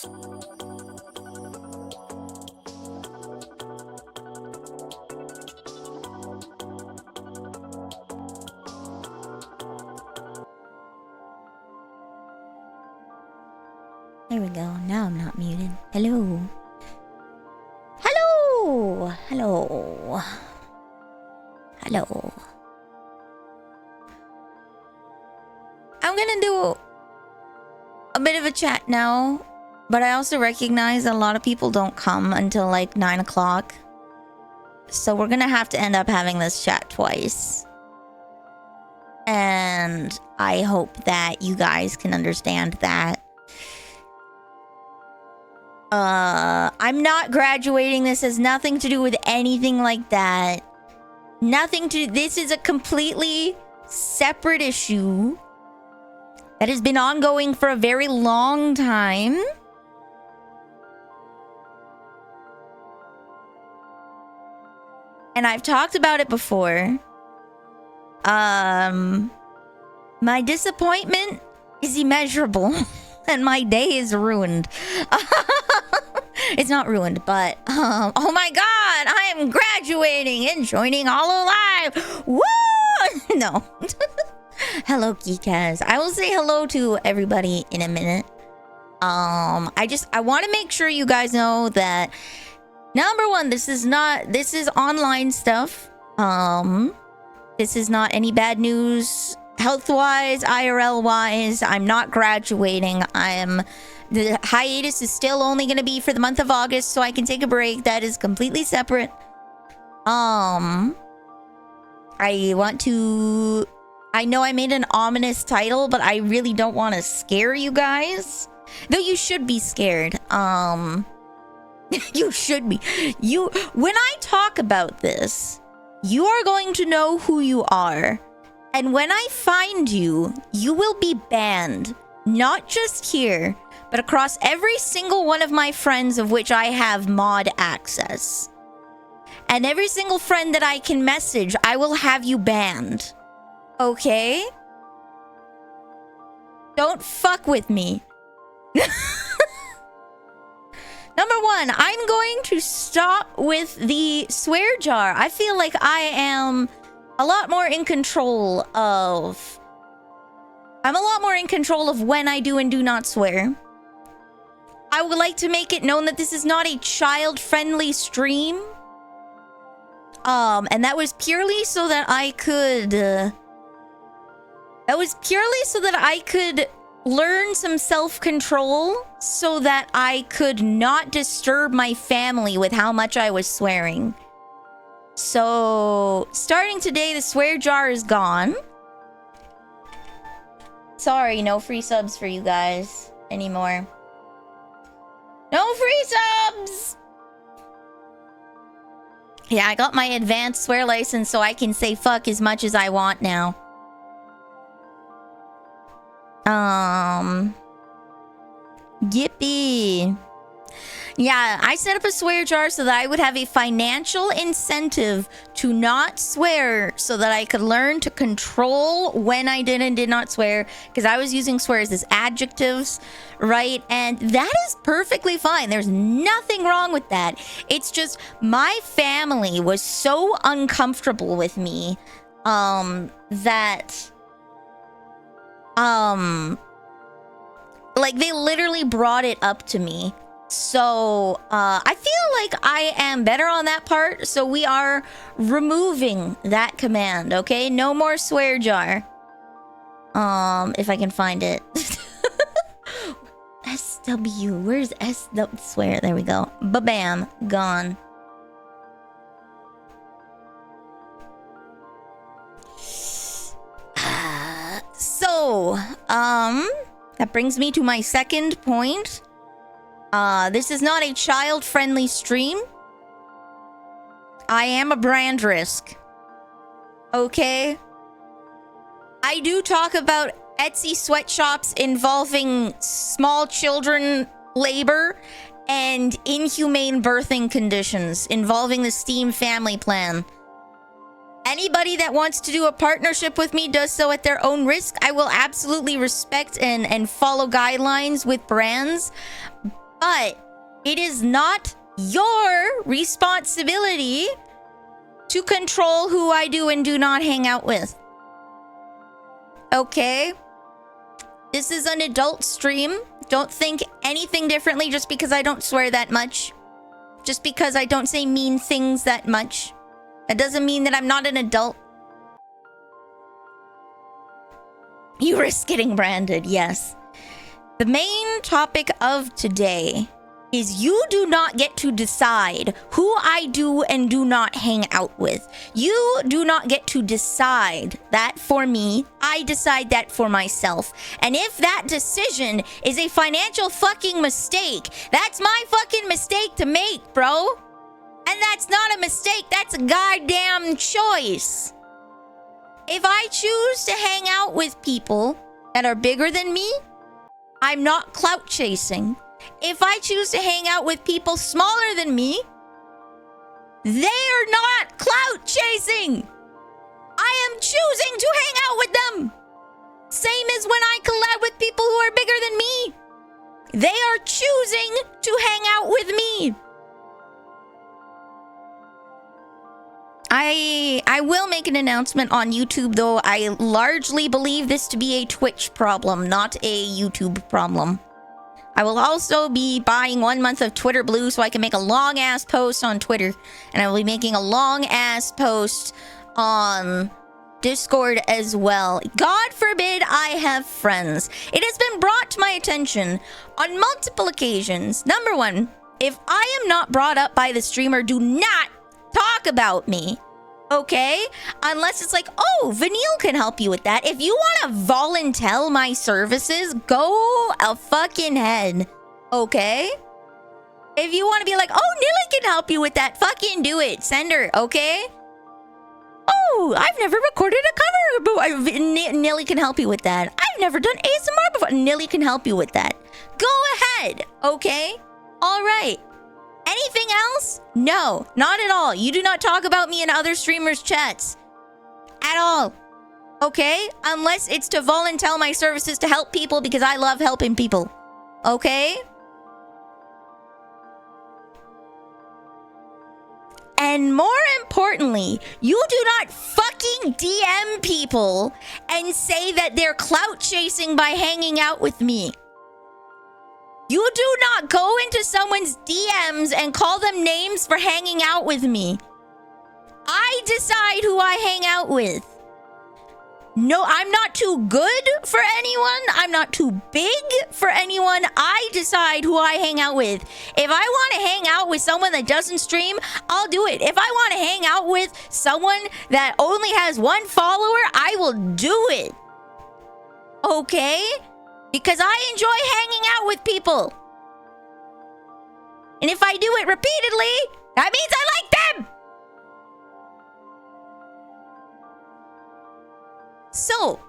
There we go. Now I'm not muted. Hello. Hello. Hello. Hello. I'm gonna do a bit of a chat now, but I also recognize that a lot of people don't come until like 9 o'clock. So we're gonna have to end up having this chat twice. And I hope that you guys can understand that. I'm not graduating. This has nothing to do with anything like that. Nothing to... This is a completely separate issue that has been ongoing for a very long time. And I've talked about it before. My disappointment is immeasurable. And my day is ruined. It's not ruined, but oh my god, I am graduating and joining HoloLive. Woo! No. Hello, Geekaz. I will say hello to everybody in a minute. I want to make sure you guys know that number one, this is online stuff. This is not any bad news. Health-wise, IRL-wise, I'm not graduating. The hiatus is still only going to be for the month of August, so I can take a break. That is completely separate. I know I made an ominous title, but I really don't want to scare you guys. Though you should be scared. You should be. When I talk about this, you are going to know who you are. And when I find you, you will be banned. Not just here, but across every single one of my friends of which I have mod access. And every single friend that I can message, I will have you banned. Okay? Don't fuck with me. Number one, I'm going to stop with the swear jar. I feel like I am... I'm a lot more in control of when I do and do not swear. I would like to make it known that this is not a child-friendly stream. And that was purely so that I could learn some self-control so that I could not disturb my family with how much I was swearing. So, starting today, the swear jar is gone. Sorry, no free subs for you guys anymore. No free subs! Yeah, I got my advanced swear license so I can say fuck as much as I want now. Yippee. Yeah, I set up a swear jar so that I would have a financial incentive to not swear so that I could learn to control when I did and did not swear, because I was using swears as adjectives, right? And that is perfectly fine. There's nothing wrong with that. It's just my family was so uncomfortable with me that like they literally brought it up to me. So, I feel like I am better on that part, so we are removing that command, okay? No more swear jar. If I can find it. SW, where's SW? Swear, there we go. Ba-bam, gone. So, that brings me to my second point. This is not a child-friendly stream. I am a brand risk. Okay? I do talk about Etsy sweatshops involving small children labor and inhumane birthing conditions involving the Steam family plan. Anybody that wants to do a partnership with me does so at their own risk. I will absolutely respect and follow guidelines with brands. But it is not your responsibility to control who I do and do not hang out with. Okay? This is an adult stream. Don't think anything differently just because I don't swear that much. Just because I don't say mean things that much. That doesn't mean that I'm not an adult. You risk getting branded, yes. The main topic of today is you do not get to decide who I do and do not hang out with. You do not get to decide that for me. I decide that for myself. And if that decision is a financial fucking mistake, that's my fucking mistake to make, bro. And that's not a mistake, that's a goddamn choice. If I choose to hang out with people that are bigger than me, I'm not clout chasing. If I choose to hang out with people smaller than me, they are not clout chasing. I am choosing to hang out with them. Same as when I collab with people who are bigger than me. They are choosing to hang out with me. I will make an announcement on YouTube, though. I largely believe this to be a Twitch problem, not a YouTube problem. I will also be buying 1 month of Twitter Blue so I can make a long-ass post on Twitter. And I will be making a long-ass post on Discord as well. God forbid I have friends. It has been brought to my attention on multiple occasions. Number one, if I am not brought up by the streamer, do not talk about me. Okay? Unless it's like, oh, Vanille can help you with that. If you want to volunteer my services, go a fucking head. Okay? If you want to be like, oh, Nilly can help you with that, fucking do it. Send her, okay? Oh, I've never recorded a cover. Nilly can help you with that. I've never done ASMR before. Nilly can help you with that. Go ahead, okay? All right. Anything else? No, not at all. You do not talk about me in other streamers' chats. At all. Okay? Unless it's to volunteer my services to help people because I love helping people. Okay? And more importantly, you do not fucking DM people and say that they're clout chasing by hanging out with me. You do not go into someone's DMs and call them names for hanging out with me. I decide who I hang out with. No, I'm not too good for anyone. I'm not too big for anyone. I decide who I hang out with. If I want to hang out with someone that doesn't stream, I'll do it. If I want to hang out with someone that only has 1 follower, I will do it. Okay? Because I enjoy hanging out with people. And if I do it repeatedly, that means I like them. So,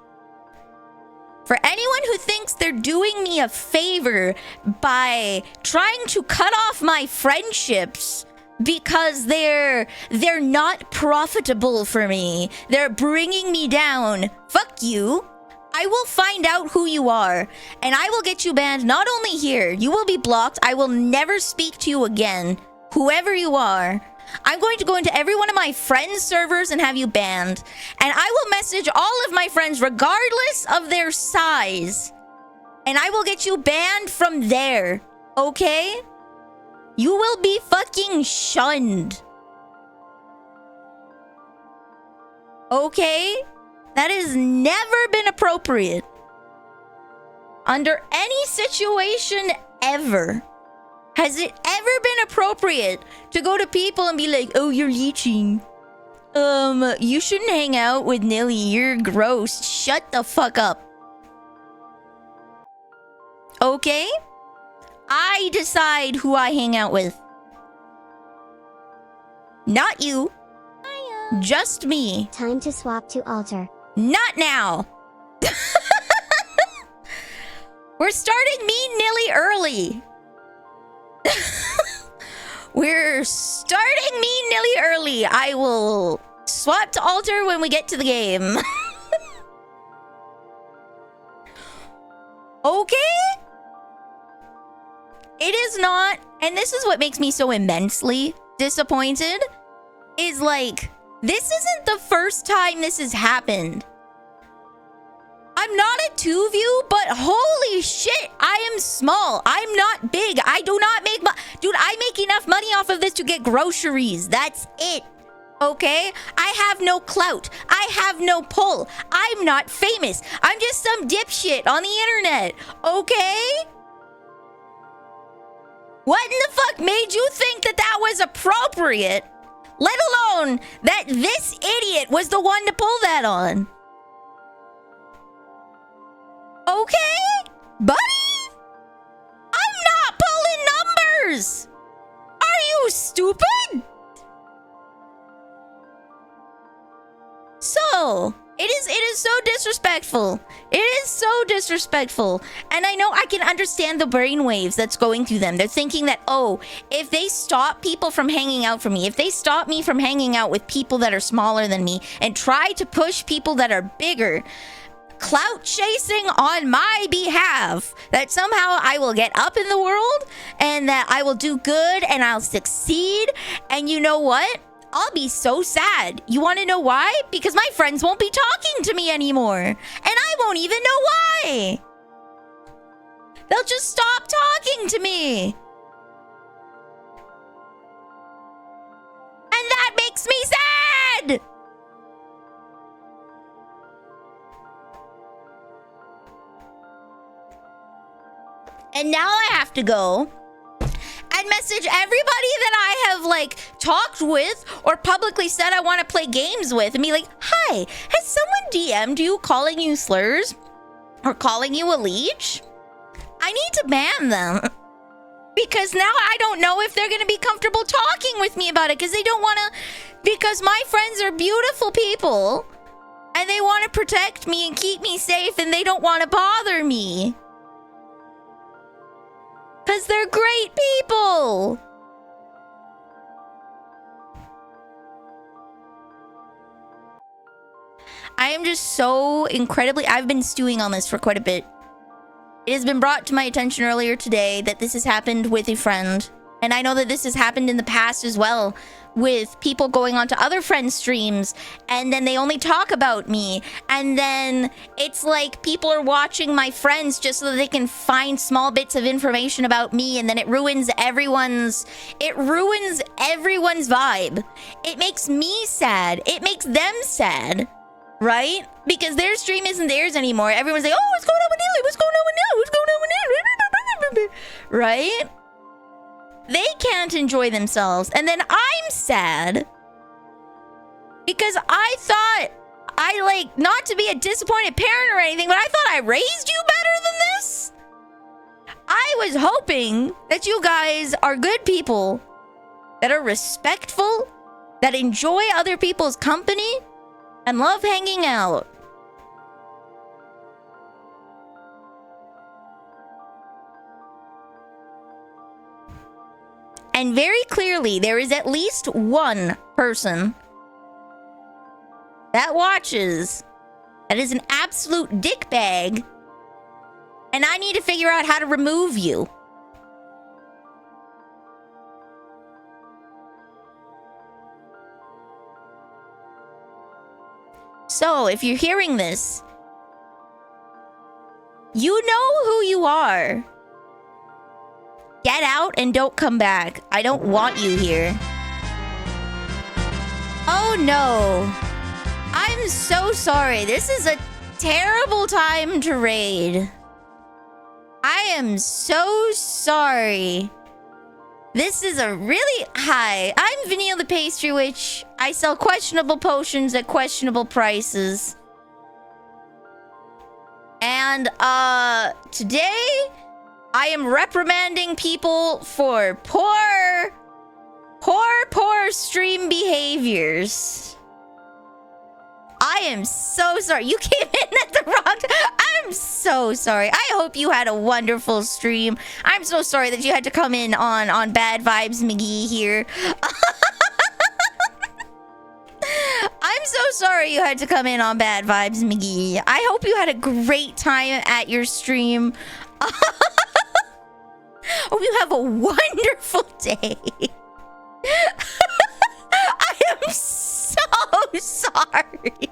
for anyone who thinks they're doing me a favor by trying to cut off my friendships because they're not profitable for me, they're bringing me down, fuck you. I will find out who you are, and I will get you banned not only here, you will be blocked, I will never speak to you again, whoever you are. I'm going to go into every one of my friends' servers and have you banned. And I will message all of my friends regardless of their size. And I will get you banned from there, okay? You will be fucking shunned. Okay? That has never been appropriate. Under any situation ever. Has it ever been appropriate to go to people and be like, oh, you're leeching. You shouldn't hang out with Nilly. You're gross. Shut the fuck up. Okay? I decide who I hang out with. Not you. Just me. Time to swap to altar. Not now. We're starting me Nilly early. We're starting me Nilly early. I will swap to altar when we get to the game. Okay? It is not, and this is what makes me so immensely disappointed, is like, this isn't the first time this has happened. I'm not a 2view, but holy shit, I am small. I'm not big. I do not make dude, I make enough money off of this to get groceries. That's it. Okay? I have no clout. I have no pull. I'm not famous. I'm just some dipshit on the internet. Okay? What in the fuck made you think that that was appropriate? Let alone that this idiot was the one to pull that on. Okay, buddy? I'm not pulling numbers. Are you stupid? So, it is so disrespectful. It is so disrespectful. And I know I can understand the brainwaves that's going through them. They're thinking that, oh, if they stop people from hanging out for me, if they stop me from hanging out with people that are smaller than me and try to push people that are bigger, clout chasing on my behalf, that somehow I will get up in the world and that I will do good and I'll succeed. And you know what? I'll be so sad. You want to know why? Because my friends won't be talking to me anymore. And I won't even know why. They'll just stop talking to me. And that makes me sad. And now I have to go and message everybody that I have, like, talked with or publicly said I want to play games with and be like, hi, has someone DM'd you calling you slurs or calling you a leech? I need to ban them. Because now I don't know if they're going to be comfortable talking with me about it because they don't want to, because my friends are beautiful people and they want to protect me and keep me safe and they don't want to bother me. Because they're great people. I am just so incredibly... I've been stewing on this for quite a bit. It has been brought to my attention earlier today that this has happened with a friend. And I know that this has happened in the past as well, with people going onto other friends' streams, and then they only talk about me. And then it's like people are watching my friends just so that they can find small bits of information about me, and then it ruins everyone's vibe. It makes me sad. It makes them sad. Right? Because their stream isn't theirs anymore. Everyone's like, oh, what's going on with Neely? What's going on with Neely? What's going on with Neely? Right? They can't enjoy themselves. And then I'm sad. Because I thought, not to be a disappointed parent or anything, but I thought I raised you better than this. I was hoping that you guys are good people, that are respectful, that enjoy other people's company, and love hanging out. And very clearly, there is at least one person that watches that is an absolute dickbag, and I need to figure out how to remove you. So, if you're hearing this, you know who you are. Get out and don't come back. I don't want you here. Oh no. I'm so sorry. This is a terrible time to raid. I am so sorry. This is a really... Hi, I'm Vanille the Pastry Witch. I sell questionable potions at questionable prices. And, today, I am reprimanding people for poor stream behaviors. I am so sorry. You came in at the wrong time. I'm so sorry. I hope you had a wonderful stream. I'm so sorry that you had to come in on Bad Vibes McGee here. I'm so sorry you had to come in on Bad Vibes McGee. I hope you had a great time at your stream. Hope you have a wonderful day. I am so sorry.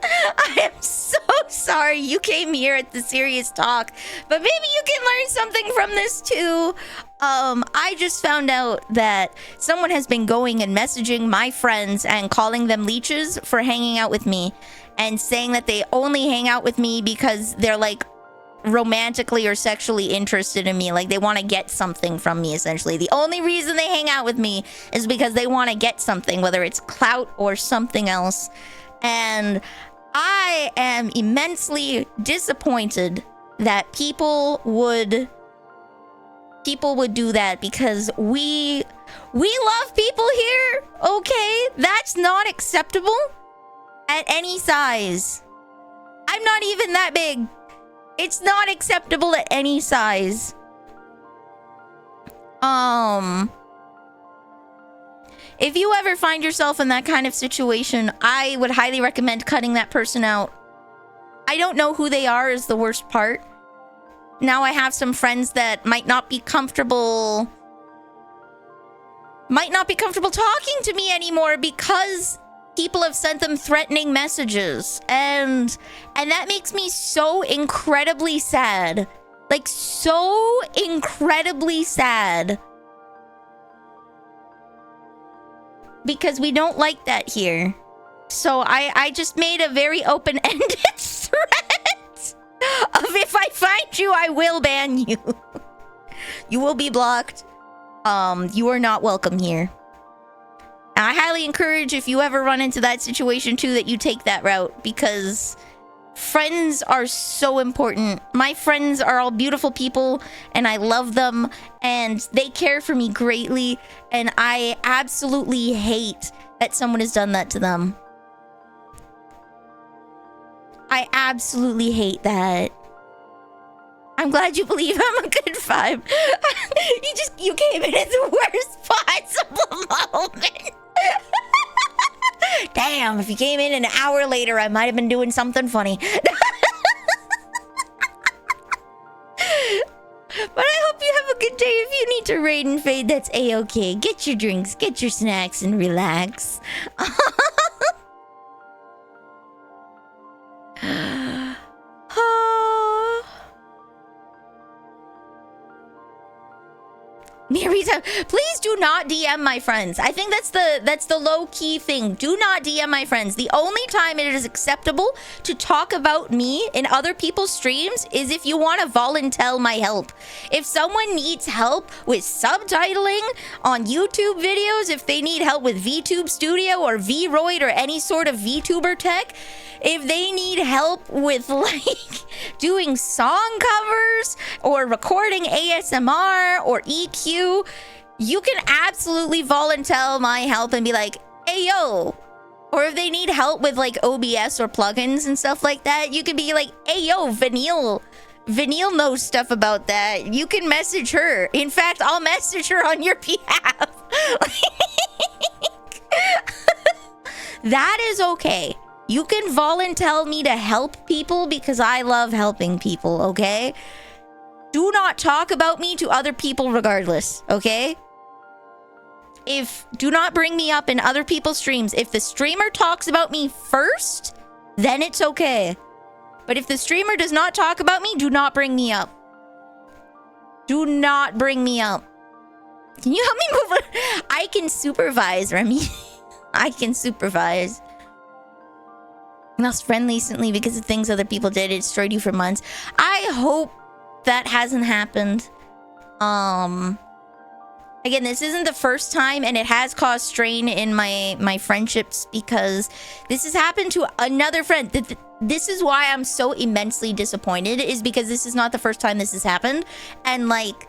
I am so sorry you came here at the serious talk, but maybe you can learn something from this too. I just found out that someone has been going and messaging my friends and calling them leeches for hanging out with me and saying that they only hang out with me because they're like romantically or sexually interested in me. Like they want to get something from me, essentially. The only reason they hang out with me is because they want to get something, whether it's clout or something else. And I am immensely disappointed that people would do that, because we love people here, okay? That's not acceptable at any size. I'm not even that big. It's not acceptable at any size. If you ever find yourself in that kind of situation, I would highly recommend cutting that person out. I don't know who they are is the worst part. Now I have some friends that might not be comfortable talking to me anymore because people have sent them threatening messages. And that makes me so incredibly sad. Like, so incredibly sad. Because we don't like that here. So I just made a very open-ended threat of, if I find you, I will ban you. You will be blocked. You are not welcome here. And I highly encourage, if you ever run into that situation too, that you take that route, because friends are so important. My friends are all beautiful people, and I love them, and they care for me greatly, and I absolutely hate that someone has done that to them. I absolutely hate that. I'm glad you believe I'm a good vibe. You came in at the worst possible moment. Damn, if you came in an hour later, I might have been doing something funny. But I hope you have a good day. If you need to raid and fade, that's a-okay. Get your drinks, get your snacks, and relax. Mirita, please do not DM my friends. I think that's the low-key thing. Do not DM my friends. The only time it is acceptable to talk about me in other people's streams is if you want to volunteer my help. If someone needs help with subtitling on YouTube videos, if they need help with VTube Studio or Vroid or any sort of VTuber tech, if they need help with like doing song covers or recording ASMR or EQ, you can absolutely volunteer my help and be like, hey yo. Or if they need help with like OBS or plugins and stuff like that, you can be like, hey yo, Vanille knows stuff about that. You can message her. In fact, I'll message her on your behalf. That is okay. You can volunteer me to help people because I love helping people, okay? Do not talk about me to other people regardless, okay? Do not bring me up in other people's streams. If the streamer talks about me first, then it's okay. But if the streamer does not talk about me, do not bring me up. Do not bring me up. Can you help me move? I can supervise, Remy. I can supervise. Lost friend recently because of things other people did. It destroyed you for months. I hope that hasn't happened. Again, this isn't the first time, and it has caused strain in my friendships because this has happened to another friend. This is why I'm so immensely disappointed, is because this is not the first time this has happened. And like,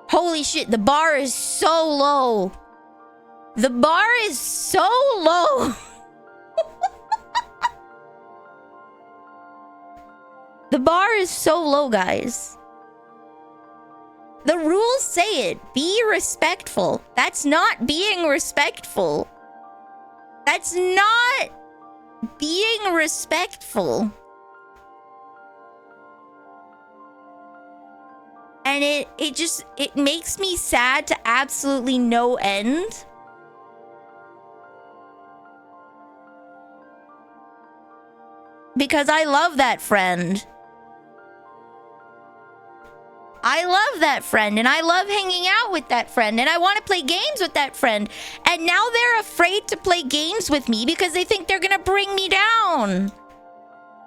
holy shit, the bar is so low. The bar is so low. The bar is so low, guys. The rules say it. Be respectful. That's not being respectful. That's not being respectful. And it makes me sad to absolutely no end. Because I love that friend. I love that friend, and I love hanging out with that friend, and I want to play games with that friend. And now they're afraid to play games with me because they think they're gonna bring me down.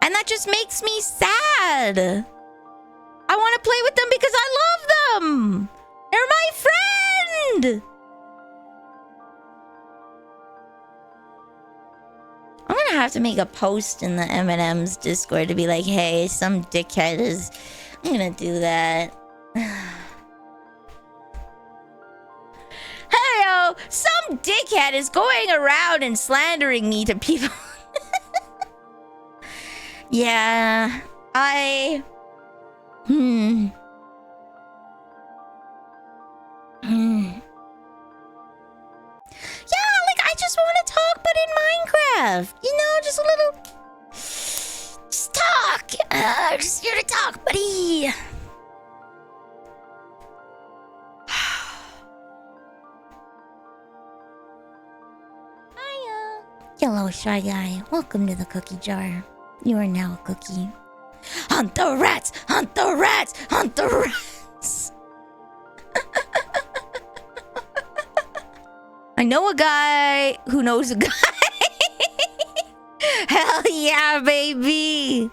And that just makes me sad. I want to play with them because I love them. They're my friend. I'm gonna have to make a post in the M&M's Discord to be like, hey, some dickhead is... I'm gonna do that. Hey-o! Some dickhead is going around and slandering me to people. Yeah, I... Yeah, like, I just want to talk, but in Minecraft. You know, just a little... Just talk! Just here to talk, buddy! Hiya! Hello, Shy Guy. Welcome to the cookie jar. You are now a cookie. Hunt the rats! Hunt the rats! Hunt the rats! I know a guy who knows a guy. Hell yeah, baby!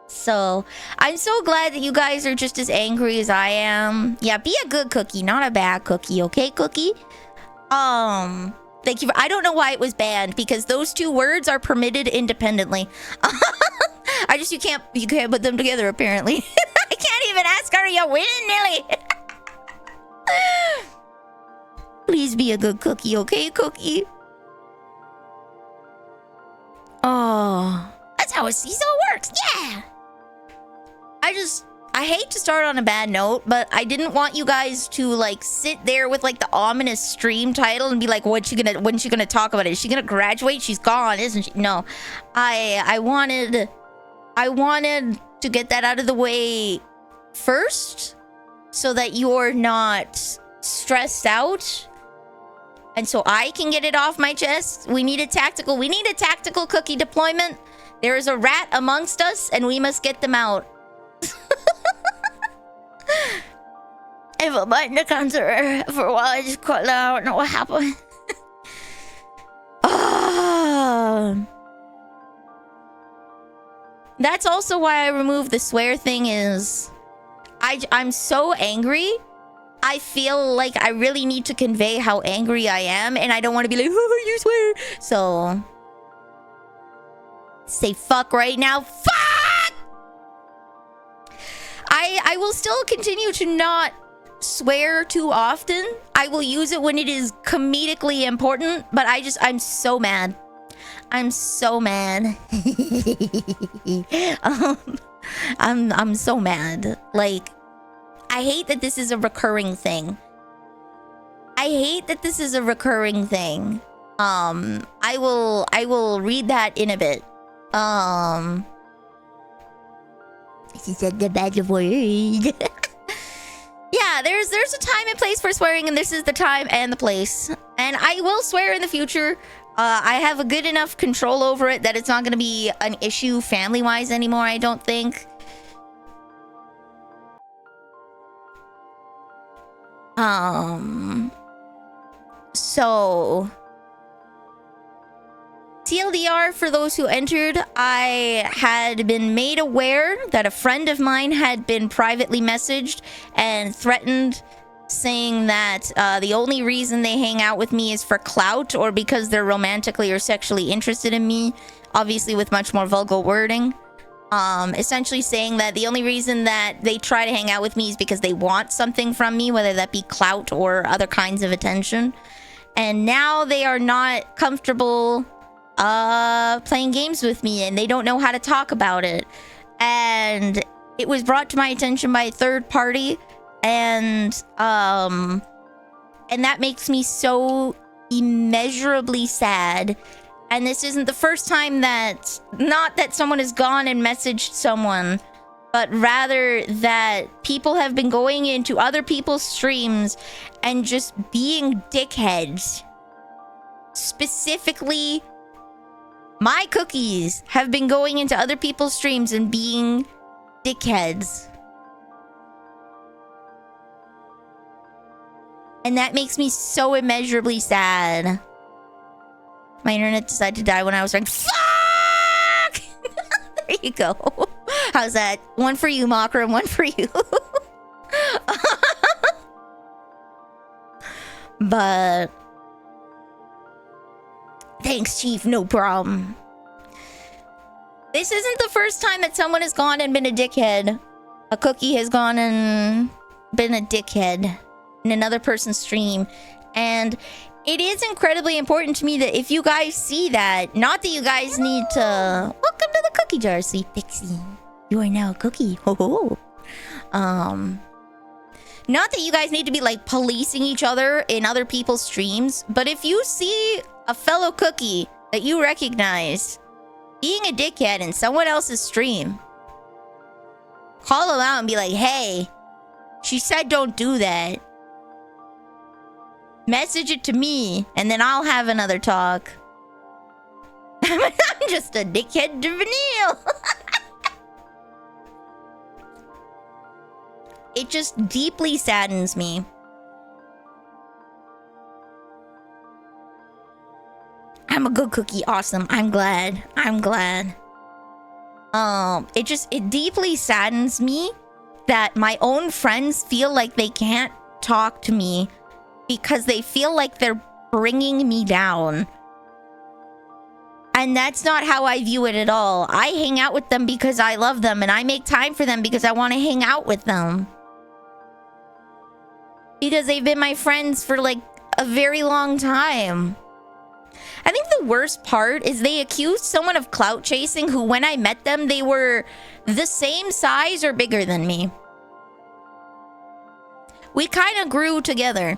So, I'm so glad that you guys are just as angry as I am. Yeah, be a good cookie, not a bad cookie, okay, cookie? Thank you for, I don't know why it was banned, because those two words are permitted independently. You can't put them together, apparently. I can't even ask her, you winning, Nelly? Please be a good cookie, okay, cookie? Oh, that's how a CISO works, yeah! I hate to start on a bad note, but I didn't want you guys to, like, sit there with, like, the ominous stream title and be like, when's she gonna talk about it? Is she gonna graduate? She's gone, isn't she? No. I wanted to get that out of the way first, so that you're not stressed out. And so I can get it off my chest. We need a tactical cookie deployment. There is a rat amongst us, and we must get them out. If a button to concert for a while, I just cut out. I don't know what happened. That's also why I removed the swear thing. Is I'm so angry. I feel like I really need to convey how angry I am, and I don't want to be like, oh, you swear. So say fuck right now. Fuck! I will still continue to not swear too often. I will use it when it is comedically important, but I'm so mad. I'm so mad. I'm so mad. Like, I hate that this is a recurring thing. I will read that in a bit. This is the bad word. Yeah, there's a time and place for swearing, and this is the time and the place. And I will swear in the future. I have a good enough control over it that it's not going to be an issue family-wise anymore, I don't think. So... TLDR, for those who entered, I had been made aware that a friend of mine had been privately messaged and threatened, saying that the only reason they hang out with me is for clout or because they're romantically or sexually interested in me, obviously with much more vulgar wording. Essentially saying that the only reason that they try to hang out with me is because they want something from me, whether that be clout or other kinds of attention. And now they are not comfortable playing games with me, and they don't know how to talk about it. And it was brought to my attention by a third party, and that makes me so immeasurably sad. And this isn't the first time that, not that someone has gone and messaged someone but rather that people have been going into other people's streams and just being dickheads. Specifically, my cookies have been going into other people's streams and being dickheads. And that makes me so immeasurably sad. My internet decided to die when I was like, fuck! There you go. How's that? One for you, Makra, one for you. But thanks, Chief, no problem. This isn't the first time that someone has gone and been a dickhead. A cookie has gone and been a dickhead in another person's stream. And it is incredibly important to me that if you guys see that, not that you guys need to... Welcome to the cookie jar, sweet pixie. You are now a cookie. Ho ho. Not that you guys need to be like policing each other in other people's streams, but if you see a fellow cookie that you recognize being a dickhead in someone else's stream, call them out and be like, hey, she said don't do that. Message it to me, and then I'll have another talk. I'm just a dickhead to Vanille. It just deeply saddens me. I'm a good cookie. Awesome. I'm glad. I'm glad. It deeply saddens me that my own friends feel like they can't talk to me because they feel like they're bringing me down. And that's not how I view it at all. I hang out with them because I love them, and I make time for them because I want to hang out with them. Because they've been my friends for like a very long time. I think the worst part is they accused someone of clout chasing who, when I met them, they were the same size or bigger than me. We kind of grew together.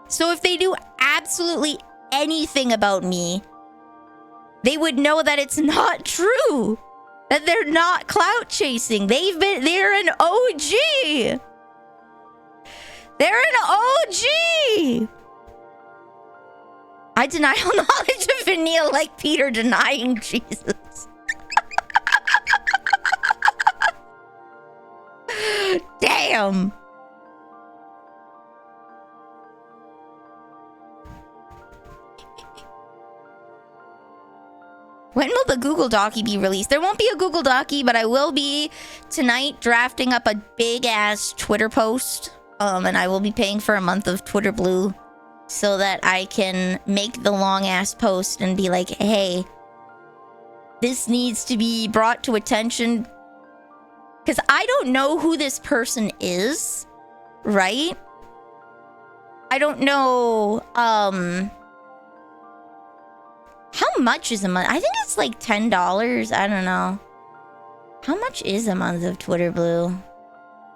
So if they do absolutely anything about me, they would know that it's not true. That they're not clout chasing. They're an OG. They're an OG. I deny all knowledge of Vanille like Peter denying Jesus. Damn. When will the Google Docy be released? There won't be a Google Docy, but I will be tonight drafting up a big-ass Twitter post. And I will be paying for a month of Twitter Blue so that I can make the long-ass post and be like, hey, this needs to be brought to attention. Because I don't know who this person is, right? I don't know, how much is a month? I think it's like $10. I don't know. How much is a month of Twitter Blue?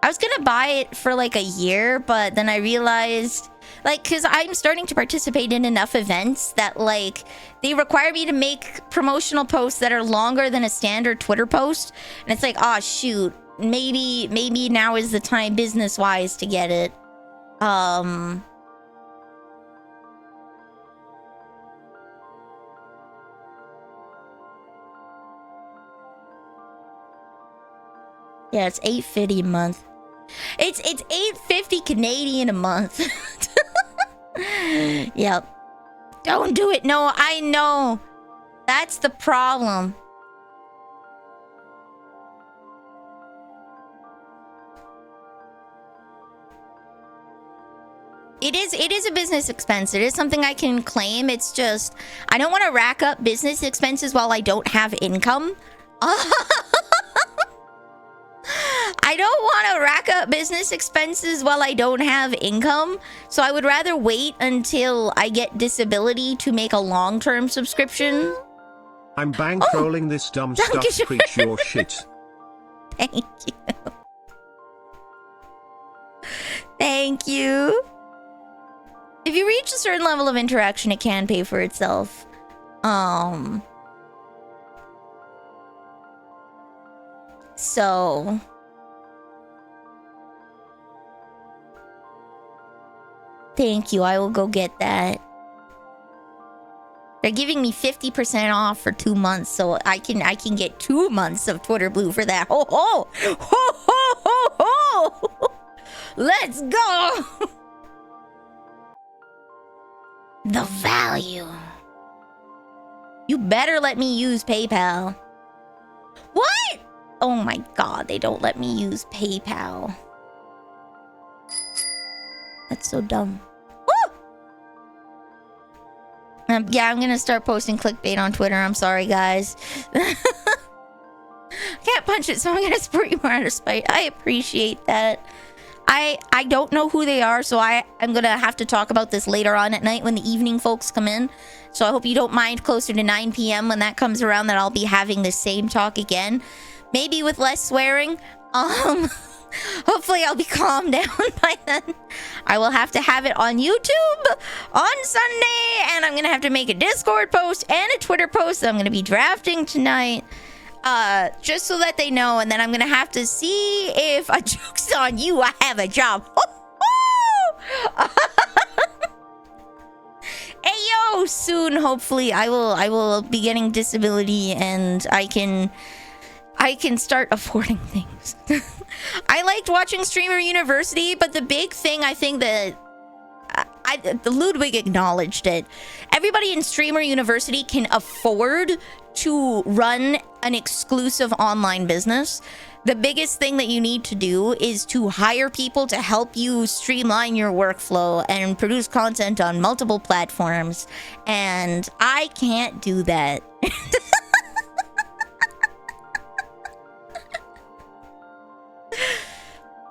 I was gonna buy it for like a year, but then I realized, like, because I'm starting to participate in enough events that, like, they require me to make promotional posts that are longer than a standard Twitter post. And it's like, oh, shoot. Maybe now is the time business-wise to get it. Yeah, it's $8.50 a month. It's $8.50 Canadian a month. Yep. Don't do it. No, I know. That's the problem. It is a business expense. It is something I can claim. It's just I don't want to rack up business expenses while I don't have income. I don't want to rack up business expenses while I don't have income. So I would rather wait until I get disability to make a long-term subscription. I'm bankrolling this dumb stuff. Preach your shit. Thank you. Thank you. If you reach a certain level of interaction, it can pay for itself. So thank you. I will go get that. They're giving me 50% off for 2 months, so I can get 2 months of Twitter Blue for that. Ho ho! Ho ho ho ho! Let's go! The value. You better let me use PayPal. What? Oh my god, they don't let me use PayPal. That's so dumb. Yeah, I'm gonna start posting clickbait on Twitter. I'm sorry, guys. Can't punch it, so I'm gonna support you more out of spite. I appreciate that. I don't know who they are, so I'm gonna have to talk about this later on at night when the evening folks come in. So I hope you don't mind closer to 9 p.m. when that comes around that I'll be having the same talk again. Maybe with less swearing. Hopefully I'll be calmed down by then. I will have to have it on YouTube on Sunday, and I'm gonna have to make a Discord post and a Twitter post that I'm gonna be drafting tonight, just so that they know. And then I'm gonna have to see if a joke's on you, I have a job. Ayo, soon hopefully I will be getting disability and I can start affording things. I liked watching Streamer University, but the big thing I think that the Ludwig acknowledged it. Everybody in Streamer University can afford to run an exclusive online business. The biggest thing that you need to do is to hire people to help you streamline your workflow and produce content on multiple platforms. And I can't do that.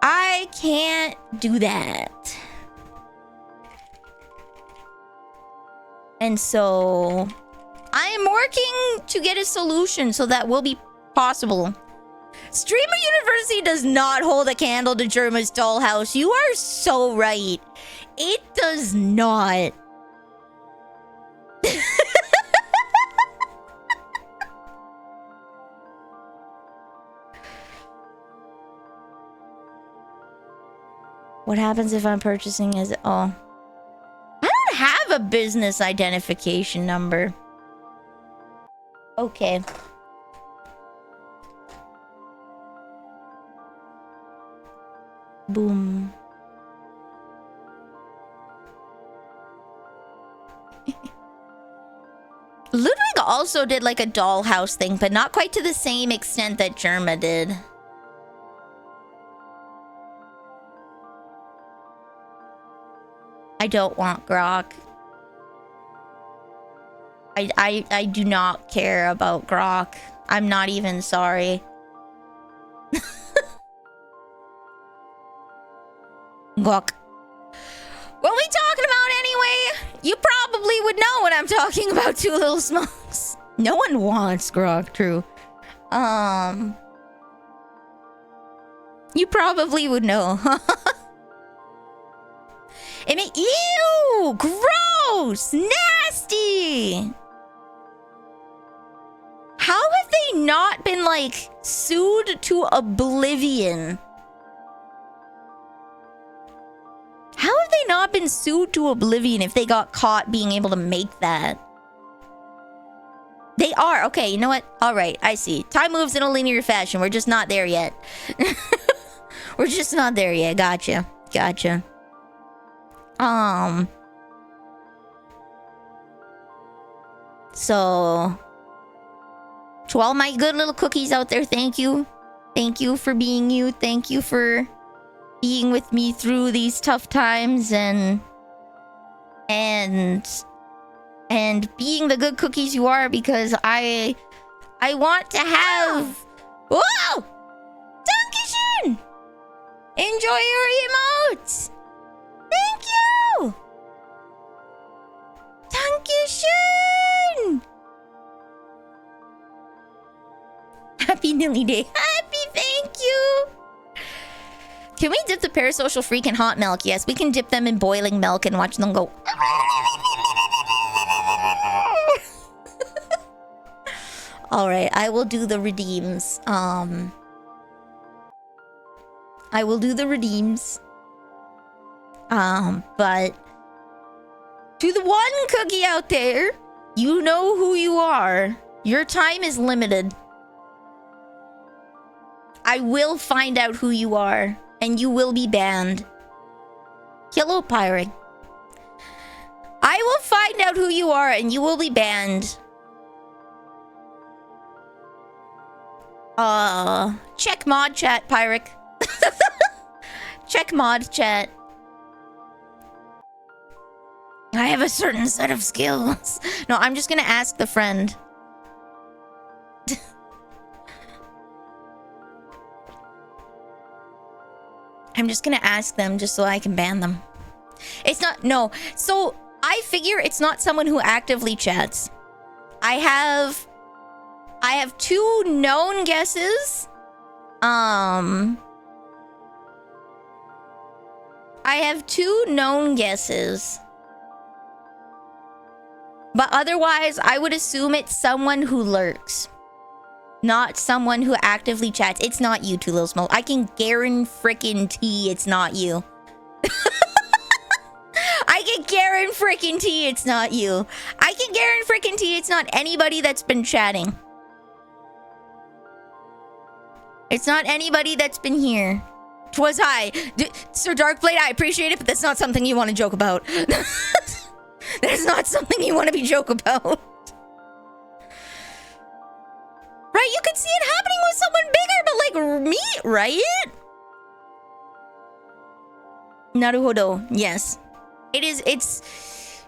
I can't do that. And so I am working to get a solution so that will be possible. Streamer University does not hold a candle to Germa's dollhouse. You are so right. It does not. What happens if I'm purchasing as... Oh. I don't have a business identification number. Okay. Boom. Ludwig also did like a dollhouse thing, but not quite to the same extent that Germa did. I don't want grok. I do not care about grok. I'm not even sorry. Grok. What are we talking about anyway? You probably would know what I'm talking about, Two Little Smokes. No one wants grok, true. You probably would know. Ew! Gross! Nasty! How have they not been, like, sued to oblivion? How have they not been sued to oblivion if they got caught being able to make that? They are. Okay, you know what? Alright, I see. Time moves in a linear fashion. We're just not there yet. We're just not there yet. Gotcha. Gotcha. So, to all my good little cookies out there, thank you. Thank you for being you. Thank you for being with me through these tough times and being the good cookies you are, because I want to have... Whoa! Dankeschön! Enjoy your emotes! Thank you! Dankeschön! Happy Nilly Day. Happy, thank you! Can we dip the parasocial freak in hot milk? Yes, we can dip them in boiling milk and watch them go... Alright, I will do the redeems. I will do the redeems. But to the one cookie out there, you know who you are. Your time is limited. I will find out who you are, and you will be banned. Hello, pirate. I will find out who you are, and you will be banned. Check mod chat, pirate. Check mod chat. I have a certain set of skills. No, I'm just gonna ask the friend. I'm just gonna ask them just so I can ban them. It's not, no. So I figure it's not someone who actively chats. I have 2 known guesses. I have 2 known guesses. But otherwise, I would assume it's someone who lurks. Not someone who actively chats. It's not you, Too Little Smoke. I can guarantee it's not you. I can guarantee it's not you. I can guarantee it's not anybody that's been chatting. It's not anybody that's been here. 'Twas I. Sir Darkblade, I appreciate it, but that's not something you want to joke about. That's not something you want to be joke about. Right? You could see it happening with someone bigger, but like me, right? Naruhodo. Yes. It's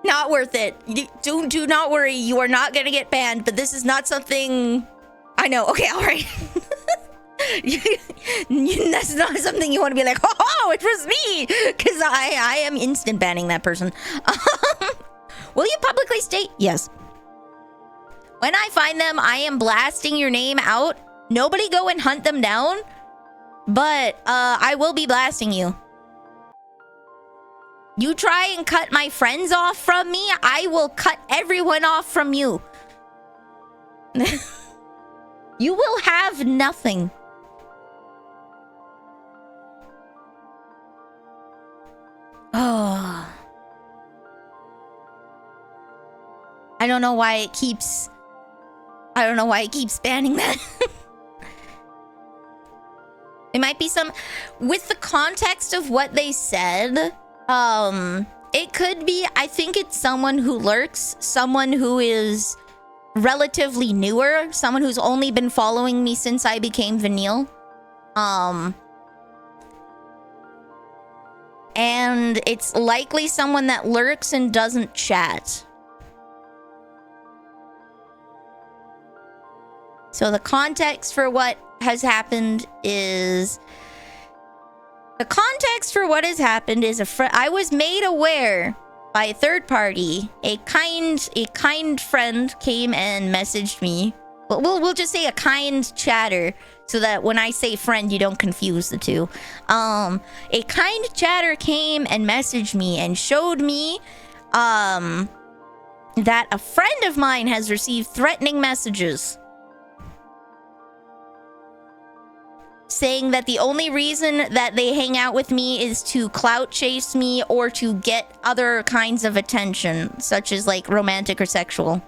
not worth it. Do not worry. You are not going to get banned, but this is not something... I know. Okay, all right. That's not something you want to be like, oh, it was me, because I am instant banning that person. Will you publicly state? Yes. When I find them, I am blasting your name out. Nobody go and hunt them down, but I will be blasting you. You try and cut my friends off from me, I will cut everyone off from you. You will have nothing. Oh. I don't know why it keeps banning that. It might be some... With the context of what they said, it could be... I think it's someone who lurks, someone who is relatively newer, someone who's only been following me since I became Vanille. And it's likely someone that lurks and doesn't chat. So the context for what has happened is... I was made aware by a third party. A kind friend came and messaged me. We'll just say a kind chatter, so that when I say friend, you don't confuse the two. A kind chatter came and messaged me and showed me that a friend of mine has received threatening messages saying that the only reason that they hang out with me is to clout chase me or to get other kinds of attention, such as like romantic or sexual.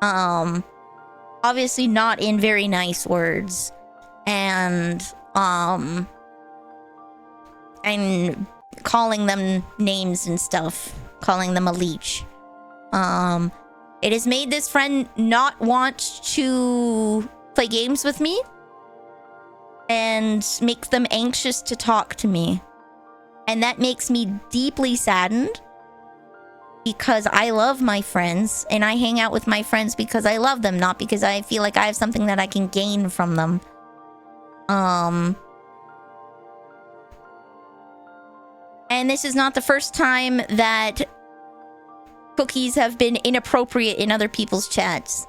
Obviously not in very nice words. And calling them names and stuff, calling them a leech. It has made this friend not want to play games with me and makes them anxious to talk to me. And that makes me deeply saddened, because I love my friends and I hang out with my friends because I love them, not because I feel like I have something that I can gain from them. And this is not the first time that cookies have been inappropriate in other people's chats.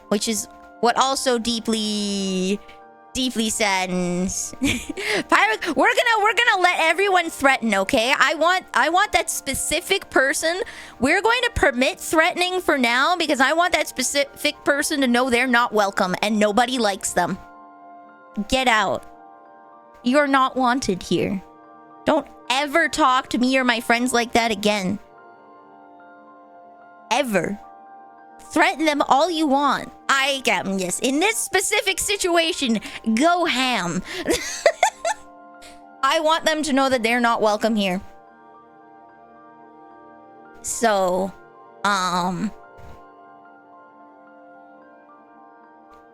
Which is what also deeply deeply saddens. Pirate, we're gonna let everyone threaten, okay? I want that specific person. We're going to permit threatening for now because I want that specific person to know they're not welcome and nobody likes them. Get out. You're not wanted here. Don't ever talk to me or my friends like that again. Ever. Threaten them all you want. Yes, in this specific situation, go ham. I want them to know that they're not welcome here. So,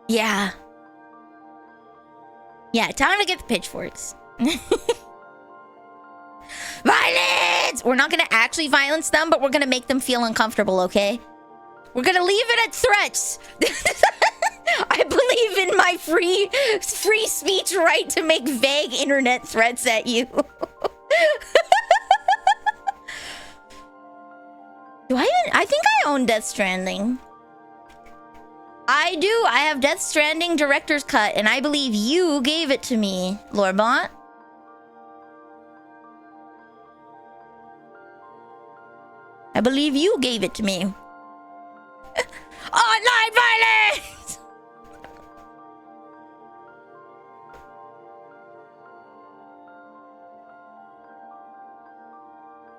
yeah. Yeah, time to get the pitchforks. Violence! We're not gonna actually violence them, but we're gonna make them feel uncomfortable, okay? We're gonna leave it at threats. I believe in my free speech right to make vague internet threats at you. I think I own Death Stranding. I do. I have Death Stranding Director's Cut, and I believe you gave it to me, Lorbont. I believe you gave it to me. Online violence!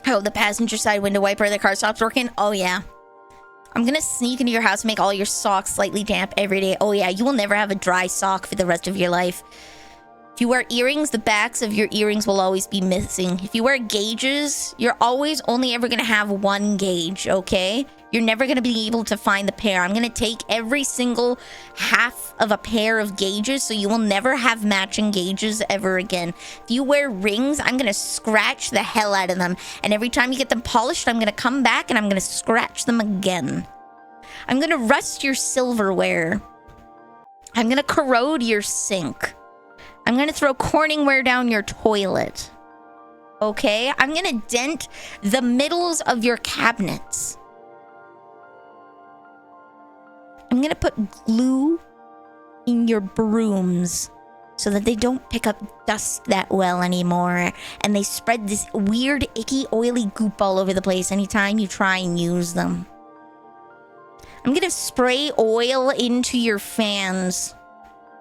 Oh, the passenger side window wiper of the car stops working? Oh, yeah. I'm gonna sneak into your house and make all your socks slightly damp every day. Oh, yeah, you will never have a dry sock for the rest of your life. If you wear earrings, the backs of your earrings will always be missing. If you wear gauges, you're always only ever gonna have one gauge, okay? You're never gonna be able to find the pair. I'm gonna take every single half of a pair of gauges, so you will never have matching gauges ever again. If you wear rings, I'm gonna scratch the hell out of them. And every time you get them polished, I'm gonna come back and I'm gonna scratch them again. I'm gonna rust your silverware. I'm gonna corrode your sink. I'm gonna throw Corningware down your toilet. Okay? I'm gonna dent the middles of your cabinets. I'm gonna put glue in your brooms so that they don't pick up dust that well anymore. And they spread this weird, icky, oily goop all over the place anytime you try and use them. I'm gonna spray oil into your fans.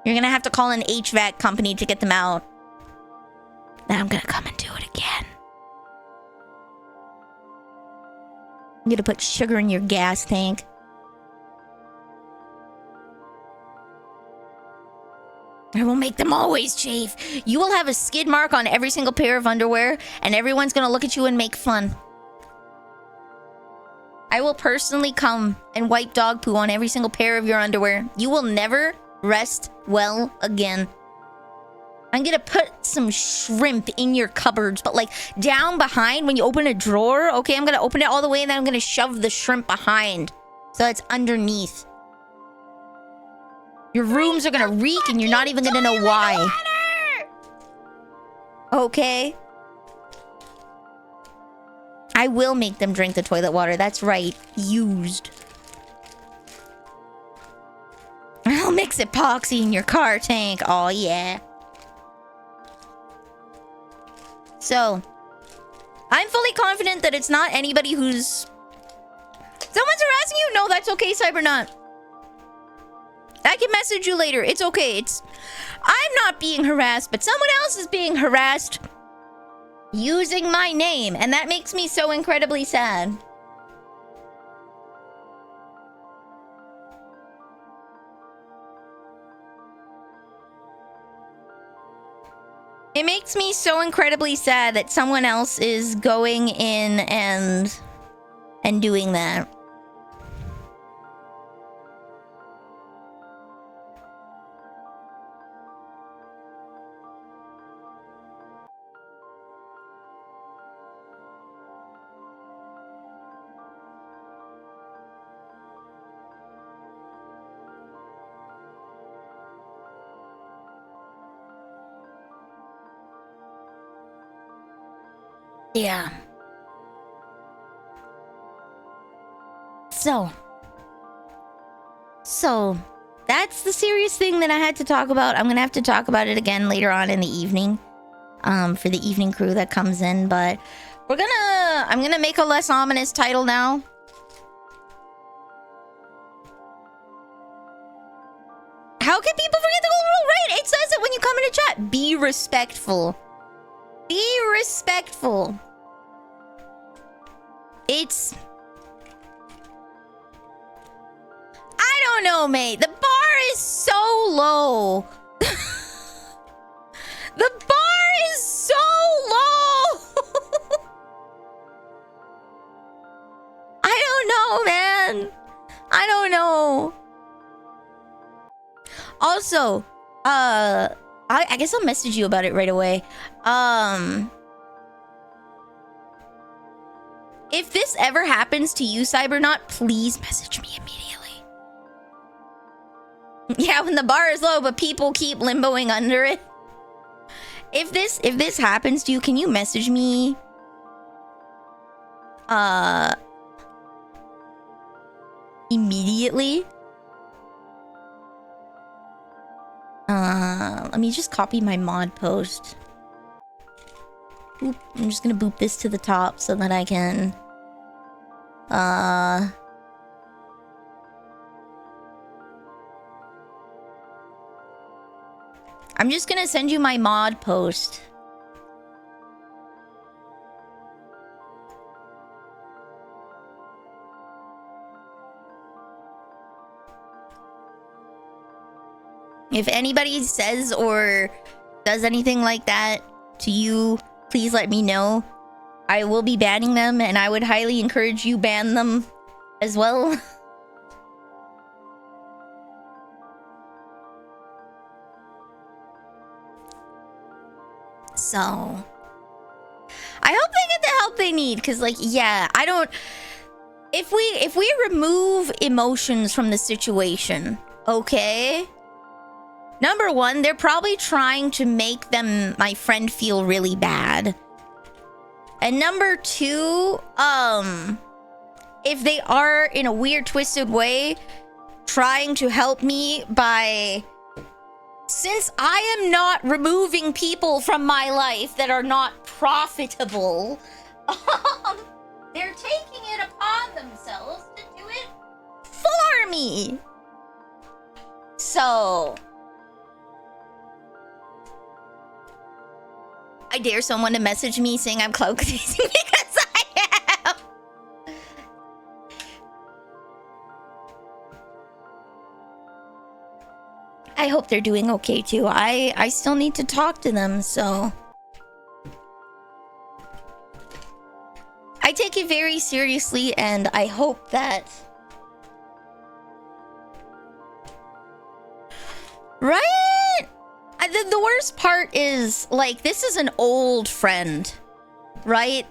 You're gonna have to call an HVAC company to get them out. Then I'm gonna come and do it again. I'm gonna put sugar in your gas tank. I will make them always chafe. You will have a skid mark on every single pair of underwear, and everyone's gonna look at you and make fun. I will personally come and wipe dog poo on every single pair of your underwear. You will never rest well again. I'm gonna put some shrimp in your cupboards, but like down behind when you open a drawer. Okay, I'm gonna open it all the way and then I'm gonna shove the shrimp behind so it's underneath. Your rooms are gonna reek and you're not even gonna know why. Okay? I will make them drink the toilet water. That's right. Used. I'll mix epoxy in your car tank. Oh, yeah. So, I'm fully confident that it's not anybody who's... Someone's harassing you? No, that's okay, Cybernaut. I can message you later. It's okay. I'm not being harassed, but someone else is being harassed using my name, and that makes me so incredibly sad. It makes me so incredibly sad that someone else is going in and doing that. Yeah. So that's the serious thing that I had to talk about. I'm gonna have to talk about it again later on in the evening, for the evening crew that comes in. But I'm gonna make a less ominous title now. How can people forget the golden rule? Right, it says it when you come into chat. Be respectful. Be respectful. It's... I don't know, mate. The bar is so low. The bar is so low. I don't know, man. I don't know. Also, I guess I'll message you about it right away. If this ever happens to you, Cybernaut, please message me immediately. Yeah, when the bar is low, but people keep limboing under it. If this happens to you, can you message me? Immediately. Let me just copy my mod post. Oop, I'm just gonna boop this to the top so that I can... I'm just gonna send you my mod post. If anybody says or does anything like that to you, please let me know. I will be banning them, and I would highly encourage you ban them as well. So, I hope they get the help they need, because, like, yeah, I don't... If we remove emotions from the situation, okay? Number one, they're probably trying to make my friend feel really bad. And number two, if they are in a weird, twisted way trying to help me by... Since I am not removing people from my life that are not profitable, they're taking it upon themselves to do it for me. So... I dare someone to message me saying I'm clout chasing because I am. I hope they're doing okay too. I still need to talk to them, so. I take it very seriously, and I hope that... Right? The worst part is, like, this is an old friend, right?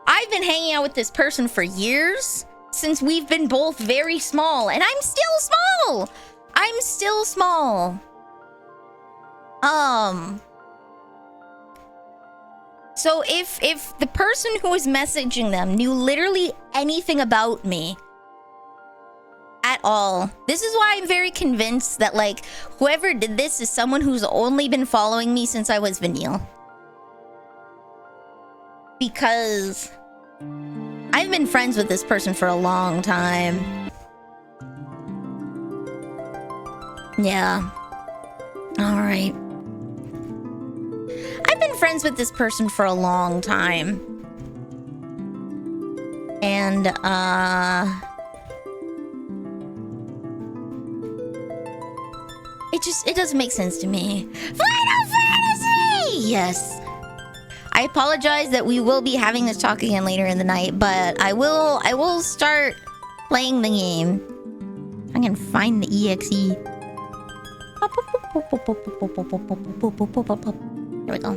I've been hanging out with this person for years, since we've been both very small, and I'm still small! I'm still small. So if the person who was messaging them knew literally anything about me at all, this is why I'm very convinced that, like, whoever did this is someone who's only been following me since I was Vanille. Because I've been friends with this person for a long time. Yeah. Alright. I've been friends with this person for a long time. And, it doesn't make sense to me. Final Fantasy! Yes. I apologize that we will be having this talk again later in the night, but I will start playing the game. I can find the EXE. Here we go.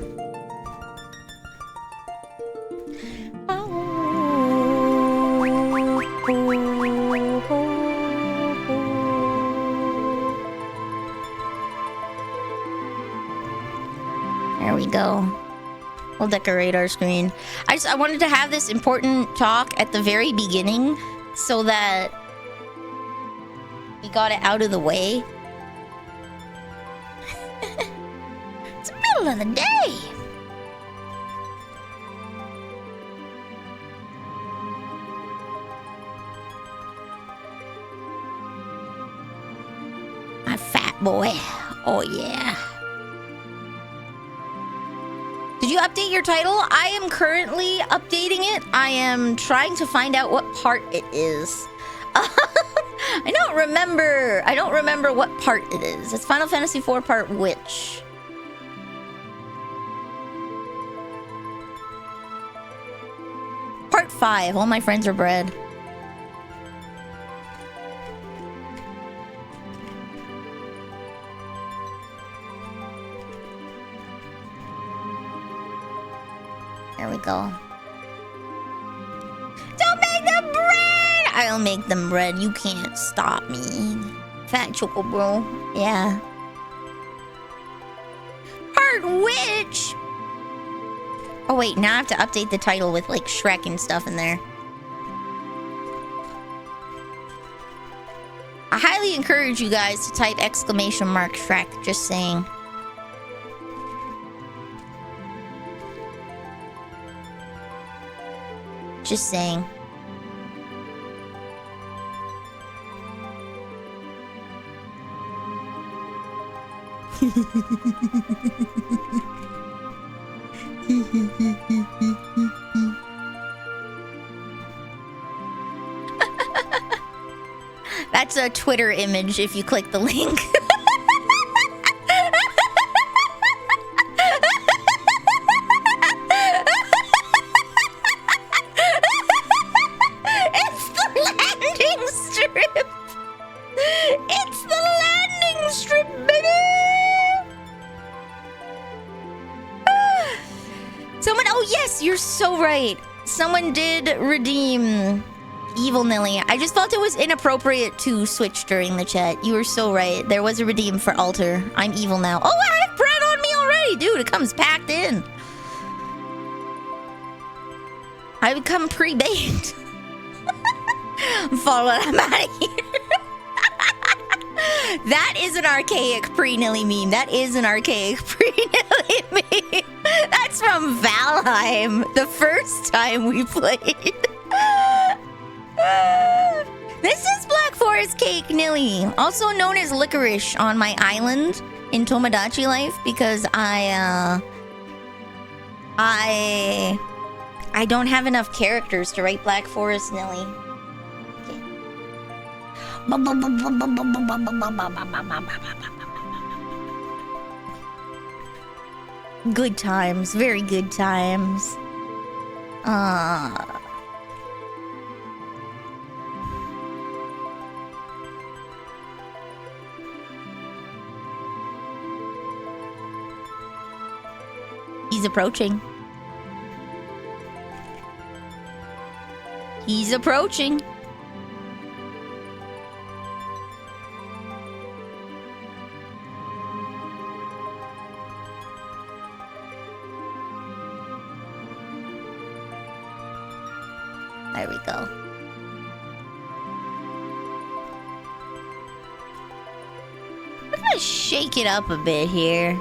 There we go. We'll decorate our screen. I wanted to have this important talk at the very beginning so that we got it out of the way. It's the middle of the day. My fat boy. Oh, yeah. Did you update your title? I am currently updating it. I am trying to find out what part it is. I don't remember what part it is. It's Final Fantasy IV part which? Part 5. All my friends are bred. There we go. Don't make them bread! I'll make them bread. You can't stop me. Fat choco bro. Yeah. Part which? Oh wait, now I have to update the title with like Shrek and stuff in there. I highly encourage you guys to type !Shrek, just saying. Just saying. That's a Twitter image if you click the link. It's the landing strip. It's the landing strip, baby. Someone, oh yes, you're so right. Someone did redeem Evil Nilly. I just felt it was inappropriate to switch during the chat. You were so right. There was a redeem for Alter. I'm evil now. Oh, I have bread on me already, dude. It comes packed in. I would come pre-baked. I'm out of here. That is an archaic pre-Nilly meme. That is an archaic pre-Nilly meme. That's from Valheim, the first time we played. This is Black Forest Cake Nilly, also known as licorice on my island in Tomodachi Life, because I don't have enough characters to write Black Forest Nilly. Good times, very good times. He's approaching. He's approaching. There we go. I'm gonna shake it up a bit here.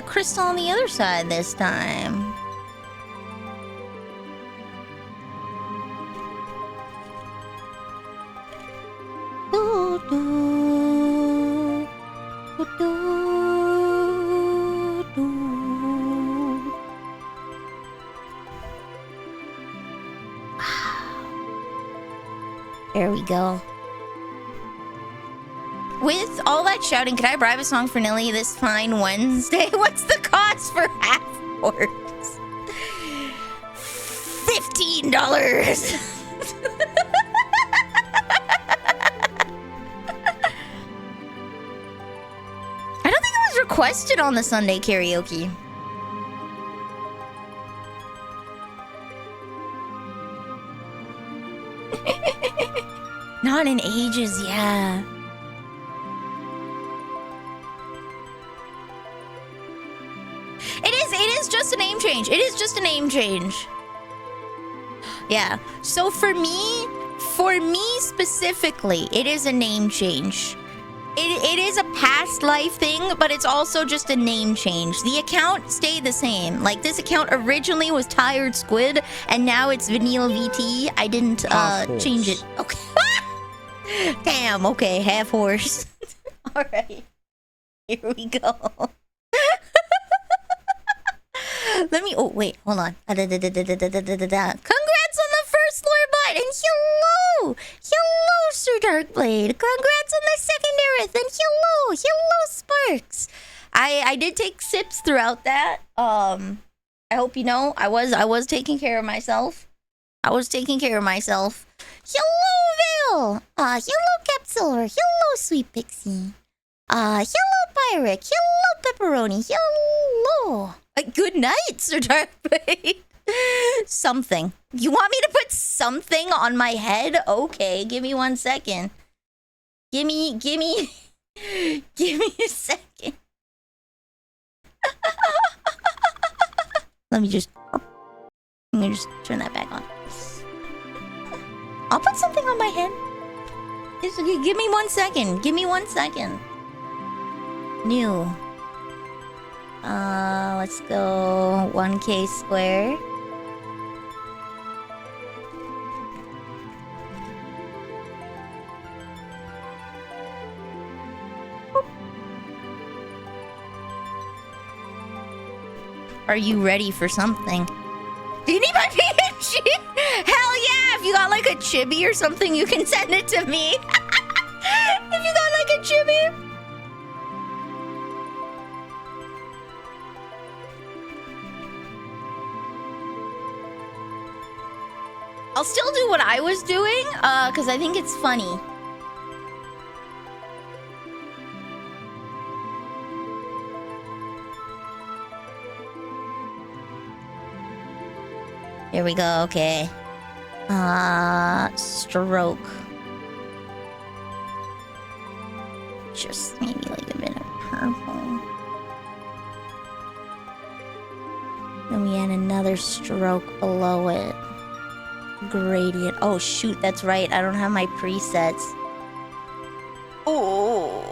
Crystal on the other side this time. There we go. With all that shouting, can I bribe a song for Nilly this fine Wednesday? What's the cost for half orcs? $15. I don't think it was requested on the Sunday karaoke. Not in ages, yeah. name change. It is just a name change. Yeah. So for me specifically, it is a name change. It is a past life thing, but it's also just a name change. The account stayed the same. Like, this account originally was Tired Squid, and now it's Vanille VT. I didn't change it. Okay. Damn, okay, half horse. Alright. Here we go. Let me... Oh, wait, hold on. Congrats on the first lore bot, and hello! Hello, Sir Darkblade. Congrats on the second Aerith, and hello, Sparks. I did take sips throughout that. I hope you know, I was taking care of myself. Hello, Vale. Hello, Capsilver. Hello, Sweet Pixie. Hello, Pyric. Hello, Pepperoni. Hello. Good night, Sir Darkblade. Something. You want me to put something on my head? Okay, give me 1 second. Give me a second. Let me just turn that back on. I'll put something on my head. Just give me 1 second. Give me 1 second. New. Let's go 1K square. Are you ready for something? Do you need my PNG? Hell yeah! If you got like a chibi or something, you can send it to me. If you got like a chibi. I'll still do what I was doing, because I think it's funny. Here we go, okay. Stroke. Just maybe like a bit of purple. Then we add another stroke below it. Gradient. Oh shoot, that's right. I don't have my presets. Oh.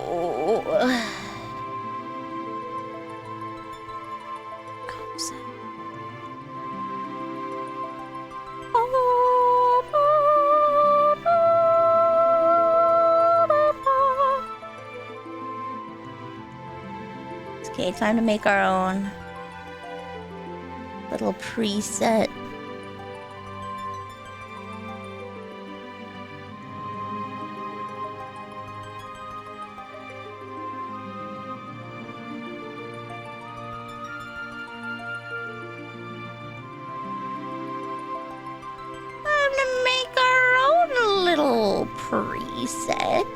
Okay, time to make our own little preset. Preset.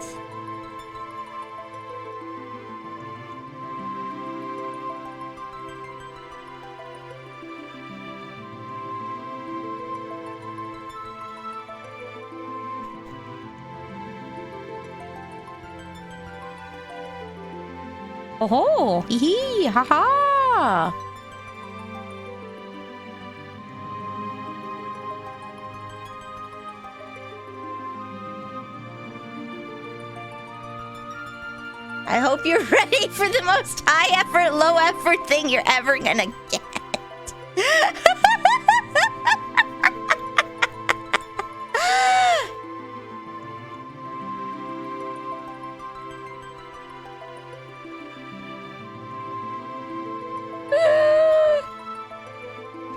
Oh, hee hee, ha ha. I hope you're ready for the most high effort, low effort thing you're ever gonna get.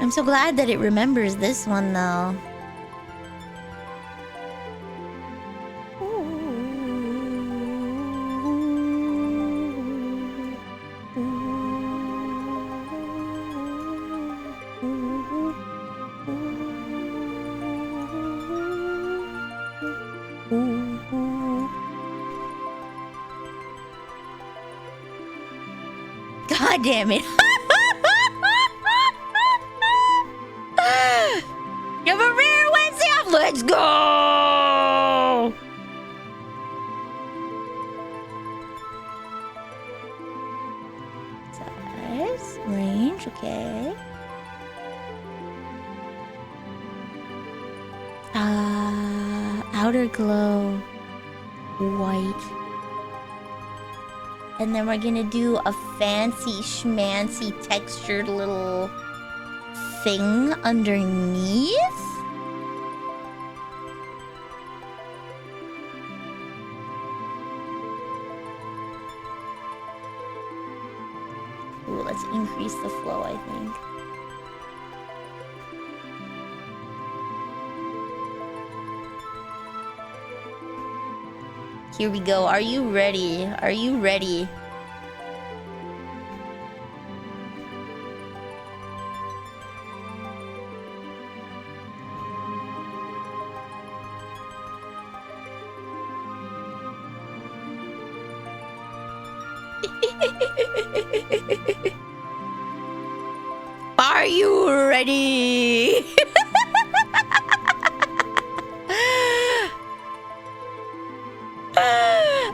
I'm so glad that it remembers this one though. God damn it. You have a rare Wednesday off. Let's go. Size, range, okay. outer glow white. And then we're gonna do a fancy schmancy textured little thing underneath. Ooh, let's increase the flow, I think. Here we go. Are you ready? Are you ready? Are you ready?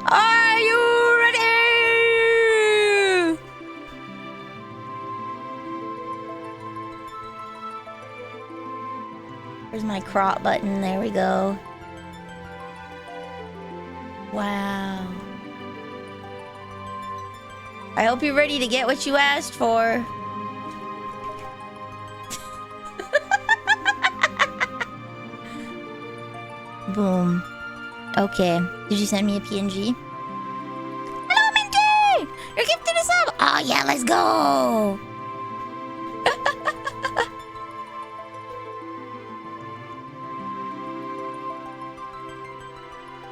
Are you ready? Where's my crop button? There we go. Wow. I hope you're ready to get what you asked for. Boom. Okay. Did you send me a PNG? Hello, Minty! You're gifted us up! Oh, yeah, let's go!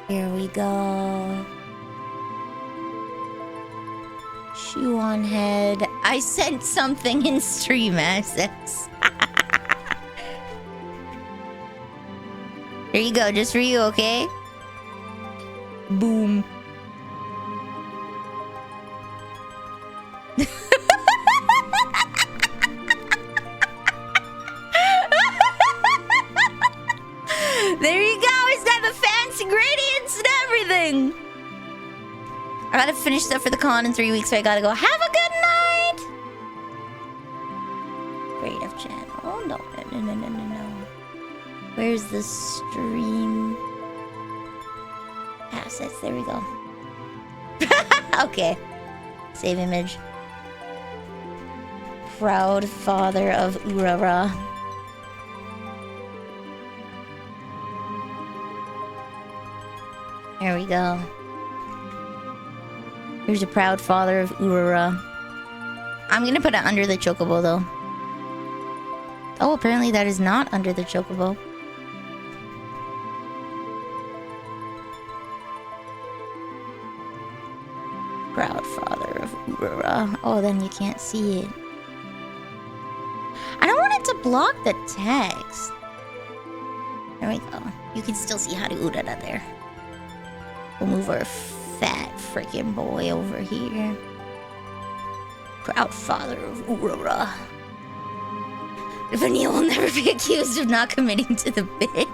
Here we go. Shoe on head. I sent something in stream assets. Here you go, just for you, okay? Boom. There you go, it's got the fancy gradients and everything. I gotta finish stuff for the con in 3 weeks, so I gotta go. Have a good night! Creative channel. Oh, no. Where's the stream assets? There we go. Okay. Save image. Proud father of Urara. There we go. Here's a proud father of Urara. I'm gonna put it under the chocobo though. Oh, apparently that is not under the chocobo. Proud father of Urara. Oh, then you can't see it. I don't want it to block the text. There we go. You can still see how to Urara there. We'll move our fat freaking boy over here. Proud father of Urara. Vanille will never be accused of not committing to the bit.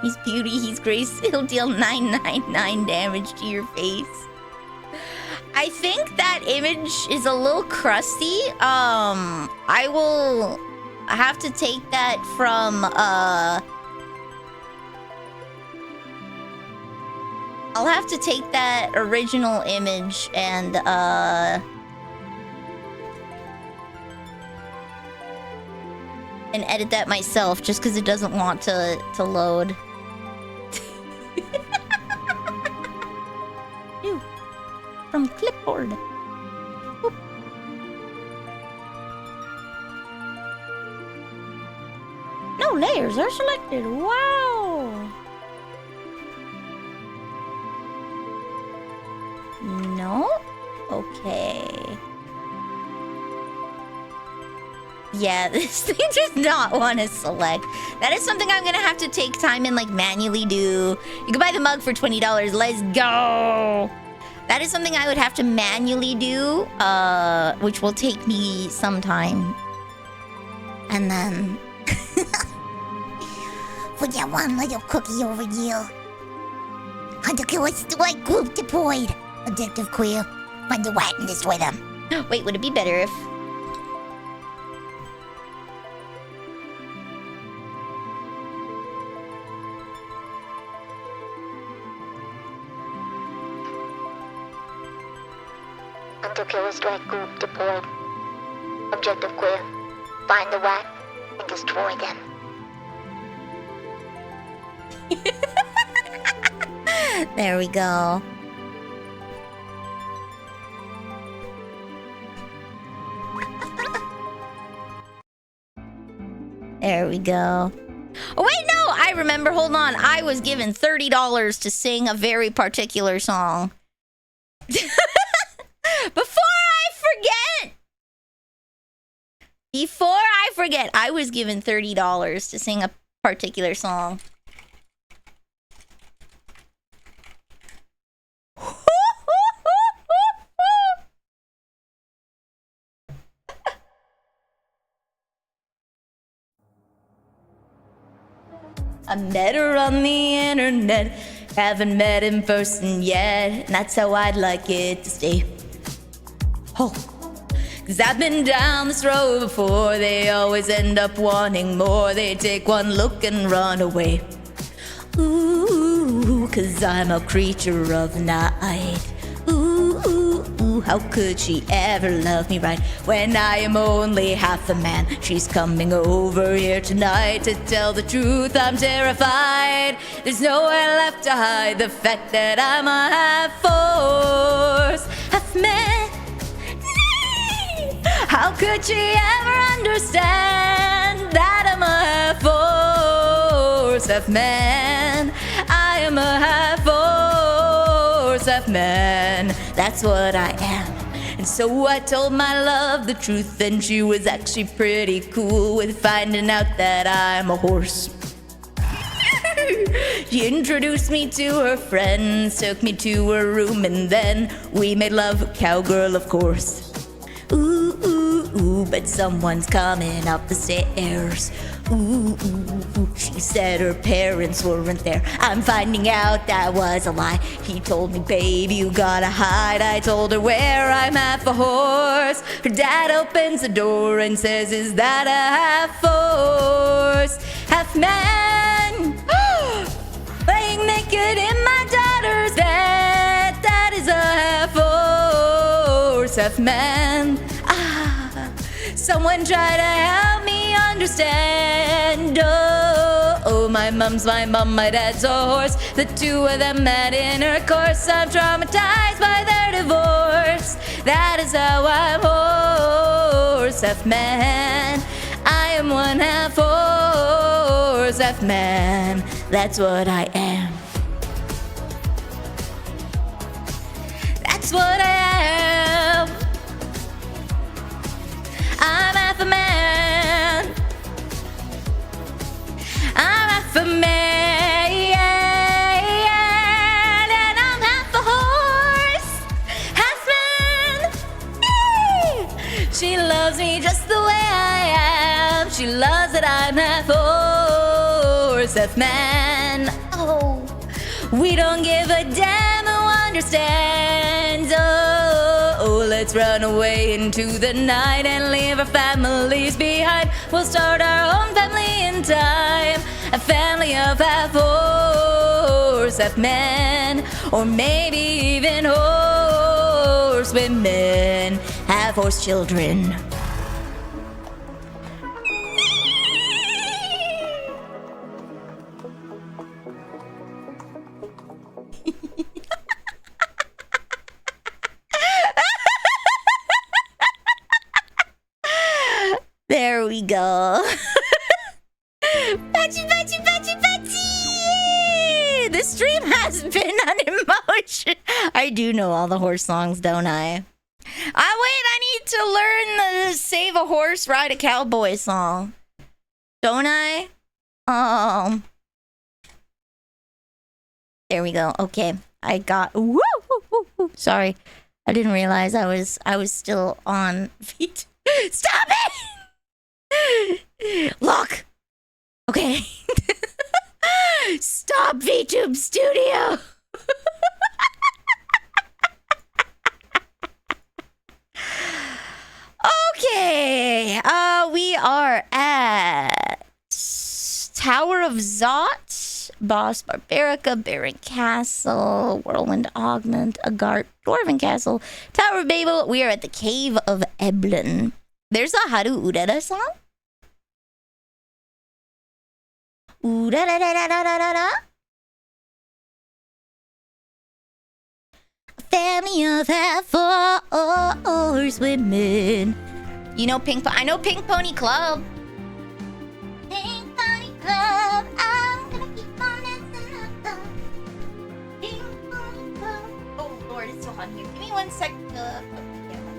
He's beauty, he's grace, he'll deal 999 damage to your face. I think that image is a little crusty. I will have to take that from, I'll have to take that original image and, edit that myself just because it doesn't want to load. Ew. From clipboard. Oop. No layers are selected. Wow. No? Okay. Yeah, this thing does not want to select. That is something I'm gonna have to take time and like manually do. You can buy the mug for $20. Let's go. That is something I would have to manually do, which will take me some time. And then for that one little cookie over here. Hunter killers white group deployed. Objective queer. Find the white and destroy them. Wait, would it be better if until killers strike group deployed. Objective clear. Find the rat and destroy them. There we go. There we go. Oh, wait, no! I remember. Hold on. I was given $30 to sing a very particular song. Before I forget, I was given $30 to sing a particular song. I met her on the internet, haven't met in person yet, and that's how I'd like it to stay. Oh, 'cause I've been down this road before, they always end up wanting more, they take one look and run away. Ooh, 'cause I'm a creature of the night. Ooh, how could she ever love me right when I am only half a man? She's coming over here tonight, to tell the truth I'm terrified. There's nowhere left to hide the fact that I'm a half-horse, half-man. How could she ever understand that I'm a half-horse, half-man? I am a half-horse, half-man. That's what I am. And so I told my love the truth, and she was actually pretty cool with finding out that I'm a horse. She introduced me to her friends, took me to her room, and then we made love, cowgirl of course. Ooh, but someone's coming up the stairs. Ooh, she said her parents weren't there. I'm finding out that was a lie. He told me, babe, you gotta hide. I told her where I'm half a horse. Her dad opens the door and says, is that a half horse, half man? Laying naked in my daughter's bed. That is a half horse, half man. Someone try to help me understand. Oh, my mom's my mom, my dad's a horse. The two of them met in her course. I'm traumatized by their divorce. That is how I'm horse, half man. I am one half horse, half man. That's what I am. That's what I am. I'm half a man. I'm half a man. And I'm half a horse, half man. She loves me just the way I am. She loves that I'm half horse, half man. Oh, we don't give a damn who understands. Oh, let's run away into the night and leave our families behind. We'll start our own family in time, a family of half horse, half men, or maybe even horse women, half horse children. There we go. Patchy, patchy, patchy, patchy! This stream has been an emotion. I do know all the horse songs, don't I? Wait, I need to learn the Save a Horse, Ride a Cowboy song. Don't I? There we go. Okay. I got... Woo, woo, woo, woo. Sorry. I didn't realize I was still on feet. Stop it! Look. Okay. Stop, VTube Studio. Okay. We are at Tower of Zot. Boss Barbarica, Baron Castle, Whirlwind Augment, Agart, Dwarven Castle, Tower of Babel. We are at the Cave of Eblin. There's a Haru Urara song? Urara-da-da-da-da-da-da. Family of half-horse women. You know Pink I know Pink Pony Club. Pink Pony Club. I'm gonna keep on dancing up the Pink Pony Club. Oh Lord, it's so hot here. Give me 1 sec to put the camera.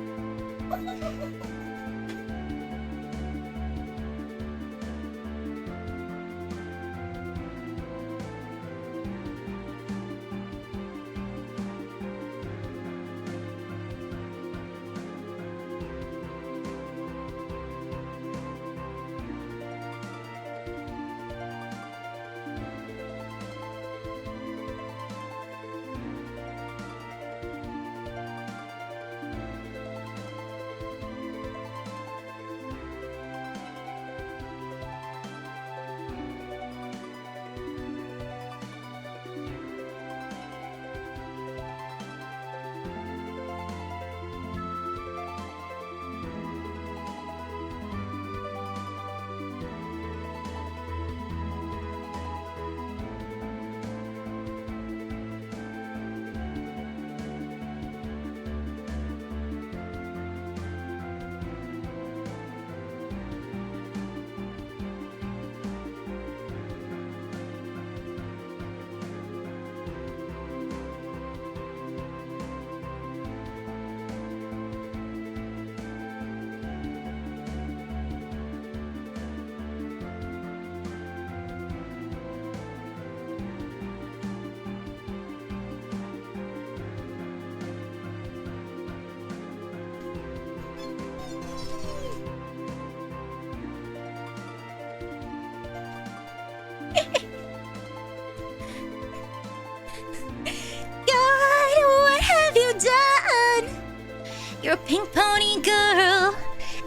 You're a pink pony girl,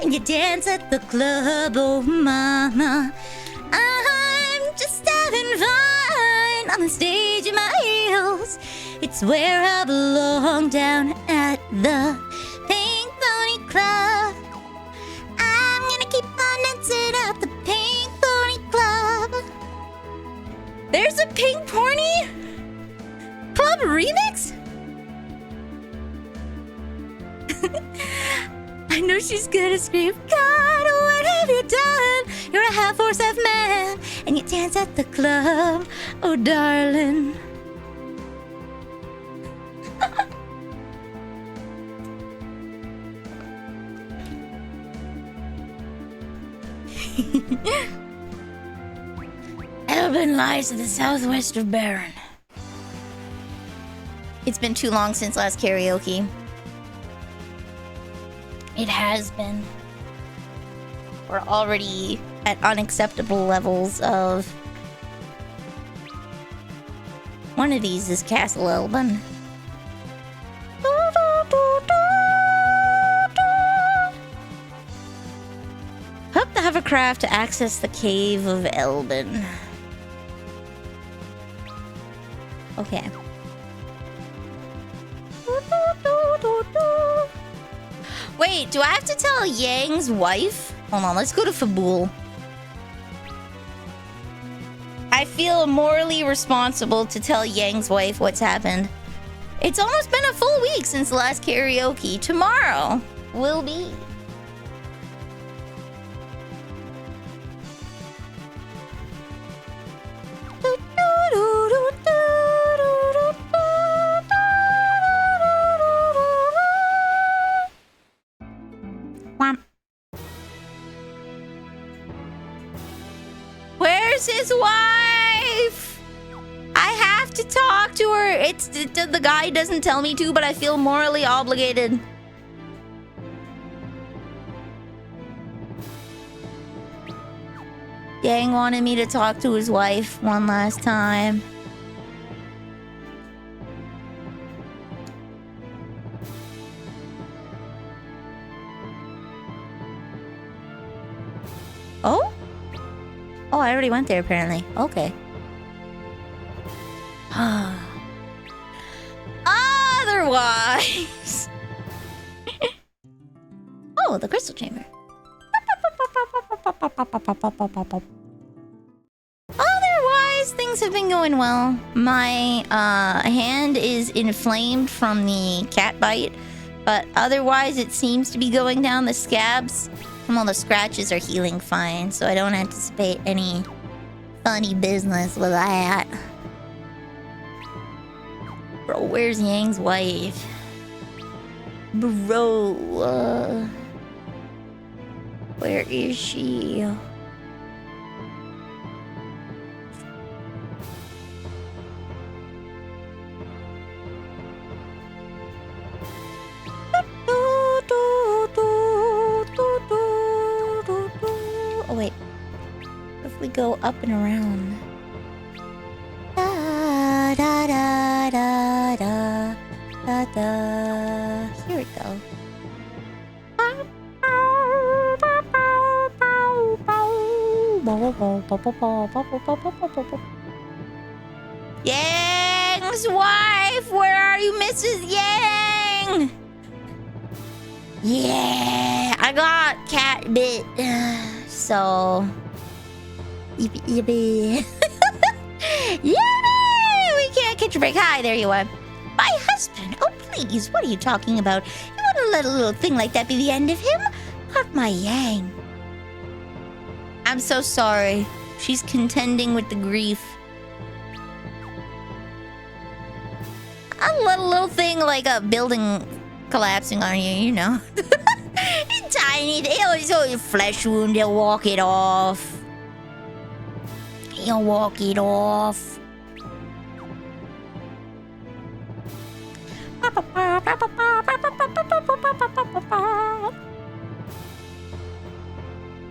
and you dance at the club, oh mama. I'm just having fun on the stage in my heels. It's where I belong, down at the Pink Pony Club. I'm gonna keep on dancing at the Pink Pony Club. There's a Pink Pony Club remix? I know she's gonna scream, God, what have you done? You're a half-horse, half-man, and you dance at the club, oh darling. Elbin lies to the southwest of Baron. It's been too long since last karaoke. It has been. We're already at unacceptable levels of... One of these is Castle Elbin. Hook the hovercraft to access the Cave of Elbin. Okay. Wait, do I have to tell Yang's wife? Hold on, let's go to Fabul. I feel morally responsible to tell Yang's wife what's happened. It's almost been a full week since the last karaoke. Tomorrow will be. Where's his wife? I have to talk to her. It's the guy doesn't tell me to, but I feel morally obligated. Yang wanted me to talk to his wife one last time. Oh? Oh, I already went there apparently. Okay. Otherwise... Oh, the crystal chamber. Otherwise, things have been going well. My hand is inflamed from the cat bite, but otherwise it seems to be going down. The scabs from all the scratches are healing fine, so I don't anticipate any funny business with that. Bro, where's Yang's wife? Bro, where is she? Oh wait, if we go up and around. Da da da da da da da. Here we go. Yang's wife, where are you, Mrs. Yang? Yeah, I got cat bit, so yippee yippee. Yippee! We can't catch a break. Hi, there you are. My husband. Oh, please, what are you talking about? You want to let a little thing like that be the end of him? Not my Yang. I'm so sorry. She's contending with the grief. A little thing like a building collapsing on you, you know. Tiny, it's only a flesh wound, they'll walk it off. He'll walk it off.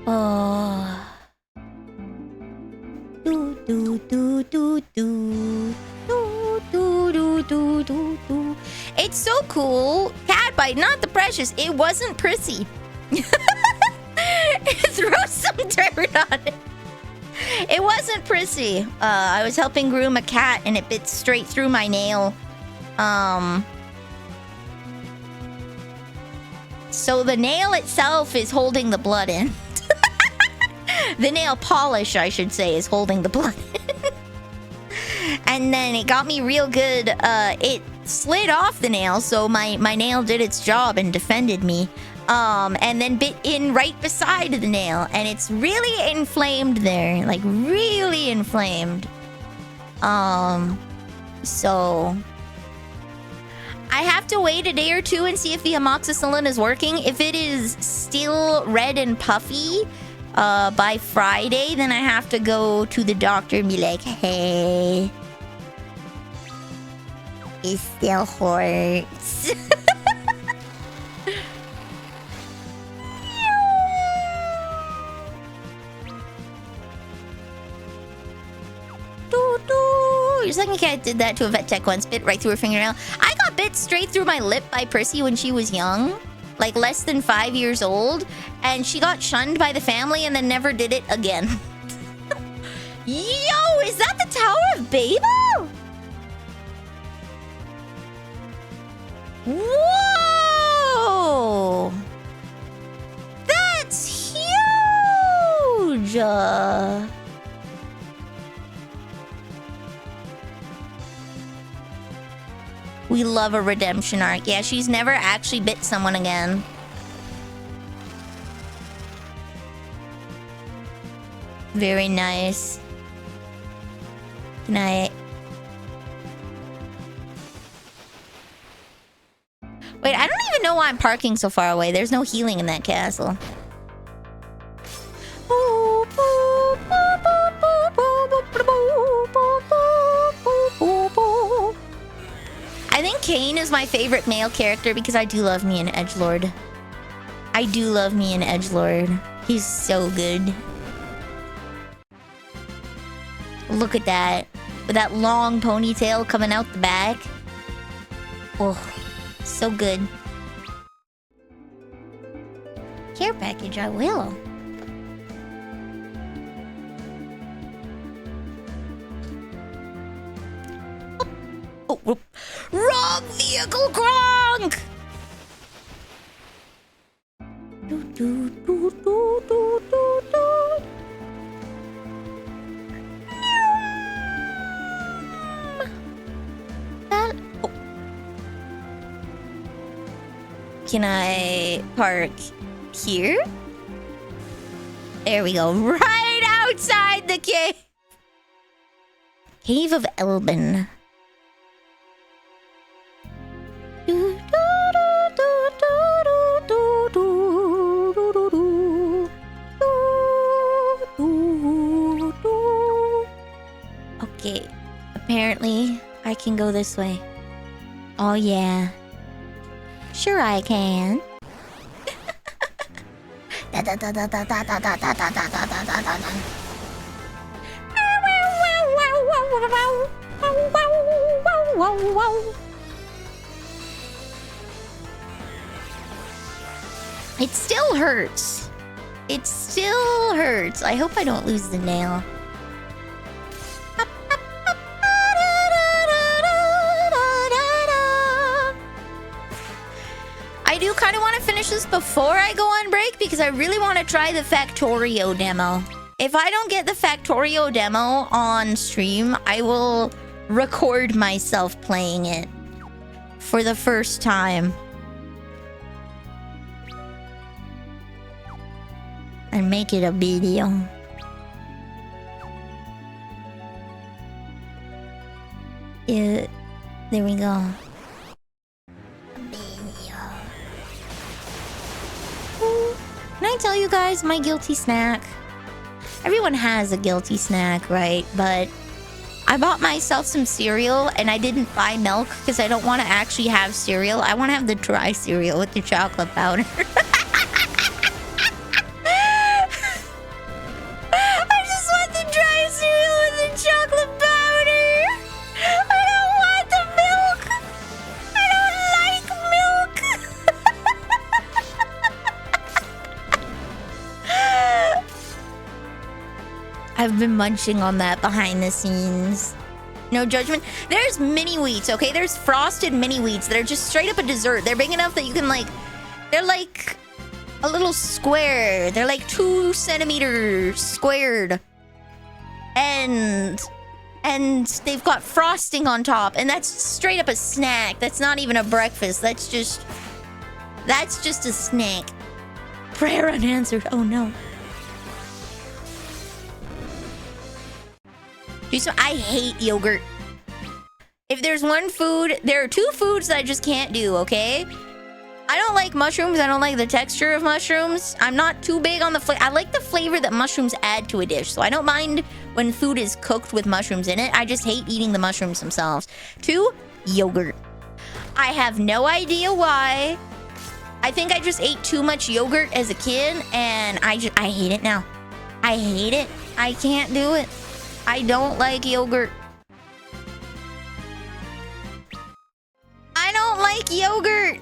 Oh. Do do do do do do do do do do do. It's so cool. Cat bite, not the precious. It wasn't prissy. Throw some dirt on it. It wasn't prissy. I was helping groom a cat and it bit straight through my nail. So the nail itself is holding the blood in. The nail polish, I should say, is holding the blood in. And then it got me real good. It slid off the nail, so my nail did its job and defended me. And then bit in right beside the nail, and it's really inflamed there, like really inflamed. So I have to wait a day or two and see if the amoxicillin is working. If it is still red and puffy by Friday, then I have to go to the doctor and be like, hey, it still hurts. Your second cat did that to a vet tech once, bit right through her fingernail. I got bit straight through my lip by Percy when she was young, like less than 5 years old, and she got shunned by the family and then never did it again. Yo, is that the Tower of Babel? Whoa! That's huge! We love a redemption arc. Yeah, she's never actually bit someone again. Very nice. Good night. Wait, I don't even know why I'm parking so far away. There's no healing in that castle. I think Kane is my favorite male character because I do love me an edgelord. I do love me an edgelord. He's so good. Look at that. With that long ponytail coming out the back. Oh, so good. Care package, I will. Wrong vehicle, Gronk! Do, do, do, do, do, do, do. Oh. Can I park here? There we go. Right outside the cave. Cave of Elbin. Okay, apparently I can go this way. Oh yeah. Sure I can. It still hurts. It still hurts. I hope I don't lose the nail. I do kind of want to finish this before I go on break because I really want to try the Factorio demo. If I don't get the Factorio demo on stream, I will record myself playing it for the first time. And make it a video. There we go. Can I tell you guys my guilty snack? Everyone has a guilty snack, right? But I bought myself some cereal and I didn't buy milk because I don't want to actually have cereal. I want to have the dry cereal with the chocolate powder. I just want the dry cereal with the chocolate powder. I don't want the milk. I don't like milk. I've been munching on that behind the scenes. No judgment. There's mini wheats, okay? There's frosted mini wheats that are just straight up a dessert. They're big enough that you can like... They're like a little square. They're like 2 centimeters squared. And they've got frosting on top. And that's straight up a snack. That's not even a breakfast. That's just a snack. Prayer unanswered. Oh no. I hate yogurt. If there's one food, there are 2 foods that I just can't do, okay? I don't like mushrooms. I don't like the texture of mushrooms. I'm not too big on the flavor. I like the flavor that mushrooms add to a dish. So I don't mind when food is cooked with mushrooms in it. I just hate eating the mushrooms themselves. 2, yogurt. I have no idea why. I think I just ate too much yogurt as a kid and I hate it now. I hate it. I can't do it. I don't like yogurt. I don't like yogurt.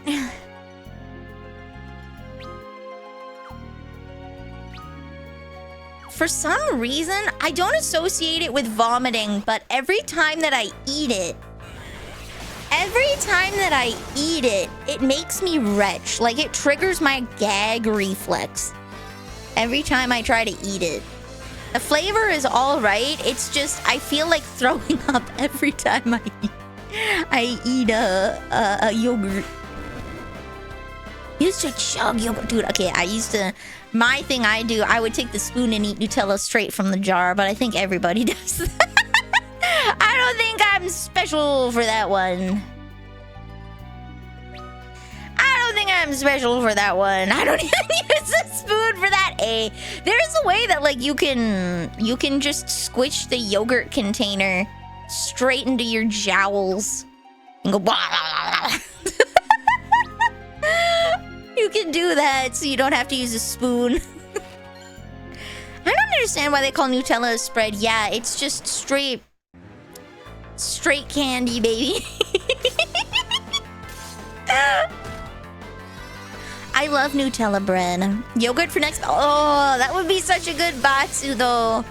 For some reason, I don't associate it with vomiting, but every time that I eat it, it makes me retch. Like, it triggers my gag reflex every time I try to eat it. The flavor is all right. It's just, I feel like throwing up every time I eat a yogurt. Used to chug yogurt. Dude, okay, my thing I would take the spoon and eat Nutella straight from the jar, but I think everybody does that. I don't think I'm special for that one. I'm special for that one. I don't even use a spoon for that. There's a way that like you can just squish the yogurt container straight into your jowls and go blah, blah, blah. You can do that so you don't have to use a spoon. I don't understand why they call Nutella a spread. Yeah, it's just straight candy, baby. I love Nutella bread. Yogurt for next... Oh, that would be such a good batsu, though.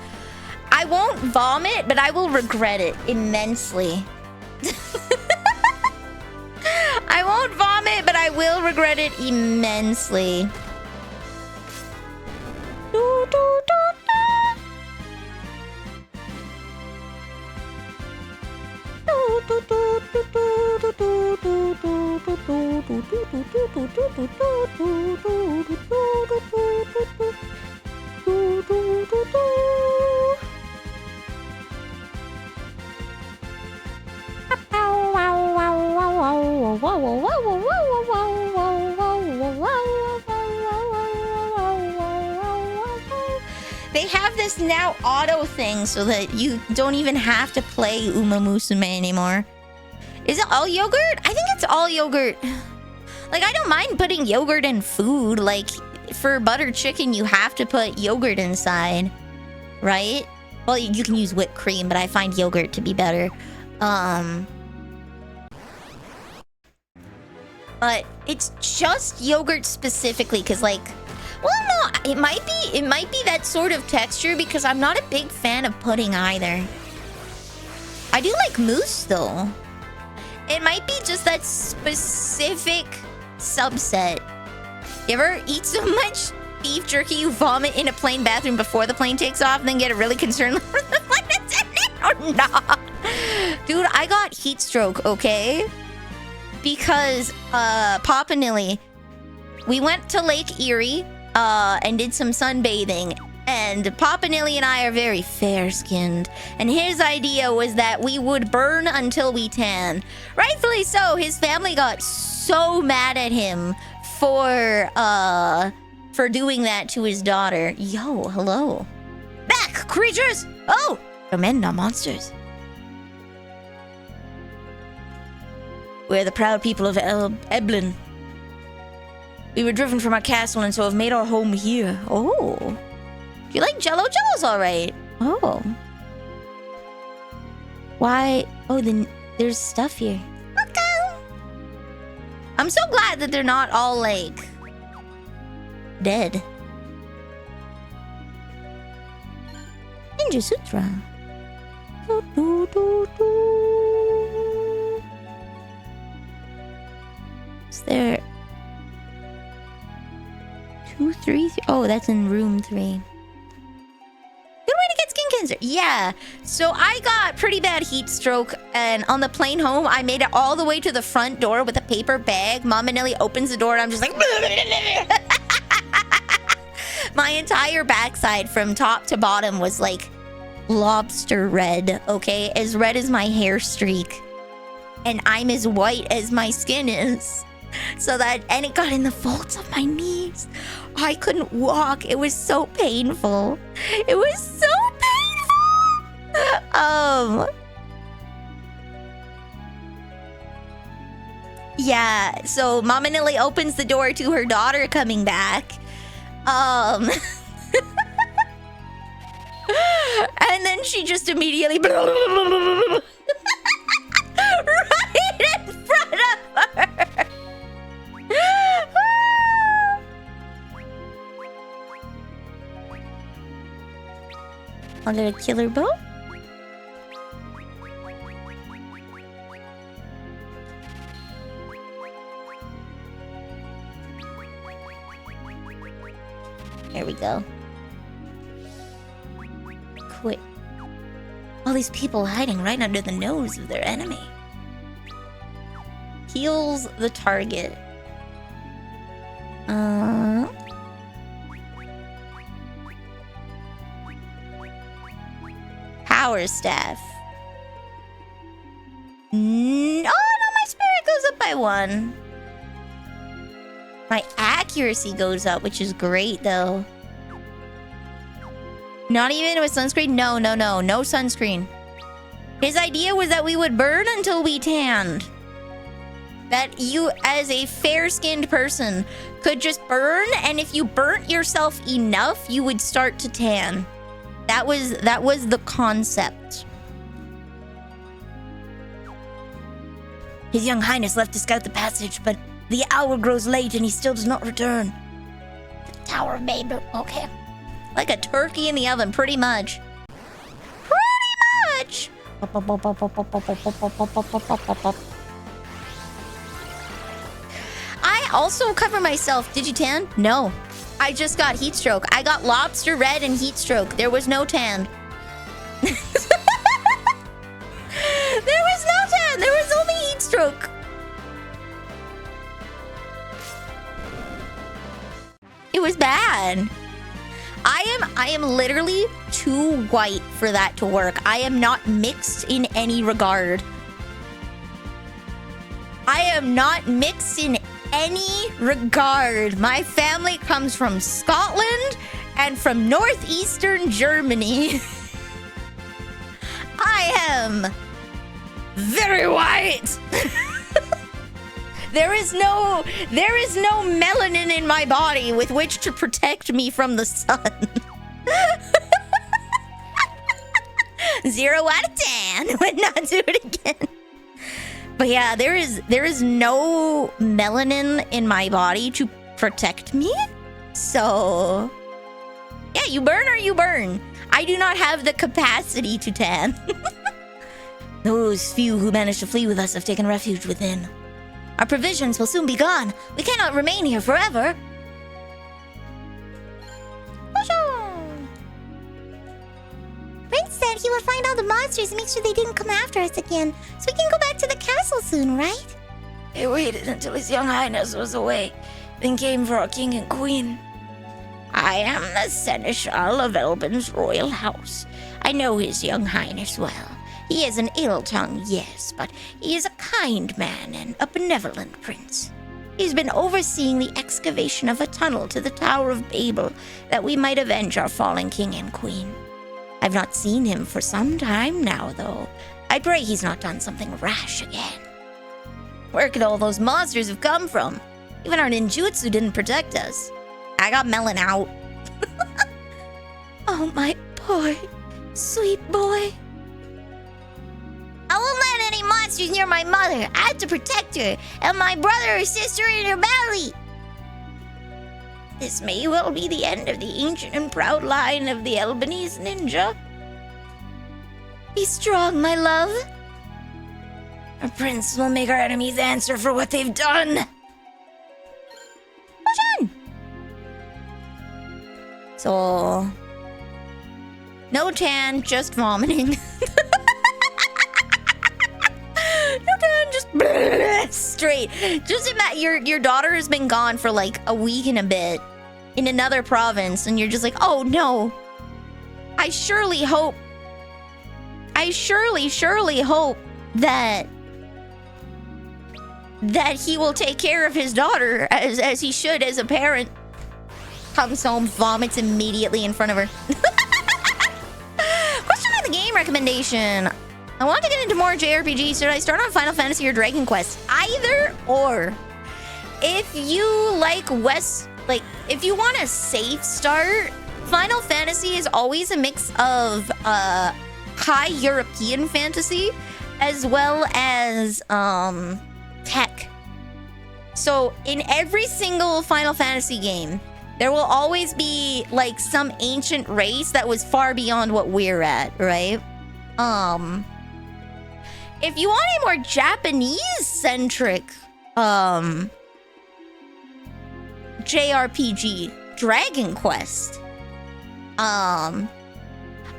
I won't vomit, but I will regret it immensely. won't vomit, but I will regret it immensely. They have this now auto thing so that you don't even have to play Uma Musume anymore. Is it all yogurt? I think it's all yogurt. Like, I don't mind putting yogurt in food. Like, for butter chicken, you have to put yogurt inside, right? Well, you can use whipped cream, but I find yogurt to be better. But it's just yogurt specifically, because, like, well, no, it might be that sort of texture, because I'm not a big fan of pudding either. I do like mousse, though. It might be just that specific subset. You ever eat so much beef jerky you vomit in a plane bathroom before the plane takes off and then get really concerned for the flight attendant or not? Dude, I got heat stroke, okay? Because Papa Nilly, we went to Lake Erie and did some sunbathing. And Papa Nilly and I are very fair-skinned. And his idea was that we would burn until we tan. Rightfully so, his family got so mad at him for doing that to his daughter. Yo, hello. Back, creatures! Oh! We're men, not monsters. We're the proud people of Eblin. We were driven from our castle and so have made our home here. Oh. You like Jello? Jello's alright. Oh. Why? Oh, then there's stuff here. Okay. I'm so glad that they're not all, like, dead. Ninja Sutra. Is there 2, 3? Oh, that's in room 3. Good way to get skin cancer. Yeah. So I got pretty bad heat stroke, and on the plane home, I made it all the way to the front door with a paper bag. Mama Nelly opens the door, and I'm just like... My entire backside from top to bottom was like lobster red, okay? As red as my hair streak. And I'm as white as my skin is. So that, and it got in the folds of my knees. I couldn't walk. It was so painful. It was so painful. Yeah, so Mama Nilly opens the door to her daughter coming back. And then she just immediately right in front of her. Under a killer bow? Here we go. Quit. All these people hiding right under the nose of their enemy. Heals the target. Power staff. Oh no, my spirit goes up by 1. My accuracy goes up, which is great though. Not even with sunscreen? No sunscreen. His idea was that we would burn until we tanned. That you, as a fair-skinned person, could just burn, and if you burnt yourself enough, you would start to tan. That was the concept. His young highness left to scout the passage, but the hour grows late and he still does not return. Tower of Babel, okay. Like a turkey in the oven, pretty much. Pretty much! also cover myself. Did you tan? No. I just got heat stroke. I got lobster red and heat stroke. There was no tan. There was no tan. There was only heat stroke. It was bad. I am literally too white for that to work. I am not mixed in any regard. I am not mixed in any regard. My family comes from Scotland and from northeastern Germany. I am very white. There is no melanin in my body with which to protect me from the sun. 0 out of 10. Would not do it again. But yeah, there is no melanin in my body to protect me. So yeah, you burn or you burn. I do not have the capacity to tan. Those few who managed to flee with us have taken refuge within. Our provisions will soon be gone. We cannot remain here forever. Prince said he would find all the monsters and make sure they didn't come after us again, so we can go back to the castle soon, right? He waited until his young highness was away, then came for our king and queen. I am the seneschal of Elbin's royal house. I know his young highness well. He is an ill tongue, yes, but he is a kind man and a benevolent prince. He's been overseeing the excavation of a tunnel to the Tower of Babel that we might avenge our fallen king and queen. I've not seen him for some time now, though. I pray he's not done something rash again. Where could all those monsters have come from? Even our ninjutsu didn't protect us. I got melon out. Oh, my poor, sweet boy. I won't let any monsters near my mother. I have to protect her and my brother or sister in her belly. This may well be the end of the ancient and proud line of the Albanese ninja. Be strong, my love. Our prince will make our enemies answer for what they've done. So, no tan, just vomiting. No tan, just straight. Just imagine your daughter has been gone for like a week and a bit in another province, and you're just like, oh no. I surely hope that he will take care of his daughter as he should as a parent. Comes home, vomits immediately in front of her. Question on the game recommendation. I want to get into more JRPGs. Should I start on Final Fantasy or Dragon Quest? Either or. If you like if you want a safe start, Final Fantasy is always a mix of high European fantasy as well as tech. So in every single Final Fantasy game, there will always be like some ancient race that was far beyond what we're at, right? If you want a more Japanese-centric JRPG, Dragon Quest. I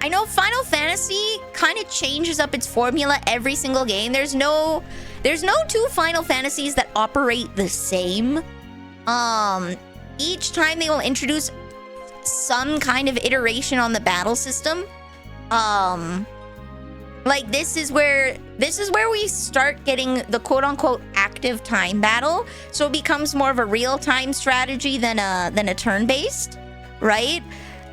know Final Fantasy kind of changes up its formula every single game. There's no two Final Fantasies that operate the same. Each time they will introduce some kind of iteration on the battle system. Like this is where we start getting the quote-unquote active time battle. So it becomes more of a real-time strategy than a turn-based, right?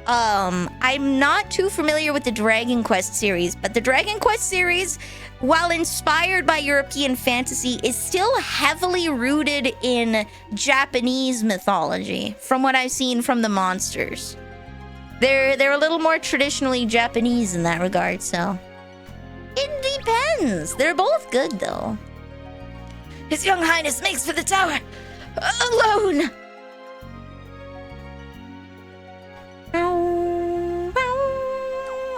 I'm not too familiar with the Dragon Quest series, but the Dragon Quest series, while inspired by European fantasy, is still heavily rooted in Japanese mythology, from what I've seen from the monsters. They're a little more traditionally Japanese in that regard, so it depends. They're both good, though. His young highness makes for the tower alone.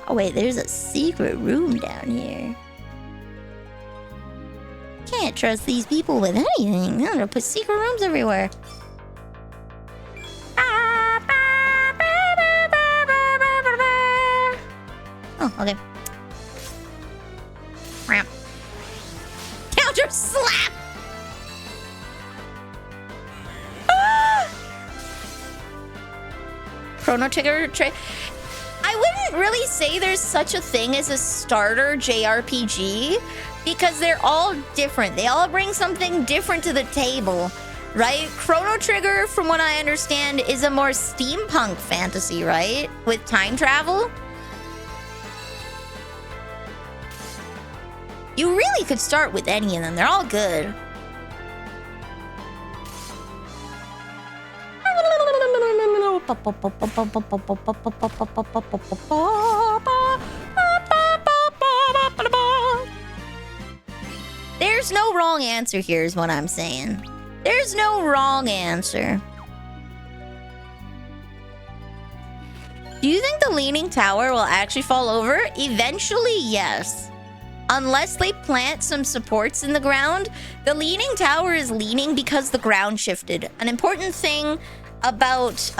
Oh wait, there's a secret room down here. Can't can't trust these people with anything. I'm gonna put secret rooms everywhere. Oh, okay. Ramp. Counter slap! Chrono Trigger I wouldn't really say there's such a thing as a starter JRPG because they're all different. They all bring something different to the table, right? Chrono Trigger, from what I understand, is a more steampunk fantasy, right? With time travel. You really could start with any of them. They're all good. There's no wrong answer here is what I'm saying. There's no wrong answer. Do you think the Leaning Tower will actually fall over? Eventually, yes. Unless they plant some supports in the ground. The Leaning Tower is leaning because the ground shifted. An important thing about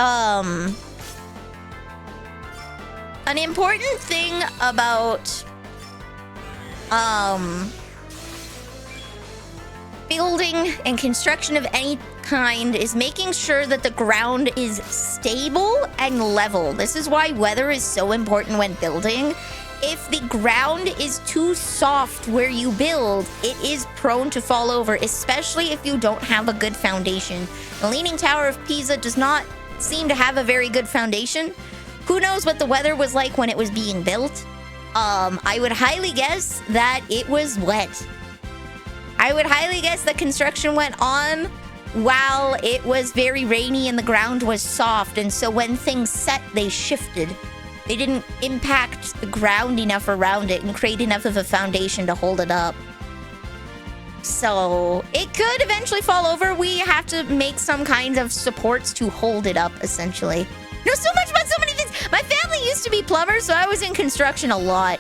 building and construction of any kind is making sure that the ground is stable and level. This is why weather is so important when building. If the ground is too soft where you build, it is prone to fall over, especially if you don't have a good foundation. The Leaning Tower of Pisa does not seem to have a very good foundation. Who knows what the weather was like when it was being built? I would highly guess that it was wet. I would highly guess that construction went on while it was very rainy and the ground was soft, and so when things set, they shifted. They didn't impact the ground enough around it and create enough of a foundation to hold it up. So it could eventually fall over. We have to make some kind of supports to hold it up, essentially. You know so much about so many things. My family used to be plumbers, so I was in construction a lot.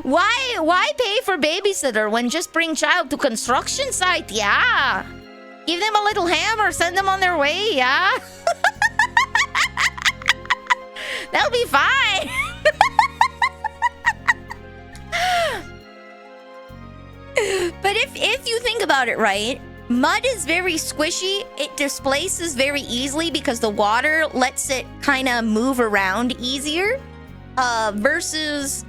Why pay for babysitter when just bring child to construction site? Yeah. Give them a little hammer, send them on their way, yeah. That'll be fine. But if you think about it right, mud is very squishy. It displaces very easily because the water lets it kind of move around easier versus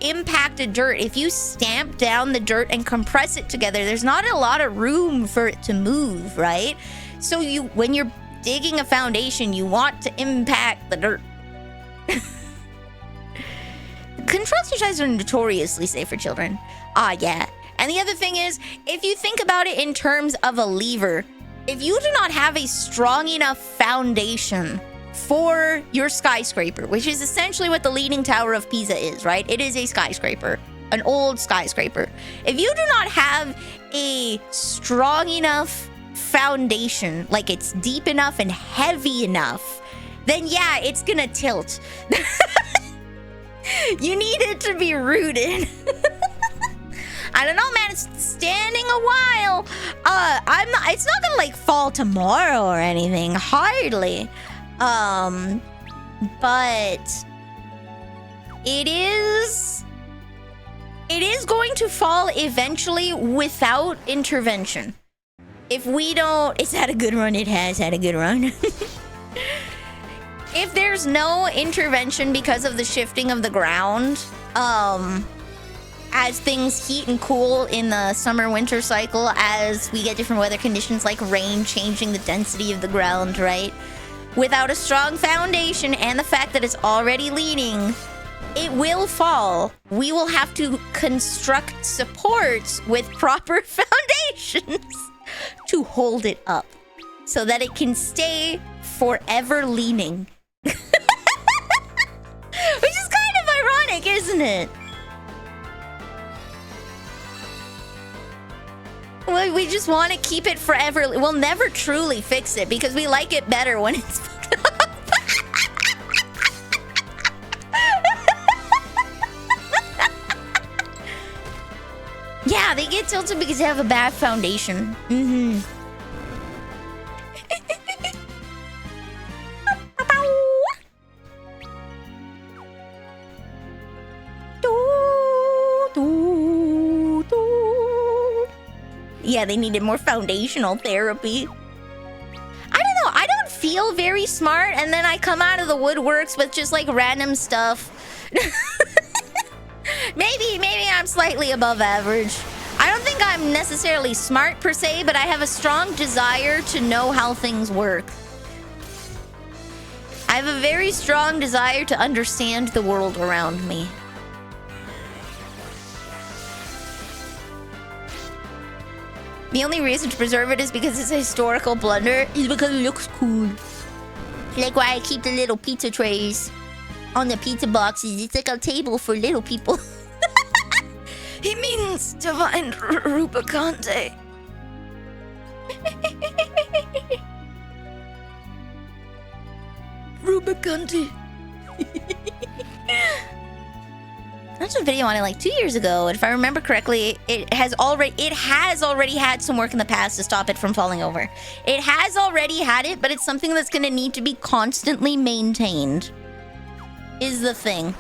impacted dirt. If you stamp down the dirt and compress it together, there's not a lot of room for it to move, right? So when you're digging a foundation, you want to impact the dirt. Construction sites are notoriously safe for children. Yeah. And the other thing is, if you think about it in terms of a lever, if you do not have a strong enough foundation for your skyscraper, which is essentially what the Leaning Tower of Pisa is, right? It is a skyscraper, an old skyscraper. If you do not have a strong enough foundation, like it's deep enough and heavy enough, then yeah, it's gonna tilt. You need it to be rooted. I don't know, man. It's standing a while. It's not gonna like fall tomorrow or anything. Hardly. But it is going to fall eventually without intervention. If we don't, it's had a good run. It has had a good run. If there's no intervention because of the shifting of the ground, as things heat and cool in the summer-winter cycle, as we get different weather conditions like rain changing the density of the ground, right? Without a strong foundation and the fact that it's already leaning, it will fall. We will have to construct supports with proper foundations to hold it up so that it can stay forever leaning. Which is kind of ironic, isn't it? We just want to keep it forever. We'll never truly fix it because we like it better when it's fucked up. Yeah, they get tilted because they have a bad foundation. Mm-hmm. Yeah, they needed more foundational therapy. I don't know. I don't feel very smart, and then I come out of the woodworks with just like random stuff. Maybe I'm slightly above average. I don't think I'm necessarily smart per se, but I have a strong desire to know how things work. I have a very strong desire to understand the world around me. The only reason to preserve it is because it's a historical blunder. Is because it looks cool. Like why I keep the little pizza trays on the pizza boxes. It's like a table for little people. He means divine Rubicante. Rubicante. I watched a video on it like 2 years ago, and if I remember correctly, it has already had some work in the past to stop it from falling over. It has already had it, but it's something that's going to need to be constantly maintained. Is the thing.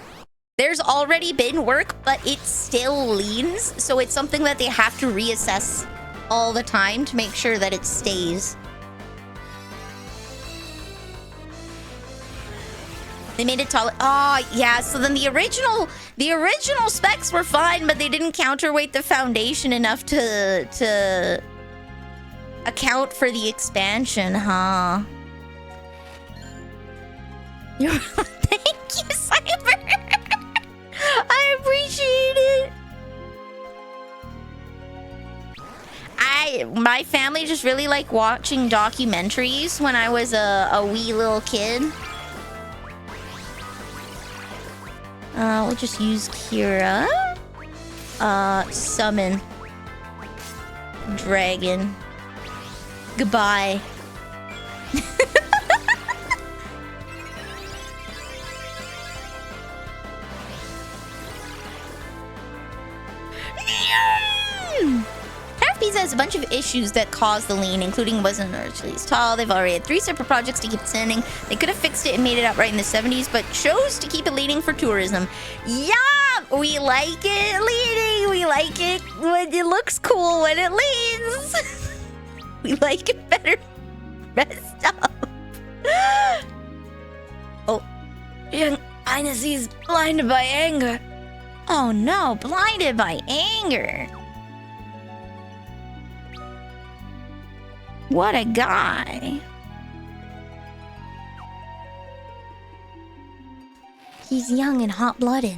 There's already been work, but it still leans, so it's something that they have to reassess all the time to make sure that it stays. They made it tall. Oh, yeah. So then the original specs were fine, but they didn't counterweight the foundation enough to account for the expansion, huh? Thank you, Cyber. I appreciate it. My family just really liked watching documentaries when I was a wee little kid. We'll just use Kira. Summon. Dragon. Goodbye. Half Pizza has a bunch of issues that cause the lean, including wasn't originally as tall. They've already had 3 separate projects to keep it standing. They could have fixed it and made it upright in the 70s, but chose to keep it leaning for tourism. Yeah, we like it leaning. We like it when it looks cool when it leans. We like it better messed up. Oh, Young Highness is blinded by anger. Oh no, blinded by anger. What a guy. He's young and hot-blooded.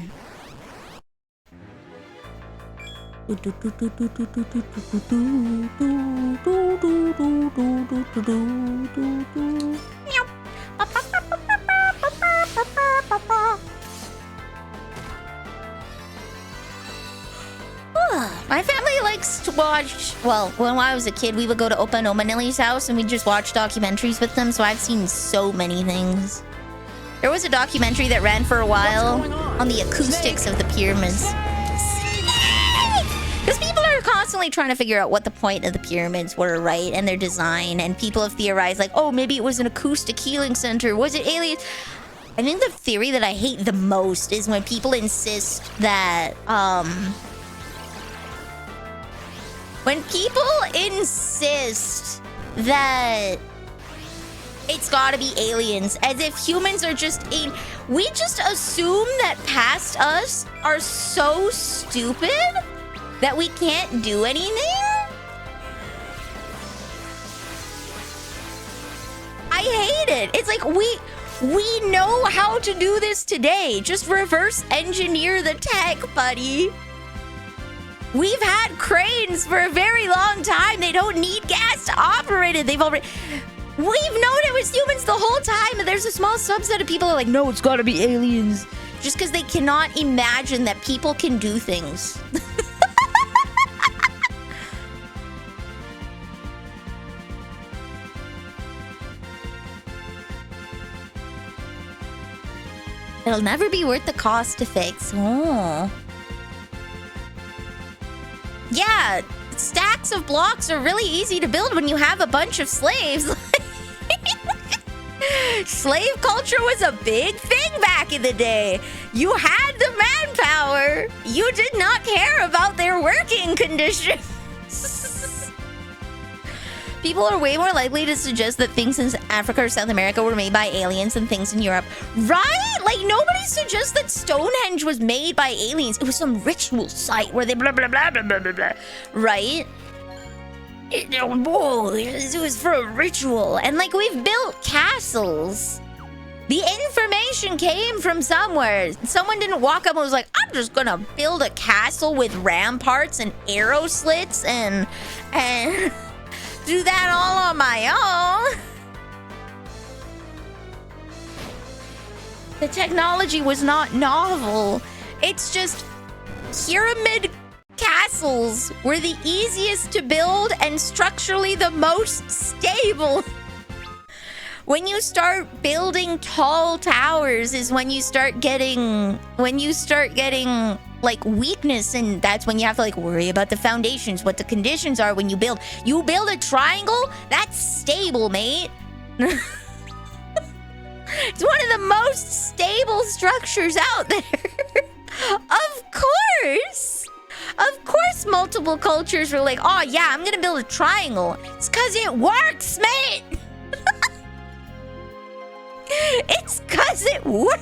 My family likes to watch, well, when I was a kid, we would go to Opa and Oma Nilly's house and we'd just watch documentaries with them, so I've seen so many things. There was a documentary that ran for a while on the acoustics of the pyramids. Because people are constantly trying to figure out what the point of the pyramids were, right? And their design, and people have theorized, like, oh, maybe it was an acoustic healing center. Was it aliens? I think the theory that I hate the most is when people insist that, when people insist that it's gotta be aliens, as if humans are just we just assume that past us are so stupid that we can't do anything? I hate it. It's like we know how to do this today. Just reverse engineer the tech, buddy. We've had cranes for a very long time. They don't need gas to operate it. We've known it was humans the whole time, and there's a small subset of people that are like, no, it's gotta be aliens. Just because they cannot imagine that people can do things. It'll never be worth the cost to fix. Oh. yeah, stacks of blocks are really easy to build when you have a bunch of slaves. Slave culture was a big thing back in the day. You had the manpower. You did not care about their working conditions. People are way more likely to suggest that things in Africa or South America were made by aliens than things in Europe. Right? Like, nobody suggests that Stonehenge was made by aliens. It was some ritual site where they blah, blah, blah, blah, blah, blah, blah. Right? It was for a ritual. And, like, we've built castles. The information came from somewhere. Someone didn't walk up and was like, I'm just gonna build a castle with ramparts and arrow slits and do that all on my own. The technology was not novel. It's just pyramid castles were the easiest to build and structurally the most stable. When you start building tall towers is when you start getting like weakness, and that's when you have to like worry about the foundations, what the conditions are when you build. You build a triangle, that's stable, mate. It's one of the most stable structures out there. Of course multiple cultures were like, oh yeah, I'm gonna build a triangle. It's cause it works, mate. It's cause it works.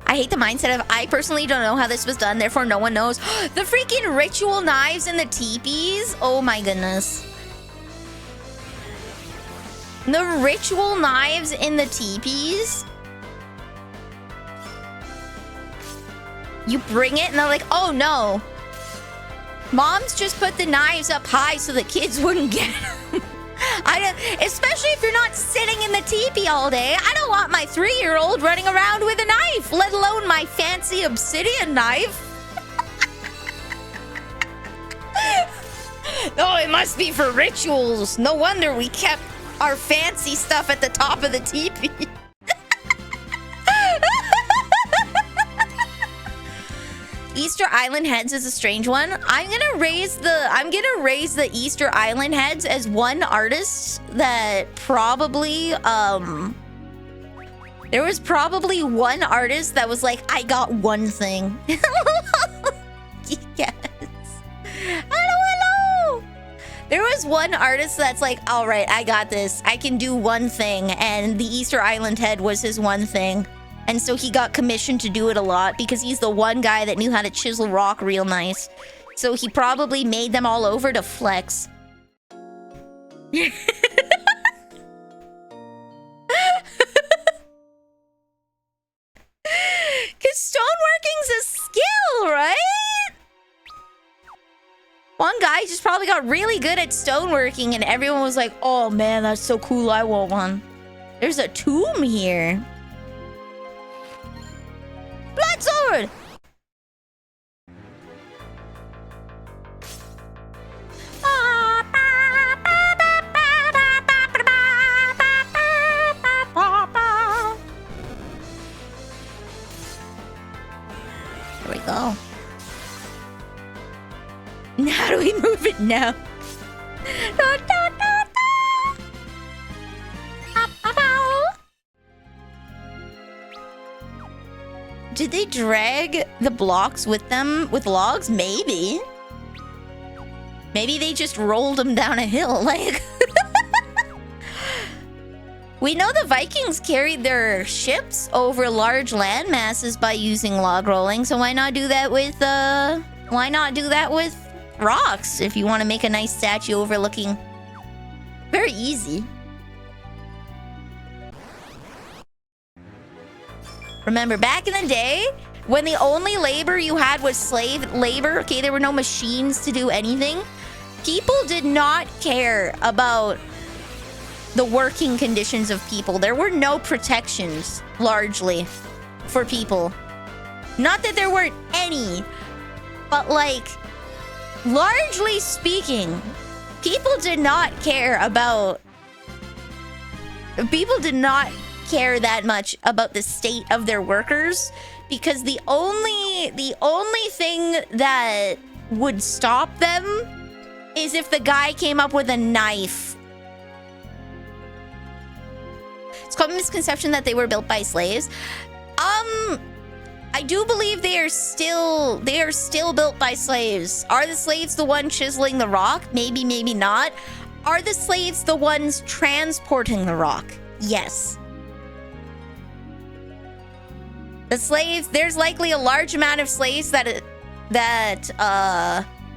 I hate the mindset of, I personally don't know how this was done, therefore no one knows. The freaking ritual knives in the teepees. Oh my goodness. The ritual knives in the teepees. You bring it and they're like, oh no. Moms just put the knives up high so the kids wouldn't get them. Especially if you're not sitting in the teepee all day. I don't want my 3-year-old running around with a knife, let alone my fancy obsidian knife. Oh, it must be for rituals. No wonder we kept our fancy stuff at the top of the teepee. Easter Island heads is a strange one. I'm gonna raise the Easter Island heads as one artist that probably there was probably one artist that was like, I got one thing. Yes. I don't know. There was one artist that's like, all right, I got this. I can do one thing, and the Easter Island head was his one thing. And so he got commissioned to do it a lot because he's the one guy that knew how to chisel rock real nice. So he probably made them all over to flex. Because stoneworking's a skill, right? One guy just probably got really good at stoneworking and everyone was like, oh man, that's so cool, I want one. There's a tomb here. Blood sword! There we go. How do we move it now? Did they drag the blocks with them with logs? Maybe. Maybe they just rolled them down a hill. Like, we know the Vikings carried their ships over large land masses by using log rolling. So why not do that with rocks? If you want to make a nice statue overlooking, very easy. Remember, back in the day, when the only labor you had was slave labor, okay, there were no machines to do anything, people did not care about the working conditions of people. There were no protections, largely, for people. Not that there weren't any, but, like, largely speaking, people did not care about care that much about the state of their workers, because the only thing that would stop them is if the guy came up with a knife. It's called a misconception that they were built by slaves. I do believe they are still built by slaves. Are the slaves the one chiseling the rock? Maybe, maybe not. Are the slaves the ones transporting the rock? Yes. The slaves, there's likely a large amount of slaves that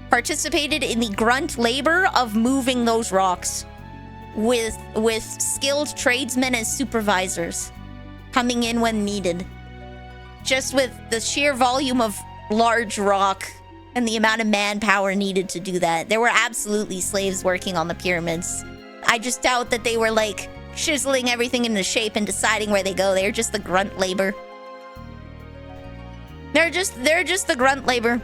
participated in the grunt labor of moving those rocks with skilled tradesmen as supervisors coming in when needed. Just with the sheer volume of large rock and the amount of manpower needed to do that. There were absolutely slaves working on the pyramids. I just doubt that they were like chiseling everything into shape and deciding where they go. They're just the grunt labor. They're just the grunt labor.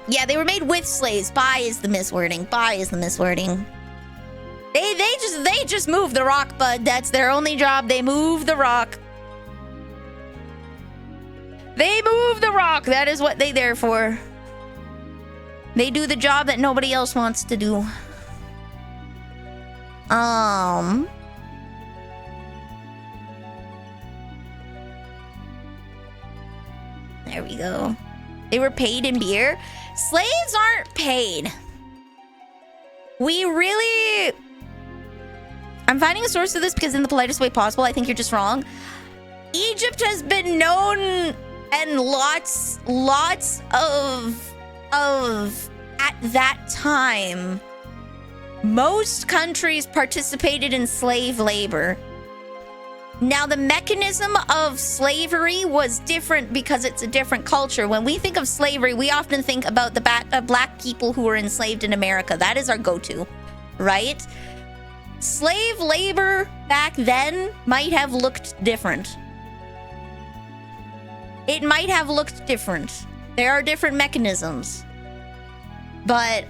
Yeah, they were made with slaves. By is the miswording. By is the miswording. They just move the rock, bud. That's their only job. They move the rock. They move the rock. That is what they're there for. They do the job that nobody else wants to do. There we go. They were paid in beer. Slaves aren't paid. I'm finding a source of this because in the politest way possible, I think you're just wrong. Egypt has been known, and lots of at that time, most countries participated in slave labor. Now, the mechanism of slavery was different because it's a different culture. When we think of slavery, we often think about the black people who were enslaved in America. That is our go-to, right? Slave labor back then might have looked different. It might have looked different. There are different mechanisms. But,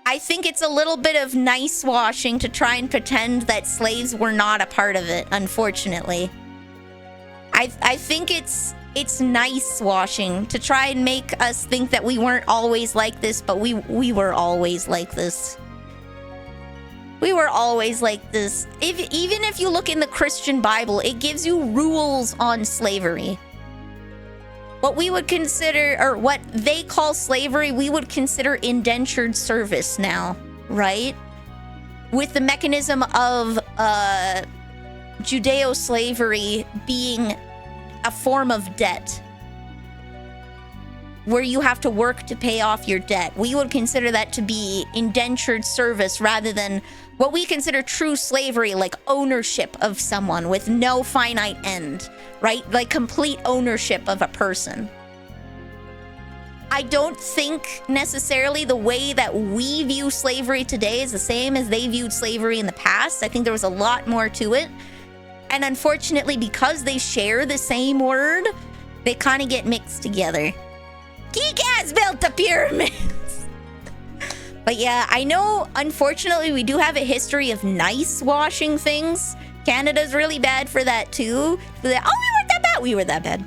I think it's a little bit of nice washing to try and pretend that slaves were not a part of it, unfortunately. I think it's nice washing to try and make us think that we weren't always like this, but we were always like this. We were always like this. Even if you look in the Christian Bible, it gives you rules on slavery. What we would consider, or what they call slavery, we would consider indentured service now, right? With the mechanism of Judeo-slavery being a form of debt, where you have to work to pay off your debt. We would consider that to be indentured service rather than what we consider true slavery, like ownership of someone with no finite end, right? Like complete ownership of a person. I don't think necessarily the way that we view slavery today is the same as they viewed slavery in the past. I think there was a lot more to it. And unfortunately, because they share the same word, they kind of get mixed together. Geek-ass built the pyramids! But yeah, I know, unfortunately, we do have a history of nice washing things. Canada's really bad for that, too. Oh, we weren't that bad. We were that bad.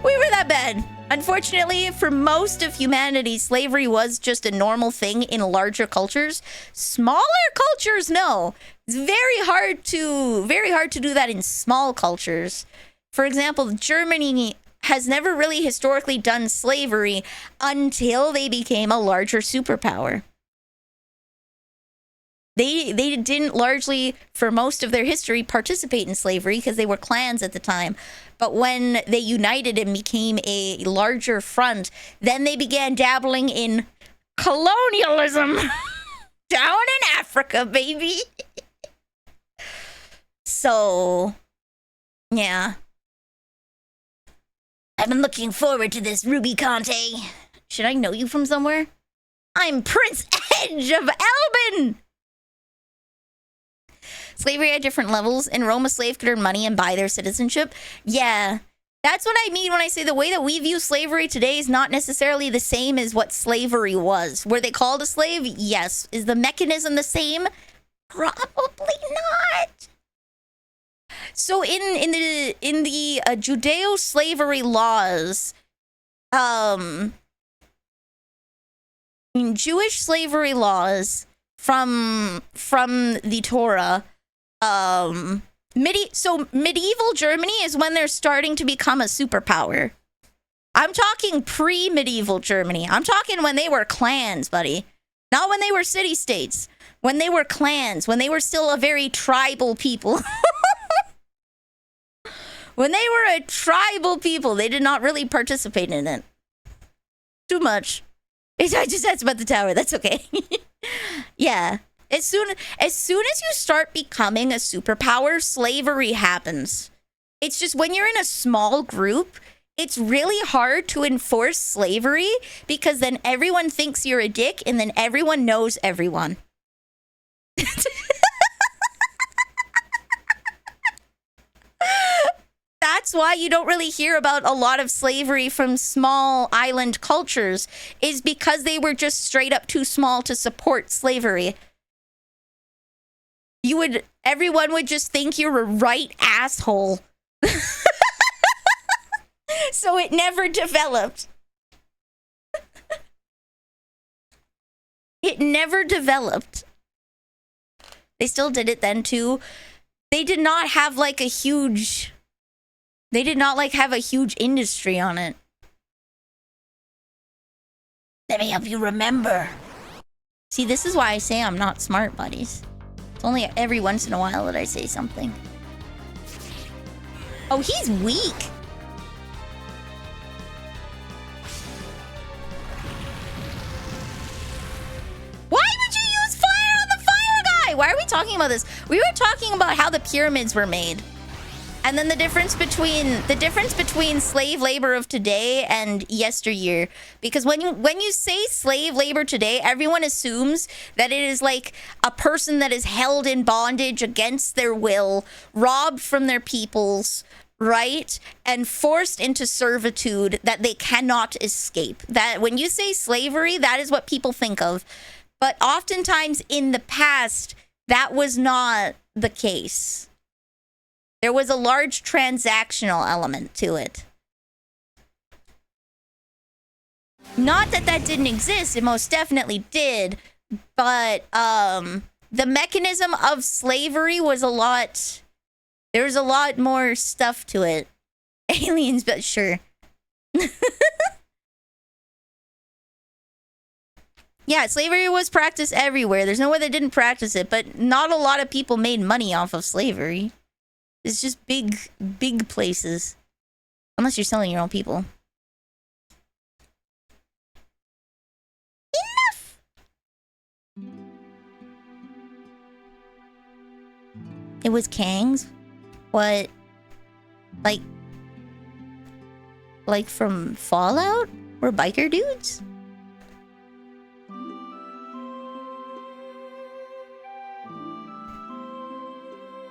We were that bad. Unfortunately, for most of humanity, slavery was just a normal thing in larger cultures. Smaller cultures, no. It's very hard to do that in small cultures. For example, Germany has never really historically done slavery until they became a larger superpower. They didn't largely, for most of their history, participate in slavery because they were clans at the time. But when they united and became a larger front, then they began dabbling in colonialism down in Africa, baby. So, yeah. I've been looking forward to this, Ruby Conte. Should I know you from somewhere? I'm Prince Edge of Elbin! Slavery had different levels. In Rome, a slave could earn money and buy their citizenship. Yeah. That's what I mean when I say the way that we view slavery today is not necessarily the same as what slavery was. Were they called a slave? Yes. Is the mechanism the same? Probably not. So in the Judeo-slavery laws, in Jewish slavery laws from the Torah, medieval Germany is when they're starting to become a superpower. I'm talking pre-medieval Germany. I'm talking when they were clans, buddy. Not when they were city-states. When they were clans. When they were still a very tribal people. When they were a tribal people, they did not really participate in it. Too much. I just asked about the tower. That's okay. Yeah. As soon as you start becoming a superpower, slavery happens. It's just when you're in a small group, it's really hard to enforce slavery because then everyone thinks you're a dick and then everyone knows everyone. That's why you don't really hear about a lot of slavery from small island cultures, is because they were just straight up too small to support slavery. Everyone would just think you're a right asshole. So it never developed. It never developed. They still did it then too. They did not have like a huge... They did not like have a huge industry on it. Let me help you remember. See, this is why I say I'm not smart, buddies. It's only every once in a while that I say something. Oh, he's weak. Why would you use fire on the fire guy? Why are we talking about this? We were talking about how the pyramids were made. And then the difference between slave labor of today and yesteryear. Because when you say slave labor today, everyone assumes that it is like a person that is held in bondage against their will, robbed from their peoples, right? And forced into servitude that they cannot escape. That when you say slavery, that is what people think of. But oftentimes in the past, that was not the case. There was a large transactional element to it. Not that that didn't exist, it most definitely did, but the mechanism of slavery was a lot... There was a lot more stuff to it. Aliens, but sure. Yeah, slavery was practiced everywhere. There's no way they didn't practice it, but not a lot of people made money off of slavery. It's just big places. Unless you're selling your own people. Enough! It was Kangs? What? Like from Fallout? We're biker dudes?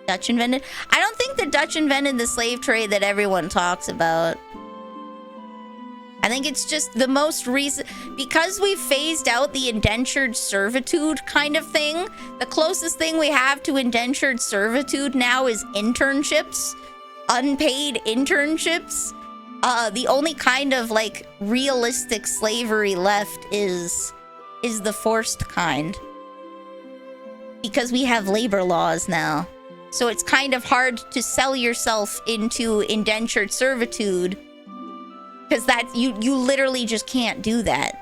Dutch invented? I don't think the Dutch invented the slave trade that everyone talks about. I think it's just the most recent... Because we phased out the indentured servitude kind of thing, the closest thing we have to indentured servitude now is internships. Unpaid internships. The only kind of, like, realistic slavery left is the forced kind. Because we have labor laws now. So it's kind of hard to sell yourself into indentured servitude. Because that you literally just can't do that.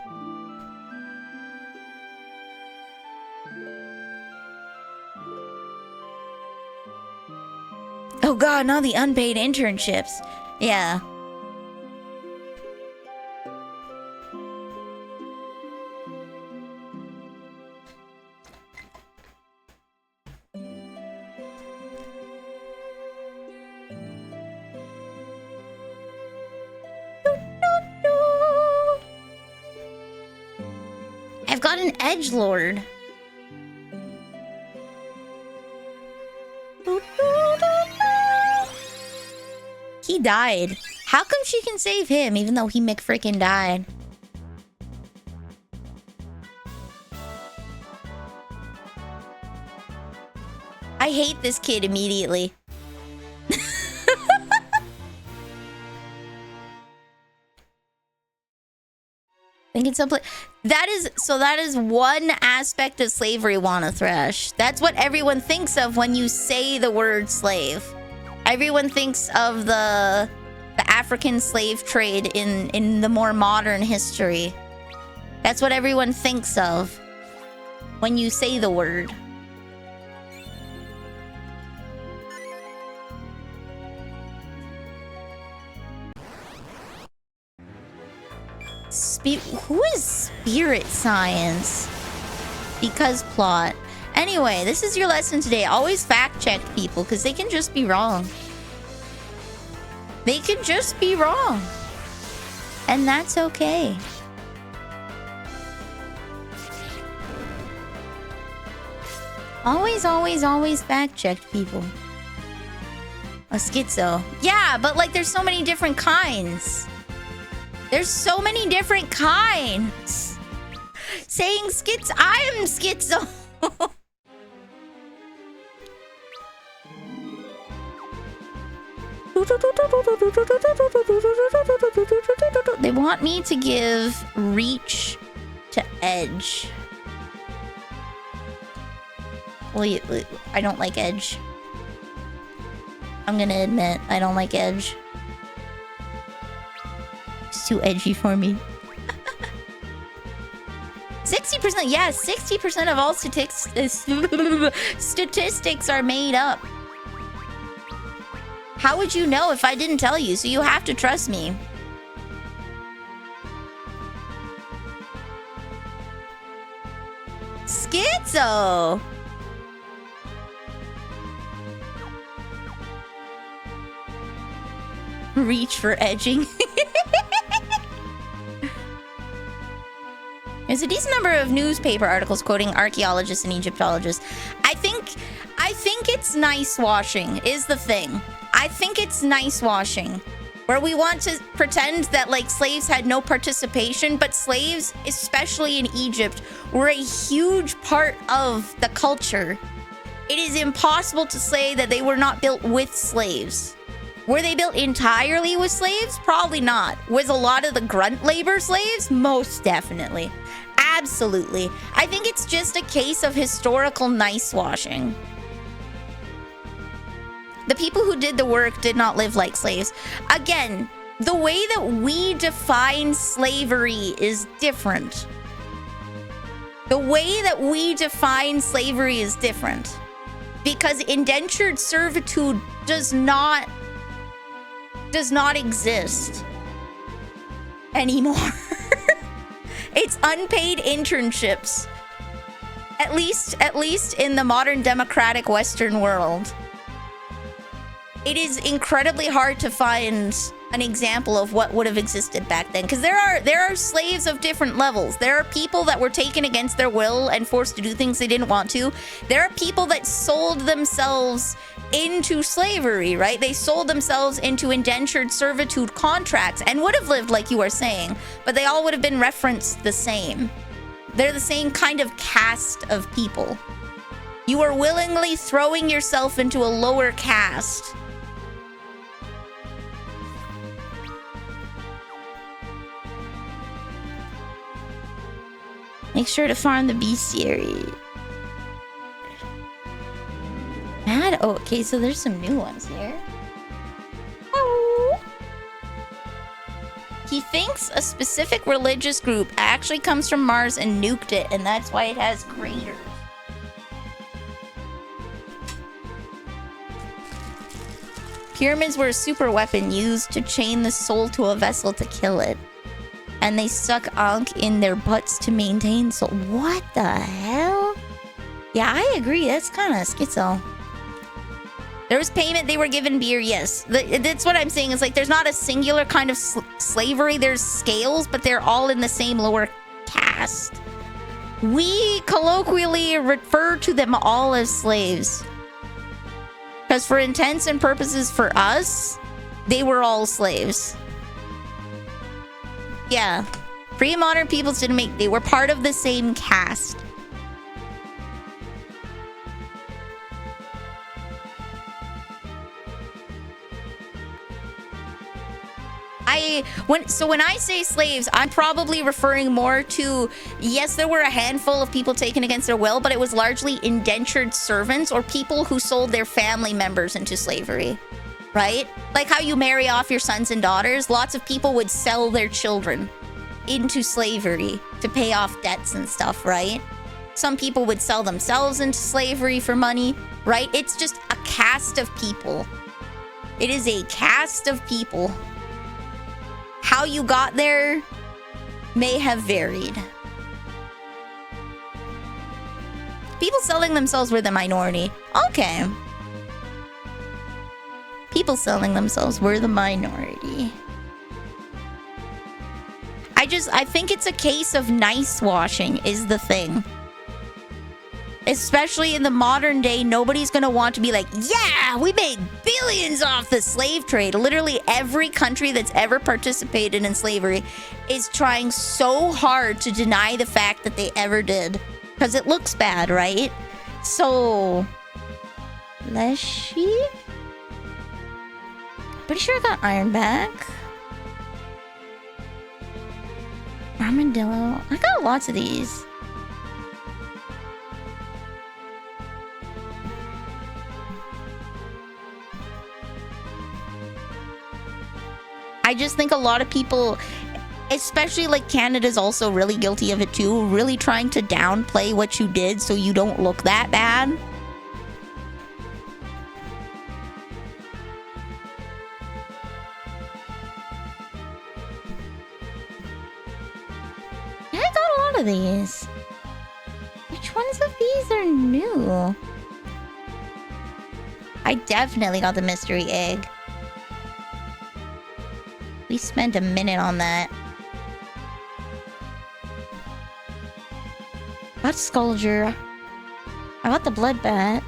Oh god, not the unpaid internships. Yeah. I've got an edgelord. He died. How come she can save him even though he McFrickin' died? I hate this kid immediately. Think it's someplace. That is one aspect of slavery, Wanna Thresh. That's what everyone thinks of when you say the word slave. Everyone thinks of the African slave trade in the more modern history. That's what everyone thinks of when you say the word. Who is Spirit Science? Because plot. Anyway, this is your lesson today. Always fact check people because they can just be wrong. They can just be wrong. And that's okay. Always fact check people. A schizo. Yeah, but like there's so many different kinds. There's so many different kinds. Saying schizo, I am schizo. They want me to give reach to edge. Well, I don't like edge. I'm gonna admit, I don't like edge. It's too edgy for me. 60%, yeah, 60% of all statistics are made up. How would you know if I didn't tell you? So you have to trust me. Schizo! Reach for edging. There's a decent number of newspaper articles quoting archaeologists and Egyptologists. I think it's nice washing is the thing. I think it's nice washing. Where we want to pretend that like slaves had no participation, but slaves, especially in Egypt, were a huge part of the culture. It is impossible to say that they were not built with slaves. Were they built entirely with slaves? Probably not. Was a lot of the grunt labor slaves? Most definitely. Absolutely. I think it's just a case of historical nice washing. The people who did the work did not live like slaves. Again, the way that we define slavery is different. The way that we define slavery is different. Because indentured servitude does not exist anymore. It's unpaid internships. At least in the modern democratic Western world. It is incredibly hard to find an example of what would have existed back then, because there are slaves of different levels. There are people that were taken against their will and forced to do things they didn't want to. There are people that sold themselves into slavery, right? They sold themselves into indentured servitude contracts and would have lived like you are saying, but they all would have been referenced the same. They're the same kind of caste of people. You are willingly throwing yourself into a lower caste. Make sure to farm the bestiary. Mad? Oh, okay, so there's some new ones here. Oh. He thinks a specific religious group actually comes from Mars and nuked it, and that's why it has craters. Pyramids were a super weapon used to chain the soul to a vessel to kill it. And they suck Ankh in their butts to maintain soul. What the hell? Yeah, I agree. That's kind of schizo. There was payment, they were given beer, yes. That's what I'm saying. Is like there's not a singular kind of slavery. There's scales, but they're all in the same lower caste. We colloquially refer to them all as slaves. Because for intents and purposes for us, they were all slaves. Yeah. Pre-modern peoples didn't make... They were part of the same caste. When I say slaves, I'm probably referring more to, yes, there were a handful of people taken against their will, but it was largely indentured servants or people who sold their family members into slavery, right? Like how you marry off your sons and daughters, lots of people would sell their children into slavery to pay off debts and stuff, right? Some people would sell themselves into slavery for money, right? It's just a caste of people. It is a caste of people. How you got there may have varied. People selling themselves were the minority. Okay. People selling themselves were the minority. I think it's a case of nice washing is the thing. Especially in the modern day, nobody's gonna want to be like, yeah, we made billions off the slave trade. Literally every country that's ever participated in slavery is trying so hard to deny the fact that they ever did. Because it looks bad, right? So, let's see. Pretty sure I got iron back. Armadillo. I got lots of these. I just think a lot of people, especially like Canada's also really guilty of it too, really trying to downplay what you did so you don't look that bad. Yeah, I got a lot of these. Which ones of these are new? I definitely got the mystery egg. We spent a minute on that. Got Sculpture. I got the Blood Bat.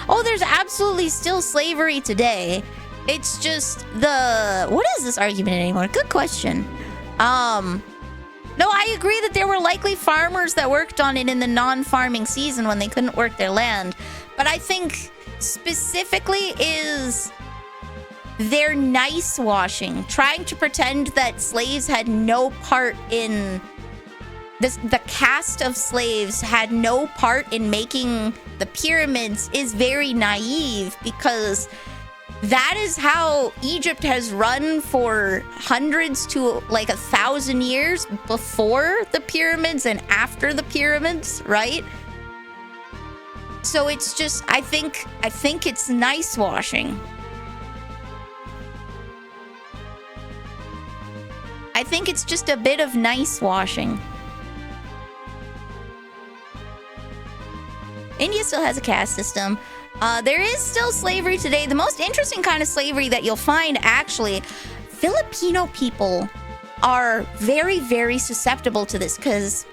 Oh, there's absolutely still slavery today. It's just the... What is this argument anymore? Good question. No, I agree that there were likely farmers that worked on it in the non-farming season when they couldn't work their land. But I think specifically is their nice washing. Trying to pretend that slaves had no part in... The caste of slaves had no part in making the pyramids is very naive because... That is how Egypt has run for hundreds to like 1,000 years before the pyramids and after the pyramids, right? So it's just, I think it's nice washing. I think it's just a bit of nice washing. India still has a caste system. There is still slavery today. The most interesting kind of slavery that you'll find, actually, Filipino people are very, very susceptible to this because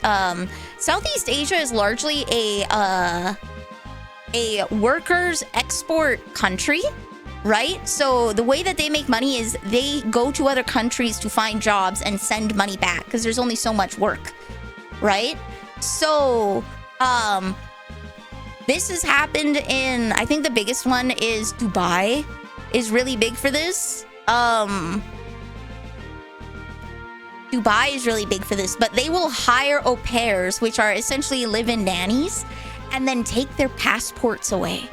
Southeast Asia is largely a workers' export country, right? So the way that they make money is they go to other countries to find jobs and send money back because there's only so much work, right? So, this has happened in, I think the biggest one is Dubai is really big for this. Dubai is really big for this, but they will hire au pairs, which are essentially live-in nannies, and then take their passports away.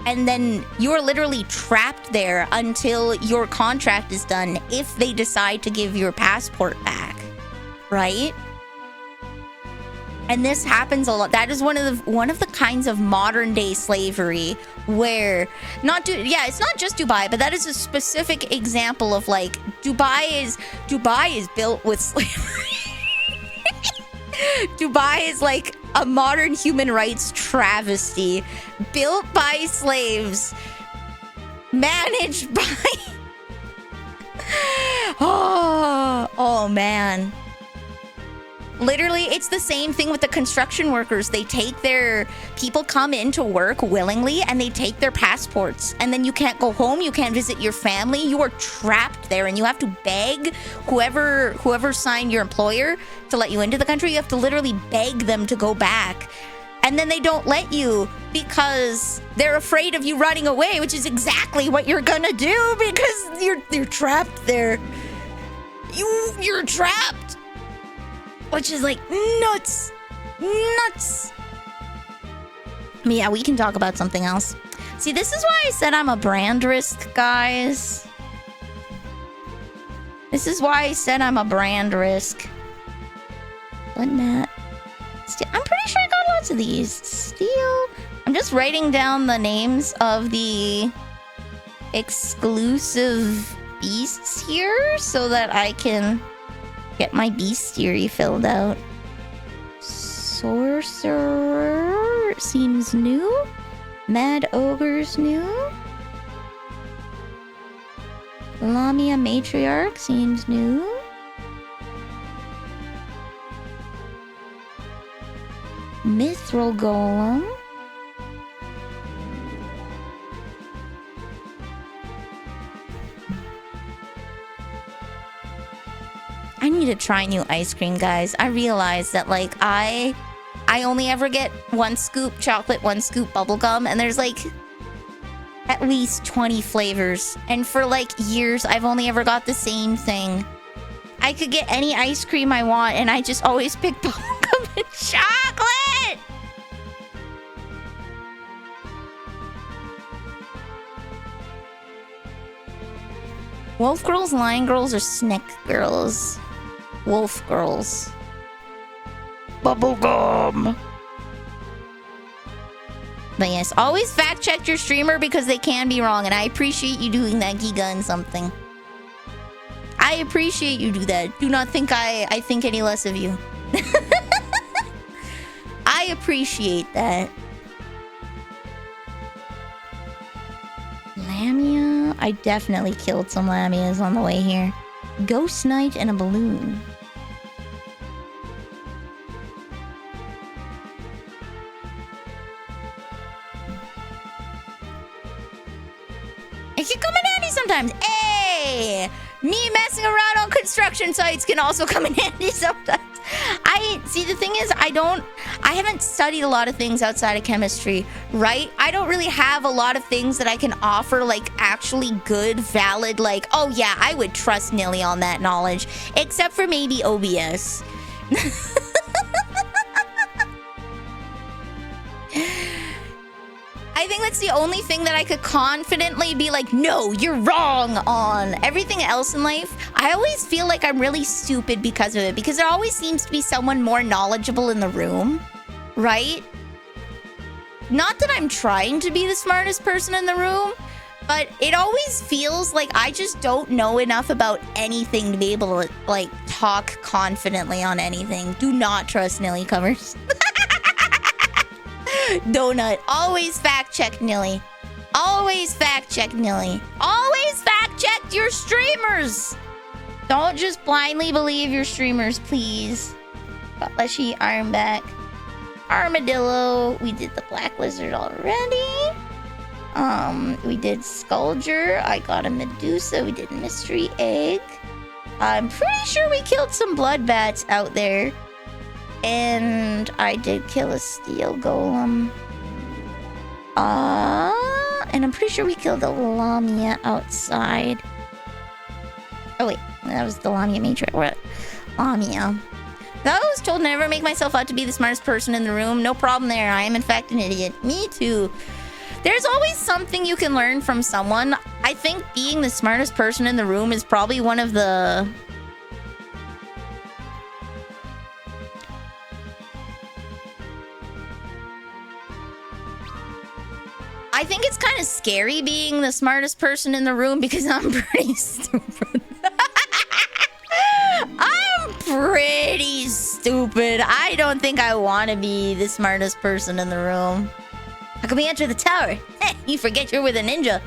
And then you're literally trapped there until your contract is done if they decide to give your passport back, right? And this happens a lot. That is one of the kinds of modern day slavery where it's not just Dubai, but that is a specific example of like Dubai is built with slavery. Dubai is like a modern human rights travesty built by slaves managed by... oh man. Literally, it's the same thing with the construction workers. They take their... People come in to work willingly, and they take their passports. And then you can't go home, you can't visit your family. You are trapped there, and you have to beg whoever signed your employer to let you into the country. You have to literally beg them to go back. And then they don't let you because they're afraid of you running away, which is exactly what you're gonna do because you're trapped there. You're trapped. Which is like nuts. Nuts. But yeah, we can talk about something else. See, this is why I said I'm a brand risk, guys. This is why I said I'm a brand risk. But not. I'm pretty sure I got lots of these. Steel. I'm just writing down the names of the exclusive beasts here so that I can get my bestiary filled out. Sorcerer seems new. Mad Ogre's new. Lamia Matriarch seems new. Mithril Golem. I need to try new ice cream, guys. I realize that, like, I only ever get 1 scoop chocolate, 1 scoop bubblegum, and there's, like, at least 20 flavors. And for, like, years, I've only ever got the same thing. I could get any ice cream I want, and I just always pick bubblegum and chocolate! Wolf girls, lion girls, or snick girls? Wolf girls. Bubblegum. But yes, always fact check your streamer because they can be wrong, and I appreciate you doing that, Giga and something. I appreciate you do that. Do not think I think any less of you. I appreciate that. Lamia? I definitely killed some Lamias on the way here. Ghost Knight and a balloon. It can come in handy sometimes. Hey! Me messing around on construction sites can also come in handy sometimes. See, the thing is, I haven't studied a lot of things outside of chemistry, right? I don't really have a lot of things that I can offer, like, actually good, valid, like, oh yeah, I would trust Nilly on that knowledge. Except for maybe OBS. I think that's the only thing that I could confidently be like, no, you're wrong on. Everything else in life, I always feel like I'm really stupid because of it. Because there always seems to be someone more knowledgeable in the room, right? Not that I'm trying to be the smartest person in the room, but it always feels like I just don't know enough about anything to be able to, like, talk confidently on anything. Do not trust Nilly covers. Donut. Always fact check Nilly. Always fact check Nilly. Always fact check your streamers. Don't just blindly believe your streamers, please. Fleshy Ironback. Armadillo. We did the Black Lizard already. We did Skulger. I got a Medusa. We did Mystery Egg. I'm pretty sure we killed some blood bats out there. And I did kill a steel golem. And I'm pretty sure we killed a Lamia outside. Oh wait, that was the Lamia Matrix. What? Lamia. I was told never make myself out to be the smartest person in the room. No problem there. I am in fact an idiot. Me too. There's always something you can learn from someone. I think being the smartest person in the room is probably one of the... I think it's kind of scary being the smartest person in the room because I'm pretty stupid. I'm pretty stupid. I don't think I want to be the smartest person in the room. How can we enter the tower? You forget you're with a ninja.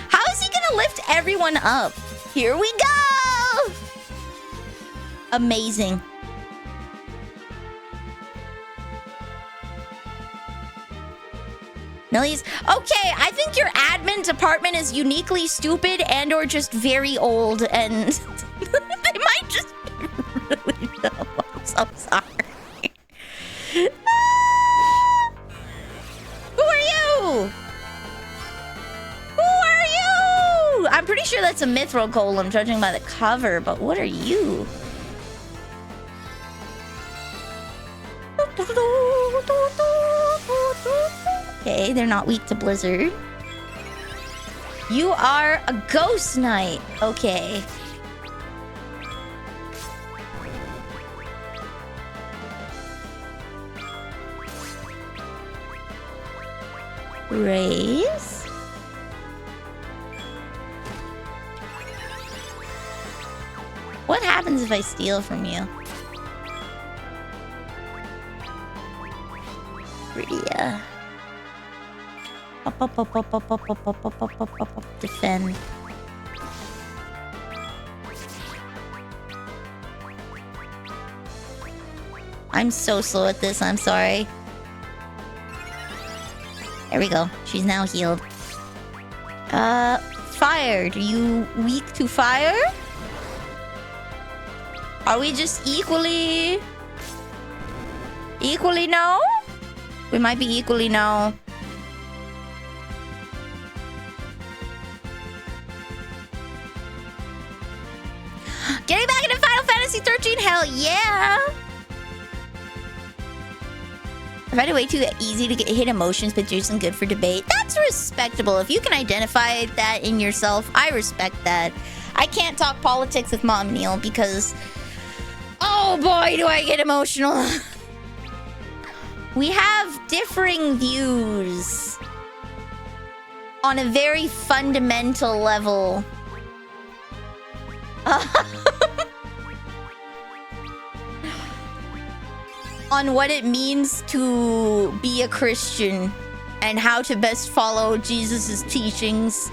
How is to lift everyone up. Here we go! Amazing. Millie's. Okay, I think your admin department is uniquely stupid and or just very old, and they might just be really dumb. I'm so sorry. Who are you? Who are you? I'm pretty sure that's a mithril golem, judging by the cover, but what are you? Okay, they're not weak to blizzard. You are a ghost knight. Okay. Raise. What happens if I steal from you? Prettier. Defend. I'm so slow at this, I'm sorry. There we go. She's now healed. Fire. Are you weak to fire? Are we just equally no? We might be equally no. Getting back into Final Fantasy 13, hell yeah! I find it way too easy to hit emotions, but do some good for debate. That's respectable. If you can identify that in yourself, I respect that. I can't talk politics with Mom Neil because, oh boy, do I get emotional. We have differing views on a very fundamental level. On what it means to be a Christian and how to best follow Jesus's teachings.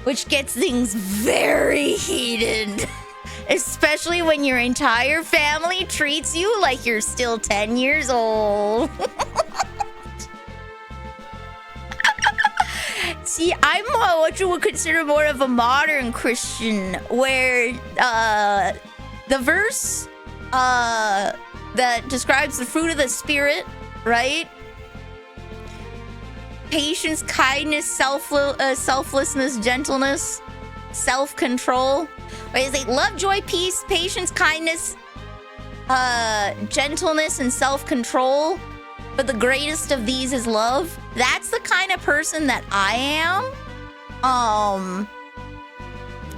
Which gets things very heated. Especially when your entire family treats you like you're still 10 years old. See, I'm what you would consider more of a modern Christian, where the verse that describes the fruit of the Spirit, right? Patience, kindness, selflessness, gentleness, self-control. Right? It's like love, joy, peace, patience, kindness, gentleness, and self-control. But the greatest of these is love. That's the kind of person that I am.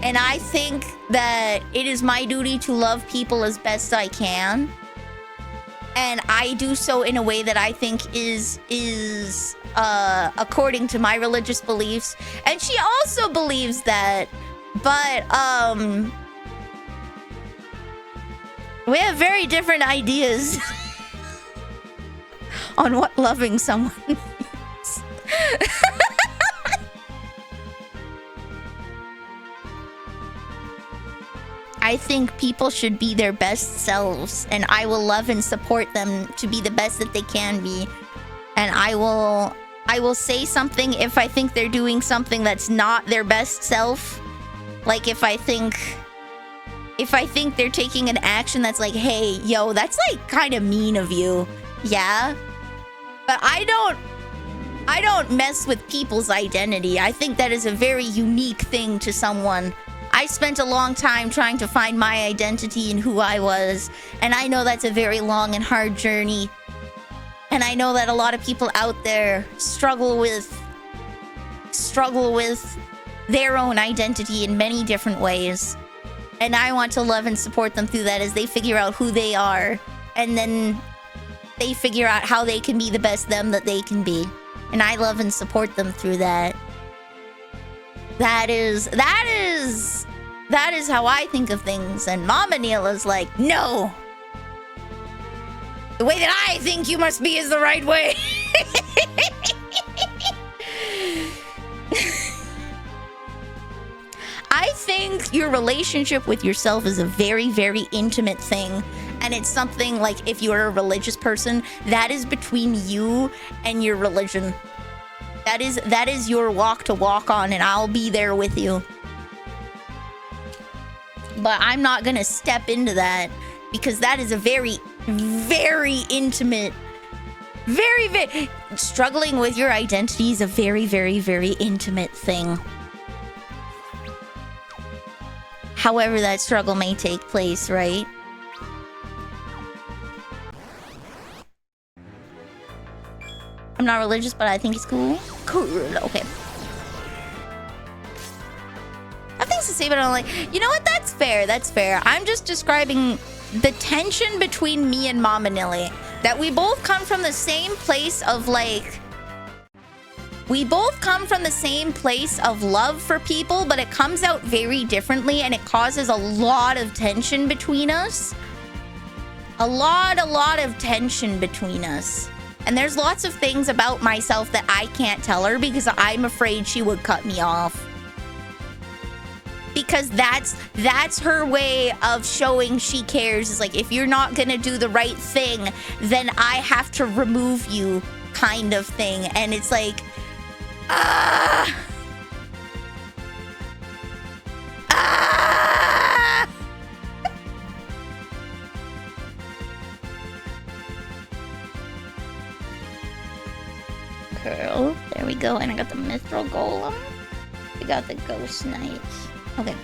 And I think that it is my duty to love people as best I can. And I do so in a way that I think is according to my religious beliefs. And she also believes that. But we have very different ideas on what loving someone means. I think people should be their best selves, and I will love and support them to be the best that they can be. And I will say something if I think they're doing something that's not their best self. Like if I think they're taking an action that's like, hey, yo, that's like kind of mean of you. Yeah. But I don't mess with people's identity. I think that is a very unique thing to someone. I spent a long time trying to find my identity and who I was, and I know that's a very long and hard journey. And I know that a lot of people out there struggle with their own identity in many different ways. And I want to love and support them through that as they figure out who they are, and then they figure out how they can be the best them that they can be. And I love and support them through that. That is how I think of things. And Mama Neil is like, no. The way that I think you must be is the right way. I think your relationship with yourself is a very, very intimate thing. And it's something like, if you're a religious person, that is between you and your religion. That is your walk to walk on, and I'll be there with you. But I'm not gonna step into that, because that is a very, very intimate, very struggling with your identity is a very, very, very intimate thing. However that struggle may take place, right? I'm not religious, but I think it's cool. Cool, okay. I have things to say, but I'm like, you know what? That's fair, that's fair. I'm just describing the tension between me and Mama Nilly. That we both come from the same place of like... We both come from the same place of love for people, but it comes out very differently, and it causes a lot of tension between us. A lot of tension between us. And there's lots of things about myself that I can't tell her because I'm afraid she would cut me off. Because that's her way of showing she cares. Is like, if you're not gonna do the right thing, then I have to remove you, kind of thing. And it's like, Girl, there we go. And I got the Mithril Golem. We got the Ghost Knight. Okay.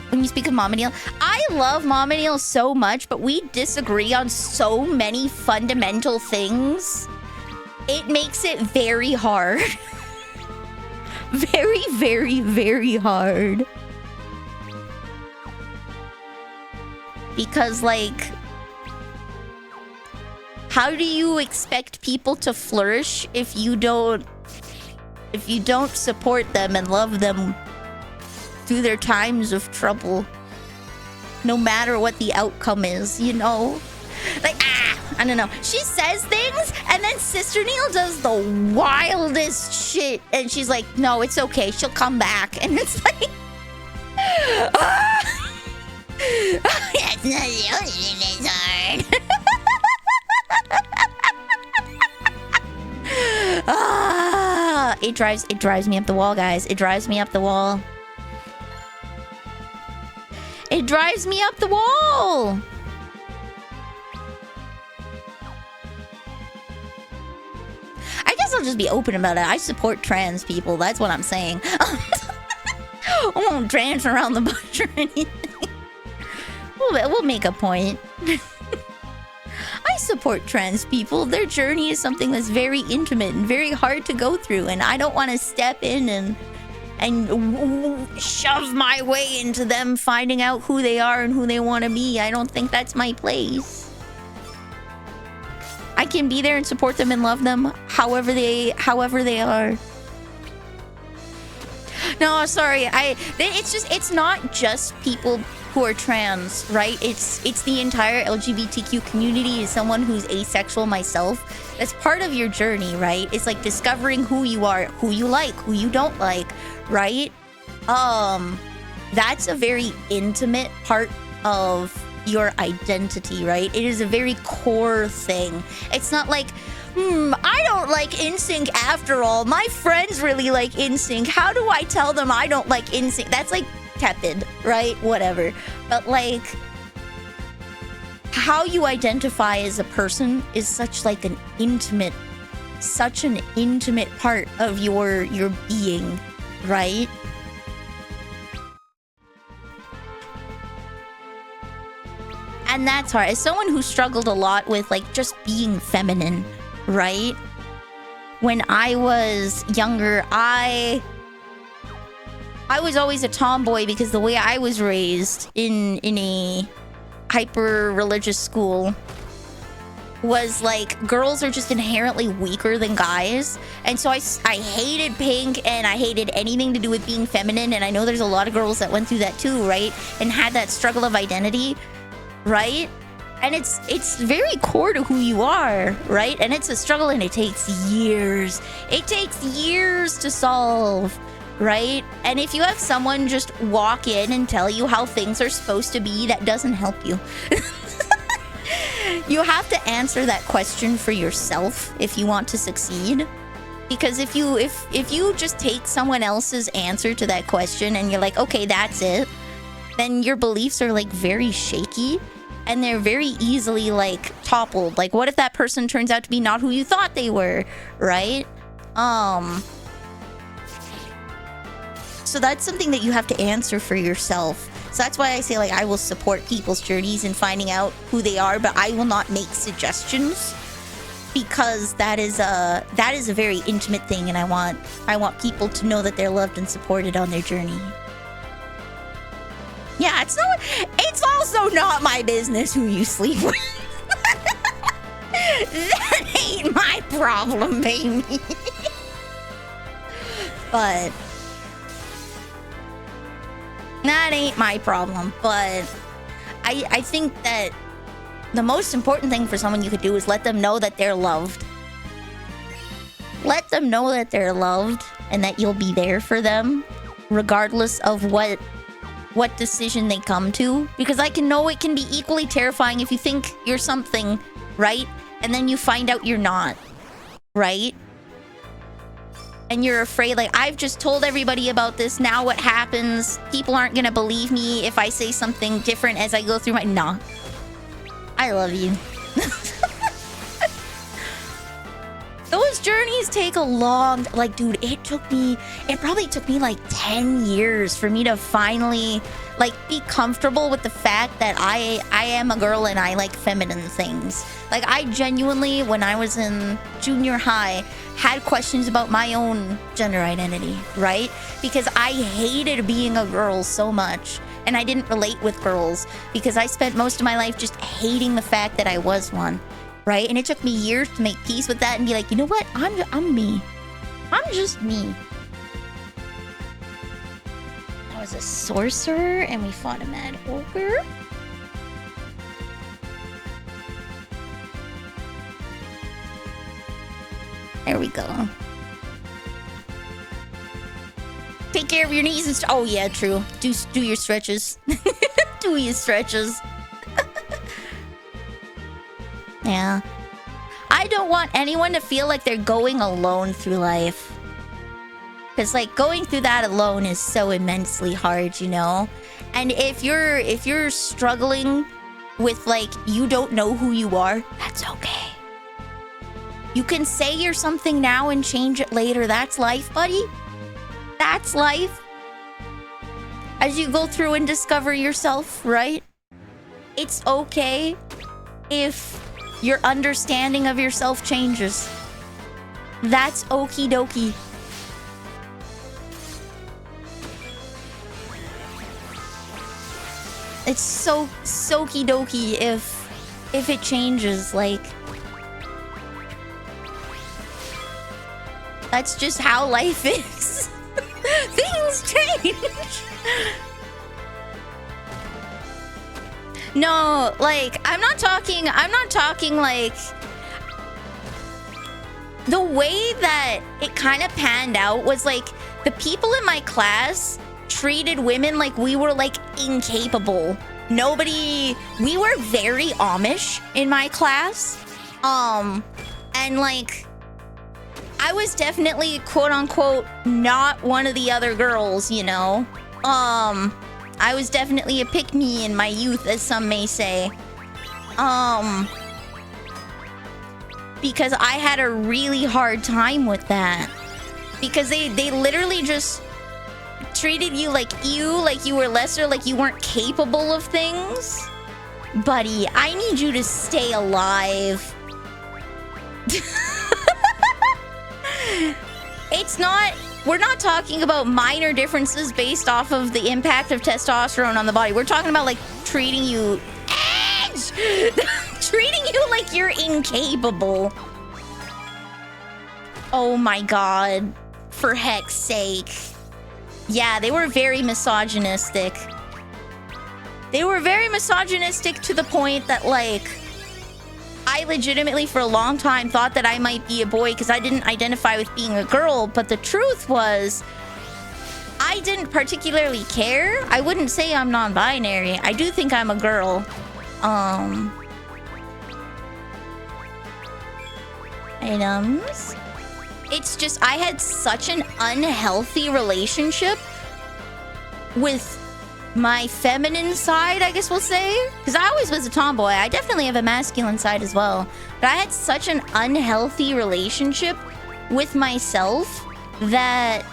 When you speak of Mama Neil, I love Mama Neil so much, but we disagree on so many fundamental things. It makes it very hard. Very, very, very hard. Because, like, how do you expect people to flourish if you don't support them and love them through their times of trouble, no matter what the outcome is, you know? Like, I don't know. She says things, and then Sister Neil does the wildest shit, and she's like, no, it's okay, she'll come back. And it's like, That's not the only thing that's hard. It drives me up the wall, guys. It drives me up the wall. It drives me up the wall. I guess I'll just be open about it. I support trans people. That's what I'm saying. I won't dance around the bush or anything. We'll make a point. I support trans people. Their journey is something that's very intimate and very hard to go through, and I don't want to step in and shove my way into them finding out who they are and who they want to be. I don't think that's my place. I can be there and support them and love them however they are. No, sorry. It's not just people who are trans, right? It's the entire LGBTQ community. As someone who's asexual myself, that's part of your journey, right? It's like discovering who you are, who you like, who you don't like, right? That's a very intimate part of your identity, right? It is a very core thing. It's not like, I don't like NSYNC after all. My friends really like NSYNC. How do I tell them I don't like NSYNC? That's like tepid, right? Whatever. But like, how you identify as a person is such like an intimate part of your being, right? And that's hard. As someone who struggled a lot with like just being feminine, right? When I was younger, I was always a tomboy because the way I was raised in a hyper-religious school was like, girls are just inherently weaker than guys. And so I hated pink, and I hated anything to do with being feminine. And I know there's a lot of girls that went through that too, right? And had that struggle of identity, right? And it's very core to who you are, right? And it's a struggle and it takes years. It takes years to solve, right? And if you have someone just walk in and tell you how things are supposed to be, that doesn't help you. You have to answer that question for yourself if you want to succeed. Because if you just take someone else's answer to that question and you're like, okay, that's it, then your beliefs are like very shaky. And they're very easily, like, toppled. Like, what if that person turns out to be not who you thought they were, right? So that's something that you have to answer for yourself. So that's why I say, like, I will support people's journeys in finding out who they are, but I will not make suggestions. Because that is a very intimate thing, and I want people to know that they're loved and supported on their journey. Yeah, it's also not my business who you sleep with. That ain't my problem, baby. But that ain't my problem. But I think that the most important thing for someone you could do is let them know that they're loved. Let them know that they're loved and that you'll be there for them, regardless of what decision they come to. Because I can know it can be equally terrifying if you think you're something, right? And then you find out you're not, right? And you're afraid, like, I've just told everybody about this, now what happens? People aren't gonna believe me if I say something different as I go through my... Nah. I love you. Those journeys take a long... Like, dude, it probably took me, like, 10 years for me to finally, like, be comfortable with the fact that I am a girl and I like feminine things. Like, I genuinely, when I was in junior high, had questions about my own gender identity, right? Because I hated being a girl so much. And I didn't relate with girls because I spent most of my life just hating the fact that I was one. Right? And it took me years to make peace with that and be like, you know what? I'm me. I'm just me. I was a sorcerer and we fought a mad ogre. There we go. Take care of your knees and oh yeah, true. Do your stretches. Do your stretches. Yeah. I don't want anyone to feel like they're going alone through life. Because, like, going through that alone is so immensely hard, you know? And if you're struggling with, like, you don't know who you are, that's okay. You can say you're something now and change it later. That's life, buddy. That's life. As you go through and discover yourself, right? It's okay if your understanding of yourself changes. That's okie dokie. It's so soaky dokie if it changes, like. That's just how life is. Things change. No, like, I'm not talking like the way that it kind of panned out was like the people in my class treated women like we were like incapable. We were very Amish in my class. And like I was definitely quote unquote not one of the other girls, you know. I was definitely a pick-me in my youth, as some may say. Because I had a really hard time with that. Because they literally just treated you like you were lesser, like you weren't capable of things. Buddy, I need you to stay alive. We're not talking about minor differences based off of the impact of testosterone on the body. We're talking about like treating you treating you like you're incapable. Oh my god. For heck's sake. Yeah, they were very misogynistic. They were very misogynistic to the point that, like, I legitimately for a long time thought that I might be a boy because I didn't identify with being a girl. But the truth was, I didn't particularly care. I wouldn't say I'm non-binary. I do think I'm a girl. Items. It's just I had such an unhealthy relationship with my feminine side, I guess we'll say. Because I always was a tomboy. I definitely have a masculine side as well. But I had such an unhealthy relationship with myself that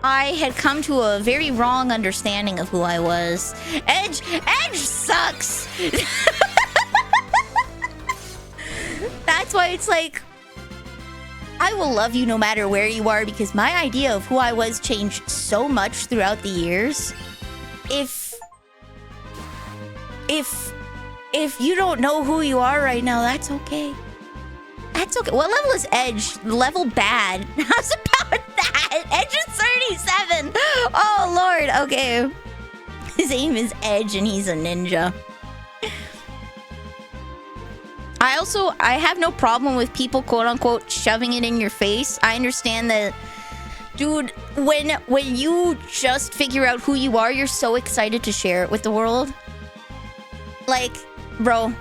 I had come to a very wrong understanding of who I was. Edge sucks! That's why it's like, I will love you no matter where you are, because my idea of who I was changed so much throughout the years. If you don't know who you are right now, that's okay. That's okay. What level is Edge? Level bad. How's about that? Edge is 37. Oh, Lord. Okay. His aim is Edge and he's a ninja. I have no problem with people, quote unquote, shoving it in your face. I understand that, dude, when you just figure out who you are, you're so excited to share it with the world. Like, bro,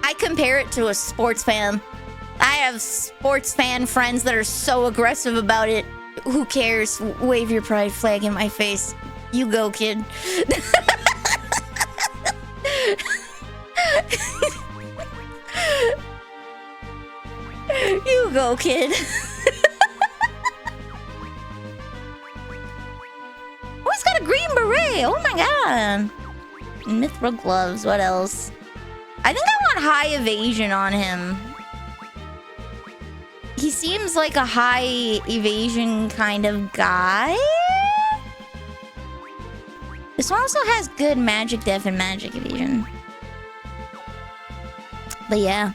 I compare it to a sports fan. I have sports fan friends that are so aggressive about it. Who cares? Wave your pride flag in my face. You go, kid. You go, kid. Oh, he's got a green beret. Oh my god. Mithril gloves. What else? I think I want high evasion on him. He seems like a high evasion kind of guy. This one also has good magic def and magic evasion. But yeah.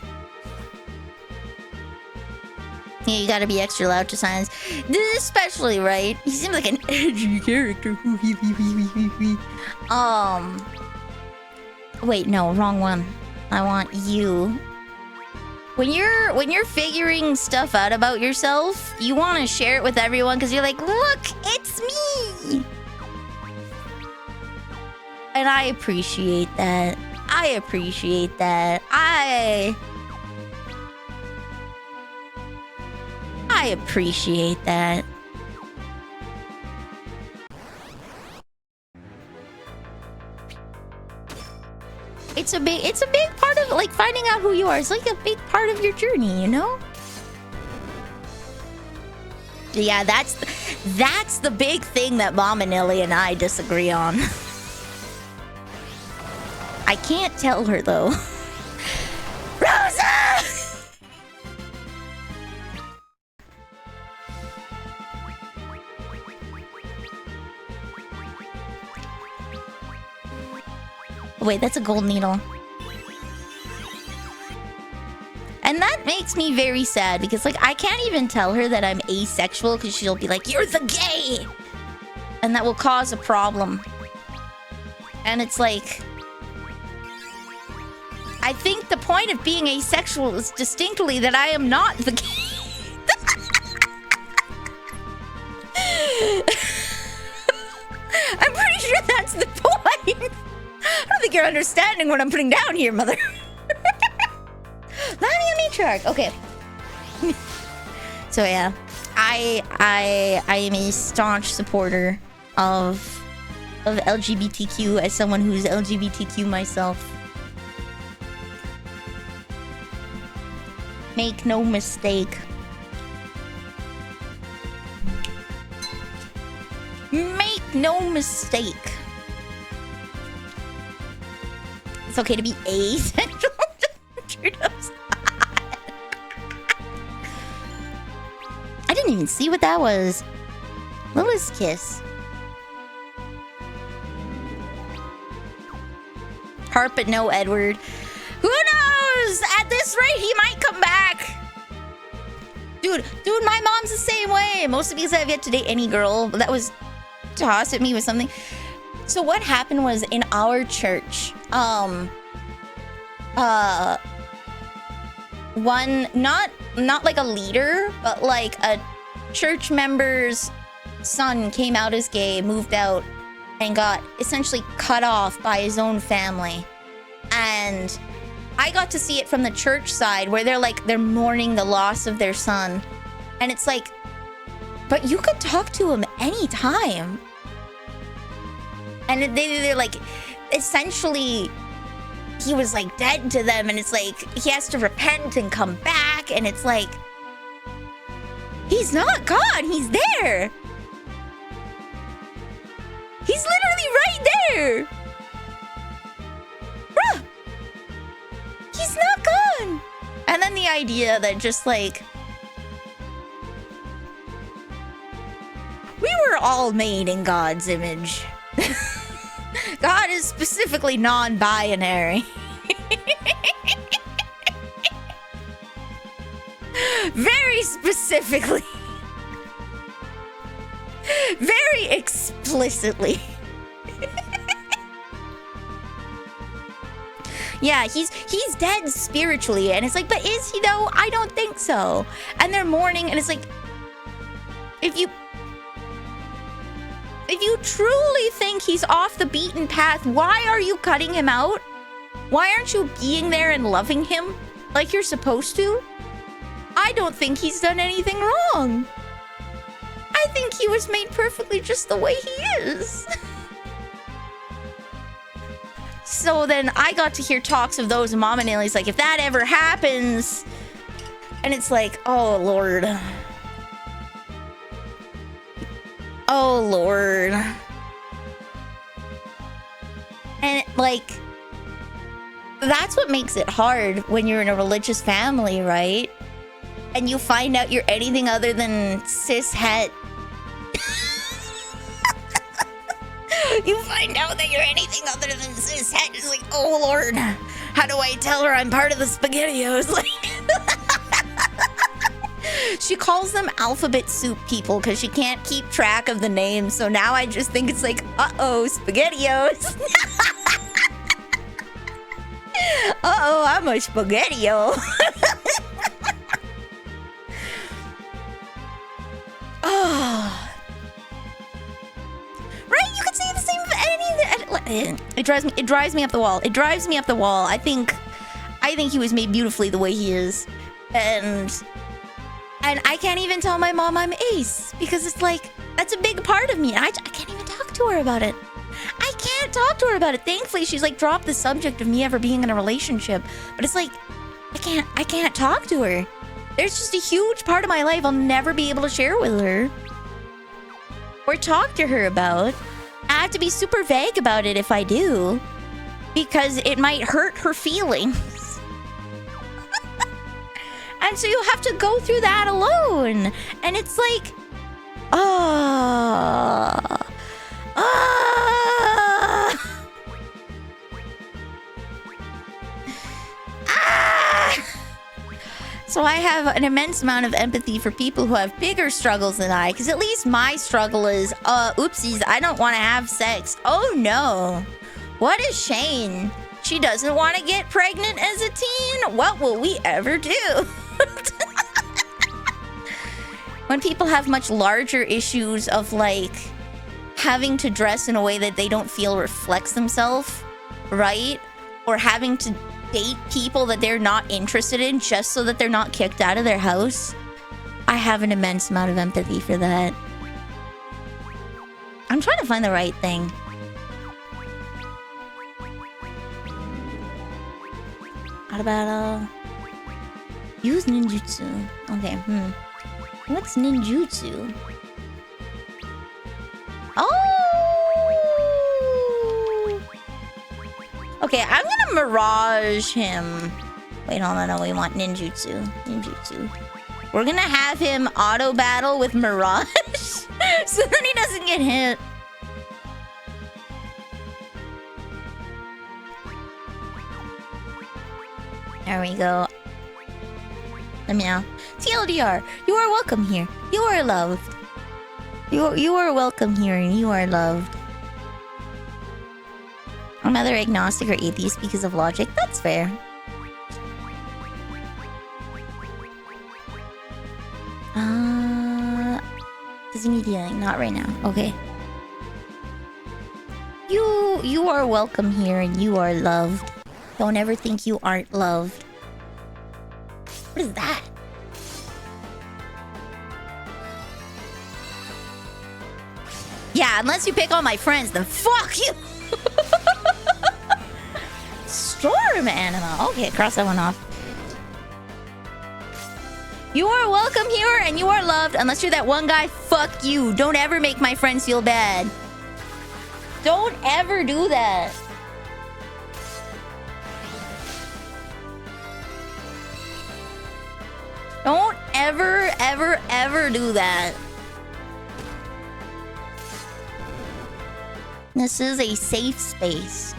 Yeah, you gotta be extra loud to silence. This especially, right? He seems like an edgy character. Wait, no, wrong one. I want you. When you're figuring stuff out about yourself, you want to share it with everyone because you're like, look, it's me. And I appreciate that. I appreciate that. I appreciate that. It's a big part of, like, finding out who you are. It's like a big part of your journey, you know? Yeah, that's the big thing that Mom and Illy and I disagree on. I can't tell her though. Rosa! Wait, that's a gold needle. And that makes me very sad because, like, I can't even tell her that I'm asexual because she'll be like, you're the gay! And that will cause a problem. And it's like, I think the point of being asexual is distinctly that I am not the gay. I'm pretty sure that's the point. I don't think you're understanding what I'm putting down here, mother. Vanille Fact. Okay. So yeah, I am a staunch supporter of LGBTQ as someone who's LGBTQ myself. Make no mistake. Make no mistake. It's okay to be asexual. I didn't even see what that was. Lilith's kiss. Heart but no Edward. Who knows? At this rate, he might come back. Dude, my mom's the same way. Mostly because I have yet to date any girl. That was toss at me with something. So what happened was in our church, one, not like a leader, but like a church member's son came out as gay, moved out, and got essentially cut off by his own family. And I got to see it from the church side where they're mourning the loss of their son. And it's like, but you could talk to him anytime. And they're like, essentially, he was like dead to them. And it's like, he has to repent and come back. And it's like, he's not gone. He's there. He's literally right there. Bruh. He's not gone. And then the idea that just like, we were all made in God's image. God is specifically non-binary. Very specifically. Very explicitly. Yeah, he's dead spiritually. And it's like, but is he though? I don't think so. And they're mourning, and it's like, if you truly think he's off the beaten path, why are you cutting him out? Why aren't you being there and loving him like you're supposed to? I don't think he's done anything wrong. I think he was made perfectly just the way he is. So then I got to hear talks of those mom and Ellie's like, if that ever happens, and it's like, oh Lord. Oh Lord. And like, that's what makes it hard when you're in a religious family, right? And you find out you're anything other than cis het. You find out that you're anything other than cis het. It's like, oh Lord, how do I tell her I'm part of the SpaghettiOs? Like, she calls them alphabet soup people because she can't keep track of the names. So now I just think it's like, uh-oh, SpaghettiOs. Uh-oh, I'm a SpaghettiO. Oh. Right? You could say the same of anything. It drives me up the wall. It drives me up the wall. I think he was made beautifully the way he is. And I can't even tell my mom I'm ace because it's like, that's a big part of me. I can't even talk to her about it. I can't talk to her about it. Thankfully, she's like dropped the subject of me ever being in a relationship. But it's like, I can't talk to her. There's just a huge part of my life I'll never be able to share with her. Or talk to her about. I have to be super vague about it if I do. Because it might hurt her feelings. And so you'll have to go through that alone. And it's like, So I have an immense amount of empathy for people who have bigger struggles than I, because at least my struggle is, oopsies, I don't want to have sex. Oh no. What a shame. She doesn't want to get pregnant as a teen. What will we ever do? When people have much larger issues of like having to dress in a way that they don't feel reflects themselves, right? Or having to date people that they're not interested in just so that they're not kicked out of their house. I have an immense amount of empathy for that. I'm trying to find the right thing. What about use ninjutsu? Okay, What's ninjutsu? Oh! Okay, I'm gonna mirage him. Wait, hold on, no, we want ninjutsu. Ninjutsu. We're gonna have him auto battle with mirage so that he doesn't get hit. There we go. Let me know. TLDR, you are welcome here. You are loved. You are welcome here and you are loved. I'm either agnostic or atheist because of logic. That's fair. Does he need healing? Not right now. Okay. You are welcome here and you are loved. Don't ever think you aren't loved. What is that? Yeah, unless you pick all my friends, then fuck you! Storm anima. Okay, cross that one off. You are welcome here and you are loved. Unless you're that one guy, fuck you. Don't ever make my friends feel bad. Don't ever do that. Don't ever, ever, ever do that. This is a safe space.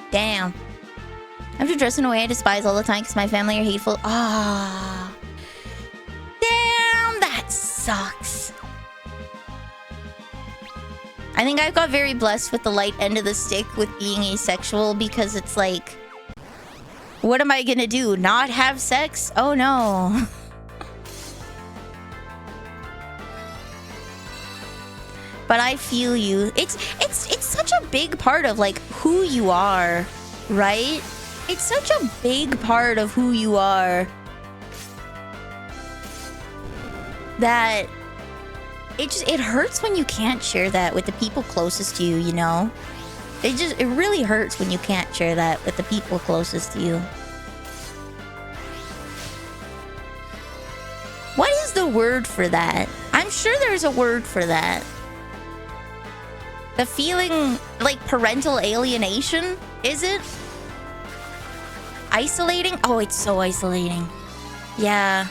Damn. I have to dress in a way I despise all the time because my family are hateful. Ah. Damn, that sucks. I think I've got very blessed with the light end of the stick with being asexual because it's like, what am I gonna do? Not have sex? Oh no. But I feel you. It's such a big part of like who you are, right? It's such a big part of who you are that it hurts when you can't share that with the people closest to you, you know? It really hurts when you can't share that with the people closest to you. What is the word for that? I'm sure there's a word for that. The feeling like parental alienation, is it? Isolating? Oh, it's so isolating. Yeah.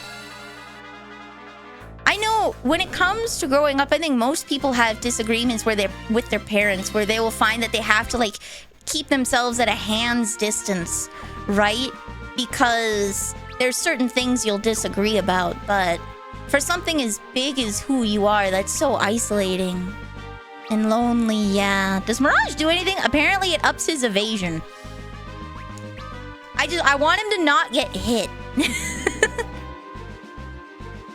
I know when it comes to growing up, I think most people have disagreements where they're with their parents, where they will find that they have to like keep themselves at a hand's distance, right? Because there's certain things you'll disagree about, but for something as big as who you are, that's so isolating and lonely. Yeah. Does Mirage do anything? Apparently it ups his evasion. I want him to not get hit.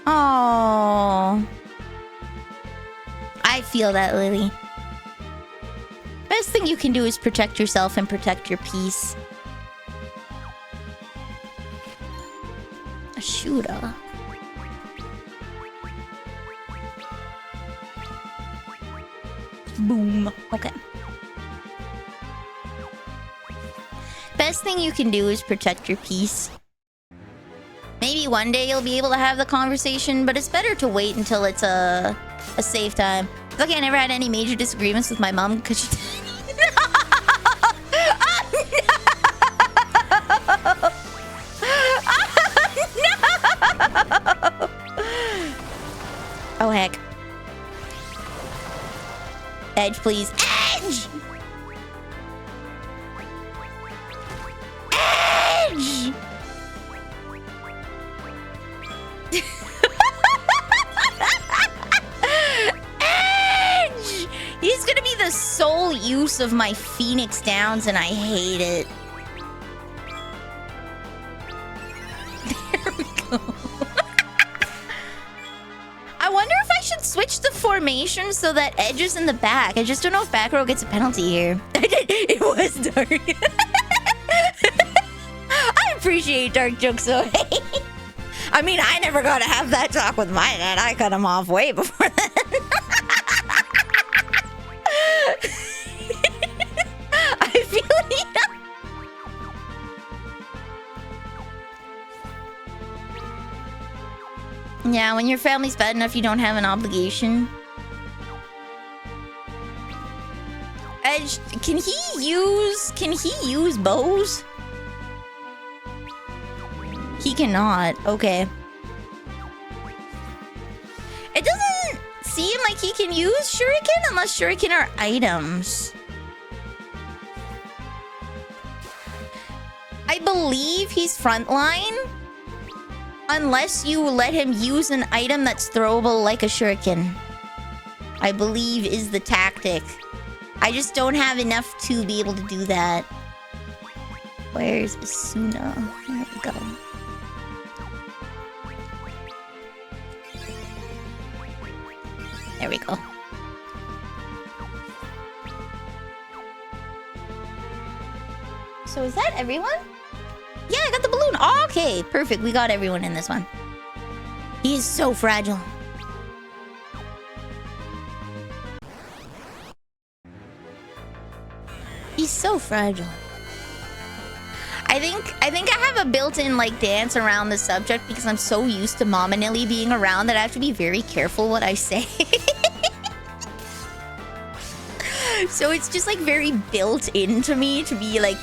Oh, I feel that, Lily. Best thing you can do is protect yourself and protect your peace. A shooter. Boom. Okay. Best thing you can do is protect your peace. Maybe one day you'll be able to have the conversation, but it's better to wait until it's a safe time. Lucky I never had any major disagreements with my mom because she... Oh, heck. Edge, please. Edge! Edge! Edge! He's gonna be the sole use of my Phoenix Downs, and I hate it. There we go. I wonder if I should switch the formation so that Edge is in the back. I just don't know if back row gets a penalty here. It was dark. I appreciate dark jokes, though. I mean, I never got to have that talk with my dad. I cut him off way before then. I feel like... Yeah, when your family's bad enough, you don't have an obligation. Edge, can he use bows? He cannot. Okay. It doesn't seem like he can use shuriken unless shuriken are items. I believe he's frontline. Unless you let him use an item that's throwable like a shuriken. I believe is the tactic. I just don't have enough to be able to do that. Where's Asuna? There we go. There we go. So is that everyone? Yeah, I got the balloon. Oh, okay, perfect. We got everyone in this one. He is so fragile. He's so fragile. I think I have a built-in like dance around the subject because I'm so used to Mama Nilly being around that I have to be very careful what I say. So it's just like very built into me to be like,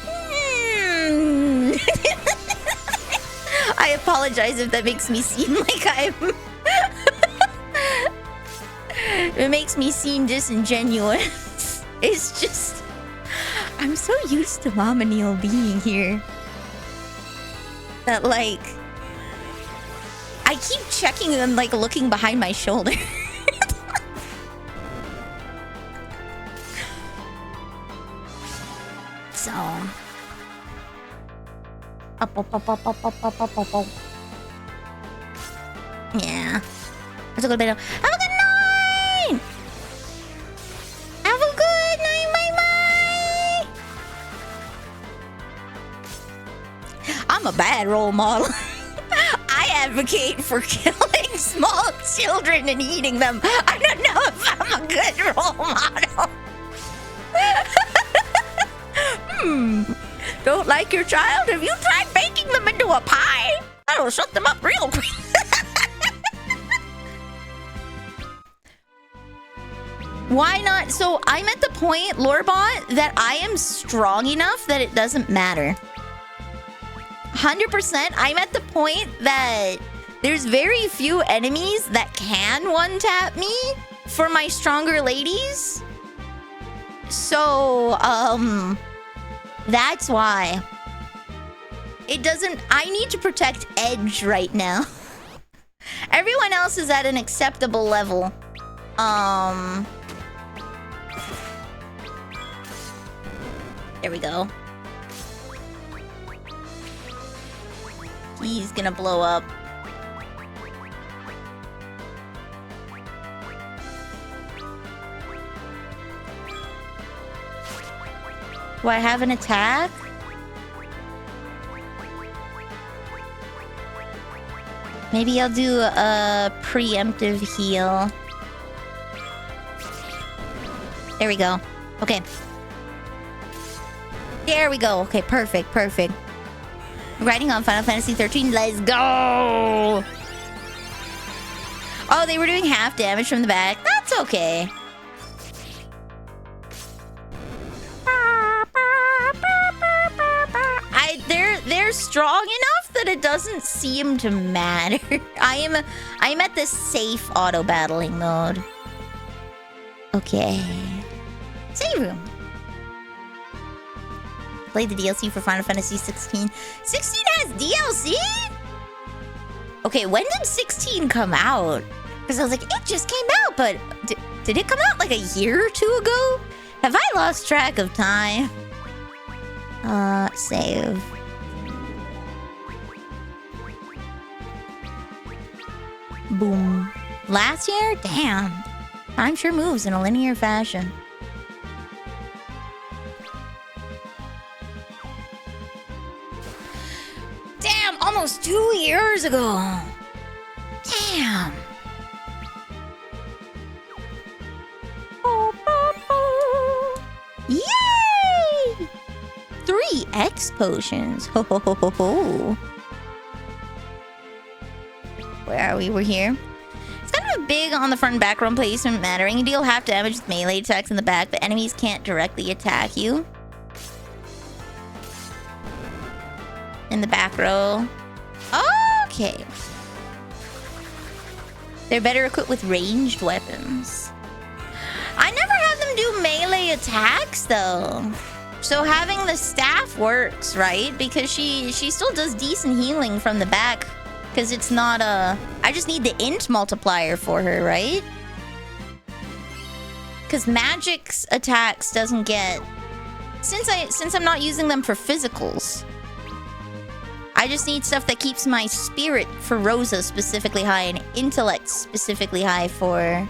I apologize if that makes me seem like I'm... It makes me seem disingenuous. It's just... I'm so used to Mama Neil being here that, like... I keep checking and, like, looking behind my shoulder. So... Yeah. Let's go to bed. Have a good night! Have a good night, bye-bye! I'm a bad role model. I advocate for killing small children and eating them. I don't know if I'm a good role model. Don't like your child? Have you tried baking them into a pie? That'll shut them up real quick. Why not? So I'm at the point, Lorebot, that I am strong enough that it doesn't matter. 100%, I'm at the point that there's very few enemies that can one-tap me for my stronger ladies. So, that's why. It doesn't... I need to protect Edge right now. Everyone else is at an acceptable level. There we go. He's gonna blow up. Do I have an attack? Maybe I'll do a preemptive heal. There we go. Okay. There we go. Okay, perfect, perfect. Riding on Final Fantasy 13. Let's go! Oh, they were doing half damage from the back. That's okay. They're strong enough that it doesn't seem to matter. I'm at the safe auto battling mode. Okay. Save room. Played the DLC for Final Fantasy 16. 16 has DLC? Okay, when did 16 come out? Because I was like, it just came out, but did it come out like a year or two ago? Have I lost track of time? Save. Boom. Last year? Damn. Time sure moves in a linear fashion. Damn, almost 2 years ago. Damn. Yay! 3 X potions. Ho ho ho ho ho. Where are we? We're here. It's kind of big on the front and back row placement mattering. You deal half damage with melee attacks in the back, but enemies can't directly attack you. In the back row. Okay. They're better equipped with ranged weapons. I never had them do melee attacks, though. So having the staff works, right? Because she still does decent healing from the back. Because it's not a... I just need the int multiplier for her, right? Because magic's attacks doesn't get... Since I'm not using them for physicals, I just need stuff that keeps my spirit for Rosa specifically high and intellect specifically high for...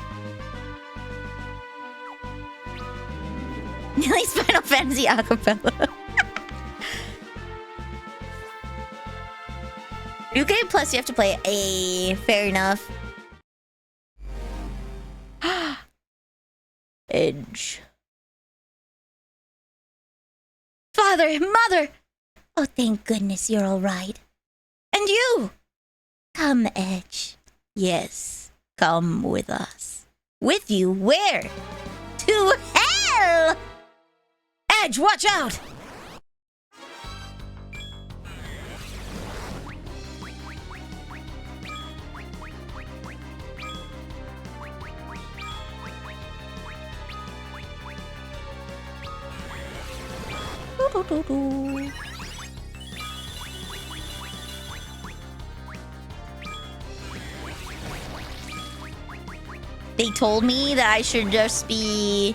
Nilly's Final Fantasy acapella. Okay, plus you have to play a... Fair enough. Edge. Father, Mother! Oh, thank goodness you're all right. And you! Come, Edge. Yes, come with us. With you? Where? To hell! Edge, watch out! They told me that I should just be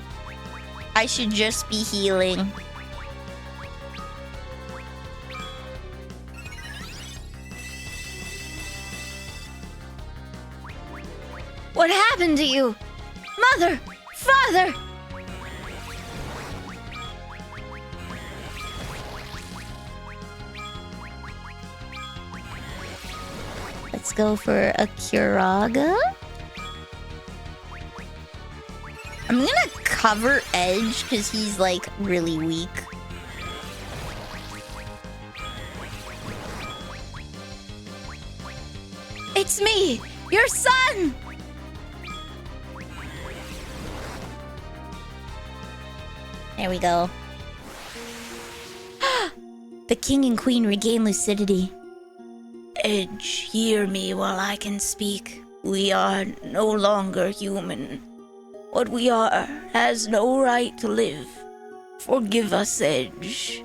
healing. What happened to you? Mother! Father! Let's go for a Curaga. I'm gonna cover Edge because he's like really weak. It's me, your son! There we go. The king and queen regain lucidity. Edge, hear me while I can speak. We are no longer human. What we are has no right to live. Forgive us, Edge.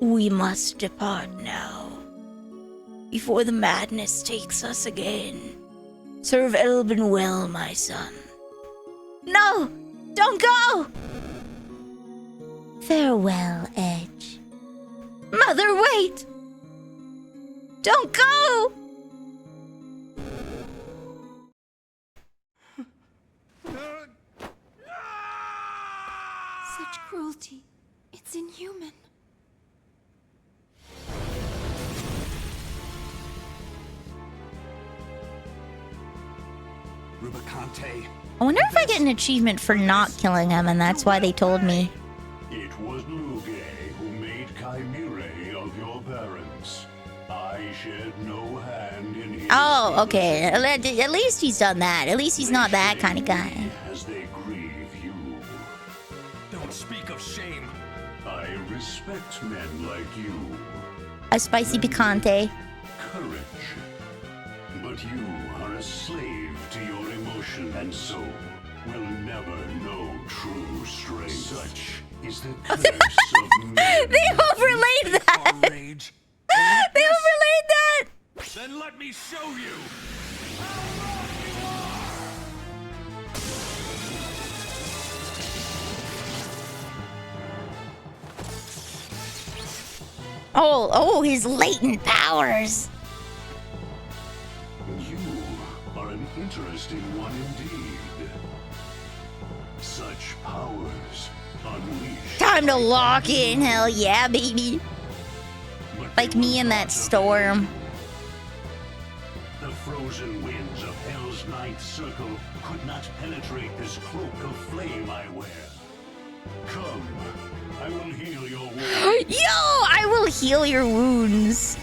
We must depart now, before the madness takes us again. Serve Elbin well, my son. No! Don't go! Farewell, Edge. Mother, wait! Don't go! Such cruelty. It's inhuman. Rubicante. I wonder if I get an achievement for not killing him, and that's why they told me. It was Luge who made Chimere of your parents. I shed no hand in his... Oh, okay. At least he's done that. At least he's not that kind of guy. As they grieve you. Don't speak of shame. I respect men like you. A spicy picante. Courage. But you are a slave to your emotion, and so will never know true strength. Such is the curse of men. They overlaid that! Our rage. They overlaid that! Then let me show you. Oh, his latent powers. You are an interesting one indeed. Such powers unleashed. Time to lock in, hell yeah, baby. But Like they me will in that not storm. The frozen winds of Hell's Ninth Circle could not penetrate this cloak of flame I wear. Come, I will heal your wounds. Yo, I will heal your wounds.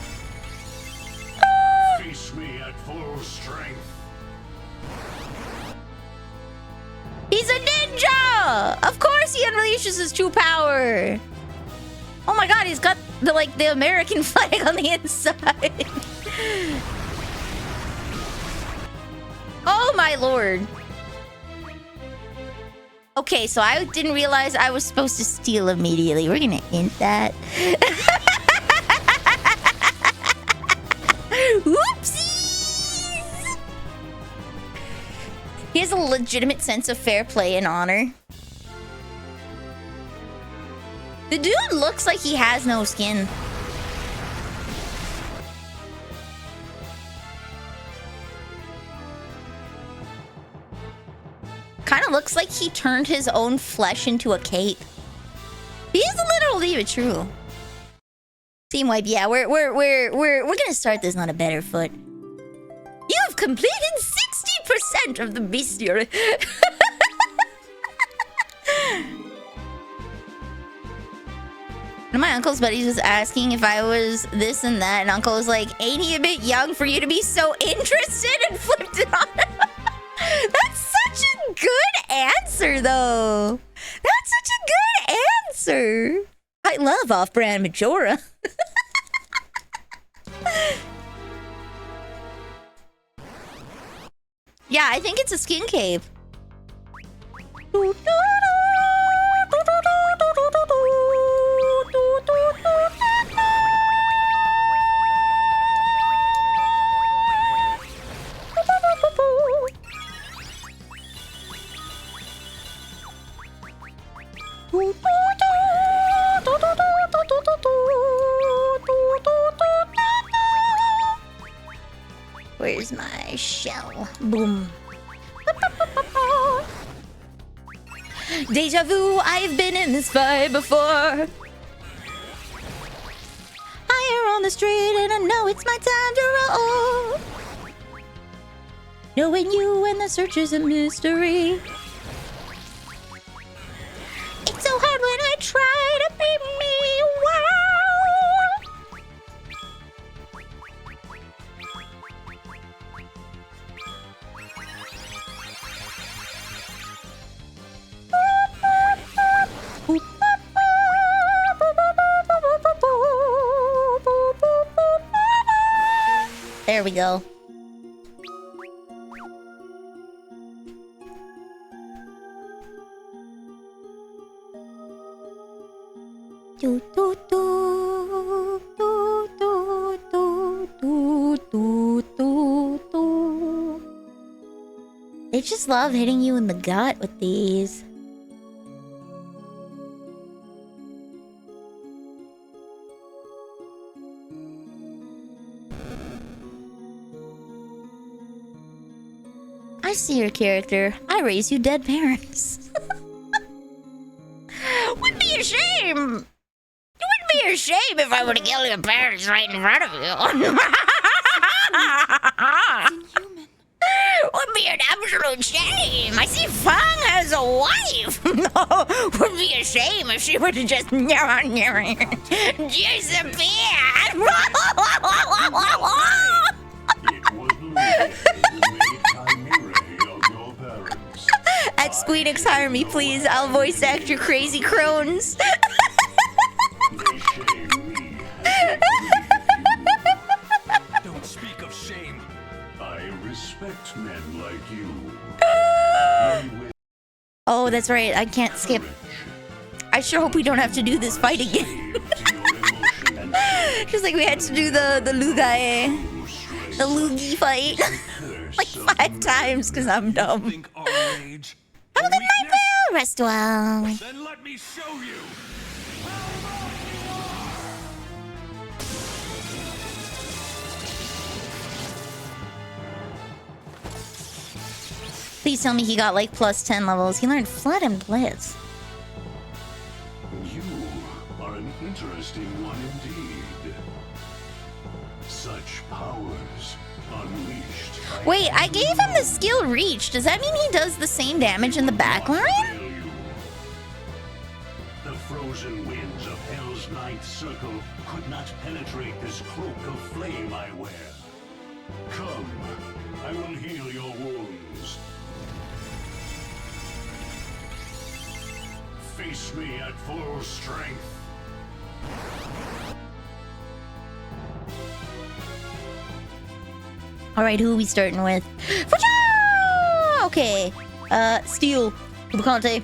Face me at full strength. He's a ninja! Of course he unleashes his true power. Oh my god, he's got the American flag on the inside. Oh my lord. Okay, so I didn't realize I was supposed to steal immediately. We're gonna end that. Whoopsies! He has a legitimate sense of fair play and honor. The dude looks like he has no skin. Kind of looks like he turned his own flesh into a cape. He is literally true. Team wipe, yeah, we're gonna start this on a better foot. You've completed 60% of the bestiary. And my uncle's buddies was asking if I was this and that, and Uncle was like, "Ain't he a bit young for you to be so interested?" And flipped it on him. That's such a good answer, though. That's such a good answer. I love off-brand Majora. Yeah, I think it's a skin cape. Where's my shell? Boom. Deja vu, I've been in this fight before. Fire on the street and I know it's my time to roll. Knowing you and the search is a mystery. It's so hard when I try to be me. Wow. There we go. Do, do, do, do, do, do, do, do, do, do. They just love hitting you in the gut with these. I see your character. I raise you dead parents. Would be a shame. It would be a shame if I were to kill your parents right in front of you. Inhuman. Would be an absolute shame. I see Fang has a wife. No, would be a shame if she were to just disappear. It was Lucia who made Chimera of your parents. At Squeenix, hire me, please. I'll voice act your crazy crones. They shame me as they grieve you. Don't speak of shame. I respect men like you. Men with Oh, that's right. I can't skip. courage. I sure hope we don't have to do this fight again. Slave to your emotion and Just like we had to do the Lugai, strength. the Lugi fight Curse like of 5 times because I'm dumb. Think our rage. Have a good night, Bill. Rest well. Then let me show you. Please tell me he got like plus 10 levels. He learned Flood and Blitz. You are an interesting one indeed. Such powers unleashed. by Wait, I gave him the skill Reach. Does that mean he does the same damage in the backline? fail you. The frozen winds of Hell's Ninth Circle could not penetrate this cloak of flame I wear. Come, I will heal your wounds. Face me at full strength. Alright, who are we starting with? Okay. Steel. Ubicante.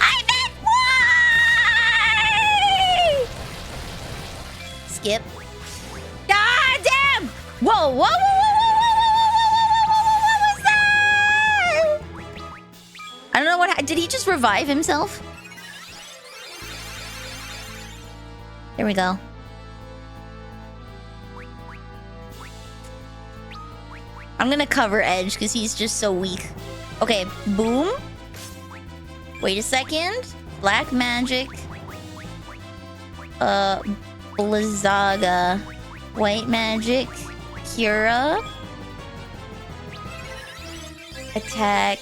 skip. God damn! Whoa, whoa, whoa, whoa, whoa, what was that? I don't know what. Did he just revive himself? There we go. I'm gonna cover Edge because he's just so weak. Okay, boom. Wait a second. Black magic. Blizzaga. White magic. Cura. Attack.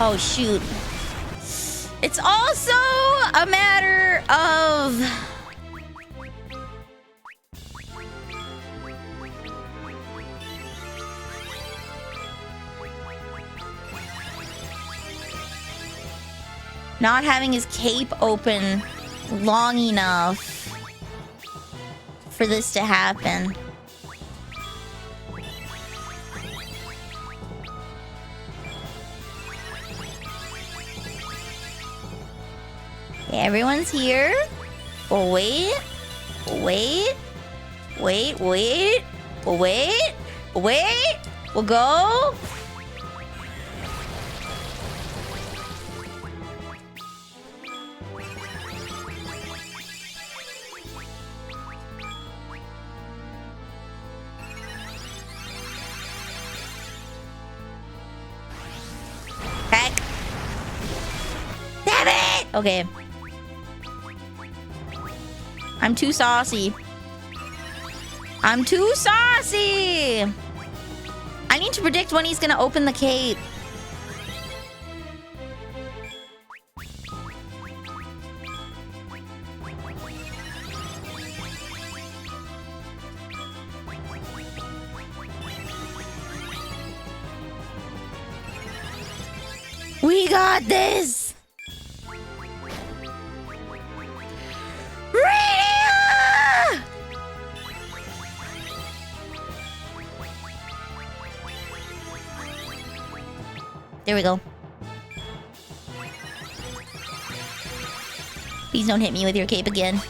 Oh shoot. It's also a matter of not having his cape open long enough for this to happen. Okay, everyone's here. We'll wait. We'll wait. Wait, wait. We'll wait. We'll wait. We'll go. Heck. Damn it! Okay. I'm too saucy. I'm too saucy! I need to predict when he's gonna open the cape. We got this! Radio! There we go. Please don't hit me with your cape again.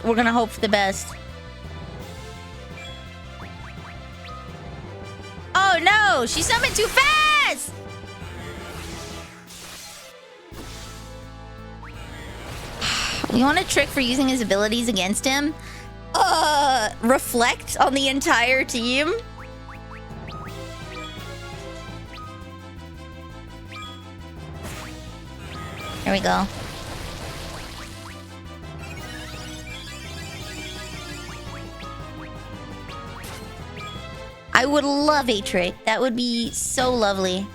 We're gonna hope for the best. Oh no! She summoned too fast! You want a trick for using his abilities against him? Reflect on the entire team? There we go. I would love a trick. That would be so lovely.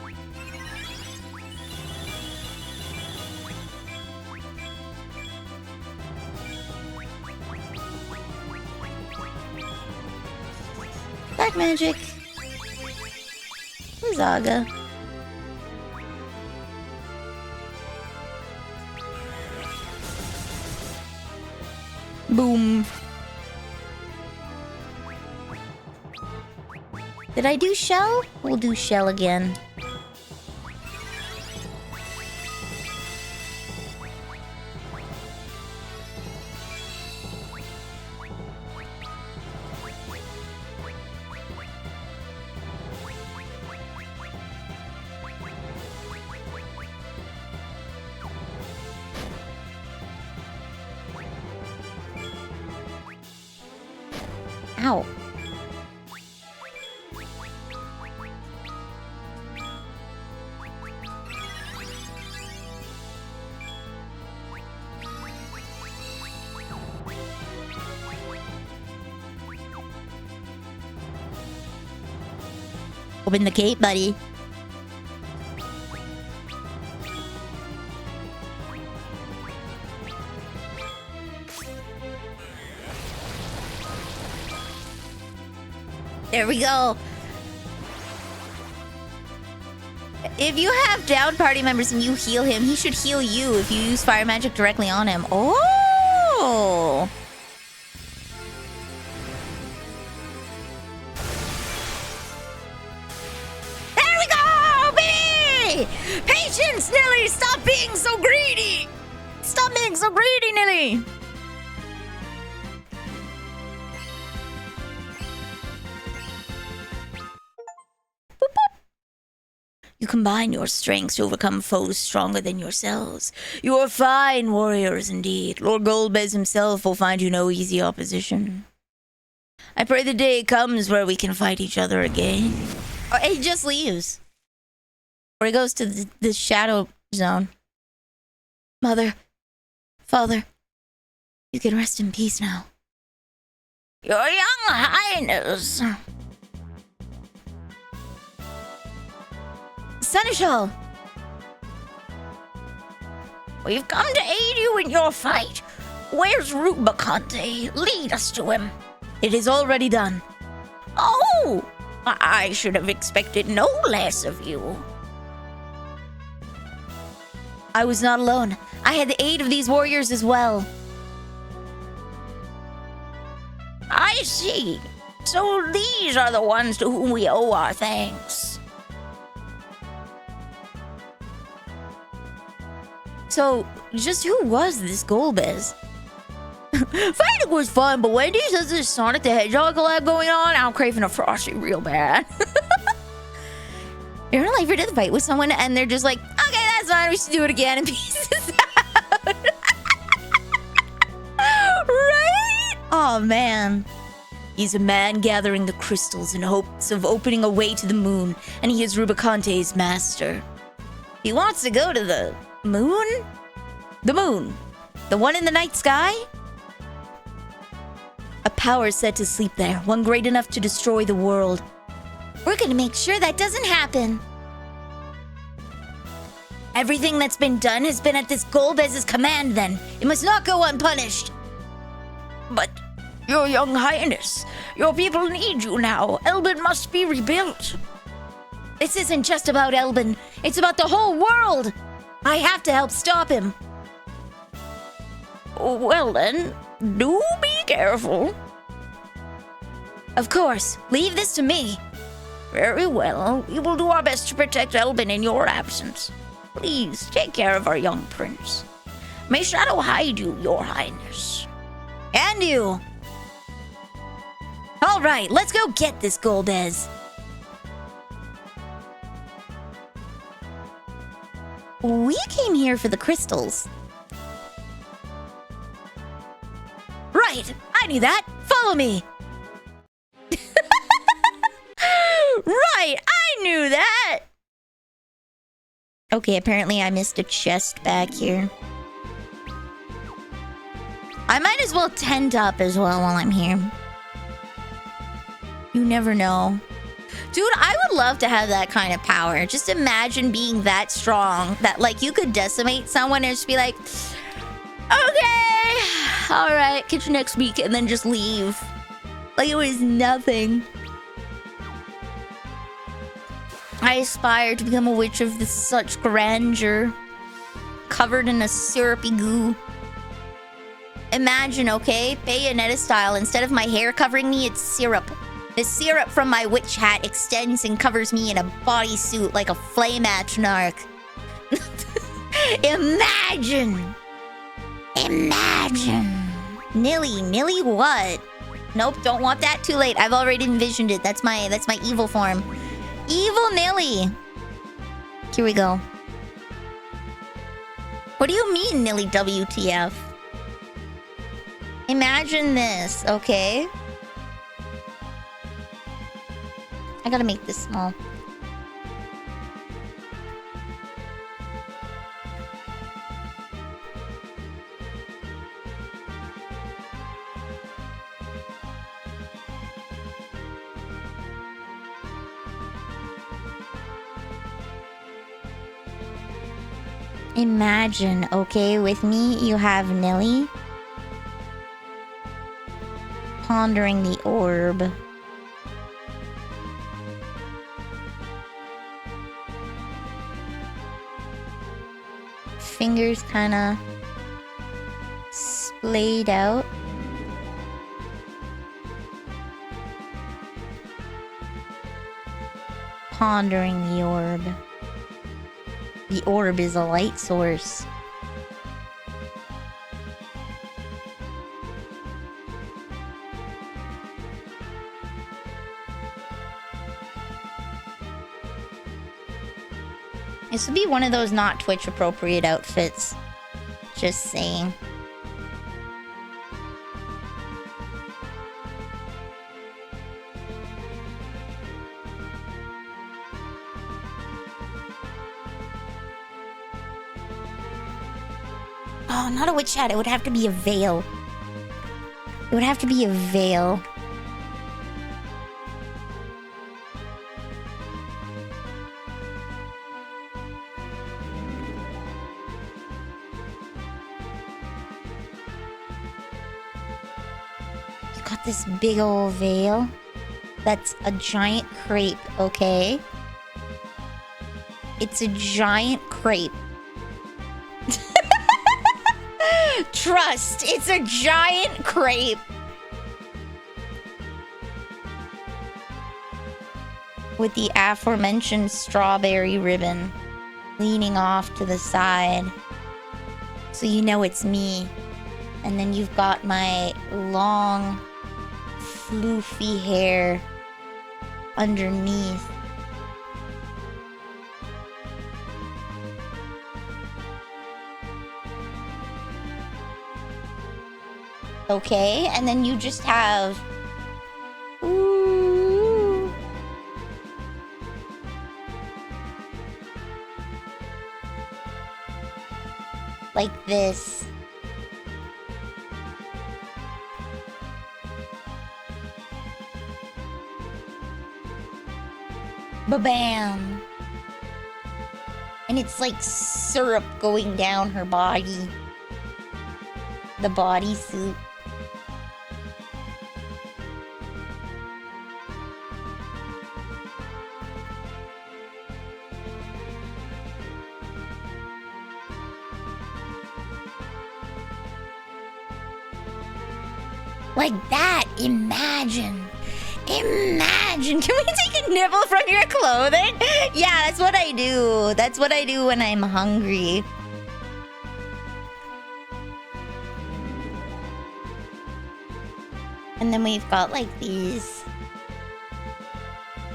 Black magic. Zaga. Boom. Did I do shell? We'll do shell again. Ow. Open the cape, buddy. There we go. If you have down party members and you heal him, he should heal you if you use fire magic directly on him. Oh! There we go, baby! Patience, Nilly! Stop being so greedy! Stop being so greedy, Nilly! You combine your strengths to overcome foes stronger than yourselves. You are fine warriors indeed. Lord Golbez himself will find you no easy opposition. I pray the day comes where we can fight each other again. Or he just leaves. Or he goes to the shadow zone. Mother, Father, you can rest in peace now. Your young highness. Seneschal! We've come to aid you in your fight. Where's Rubicante? Lead us to him. It is already done. Oh! I should have expected no less of you. I was not alone. I had the aid of these warriors as well. I see. So these are the ones to whom we owe our thanks. So, just who was this Golbez? Fighting was fun, but Wendy says there's Sonic the Hedgehog collab going on. I'm craving a Frosty real bad. You're in a life or death fight with someone, and they're just like, okay, that's fine, we should do it again, and pieces out. Right? Oh, man. He's a man gathering the crystals in hopes of opening a way to the moon, and he is Rubicante's master. He wants to go to the moon? The moon. The one in the night sky? A power set to sleep there, one great enough to destroy the world. We're gonna make sure that doesn't happen. Everything that's been done has been at this Golbez's command then. It must not go unpunished. But, your young highness, your people need you now. Elbin must be rebuilt. This isn't just about Elbin. It's about the whole world. I have to help stop him. Well then, do be careful. Of course. Leave this to me. Very well. We will do our best to protect Elbin in your absence. Please, take care of our young prince. May Shadow hide you, your highness. And you. All right, let's go get this Golbez. We came here for the crystals. Right, I knew that. Follow me. Right, I knew that. Okay, apparently I missed a chest back here. I might as well tent up as well while I'm here. You never know. Dude, I would love to have that kind of power. Just imagine being that strong that, like, you could decimate someone and just be like, okay, all right, catch you next week, and then just leave. Like, it was nothing. I aspire to become a witch of such grandeur, covered in a syrupy goo. Imagine, okay, Bayonetta style, instead of my hair covering me, it's syrup. The syrup from my witch hat extends and covers me in a bodysuit like a flame match narc. Imagine! Imagine! Nilly what? Nope, don't want that, too late. I've already envisioned it. That's my evil form. Evil Nilly! Here we go. What do you mean, Nilly WTF? Imagine this, okay? I gotta make this small. Imagine, okay, with me you have Nilly pondering the orb. Fingers kind of splayed out. Pondering the orb. The orb is a light source. This would be one of those not Twitch appropriate outfits. Just saying. Oh, not a witch hat. It would have to be a veil. It would have to be a veil. You got this big old veil. That's a giant crepe, okay? It's a giant crepe. Trust, it's a giant crepe. With the aforementioned strawberry ribbon leaning off to the side. So you know it's me. And then you've got my long, floofy hair underneath. Okay, and then you just have... Ooh. Like this. Ba-bam! And it's like syrup going down her body. The bodysuit. Like that, imagine. Imagine. Can we take a nibble from your clothing? Yeah, that's what I do. That's what I do when I'm hungry. And then we've got like these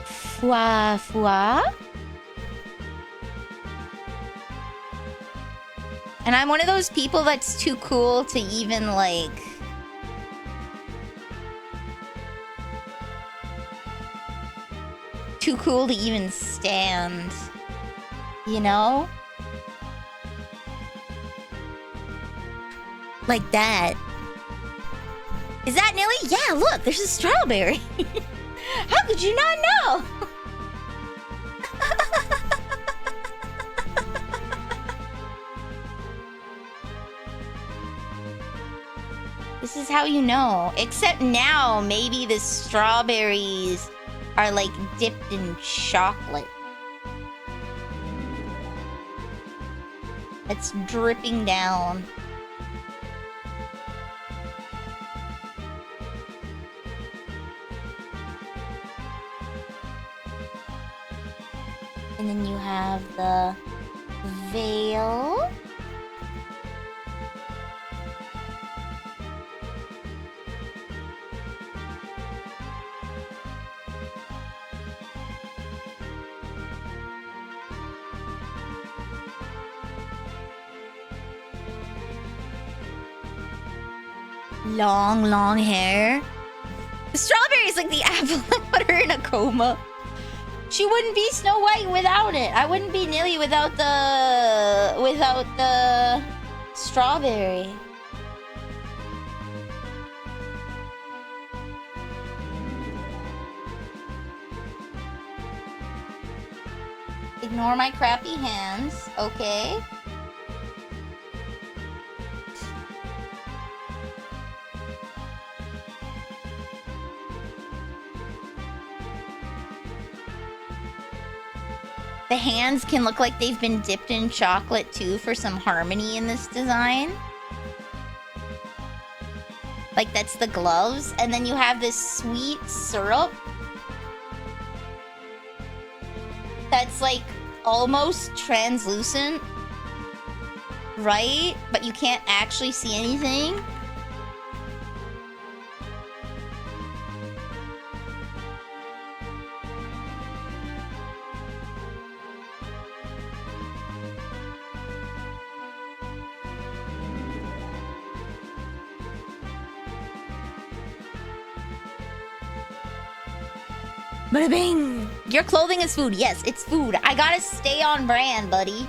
foie. And I'm one of those people that's too cool to even like... Too cool to even stand. You know? Like that. Is that Nilly? Yeah, look, there's a strawberry. How could you not know? This is how you know. Except now, maybe the strawberries are like dipped in chocolate. It's dripping down. And then you have the veil. Long hair. The strawberry is like the apple that put her in a coma. She wouldn't be Snow White without it. I wouldn't be Nilly without the strawberry. Ignore my crappy hands, okay? The hands can look like they've been dipped in chocolate too for some harmony in this design. Like that's the gloves. And then you have this sweet syrup. That's like almost translucent. Right? But you can't actually see anything. Bada bing! Your clothing is food. Yes, it's food. I gotta stay on brand, buddy.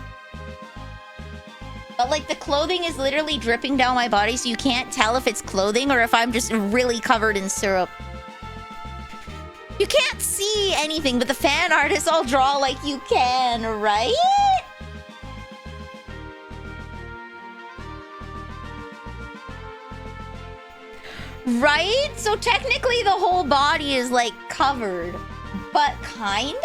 But like the clothing is literally dripping down my body, so you can't tell if it's clothing or if I'm just really covered in syrup. You can't see anything, but the fan artists all draw like you can, right? Right? So technically the whole body is like covered. But kind of?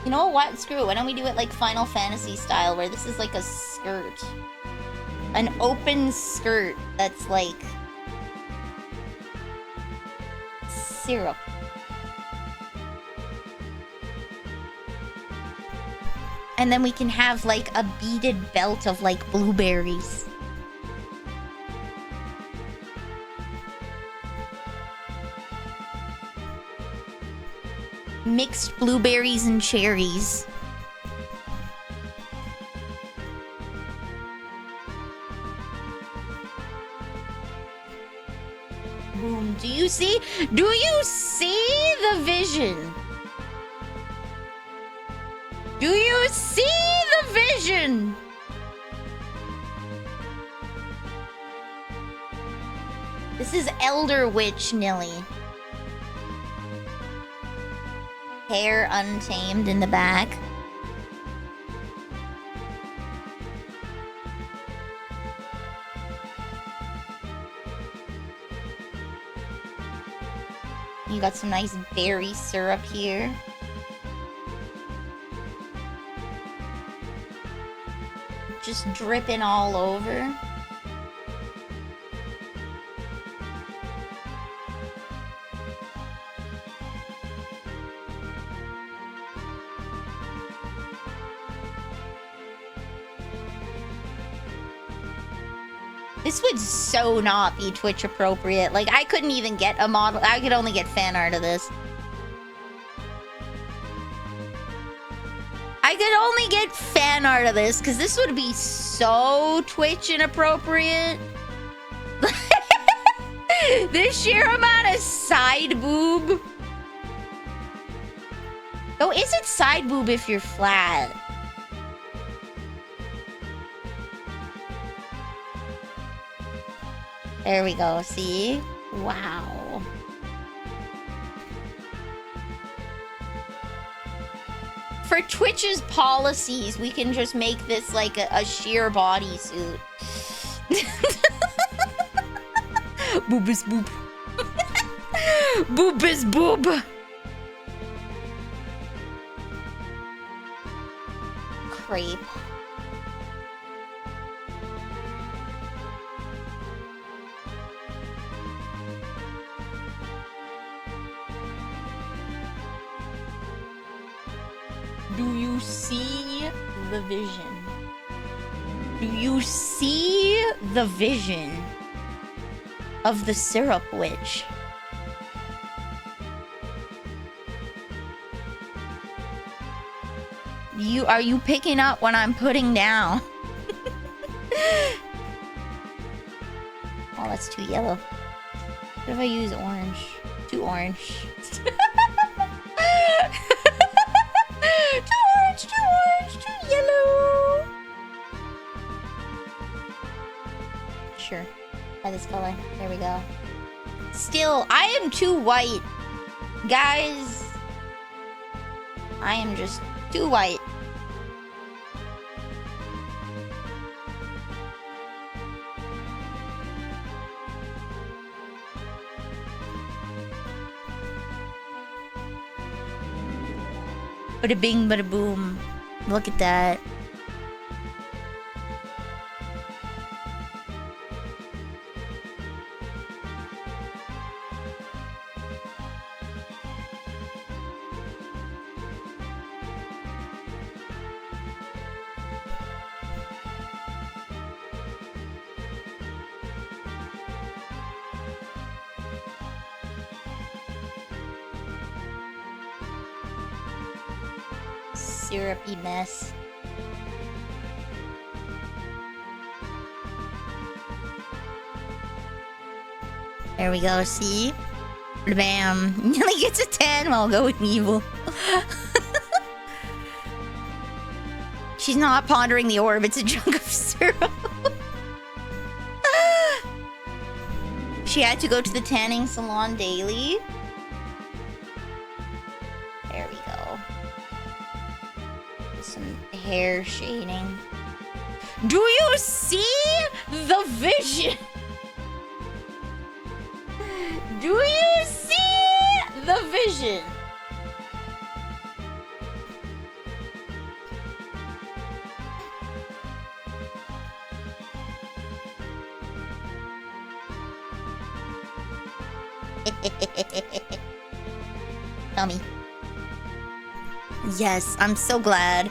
You know what? Screw it. Why don't we do it like Final Fantasy style, where this is like a skirt. An open skirt that's like syrup. And then we can have like a beaded belt of like blueberries. Mixed blueberries and cherries. Boom. Do you see? Do you see the vision? Do you see the vision? This is Elder Witch Nilly. Hair untamed in the back. You got some nice berry syrup here. Just dripping all over. This would so not be Twitch appropriate. Like, I couldn't even get a model. I could only get fan art of this. I could only get fan art of this because this would be so Twitch inappropriate. This sheer amount of side boob. Oh, is it side boob if you're flat? There we go, see? Wow. For Twitch's policies, we can just make this like a sheer bodysuit. Boob is boob. Boob is boob. Crepe. Do you see the vision? Do you see the vision of the syrup witch? Are you picking up what I'm putting down? Oh, that's too yellow. What if I use orange? Too orange. Too orange, too yellow. Sure. By this color. There we go. Still, I am too white. Guys, I am just too white. Bada bing, bada boom. Look at that. Syrupy mess. There we go, see? Bam. Nearly gets a 10 while going evil. She's not pondering the orb, it's a junk of syrup. She had to go to the tanning salon daily. There we go. Some hair shading. Do you see the vision? Do you see the vision? Tell me. Yes, I'm so glad.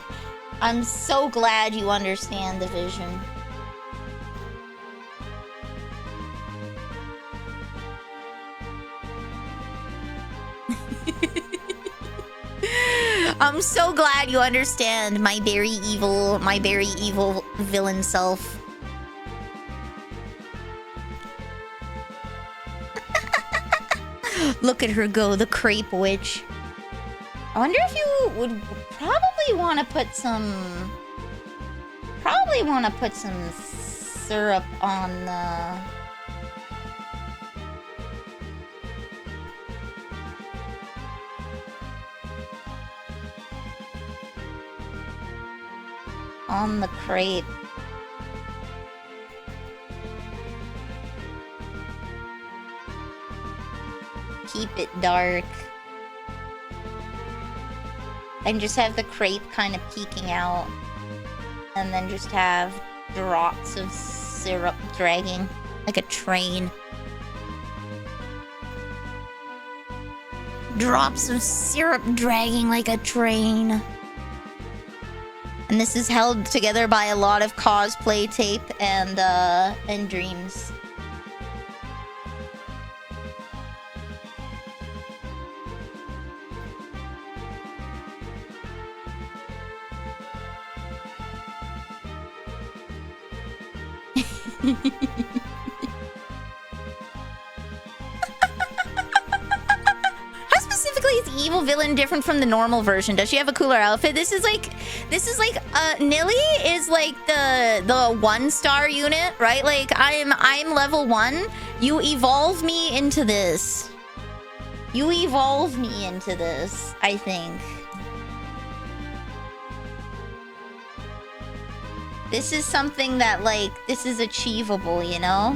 I'm so glad you understand the vision. I'm so glad you understand my very evil villain self. Look at her go, the crepe witch. I wonder if you would probably want to put some syrup on the crepe. Keep it dark. And just have the crepe kind of peeking out. And then just have drops of syrup dragging like a train. Drops of syrup dragging like a train. And this is held together by a lot of cosplay tape and dreams. How specifically is the evil villain different from the normal version? Does she have a cooler outfit? This is like Nilly is like the 1-star unit, right? Like I'm level 1. You evolve me into this. You evolve me into this, I think. This is something that, like, this is achievable, you know?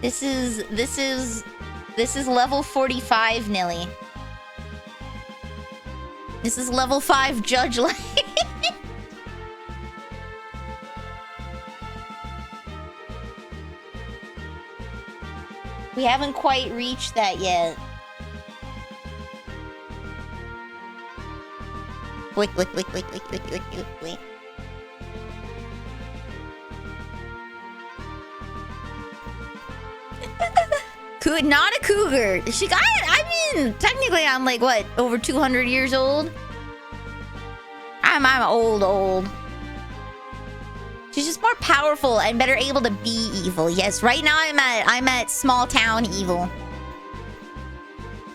This is level 45, Nilly. This is level 5 Judge Light. We haven't quite reached that yet. Wait. Not a cougar. I mean, technically I'm like, what, over 200 years old? I'm old. She's just more powerful and better able to be evil. Yes, right now I'm at small town evil.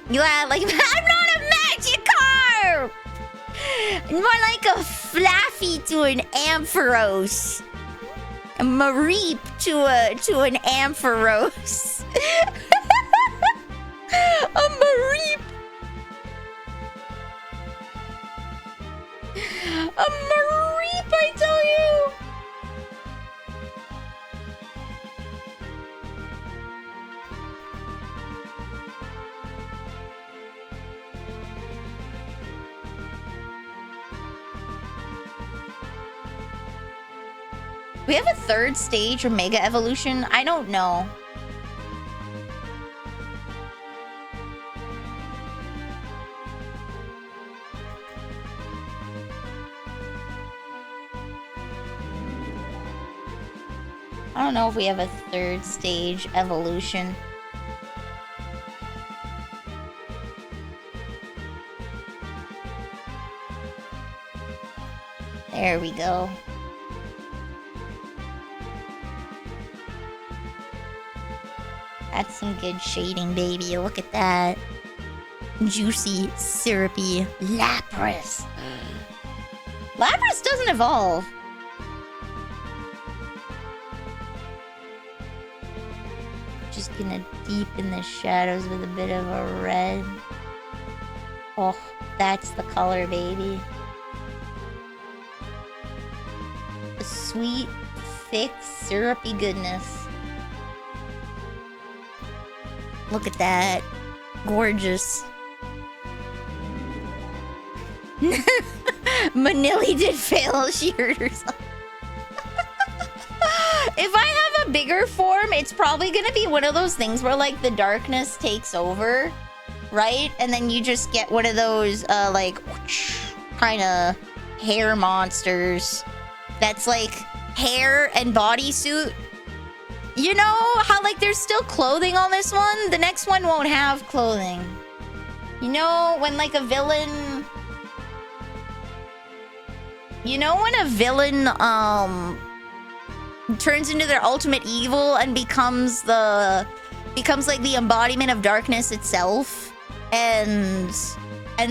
Yeah, like, I'm not a Magikarp! More like a Flaffy to an Ampharos. A Mareep to an Ampharos. A Mareep. A Mareep, I tell you. We have a third stage or mega evolution? I don't know. I don't know if we have a third stage evolution. There we go. That's some good shading, baby. Look at that. Juicy, syrupy Lapras. Lapras doesn't evolve. Just gonna deepen the shadows with a bit of a red. Oh, that's the color, baby. A sweet, thick, syrupy goodness. Look at that. Gorgeous. Manili did fail. She hurt herself. If I have a bigger form, it's probably gonna be one of those things where like the darkness takes over, right? And then you just get one of those like kind of hair monsters that's like hair and bodysuit. You know how like there's still clothing on this one? The next one won't have clothing. You know when like a villain... You know when a villain turns into their ultimate evil and becomes like the embodiment of darkness itself, and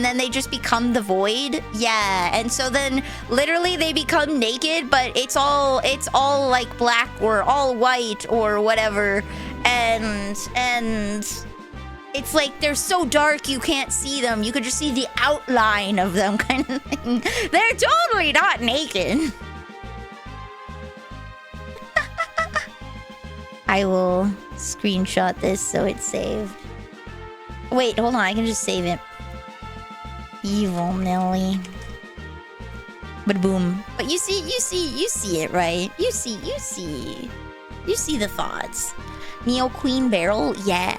then they just become the void? Yeah, and so then literally they become naked, but it's all like black or all white or whatever, and it's like they're so dark you can't see them. You could just see the outline of them, kind of thing. They're totally not naked. I will screenshot this so it's saved. Wait, hold on. I can just save it. Evil Nelly. But boom. But you see it, right? You see the thoughts. Neo Queen Barrel, yeah.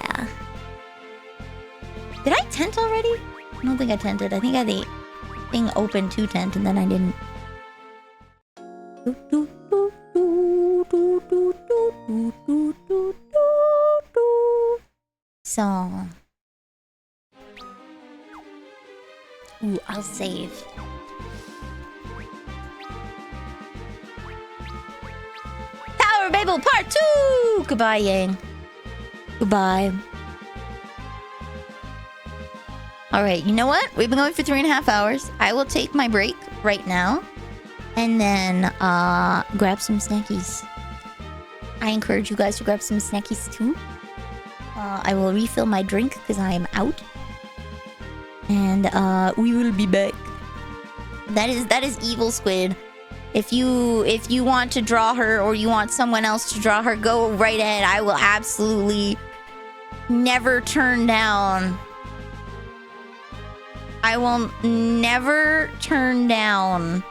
Did I tent already? I don't think I tented. I think I had the thing open to tent and then I didn't. So. Ooh, I'll save. Power Babel Part 2! Goodbye, Yang. Goodbye. Alright, you know what? We've been going for 3.5 hours. I will take my break right now. And then, grab some snackies. I encourage you guys to grab some snackies too. I will refill my drink because I am out. And, we will be back. That is Evil Squid. If you want to draw her or you want someone else to draw her, go right ahead. I will absolutely never turn down. I will never turn down.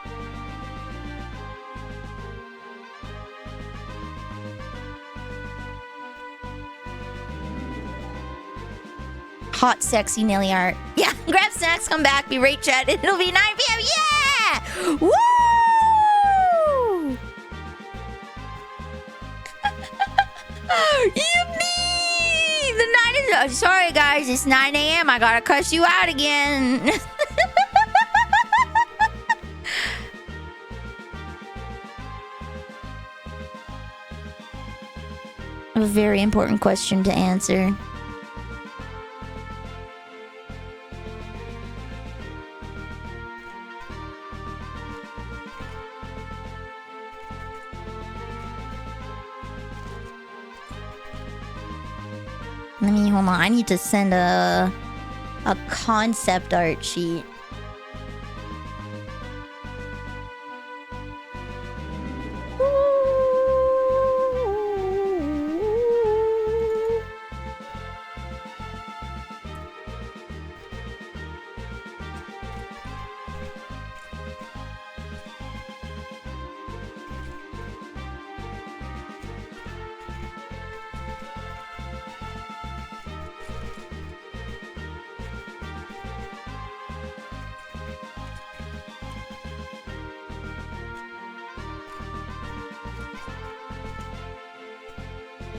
Hot, sexy Nelly art. Yeah, grab snacks, come back, be right chat. It'll be 9 p.m. Yeah! Woo! Yippee! The 9 is... sorry, guys, it's 9 a.m. I gotta cuss you out again. A very important question to answer. Let me, hold on, I need to send a concept art sheet.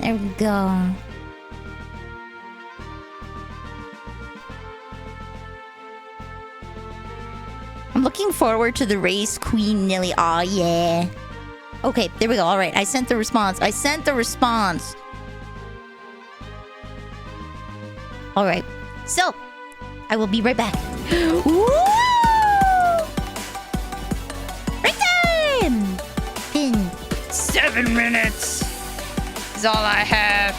There we go. I'm looking forward to the race, Queen Nilly. Aw, yeah. Okay, there we go. All right, I sent the response. All right, so I will be right back. Woo! Right time! Pin. 7 minutes is all I have.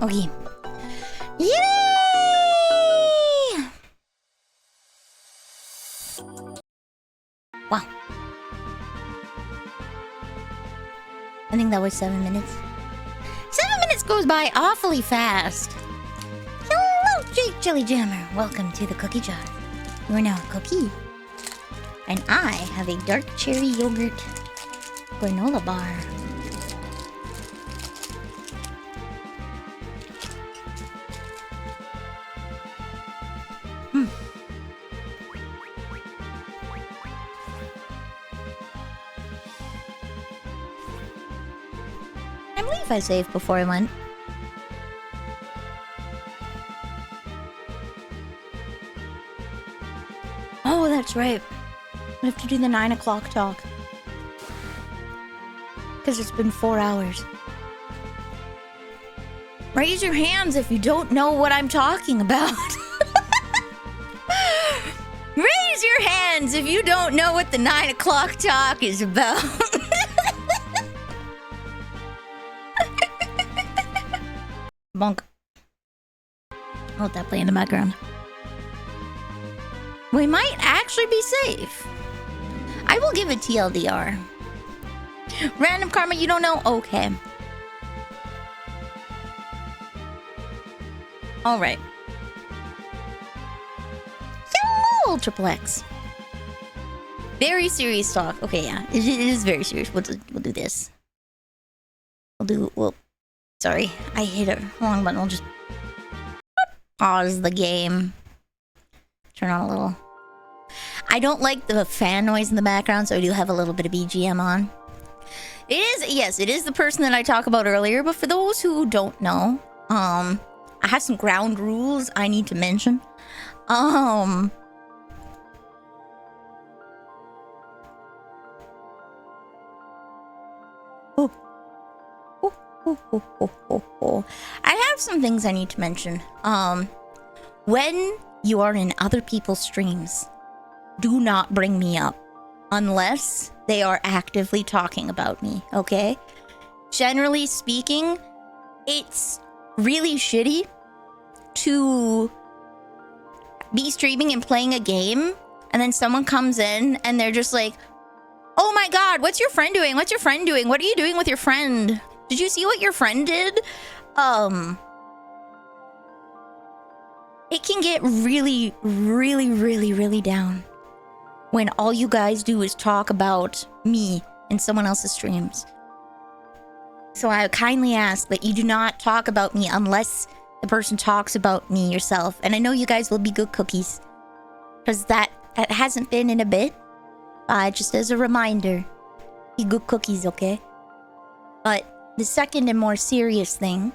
Okay. Yay! Wow. I think that was 7 minutes. 7 minutes goes by awfully fast. Hello, Jake Jelly Jammer. Welcome to the cookie jar. You are now a cookie. And I have a dark cherry yogurt granola bar. I believe I saved before I went. Oh, that's right. We have to do the 9 o'clock talk. Because it's been 4 hours. Raise your hands if you don't know what I'm talking about. Raise your hands if you don't know what the 9 o'clock talk is about. Bonk. I'll let that play in the background. We might actually be safe. I will give it TLDR. Random karma, you don't know? Okay. Alright. Hello, Triple X. Very serious talk. Okay, yeah. It is very serious. We'll do this. Sorry. I hit a wrong button. I'll just pause the game. Turn on a little. I don't like the fan noise in the background, so I do have a little bit of BGM on. It is the person that I talked about earlier, but for those who don't know, I have some ground rules I need to mention. I have some things I need to mention. When you are in other people's streams, do not bring me up unless they are actively talking about me, okay? Generally speaking, it's really shitty to be streaming and playing a game, and then someone comes in and they're just like, oh my god, what's your friend doing? What's your friend doing? What are you doing with your friend? Did you see what your friend did? It can get really, really, really, really down when all you guys do is talk about me in someone else's streams. So I kindly ask that you do not talk about me unless the person talks about me yourself. And I know you guys will be good cookies, because that hasn't been in a bit. Just as a reminder, be good cookies, okay? But the second and more serious thing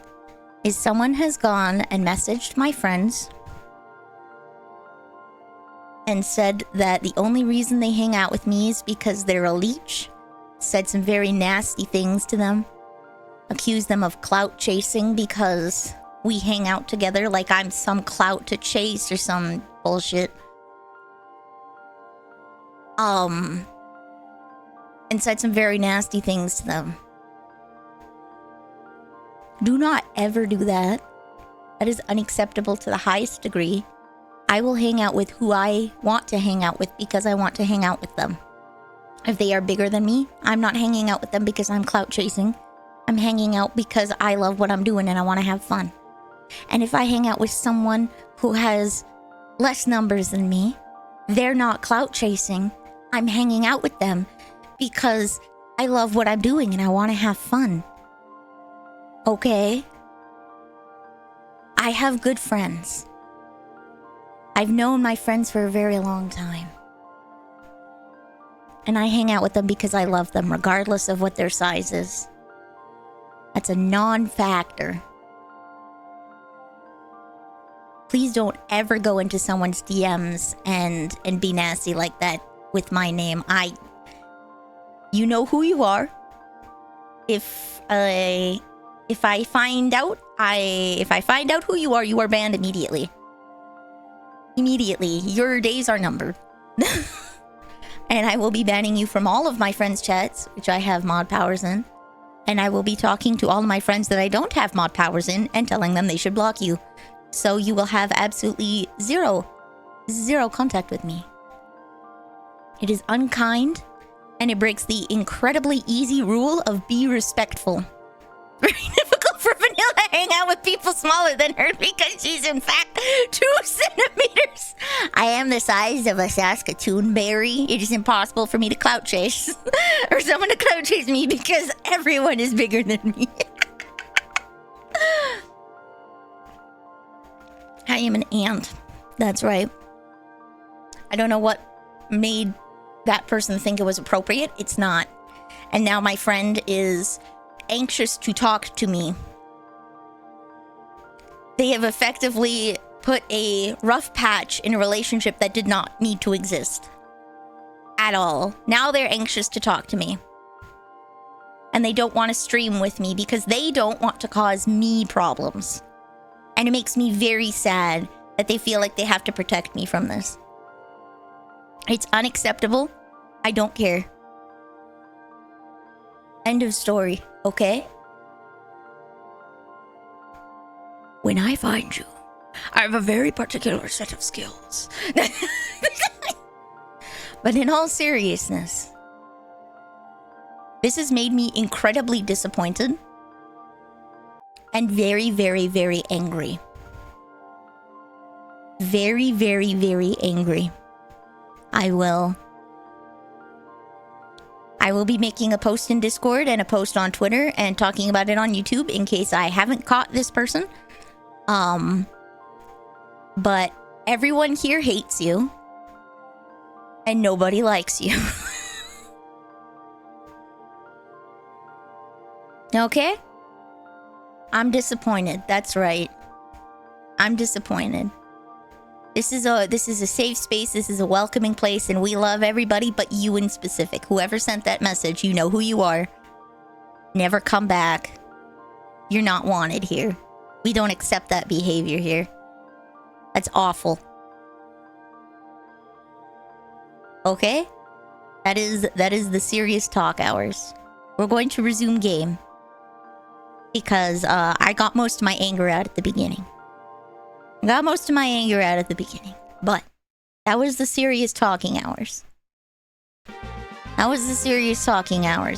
is someone has gone and messaged my friends and said that the only reason they hang out with me is because they're a leech. Said some very nasty things to them. Accused them of clout chasing because we hang out together like I'm some clout to chase or some bullshit. And said some very nasty things to them. Do not ever do that. That is unacceptable to the highest degree. I will hang out with who I want to hang out with because I want to hang out with them. If they are bigger than me, I'm not hanging out with them because I'm clout chasing. I'm hanging out because I love what I'm doing and I want to have fun. And if I hang out with someone who has less numbers than me, they're not clout chasing. I'm hanging out with them because I love what I'm doing and I want to have fun. Okay? I have good friends. I've known my friends for a very long time. And I hang out with them because I love them, regardless of what their size is. That's a non-factor. Please don't ever go into someone's DMs and be nasty like that with my name. You know who you are. If I find out who you are banned immediately. Immediately. Your days are numbered. And I will be banning you from all of my friends' chats, which I have mod powers in. And I will be talking to all of my friends that I don't have mod powers in and telling them they should block you. So you will have absolutely zero contact with me. It is unkind, and it breaks the incredibly easy rule of be respectful. Very difficult for Vanilla to hang out with people smaller than her because she's in fact 2 centimeters. I am the size of a Saskatoon berry. It is impossible for me to clout chase or someone to clout chase me because everyone is bigger than me. I am an ant. That's right. I don't know what made that person think it was appropriate. It's not. And now my friend is anxious to talk to me. They have effectively put a rough patch in a relationship that did not need to exist at all. Now they're anxious to talk to me. And they don't want to stream with me because they don't want to cause me problems. And it makes me very sad that they feel like they have to protect me from this. It's unacceptable. I don't care. End of story, okay? When I find you, I have a very particular set of skills. But in all seriousness, this has made me incredibly disappointed and very, very, very angry. Very, very, very angry. I will be making a post in Discord and a post on Twitter and talking about it on YouTube in case I haven't caught this person. But everyone here hates you. And nobody likes you. Okay? I'm disappointed. That's right. I'm disappointed. This is a safe space. This is a welcoming place, and we love everybody but you in specific. Whoever sent that message, you know who you are. Never come back. You're not wanted here. We don't accept that behavior here. That's awful. Okay? That is the serious talk hours. We're going to resume game. Because I got most of my anger out at the beginning. But that was the serious talking hours.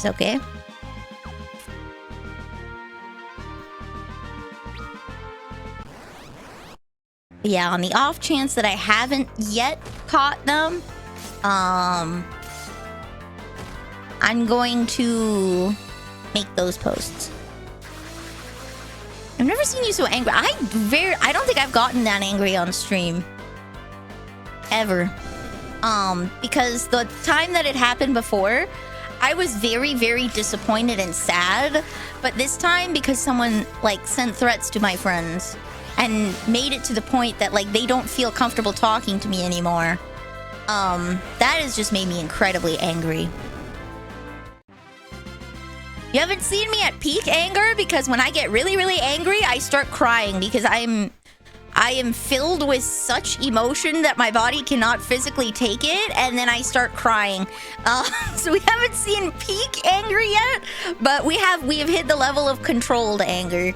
Okay? Yeah, on the off chance that I haven't yet caught them, I'm going to make those posts. I've never seen you so angry. I don't think I've gotten that angry on stream. Ever. Because the time that it happened before, I was very, very disappointed and sad. But this time, because someone, like, sent threats to my friends and made it to the point that, like, they don't feel comfortable talking to me anymore. That has just made me incredibly angry. You haven't seen me at peak anger because when I get really, really angry, I start crying because I am filled with such emotion that my body cannot physically take it, and then I start crying. So we haven't seen peak anger yet, but we have hit the level of controlled anger.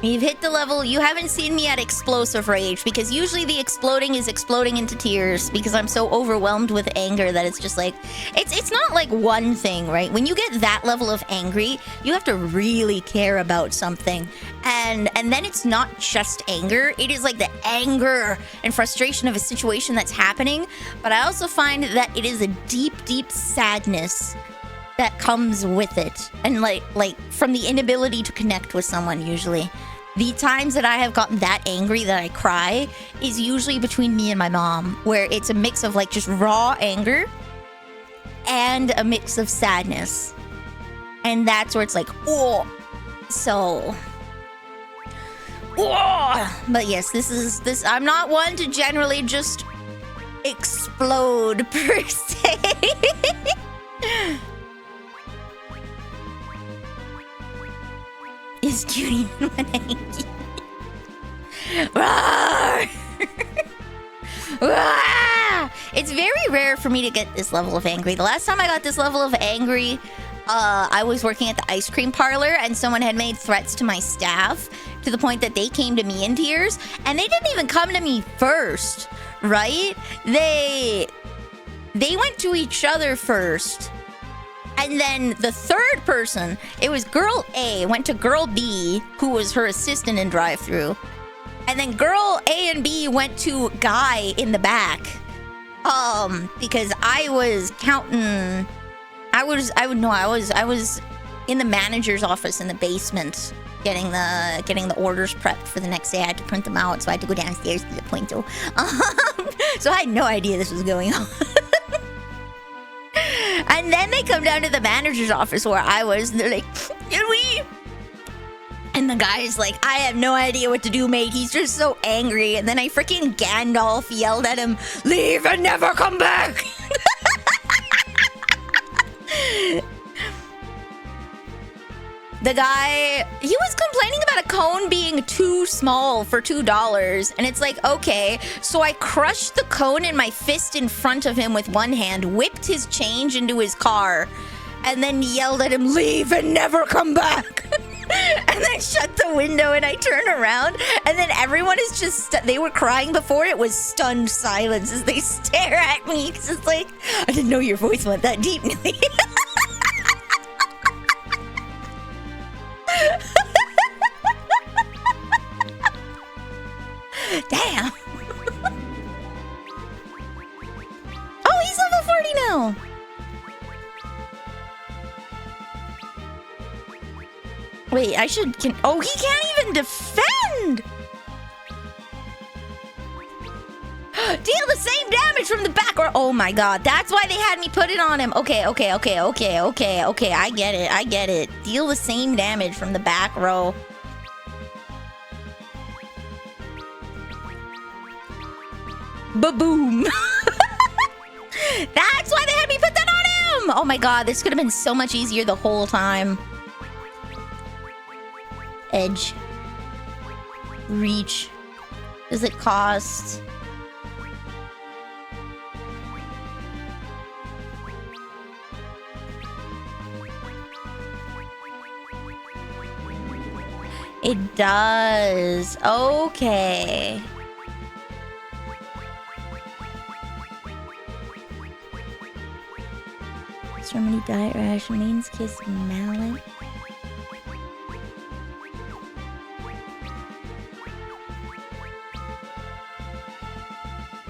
We've hit the level. You haven't seen me at explosive rage because usually the exploding is exploding into tears because I'm so overwhelmed with anger that it's just like it's not like one thing, right? When you get that level of angry, you have to really care about something. And then it's not just anger. It is like the anger and frustration of a situation that's happening, but I also find that it is a deep, deep sadness that comes with it. And like from the inability to connect with someone usually. The times that I have gotten that angry that I cry is usually between me and my mom, where it's a mix of like just raw anger and a mix of sadness. And that's where it's like, oh, so, oh. But yes, this, I'm not one to generally just explode per se. Is cutie when angry. It's very rare for me to get this level of angry. The last time I got this level of angry, I was working at the ice cream parlor and someone had made threats to my staff to the point that they came to me in tears, and they didn't even come to me first, right? They went to each other first. And then the third person, it was girl A, went to girl B, who was her assistant in drive-thru. And then girl A and B went to guy in the back. Because I was counting. I was in the manager's office in the basement getting the orders prepped for the next day. I had to print them out, so I had to go downstairs to the pointo. So I had no idea this was going on. And then they come down to the manager's office where I was, and they're like, "Can we?" And the guy's like, "I have no idea what to do, mate. He's just so angry." And then I freaking Gandalf yelled at him, "Leave and never come back!" The guy, he was complaining about a cone being too small for $2. And it's like, okay. So I crushed the cone in my fist in front of him with one hand, whipped his change into his car, and then yelled at him, "Leave and never come back." And then shut the window, and I turn around, and then everyone is just, they were crying before, it was stunned silence as they stare at me, because it's like, I didn't know your voice went that deep, Nilly. Damn. Oh, he's level 40 now. Wait, I should... oh, he can't even defend! Deal the same damage from the back or... oh my god, that's why they had me put it on him. Okay. I get it. Deal the same damage from the back row. Ba-boom. That's why they had me put that on him! Oh my god, this could have been so much easier the whole time. Edge. Reach. Does it cost? It does. Okay. Extremity diet rash, mains kiss mallet.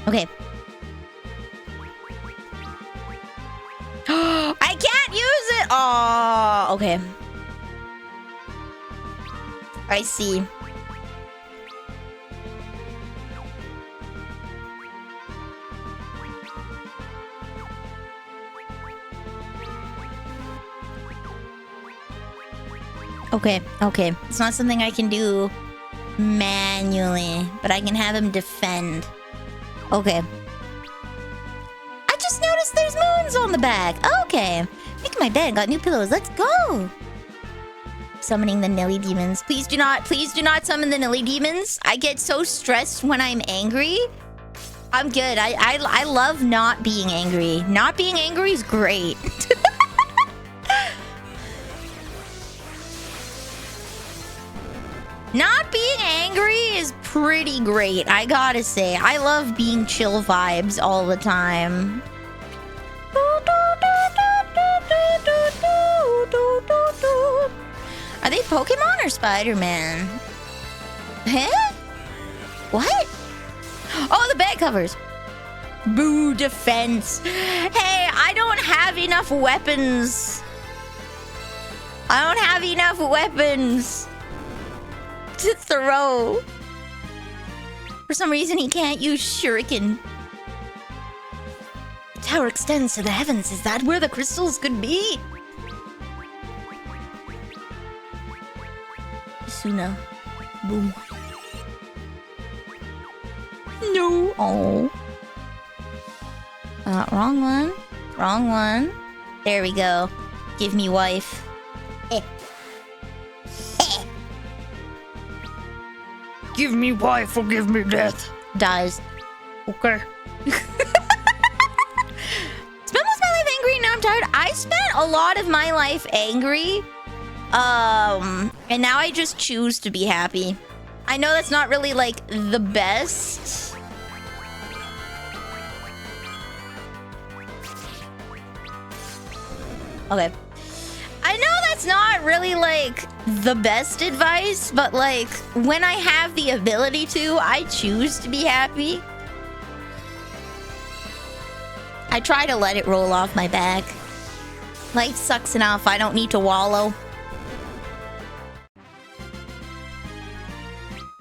Okay. I can't use it! Oh, okay. I see. Okay. It's not something I can do manually, but I can have him defend. Okay. I just noticed there's moons on the back. Okay. Making my bed, got new pillows. Let's go. Summoning the Nilly demons. Please do not summon the Nilly demons. I get so stressed when I'm angry. I'm good. I love not being angry. Not being angry is great. Not being angry is pretty great, I gotta say. I love being chill vibes all the time. Are they Pokemon or Spider-Man? Huh? What? Oh, the bag covers. Boo defense. Hey, I don't have enough weapons. To throw. For some reason, he can't use shuriken. The tower extends to the heavens. Is that where the crystals could be? Suna. Boom. No. Oh. Wrong one. There we go. Give me wife. Give me wife or give me death. Dies. Okay. dude, I spent a lot of my life angry. And now I just choose to be happy. I know that's not really like the best. Okay. I know that's not really like the best advice, but like when I have the ability to, I choose to be happy. I try to let it roll off my back. Life sucks enough, I don't need to wallow.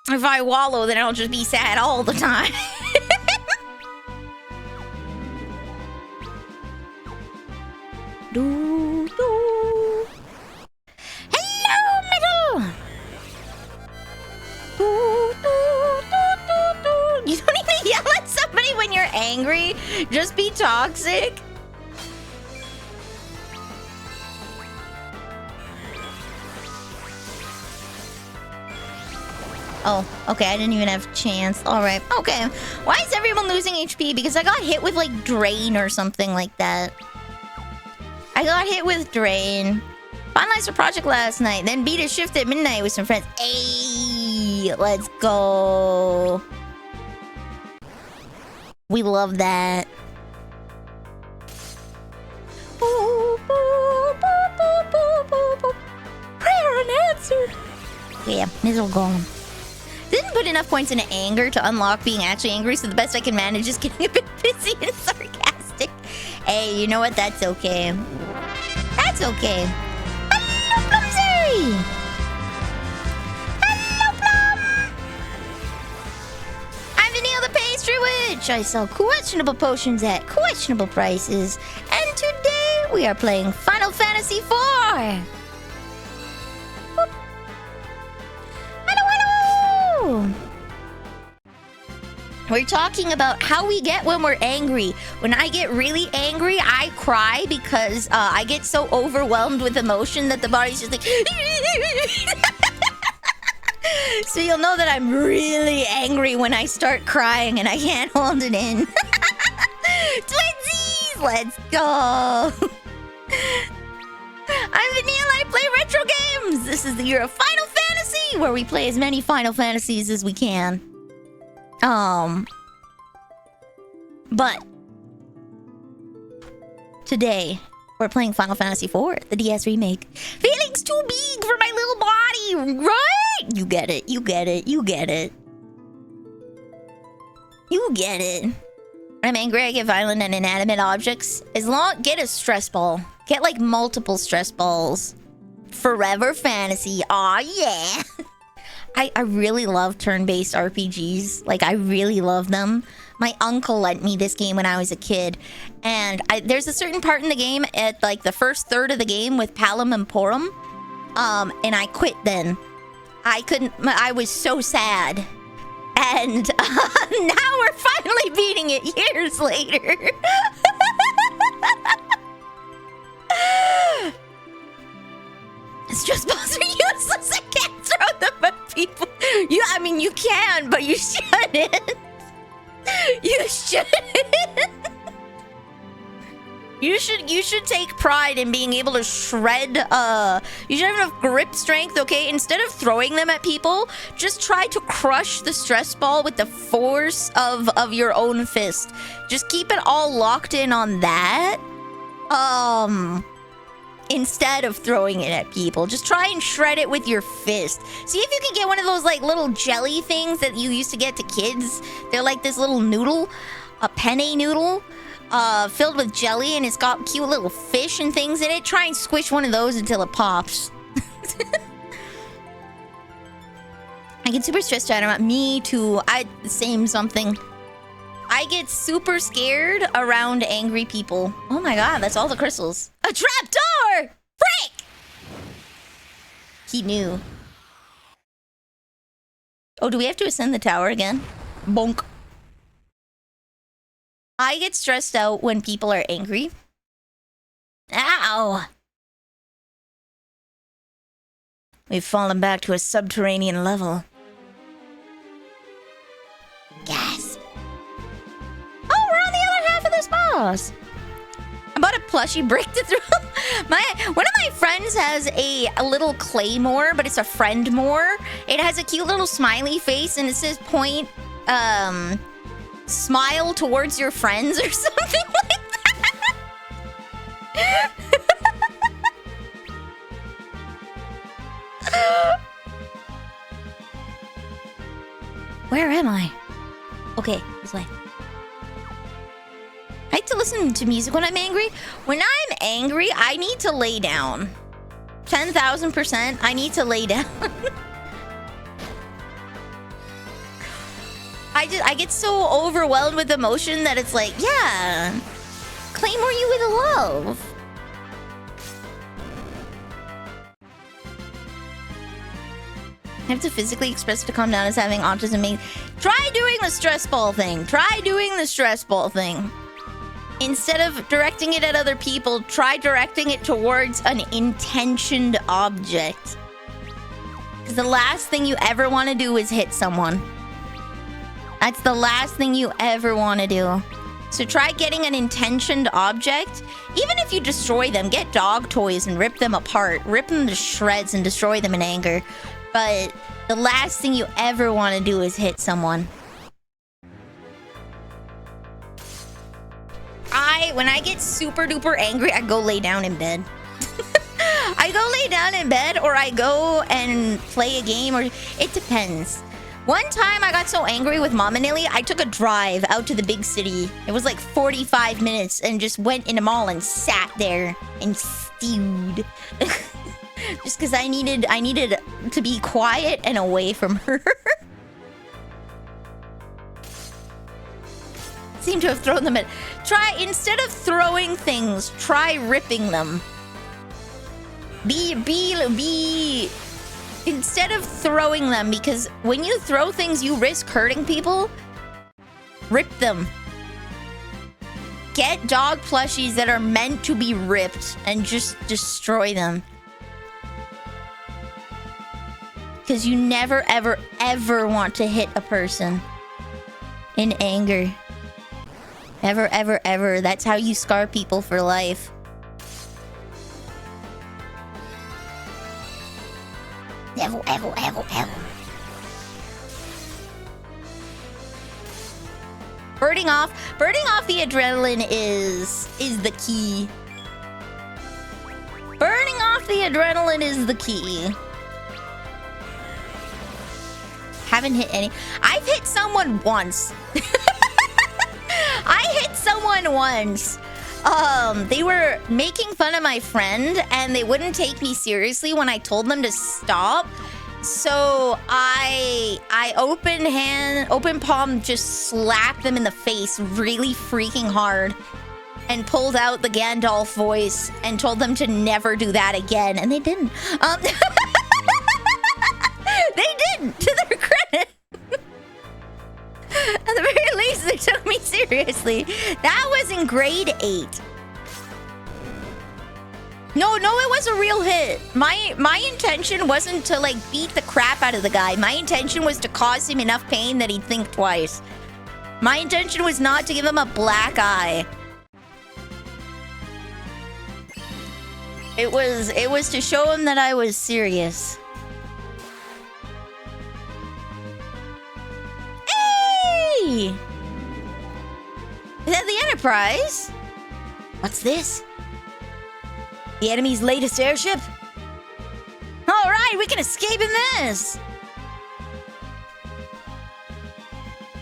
If I wallow, then I'll just be sad all the time. Do, do. Hello, middle. Do, do, do, do, do. You don't even yell at somebody when you're angry. Just be toxic. Oh, okay, I didn't even have a chance. Alright, okay. Why is everyone losing HP? Because I got hit with, like, Drain or something like that. I got hit with Drain. Finalized a project last night, then beat a shift at midnight with some friends. Ayy, let's go. We love that. Prayer unanswered. Yeah, miserable golem. Didn't put enough points into anger to unlock being actually angry, so the best I can manage is getting a bit busy and sarcastic. Hey, you know what? That's okay. That's okay. Hello, Plumsy! Hello, Plum! I'm Vanille the Pastry Witch. I sell questionable potions at questionable prices. And today we are playing Final Fantasy IV. We're talking about how we get when we're angry. When I get really angry, I cry because I get so overwhelmed with emotion that the body's just like... So you'll know that I'm really angry when I start crying and I can't hold it in. Twinsies! Let's go! I'm Vanille, I play retro games! This is the year of Final Fantasy, where we play as many Final Fantasies as we can. But today we're playing Final Fantasy IV, the DS remake. Feeling's too big for my little body, right? You get it, you get it, you get it. You get it. When I'm angry, I get violent and inanimate objects. Get a stress ball. Get like multiple stress balls. Forever fantasy. Aw, yeah. I really love turn-based RPGs. Like, I really love them. My uncle lent me this game when I was a kid. And there's a certain part in the game at, like, the first third of the game with Palom and Porum. And I quit then. I was so sad. And now we're finally beating it years later. Stress balls are useless. I can't throw them at people. I mean, you can, but you shouldn't. You shouldn't. You should take pride in being able to shred. You should have enough grip strength, okay? Instead of throwing them at people, just try to crush the stress ball with the force of your own fist. Just keep it all locked in on that. Instead of throwing it at people, just try and shred it with your fist. See if you can get one of those like little jelly things that you used to get to kids. They're like this little noodle, a penne noodle, filled with jelly, and it's got cute little fish and things in it. Try and squish one of those until it pops. I get super stressed out about me too. Same something. I get super scared around angry people. Oh my god, that's all the crystals. A trap door! Frick! He knew. Oh, do we have to ascend the tower again? Bonk. I get stressed out when people are angry. Ow! We've fallen back to a subterranean level. Gasp. Oh, we're on the other half of this boss. bought a plushie brick to throw. One of my friends has a little claymore, but it's a friend more. It has a cute little smiley face, and it says point, smile towards your friends or something like that. Where am I? Okay, this way. I like to listen to music when I'm angry. When I'm angry, I need to lay down. 10,000%, I need to lay down. I get so overwhelmed with emotion that it's like, yeah, claymore you with love. I have to physically express to calm down as having autism. Try doing the stress ball thing. Try doing the stress ball thing. Instead of directing it at other people, try directing it towards an intentioned object. Because the last thing you ever want to do is hit someone. That's the last thing you ever want to do. So try getting an intentioned object. Even if you destroy them, get dog toys and rip them apart. Rip them to shreds and destroy them in anger. But the last thing you ever want to do is hit someone. When I get super duper angry, I go lay down in bed. I go lay down in bed, or I go and play a game, or it depends. One time I got so angry with Mama Nilly, I took a drive out to the big city. It was like 45 minutes and just went in a mall and sat there and stewed. Just because I needed to be quiet and away from her. Seem to have thrown them at... Instead of throwing things, try ripping them. Instead of throwing them, because when you throw things, you risk hurting people. Rip them. Get dog plushies that are meant to be ripped and just destroy them. Because you never, ever, ever want to hit a person in anger. Ever, ever, ever. That's how you scar people for life. Never, ever, ever, ever. Burning off the adrenaline is the key. Burning off the adrenaline is the key. Haven't hit any. I've hit someone once. I hit someone once. They were making fun of my friend and they wouldn't take me seriously when I told them to stop. So I open palm just slapped them in the face really freaking hard and pulled out the Gandalf voice and told them to never do that again, and they didn't. They didn't, to their credit. At the very least, they took me seriously. That was in grade 8. No, it was a real hit. My intention wasn't to, like, beat the crap out of the guy. My intention was to cause him enough pain that he'd think twice. My intention was not to give him a black eye. It was to show him that I was serious. Hey! Is that the Enterprise? What's this? The enemy's latest airship? Alright, we can escape in this!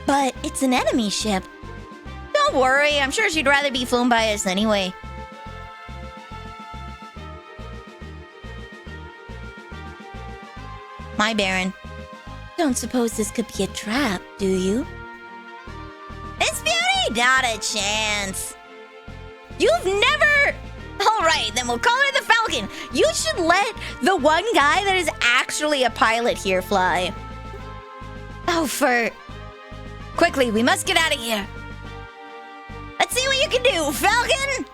But it's an enemy ship. Don't worry, I'm sure she'd rather be flown by us anyway. My Baron. Don't suppose this could be a trap, do you? Miss Beauty? Not a chance. You've never... Alright, then we'll call her the Falcon. You should let the one guy that is actually a pilot here fly. Oh, quickly, we must get out of here. Let's see what you can do, Falcon!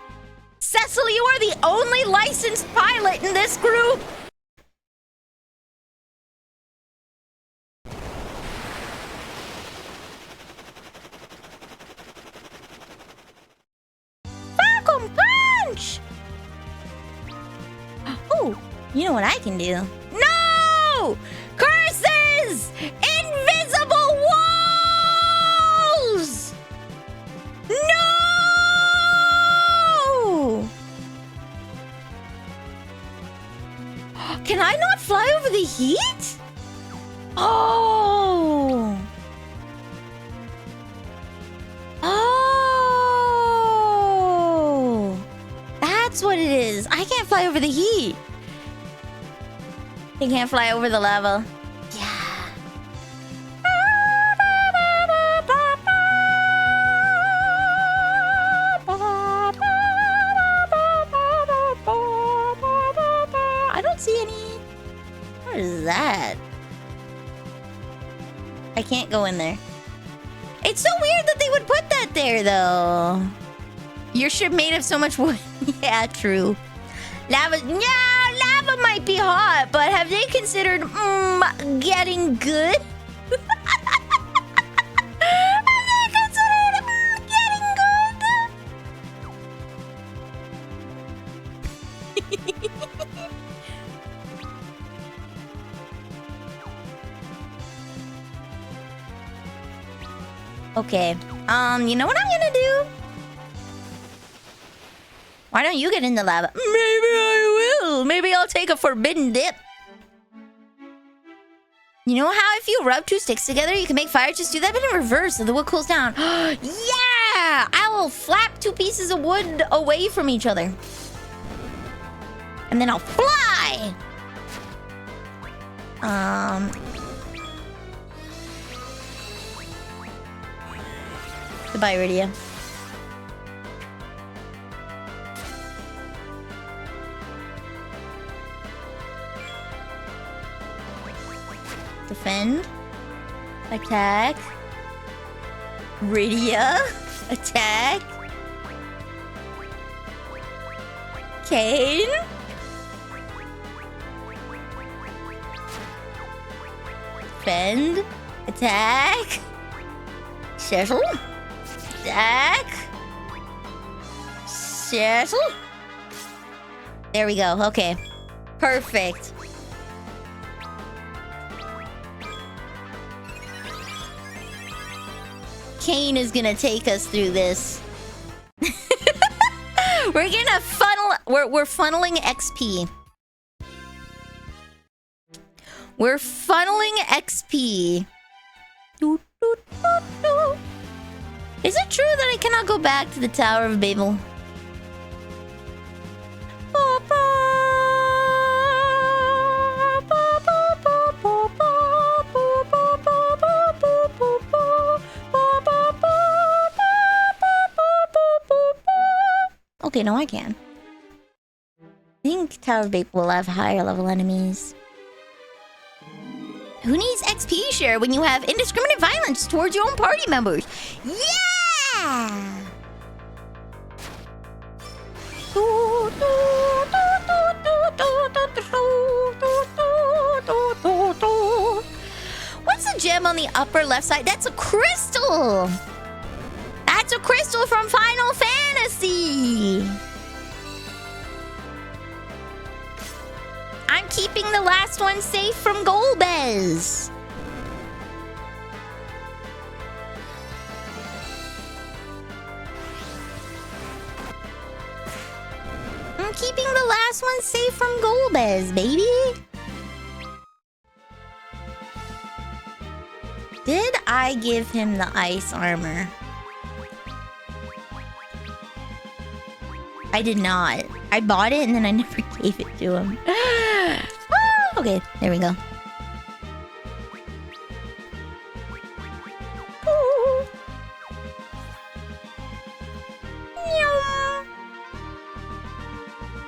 Cecil, you are the only licensed pilot in this group. Falcon You know what I can do? No! Curses! Invisible walls! No! Can I not fly over the heat? Oh! Oh! That's what it is. I can't fly over the heat. You can't fly over the lava. Yeah. I don't see any. What is that? I can't go in there. It's so weird that they would put that there, though. Your ship made of so much wood. Yeah, true. Lava, yeah, lava might be hot, but have they considered getting good? Have they considered getting good? Okay. You know what I'm gonna do? Why don't you get in the lava? Maybe I will. Maybe I'll take a forbidden dip. You know how if you rub two sticks together, you can make fire? Just do that, but in reverse so the wood cools down. Yeah! I will flap two pieces of wood away from each other. And then I'll fly! Goodbye, Iridia. Defend. Attack. Iridia. Attack. Kane. Defend. Attack. Settle. Attack. Settle. There we go. Okay. Perfect. Kane is gonna take us through this. We're gonna funnel. We're funneling XP. We're funneling XP. Is it true that I cannot go back to the Tower of Babel? Okay, no, I can. I think Tower of Babel will have higher level enemies. Who needs XP share when you have indiscriminate violence towards your own party members? Yeah! What's the gem on the upper left side? That's a crystal! That's a crystal from Final Fantasy! I'm keeping the last one safe from Golbez. I'm keeping the last one safe from Golbez, baby. Did I give him the ice armor? I did not. I bought it and then I never gave it to him. Okay, there we go.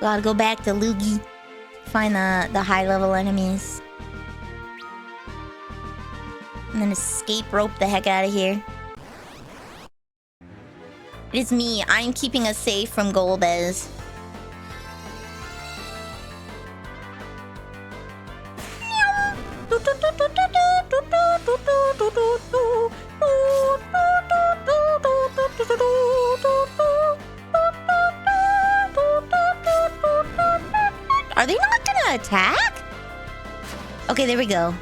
Gotta go back to Luigi. Find the high level enemies. And then escape rope the heck out of here. It is me. I'm keeping us safe from Golbez. Are they not gonna attack? Okay, there we go.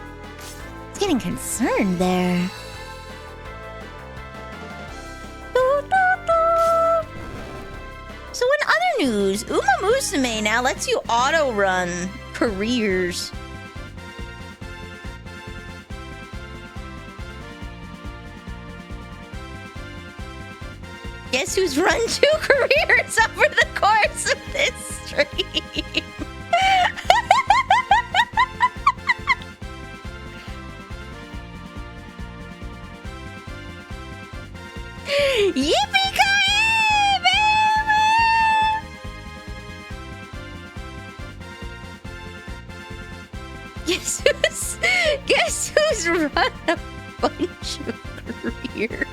It's getting concerned there. So in other news, Uma Musume now lets you auto-run careers. Guess who's run 2 careers over the course of this stream? Yippee-ki-yay, baby! Guess who's run a bunch of careers?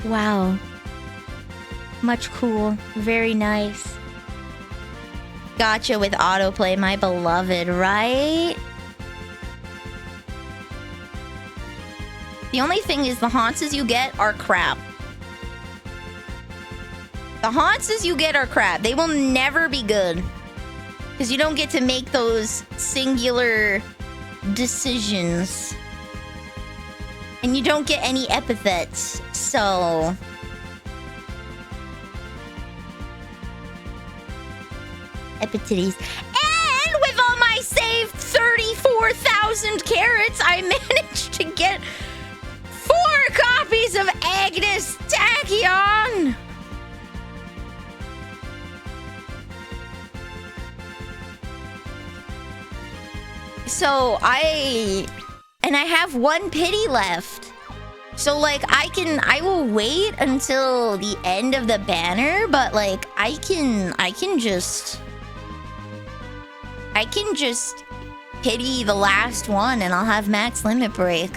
Wow. Much cool. Very nice. Gotcha with autoplay, my beloved, right? The only thing is the haunts you get are crap. The haunts you get are crap. They will never be good. Because you don't get to make those singular decisions. And you don't get any epithets, so... Epitets. And with all my saved 34,000 carrots, I managed to get 4 copies of Agnes Tachyon! So I have 1 pity left. So like I will wait until the end of the banner, but like I can just pity the last one and I'll have max limit break.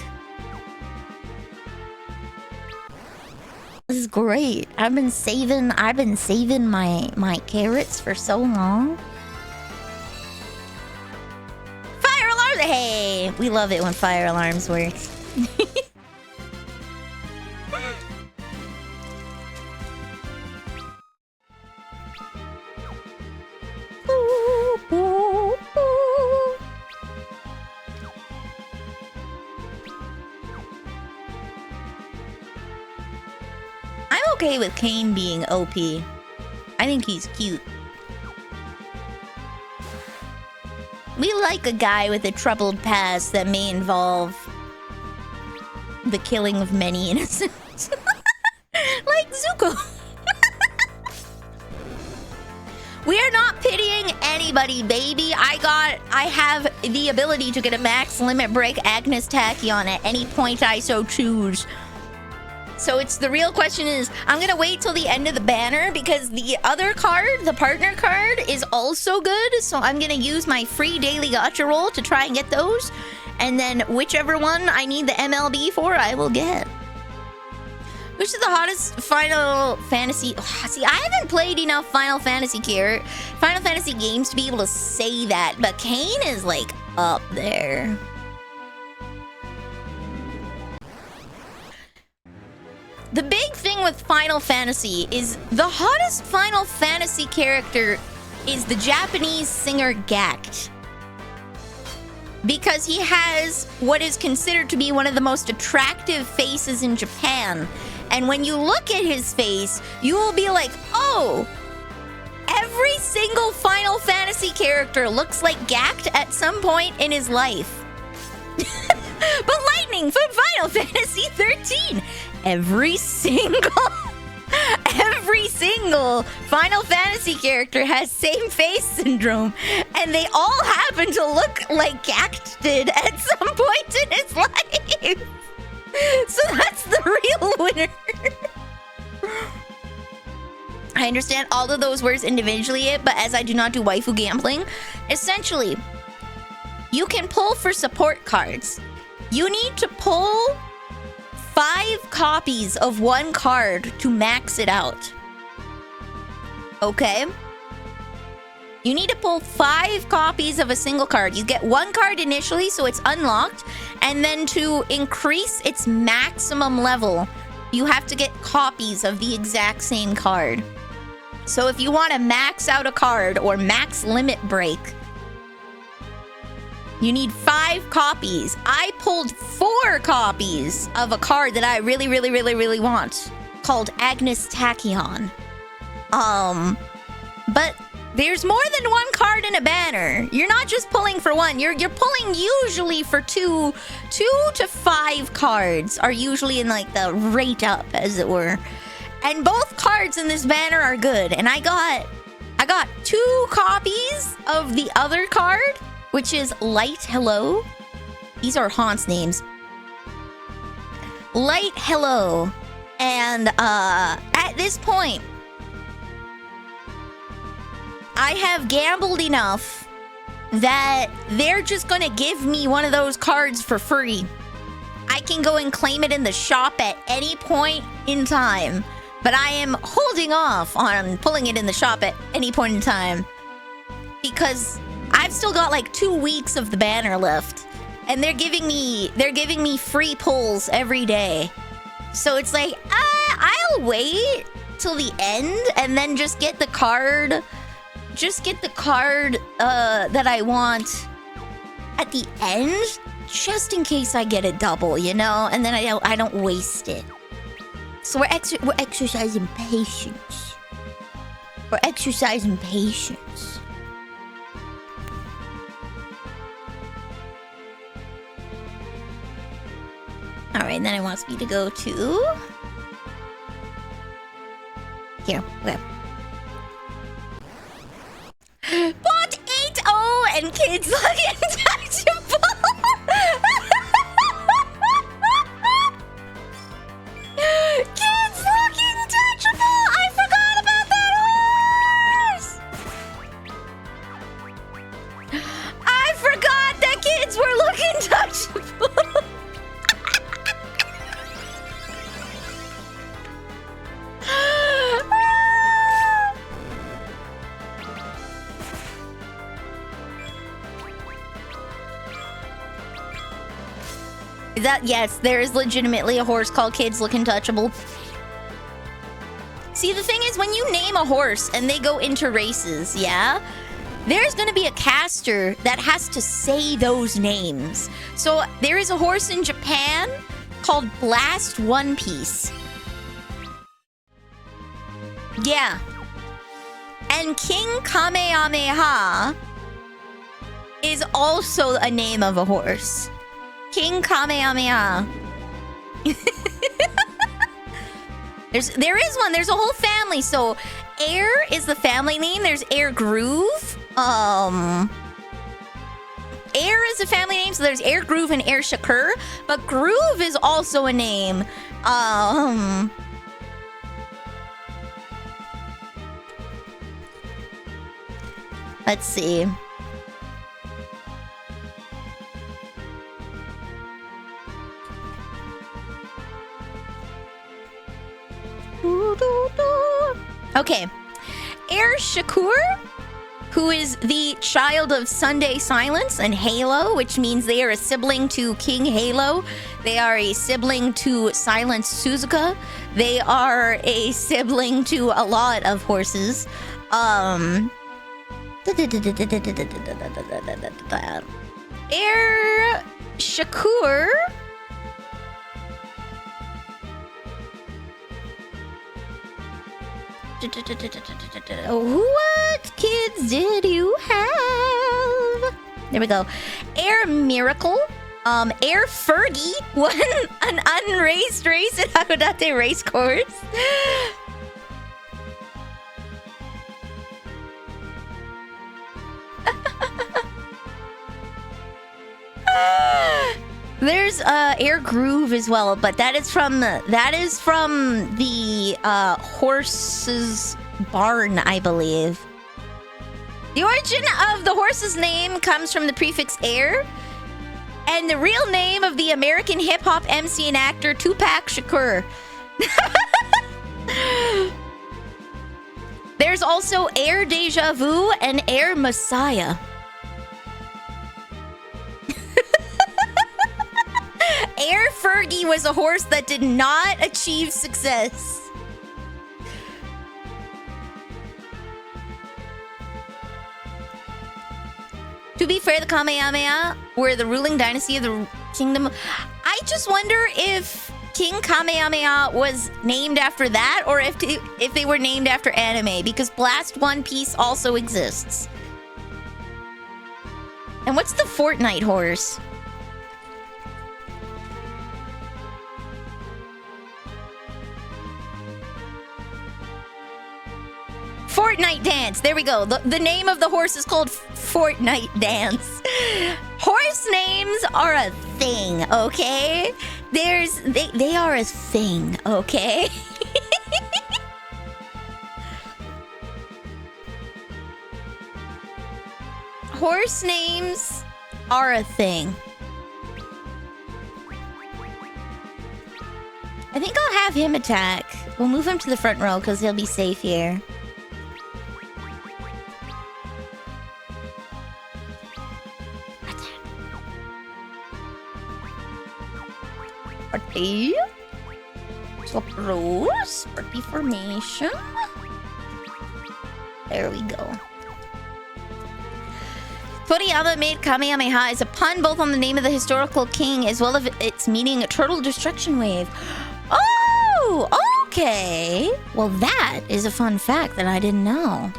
This is great. I've been saving my carrots for so long. Fire alarms! Hey, we love it when fire alarms work. I'm okay with Kane being OP. I think he's cute. We like a guy with a troubled past that may involve the killing of many innocents. Like Zuko. We are not pitying anybody, baby. I have the ability to get a max limit break Agnes Tachyon at any point I so choose. So it's the real question is, I'm gonna wait till the end of the banner because the other card, the partner card, is also good. So I'm gonna use my free daily gacha roll to try and get those. And then whichever one I need the MLB for, I will get. Which is the hottest Final Fantasy... see, I haven't played enough Final Fantasy games to be able to say that. But Kane is, like, up there. The big thing with Final Fantasy is the hottest Final Fantasy character is the Japanese singer Gact. Because he has what is considered to be one of the most attractive faces in Japan. And when you look at his face, you will be like, oh, every single Final Fantasy character looks like Gact at some point in his life. But Lightning from Final Fantasy 13, every single Final Fantasy character has same face syndrome, and they all happen to look like Gact did at some point in his life. So that's the real winner. I understand all of those words individually, but as I do not do waifu gambling, essentially, you can pull for support cards. You need to pull 5 copies of one card to max it out. Okay? You need to pull 5 copies of a single card. You get 1 card initially, so it's unlocked. And then to increase its maximum level, you have to get copies of the exact same card. So if you want to max out a card or max limit break, you need 5 copies. I pulled 4 copies of a card that I really, really, really, really want, called Agnes Tachyon. But there's more than 1 card in a banner. You're not just pulling for 1. You're pulling usually for 2 to 5 cards are usually in like the rate up, as it were. And both cards in this banner are good. And I got 2 copies of the other card, which is Light Hello. These are Haunt's names. Light Hello. And at this point, I have gambled enough that they're just gonna give me one of those cards for free. I can go and claim it in the shop at any point in time, but I am holding off on pulling it in the shop at any point in time because I've still got like 2 weeks of the banner left, and they're giving me free pulls every day. So it's like, I'll wait till the end and then just get the card. Just get the card that I want at the end, just in case I get a double, you know, and then I don't waste it. So we're exercising patience. We're exercising patience. All right, then it wants me to go to here. Okay. Bot 8-0 and kids look untouchable. Kids look untouchable. I forgot about that horse. I forgot that kids were looking touchable. Is that, yes, there is legitimately a horse called Kids Look Untouchable. See, the thing is, when you name a horse and they go into races, yeah, there's gonna be a caster that has to say those names. So there is a horse in Japan called Blast One Piece. Yeah. And King Kamehameha is also a name of a horse. King Kamehameha. There is one. There's a whole family. So Air is the family name. There's Air Groove. Air is a family name. So there's Air Groove and Air Shakur. But Groove is also a name. Let's see. Okay. Air Shakur, who is the child of Sunday Silence and Halo, which means they are a sibling to King Halo. They are a sibling to Silence Suzuka. They are a sibling to a lot of horses. Air Shakur. What kids did you have? There we go. Air Miracle. Air Fergie won an unraced race at Hakodate Race Course. There's Air Groove as well, but that is from the horse's barn, I believe. The origin of the horse's name comes from the prefix air, and the real name of the American hip-hop MC and actor Tupac Shakur. There's also Air Deja Vu and Air Messiah. Air Fergie was a horse that did not achieve success. To be fair, the Kamehameha were the ruling dynasty of the kingdom. I just wonder if King Kamehameha was named after that, or if they were named after anime, because Blast One Piece also exists. And what's the Fortnite horse? Fortnite Dance. There we go. The name of the horse is called Fortnite Dance. Horse names are a thing, okay? They are a thing, okay? Horse names are a thing. I think I'll have him attack. We'll move him to the front row because he'll be safe here. Party. Swap rows. Party formation. There we go. Toriyama made Kamehameha as a pun both on the name of the historical king as well as its meaning a turtle destruction wave. Oh, okay. Well, that is a fun fact that I didn't know.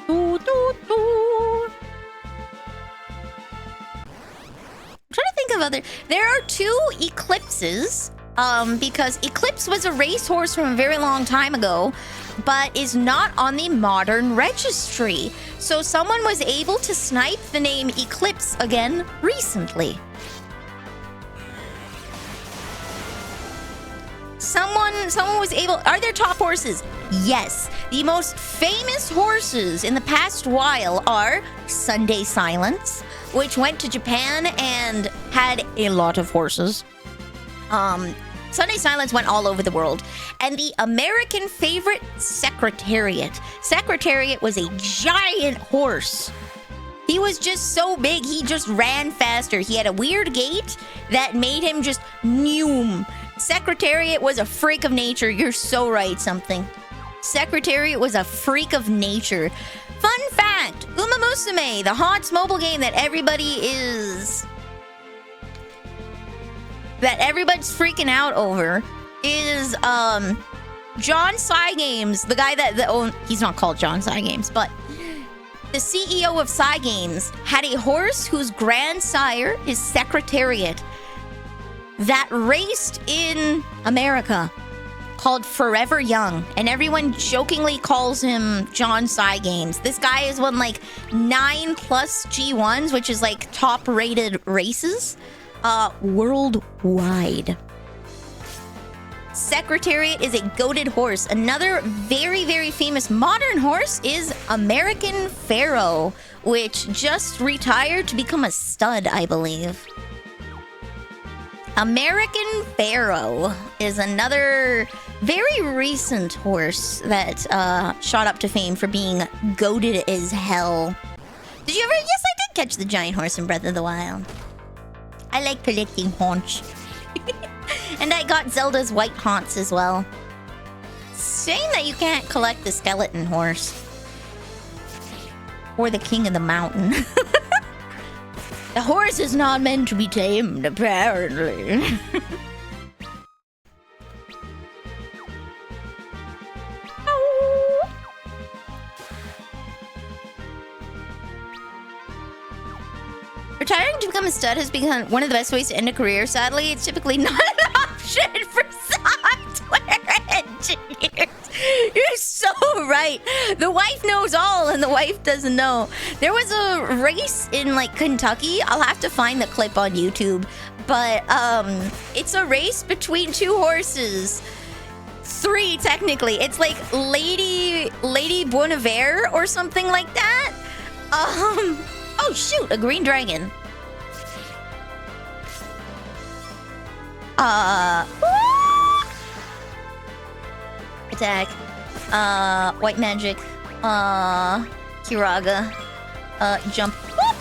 I'm trying to think of other... There are 2 eclipses, because Eclipse was a racehorse from a very long time ago, but is not on the modern registry. So someone was able to snipe the name Eclipse again recently. Someone was able... Are there top horses? Yes. The most famous horses in the past while are Sunday Silence, which went to Japan and had a lot of horses. Sunday Silence went all over the world. And the American favorite, Secretariat. Secretariat was a giant horse. He was just so big, he just ran faster. He had a weird gait that made him just noom. Secretariat was a freak of nature. You're so right, something. Secretariat was a freak of nature. Fun fact, Uma Musume, the HOTS mobile game that everybody's freaking out over, is John Cygames, the guy that he's not called John Cygames, but the CEO of Cygames had a horse whose grandsire is Secretariat that raced in America called Forever Young, and everyone jokingly calls him John Cygames. This guy has won like 9+ G1s, which is like top rated races worldwide. Secretariat is a goated horse. Another very, very famous modern horse is American Pharaoh, which just retired to become a stud, I believe. American Pharaoh is another very recent horse that shot up to fame for being goated as hell. Did you ever? Yes, I did catch the giant horse in Breath of the Wild. I like collecting haunch. And I got Zelda's white haunts as well. Shame that you can't collect the skeleton horse. Or the king of the mountain. The horse is not meant to be tamed, apparently. Retiring to become a stud has become one of the best ways to end a career. Sadly, it's typically not an option for software engineers. You're so right. The wife knows all and the wife doesn't know. There was a race in like Kentucky. I'll have to find the clip on YouTube. But it's a race between 2 horses. 3 technically. It's like Lady Buenavere or something like that. Oh shoot, a green dragon. attack. White magic. Kiraga. Jump. Whoop!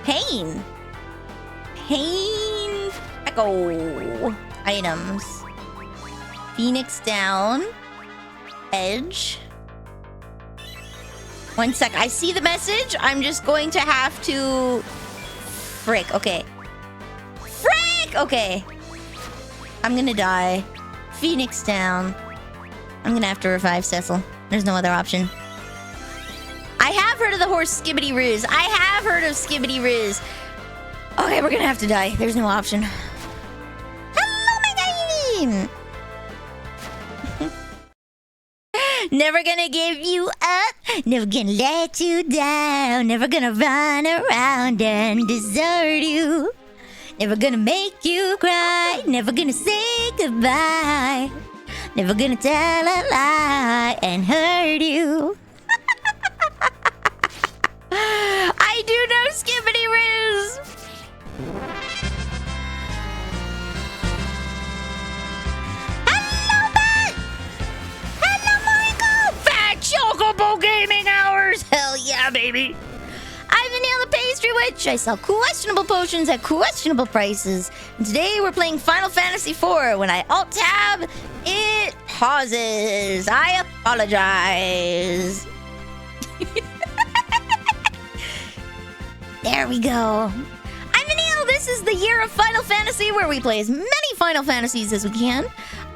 Pain. Pain. Echo. Items. Phoenix down. Edge. 1 sec. I see the message. I'm just going to have to... Frick. Okay. Frick! Okay. I'm gonna die. Phoenix down. I'm gonna have to revive Cecil. There's no other option. I have heard of the horse Skibbity Riz. I have heard of Skibbity Riz. Okay, we're gonna have to die. There's no option. Hello, my darling! Never gonna give you up. Never gonna let you down. Never gonna run around and desert you. Never gonna make you cry. Never gonna say goodbye. Never gonna tell a lie and hurt you. I do know Skibbity Riz. Hello, Matt. Hello, Michael. Fat Chocobo Gaming Hours. Hell yeah, baby. I'm Vanille the Pastry Witch. I sell questionable potions at questionable prices. And today we're playing Final Fantasy IV. When I alt-tab, it pauses. I apologize. There we go. I'm Vanille. This is the year of Final Fantasy where we play as many Final Fantasies as we can.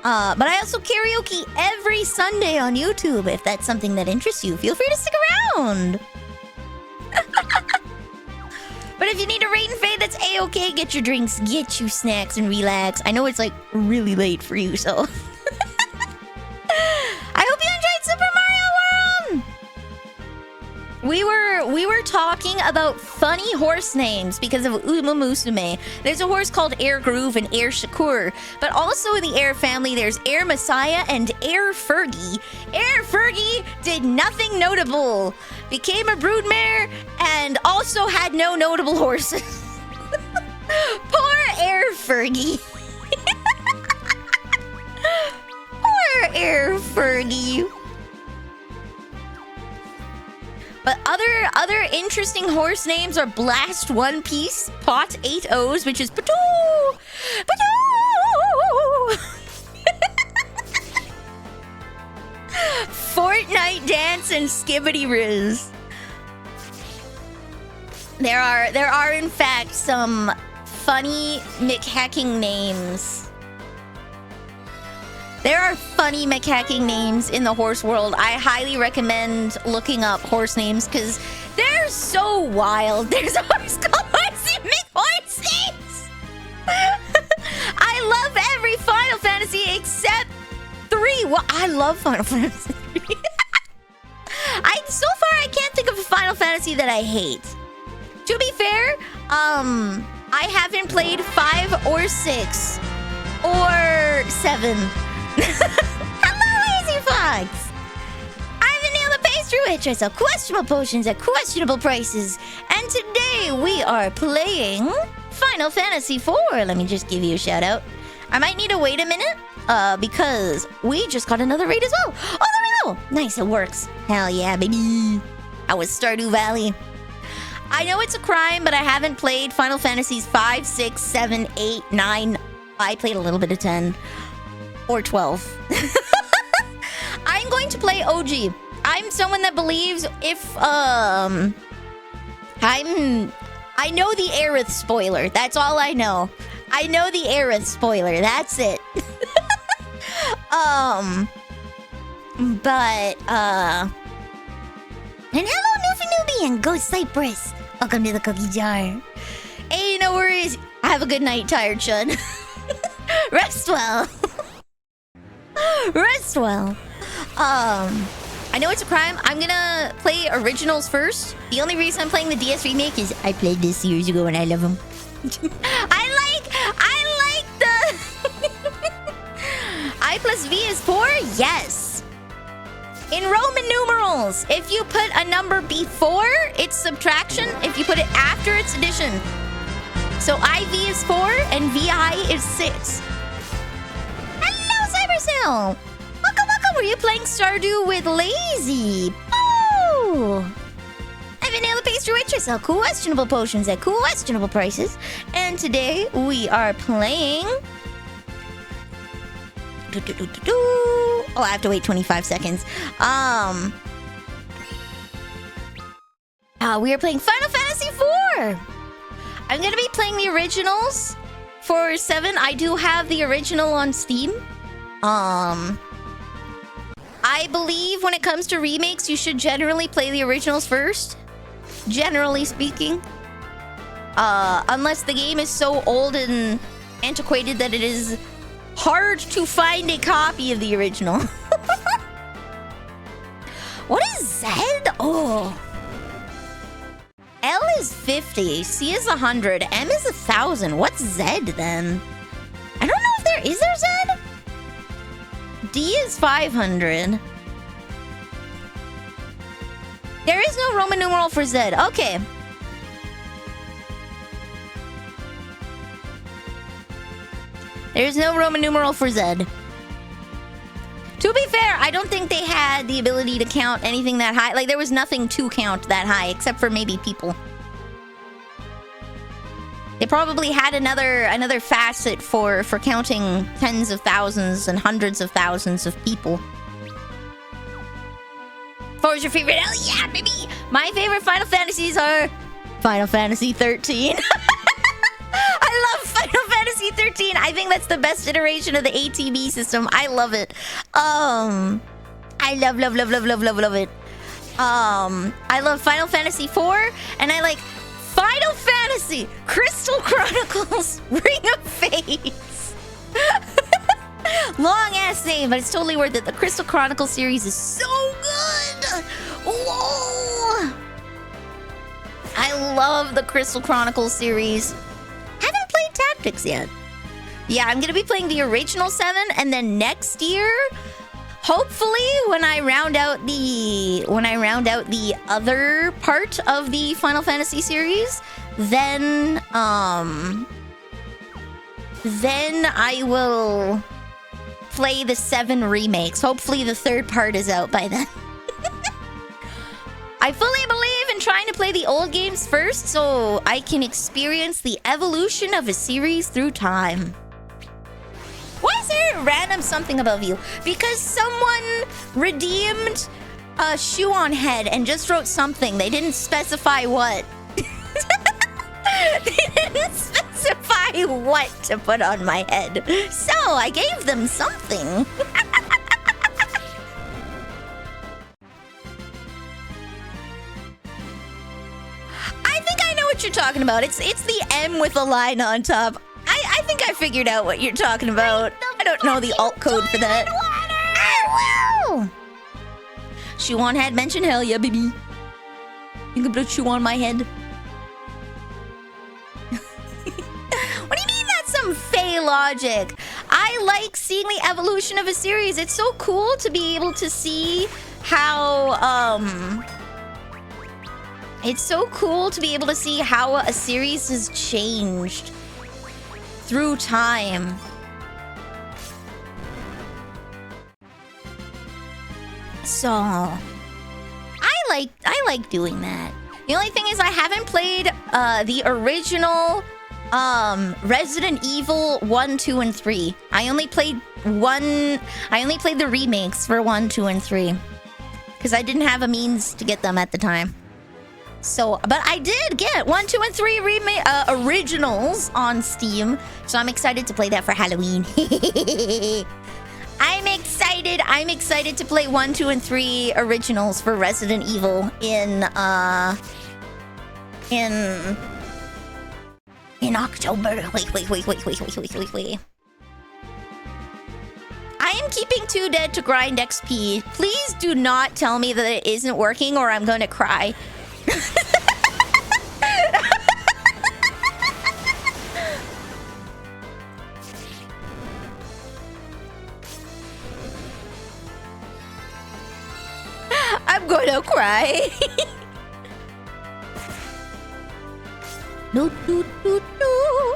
But I also karaoke every Sunday on YouTube. If that's something that interests you, feel free to stick around. But if you need a raid and fade, that's a-okay. Get your drinks, get you snacks, and relax. I know it's like really late for you, so I hope you enjoyed Super Mario World. We were talking about funny horse names because of Uma Musume. There's a horse called Air Groove and Air Shakur, but also in the Air family, there's Air Messiah and Air Fergie. Air Fergie did nothing notable. Became a broodmare and also had no notable horses. Poor Air Fergie. Poor Air Fergie. But other interesting horse names are Blast One Piece, Pot 8 O's, which is Patoo! Patoo! Fortnite Dance and Skibbity Riz. There are in fact some funny mechacking names. There are funny mechacking names in the horse world. I highly recommend looking up horse names because they're so wild. There's a horse called Horsey McHorses. I love every Final Fantasy except 3. Well, I love Final Fantasy 3. So far I can't think of a Final Fantasy that I hate. To be fair, I haven't played 5 or 6 or 7. Hello, Easy Fox. I'm Vanille the Pastry Witch. I sell questionable potions at questionable prices. And today we are playing Final Fantasy IV. Let me just give you a shout out. I might need to wait a minute because we just got another raid as well. Oh, there we go. Nice, it works. Hell yeah, baby. I was Stardew Valley. I know it's a crime, but I haven't played Final Fantasies 5, 6, 7, 8, 9. I played a little bit of 10. Or 12. I'm going to play OG. I'm someone that believes if, I know the Aerith spoiler. That's all I know. I know the Aerith spoiler. That's it. And hello, Newfie Newbie and Ghost Cypress. Welcome to the cookie jar. Hey, no worries. Have a good night, tired chud. Rest well. Rest well. I know it's a crime. I'm gonna play originals first. The only reason I'm playing the DS remake is I played this years ago and I love them. I like the I plus V is 4? Yes. In Roman numerals, if you put a number before, it's subtraction. If you put it after, it's addition. So IV is 4 and VI is 6. Hello, Cybercell! Welcome, welcome! Were you playing Stardew with Lazy? Oh! I'm Vanille the Pastry Waitress. Sell questionable potions at questionable prices. And today we are playing... Oh, I have to wait 25 seconds. We are playing Final Fantasy IV. I'm gonna be playing the originals for 7. I do have the original on Steam. I believe when it comes to remakes, you should generally play the originals first. Generally speaking. Unless the game is so old and antiquated that it is hard to find a copy of the original. What is Z? Oh. L is 50, C is 100, M is 1,000. What's Z then? I don't know if there is there Z? D is 500. There is no Roman numeral for Z. Okay. There's no Roman numeral for Z. To be fair, I don't think they had the ability to count anything that high. Like, there was nothing to count that high, except for maybe people. They probably had another facet for counting tens of thousands and hundreds of thousands of people. What was your favorite? Oh, yeah, baby! My favorite Final Fantasies are Final Fantasy 13. I love Final Fantasy 13. I think that's the best iteration of the ATB system. I love it. I love it. I love Final Fantasy 4, and I like Final Fantasy Crystal Chronicles Ring of Fates. Long ass name, but it's totally worth it. The Crystal Chronicles series is so good. Whoa! I love the Crystal Chronicles series. Haven't played Tactics yet. Yeah, I'm gonna be playing the original 7, and then next year, hopefully, when I round out the other part of the Final Fantasy series, then I will play the 7 remakes. Hopefully, the 3rd part is out by then. I fully believe in trying to play the old games first so I can experience the evolution of a series through time. Why is there a random something above you? Because someone redeemed a shoe on head and just wrote something. They didn't specify what. They didn't specify what to put on my head. So I gave them something. I think I know what you're talking about. It's the M with a line on top. I think I figured out what you're talking about. I don't know the alt code for that. I will! Shoe on head mention, hell yeah, baby. You can put a shoe on my head. What do you mean that's some fey logic? I like seeing the evolution of a series. It's so cool to be able to see how, it's so cool to be able to see how a series has changed through time. So, I like doing that. The only thing is I haven't played the original Resident Evil 1, 2, and 3. I only played the remakes for 1, 2, and 3. Because I didn't have a means to get them at the time. So, but I did get 1, 2, and 3 originals on Steam. So I'm excited to play that for Halloween. I'm excited to play 1, 2, and 3 originals for Resident Evil in October. Wait. I am keeping 2 dead to grind XP. Please do not tell me that it isn't working or I'm going to cry. I'm going to cry. No, no, no, no.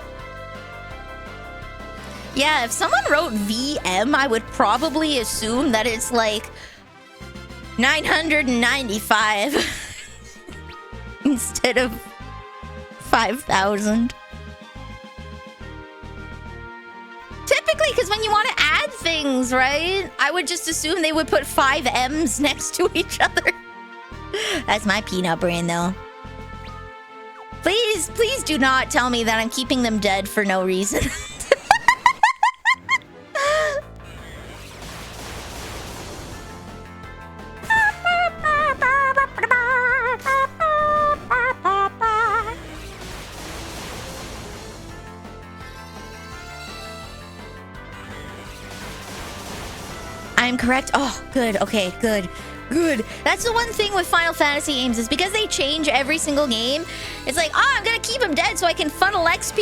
Yeah, if someone wrote VM, I would probably assume that it's like 995 instead of 5,000. Typically, because when you want to add things, right? I would just assume they would put 5 M's next to each other. That's my peanut brain, though. Please, please do not tell me that I'm keeping them dead for no reason. I'm correct. Oh, good. Okay, good. Good. That's the one thing with Final Fantasy games is because they change every single game. It's like, oh, I'm gonna keep him dead so I can funnel XP.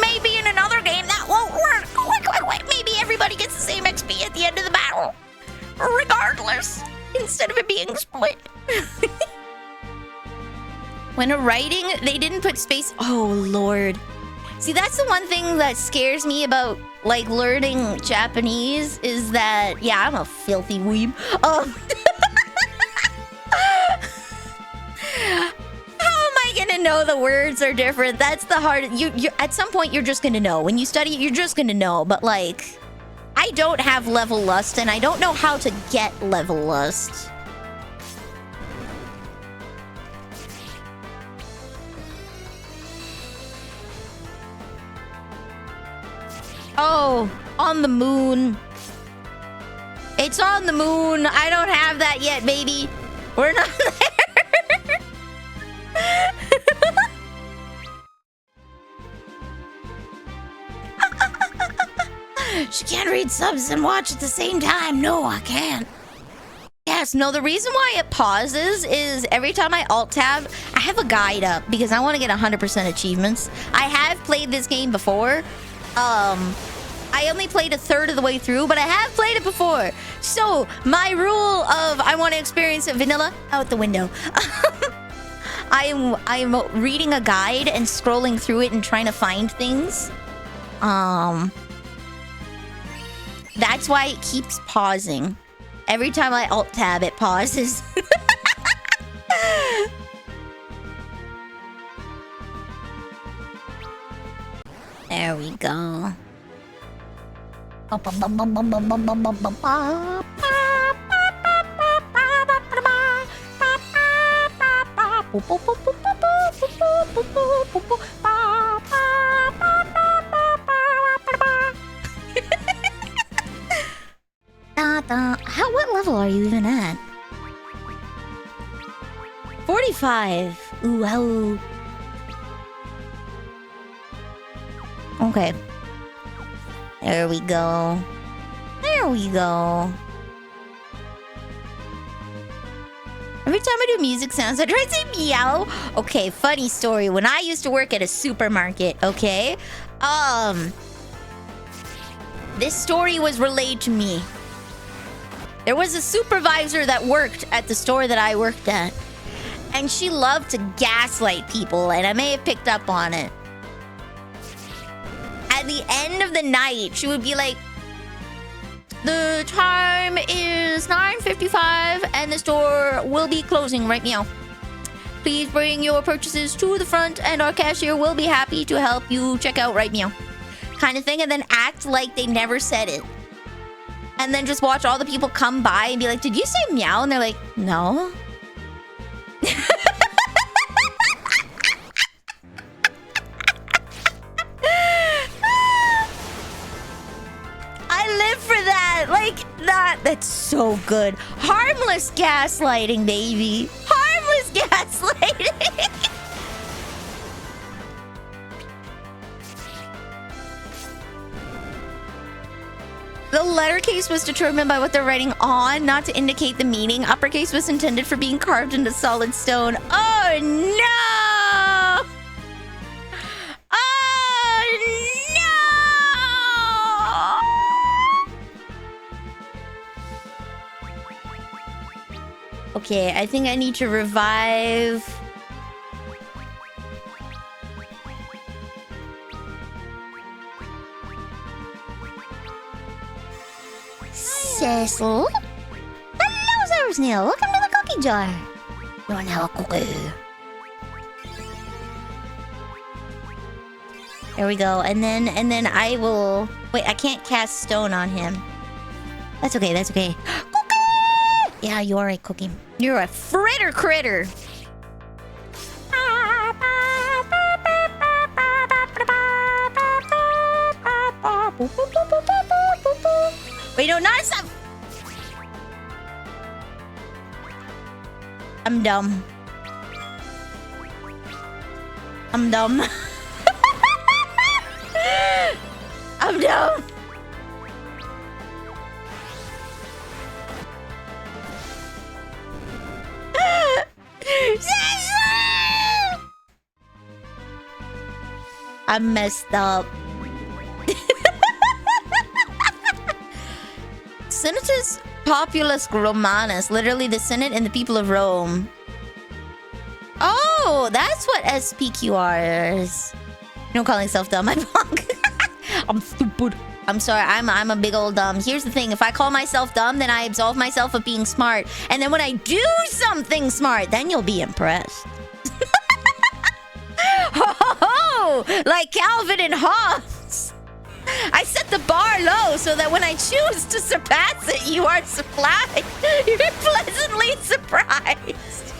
Maybe in another game that won't work. Maybe everybody gets the same XP at the end of the battle. Regardless. Instead of it being split. When writing, they didn't put space. Oh, Lord. See, that's the one thing that scares me about, like, learning Japanese is that, yeah, I'm a filthy weeb. How am I gonna know the words are different? That's the hard. You at some point you're just gonna know. When you study it, you're just gonna know. But like, I don't have level lust, and I don't know how to get level lust. Oh, on the moon. It's on the moon. I don't have that yet, baby. We're not there. She can't read subs and watch at the same time. No, I can't. Yes, no, the reason why it pauses is every time I alt-tab, I have a guide up because I want to get 100% achievements. I have played this game before. I only played a third of the way through, but I have played it before. So, my rule of I want to experience it vanilla, out the window. I'm reading a guide and scrolling through it and trying to find things. That's why it keeps pausing. Every time I alt-tab, it pauses. There we go. What level are you even at? 45. Ooh, wow. Okay. There we go. There we go. Every time I do music sounds, I try to say meow. Okay, funny story. When I used to work at a supermarket, okay? This story was relayed to me. There was a supervisor that worked at the store that I worked at. And she loved to gaslight people, and I may have picked up on it. At the end of the night, she would be like, the time is 9:55 and the store will be closing right now. Please bring your purchases to the front and our cashier will be happy to help you check out right now. Kind of thing, and then act like they never said it. And then just watch all the people come by and be like, did you say meow? And they're like, no. I live for that. Like, that's so good. Harmless gaslighting, baby. Harmless gaslighting. The letter case was determined by what they're writing on, not to indicate the meaning. Uppercase was intended for being carved into solid stone. Oh, no! Okay, I think I need to revive Nestle. Hello, Sour Snail. Welcome to the cookie jar. You want to have a cookie? There we go. And then I will... Wait, I can't cast stone on him. That's okay, that's okay. Cookie! Yeah, you're a cookie. You're a critter. Wait, no, not some. I'm dumb. I'm dumb. I'm dumb. I messed up. Senatus Populus Romanus, literally the Senate and the people of Rome. Oh, that's what SPQR is. You know, calling self dumb. I'm punk. I'm stupid. I'm sorry. I'm a big old dumb. Here's the thing: if I call myself dumb, then I absolve myself of being smart. And then when I do something smart, then you'll be impressed. Ho ho ho! Like Calvin and Hobbes. I set the bar low so that when I choose to surpass it, you are supplied. You're pleasantly surprised.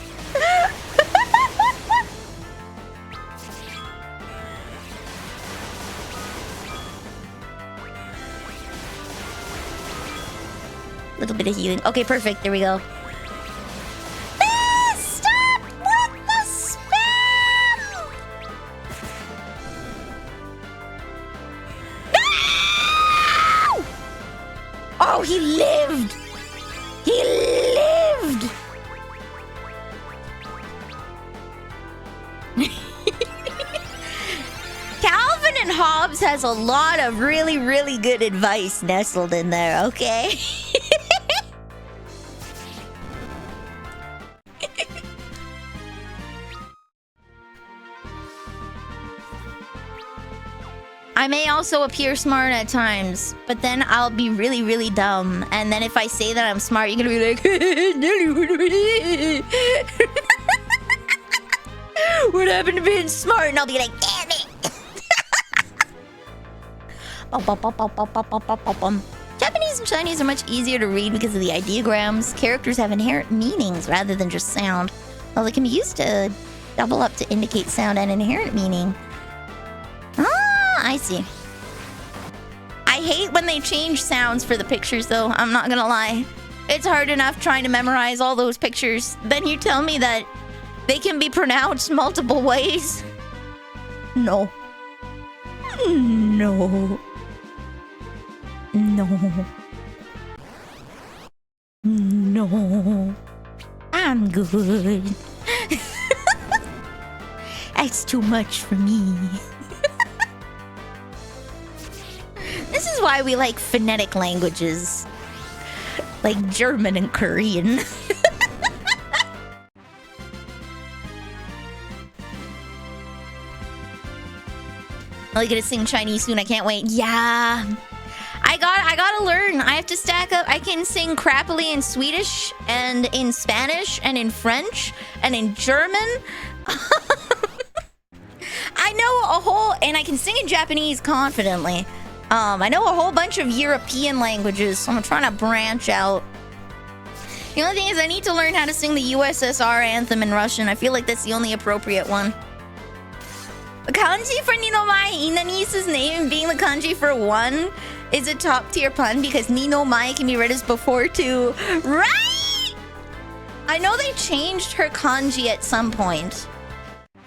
Little bit of healing. Okay, perfect. There we go. Stop with the spam! No! Oh, he lived! He lived! Calvin and Hobbes has a lot of really, really good advice nestled in there, okay? I may also appear smart at times, but then I'll be really, really dumb. And then if I say that I'm smart, you're gonna be like, what happened to being smart? And I'll be like, damn it. Japanese and Chinese are much easier to read because of the ideograms. Characters have inherent meanings rather than just sound. Well, they can be used to double up to indicate sound and inherent meaning. I see. I hate when they change sounds for the pictures, though. I'm not gonna lie. It's hard enough trying to memorize all those pictures. Then you tell me that they can be pronounced multiple ways. No. No. No. No. I'm good. That's too much for me. This is why we like phonetic languages. Like German and Korean. I'm gonna sing Chinese soon, I can't wait. Yeah. I gotta learn. I have to stack up. I can sing crappily in Swedish and in Spanish and in French and in German. I know a whole, and I can sing in Japanese confidently. I know a whole bunch of European languages, so I'm trying to branch out. The only thing is I need to learn how to sing the USSR anthem in Russian. I feel like that's the only appropriate one. The kanji for Ninomai Inanisa's name being the kanji for one is a top tier pun because Ninomai can be read as before too. Right? I know they changed her kanji at some point.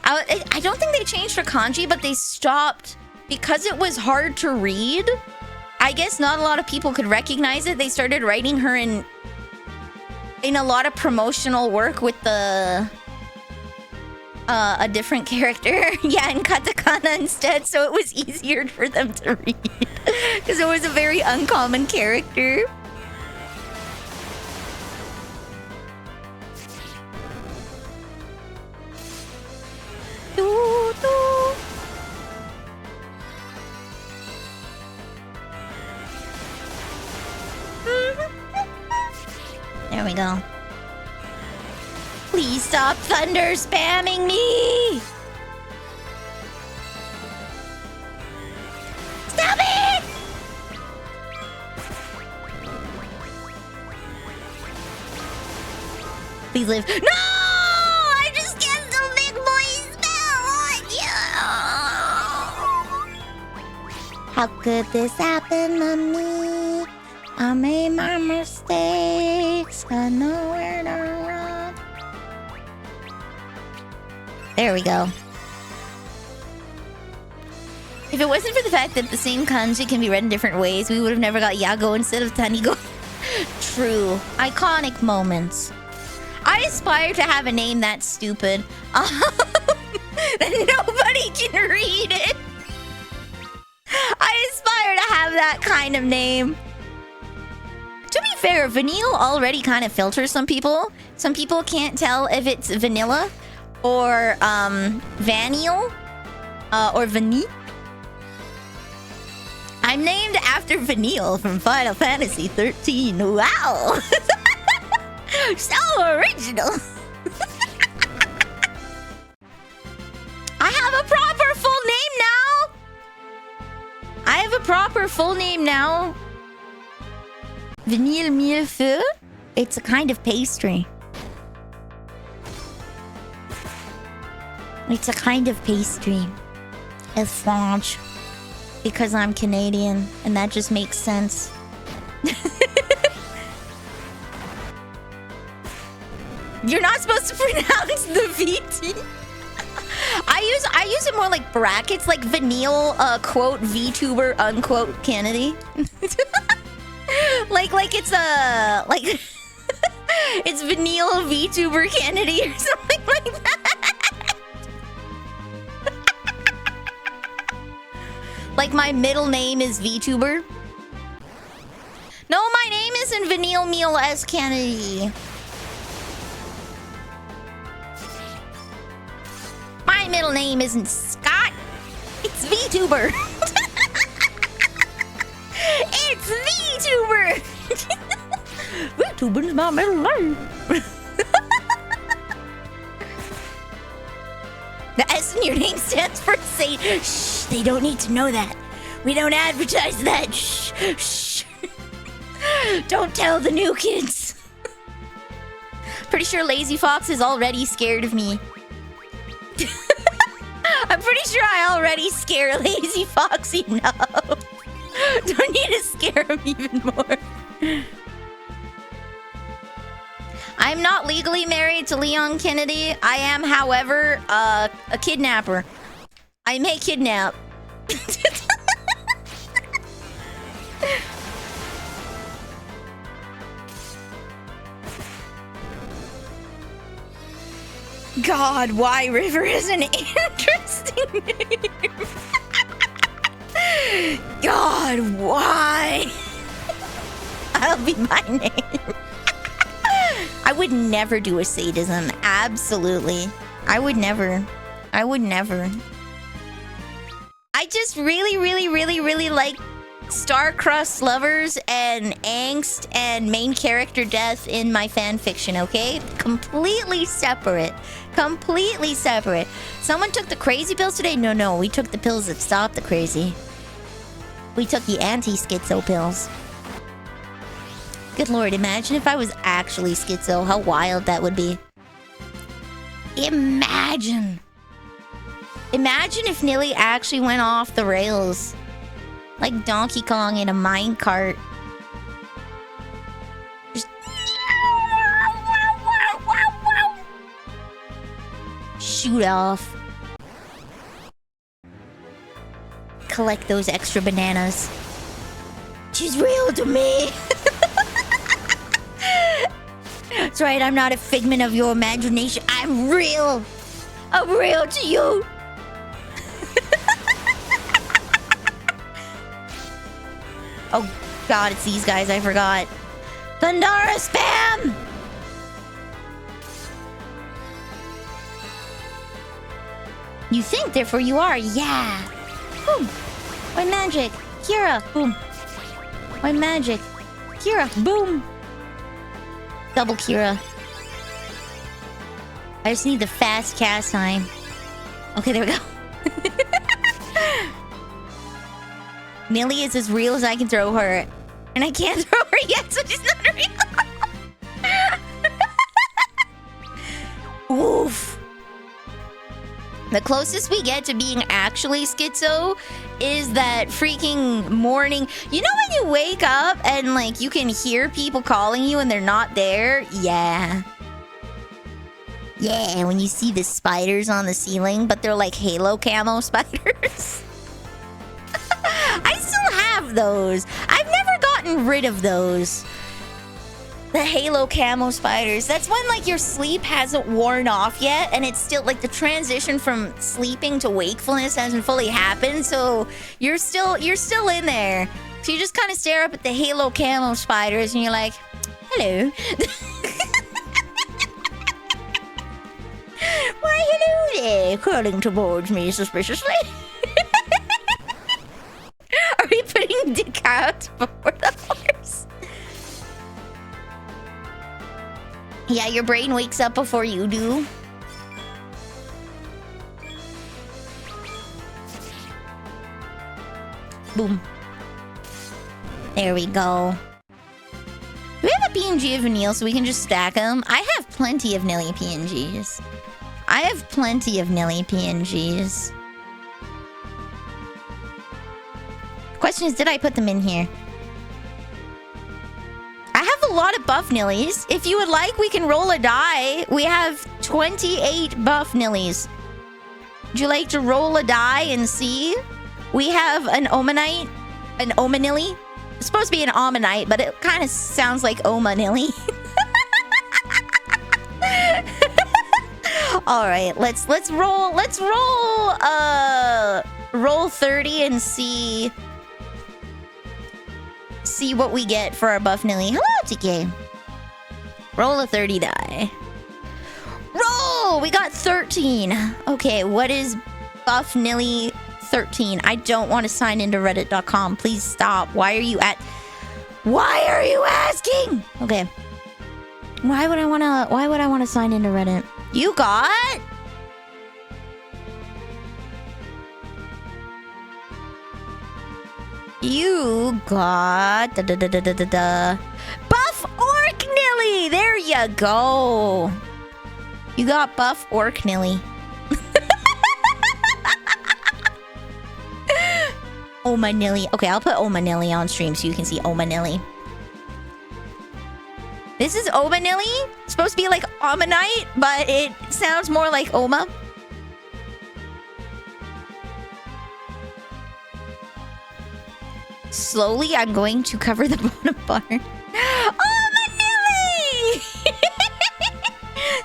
I don't think they changed her kanji, but they stopped because it was hard to read. I guess not a lot of people could recognize it. They started writing her in a lot of promotional work with the a different character. Yeah, in katakana instead, so it was easier for them to read because it was a very uncommon character. we go. Please stop thunder spamming me! Stop it! Please live. No! I just cast a big boy spell on you! How could this happen to me? I made my mistakes. I know where to run. There we go. If it wasn't for the fact that the same kanji can be read in different ways, we would have never got Yago instead of Tanigo. True. Iconic moments. I aspire to have a name that stupid. That nobody can read it. I aspire to have that kind of name. To be fair, Vanille already kind of filters some people. Some people can't tell if it's vanilla or Vanille or Vanille. I'm named after Vanille from Final Fantasy 13. Wow! So original. I have a proper full name now. I have a proper full name now. Vanille millefeuille. It's a kind of pastry. It's a kind of pastry. It's French. Because I'm Canadian, and that just makes sense. You're not supposed to pronounce the VT. I use it more like brackets, like Vanille, quote, Vtuber, unquote, Kennedy. like it's a, like, it's Vanille Vtuber Kennedy or something like that. Like my middle name is Vtuber. No, my name isn't Vanille Meal S. Kennedy. My middle name isn't Scott. It's Vtuber. It's Vtuber. Vtuber's my middle name. The S in your name stands for Saint. Shh, they don't need to know that. We don't advertise that. Shh, shh. Don't tell the new kids. Pretty sure Lazy Fox is already scared of me. I'm pretty sure I already scare Lazy Fox enough. Don't need to scare him even more. I'm not legally married to Leon Kennedy. I am, however, a kidnapper. I may kidnap. God, why River is an interesting name. God, why? That'll be my name. I would never do a sadism. Absolutely. I would never. I would never. I just really like star-crossed lovers and angst and main character death in my fan fiction, okay? Completely separate. Completely separate. Someone took the crazy pills today? No, we took the pills that stop the crazy. We took the anti-schizo pills. Good lord, imagine if I was actually schizo. How wild that would be. Imagine. Imagine if Nilly actually went off the rails. Like Donkey Kong in a minecart. Just... shoot off. Collect those extra bananas. She's real to me. That's right, I'm not a figment of your imagination. I'm real. I'm real to you. Oh god, it's these guys, I forgot. Thundara spam! You think, therefore you are, yeah. Boom. Why magic? Kira, boom. Why magic? Kira, boom. Double Kira. I just need the fast cast time. Okay, there we go. Millie is as real as I can throw her. And I can't throw her yet, so she's not real. Oof. The closest we get to being actually schizo is that freaking morning. You know when you wake up and like you can hear people calling you and they're not there? Yeah. Yeah, when you see the spiders on the ceiling, but they're like halo camo spiders. I still have those. I've never gotten rid of those. The halo camo spiders. That's when like your sleep hasn't worn off yet, and it's still like the transition from sleeping to wakefulness hasn't fully happened. So you're still in there. So you just kind of stare up at the halo camo spiders, and you're like, "Hello." Why, hello there, crawling towards me suspiciously. Are we putting Dick out before the horse? Yeah, your brain wakes up before you do. Boom. There we go. Do we have a PNG of Vanille so we can just stack them? I have plenty of Nilly PNGs. I have plenty of Nilly PNGs. Question is, did I put them in here? I have a lot of buff Nillies. If you would like, we can roll a die. We have 28 buff Nillies. Would you like to roll a die and see? We have an Omanite, an Omanilly. It's supposed to be an Omanite, but it kind of sounds like Omanilly. All right, let's roll. Let's roll. Roll 30 and see what we get for our buff Nilly. Hello, TK. Roll a 30 die. Roll. We got 13. Okay, what is buff Nilly 13? I don't want to sign into reddit.com. Please stop. Why are you asking? Okay. Why would I want to sign into Reddit? You got buff Orc Nilly. There you go. You got buff Orc Nilly. Oma Nilly. Okay, I'll put Oma Nilly on stream so you can see Oma Nilly. This is Oma Nilly. It's supposed to be like Omanite, but it sounds more like Oma. Slowly, I'm going to cover the bottom bar. Oma Nilly!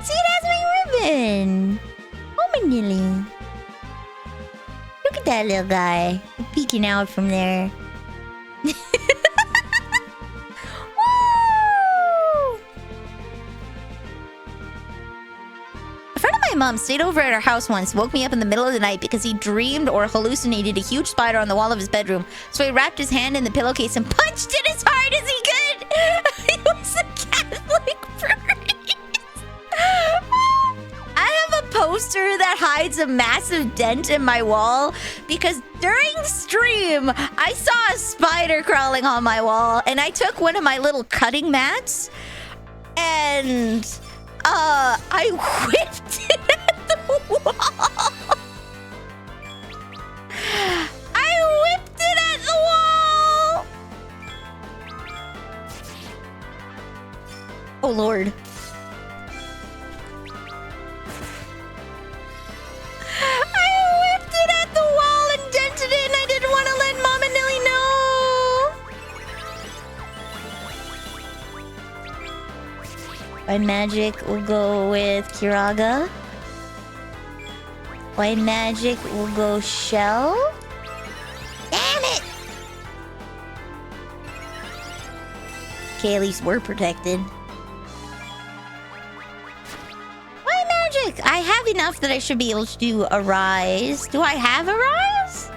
See, that's my ribbon. Oma Nilly. Look at that little guy peeking out from there. A friend of my mom stayed over at our house once, woke me up in the middle of the night because he dreamed or hallucinated a huge spider on the wall of his bedroom. So he wrapped his hand in the pillowcase and punched it as hard as he could. He was a Catholic priest. I have a poster that hides a massive dent in my wall because during stream, I saw a spider crawling on my wall, and I took one of my little cutting mats and I whipped it at the wall. I whipped it at the wall. Oh, Lord. I whipped it at the wall and dented it, and I didn't want to let Mama Nilly know. By magic, we'll go with Kiraga. By magic, we'll go Shell. Damn it! Okay, at least we're protected. Why magic? I have enough that I should be able to do a rise. Do I have a rise?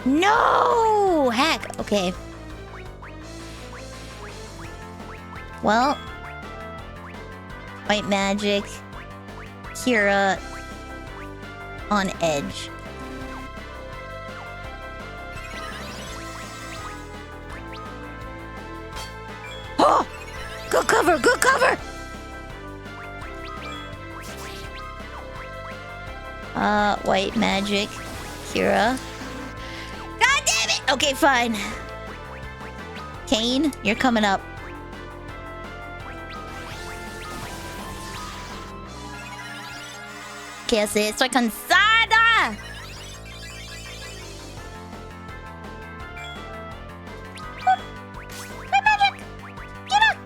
No! Heck, okay. Well, White Magic, Kira on edge. Oh! Good cover, good cover! White Magic, Kira. God damn it! Okay, fine. Kane, you're coming up. ¿Qué hace? Estoy cansada. White Magic! Get up!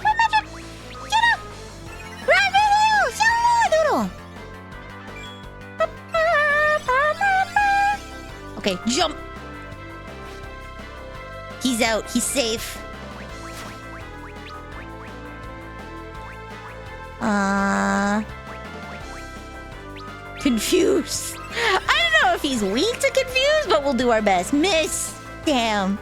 White Magic! Get up! Vanille! Saludo! Okay, jump! He's out. He's safe. Confused. I don't know if he's weak to confuse, but we'll do our best. Miss! Damn.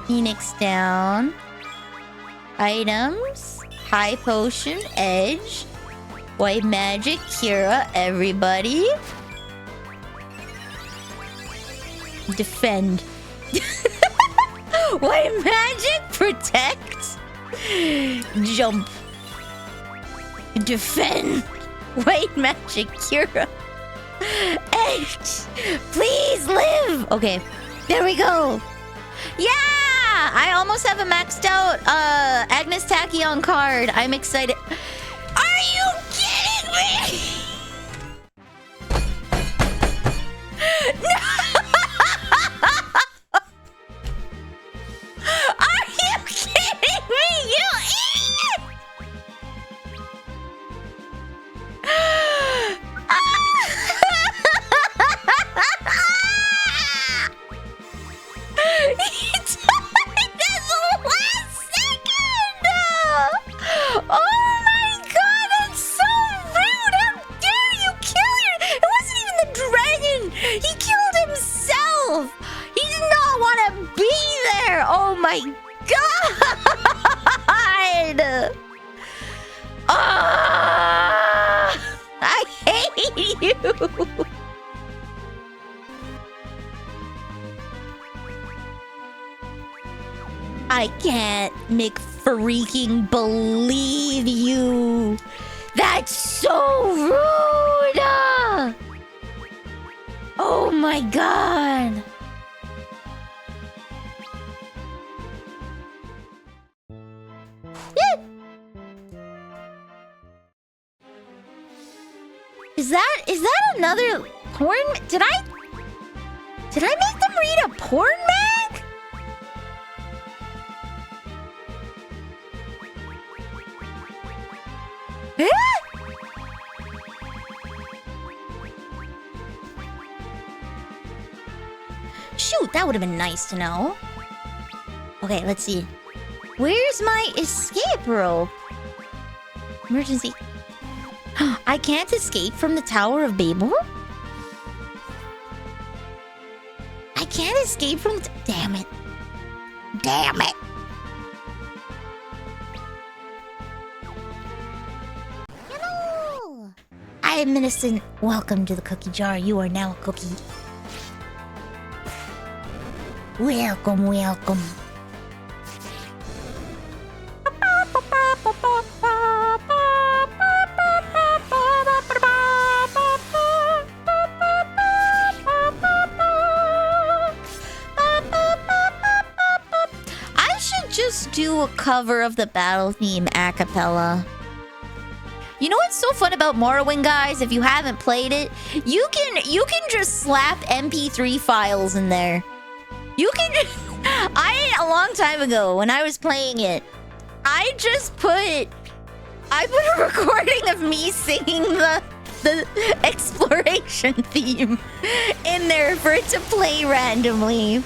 Phoenix down. Items. High Potion, Edge. White Magic, Kira, everybody. Defend. White Magic, Protect. Jump. Defend. White Magic, Kira. Edge. Please live. Okay, there we go. Yeah! I almost have a maxed out Agnes Tachyon card. I'm excited. Are you kidding me? No! Are you kidding me, you idiot? He died at the last second! Oh my god, that's so rude! How dare you kill your... It wasn't even the dragon! He killed himself! He did not want to be there! Oh my god! I hate you! I can't freaking believe you. That's so rude. Oh my god. Is that another porn? Did I make them read a porn mag? Eh? Shoot, that would have been nice to know. Okay, let's see. Where's my escape rope? Emergency. I can't escape from the Tower of Babel? I can't escape from the... Damn it. Damn it. Hello. I am innocent. Welcome to the cookie jar. You are now a cookie. Welcome, welcome. I should just do a cover of the battle theme a cappella. You know what's so fun about Morrowind, guys? If you haven't played it, you can just slap MP3 files in there. You can just... a long time ago, when I was playing it, I put a recording of me singing the exploration theme in there for it to play randomly.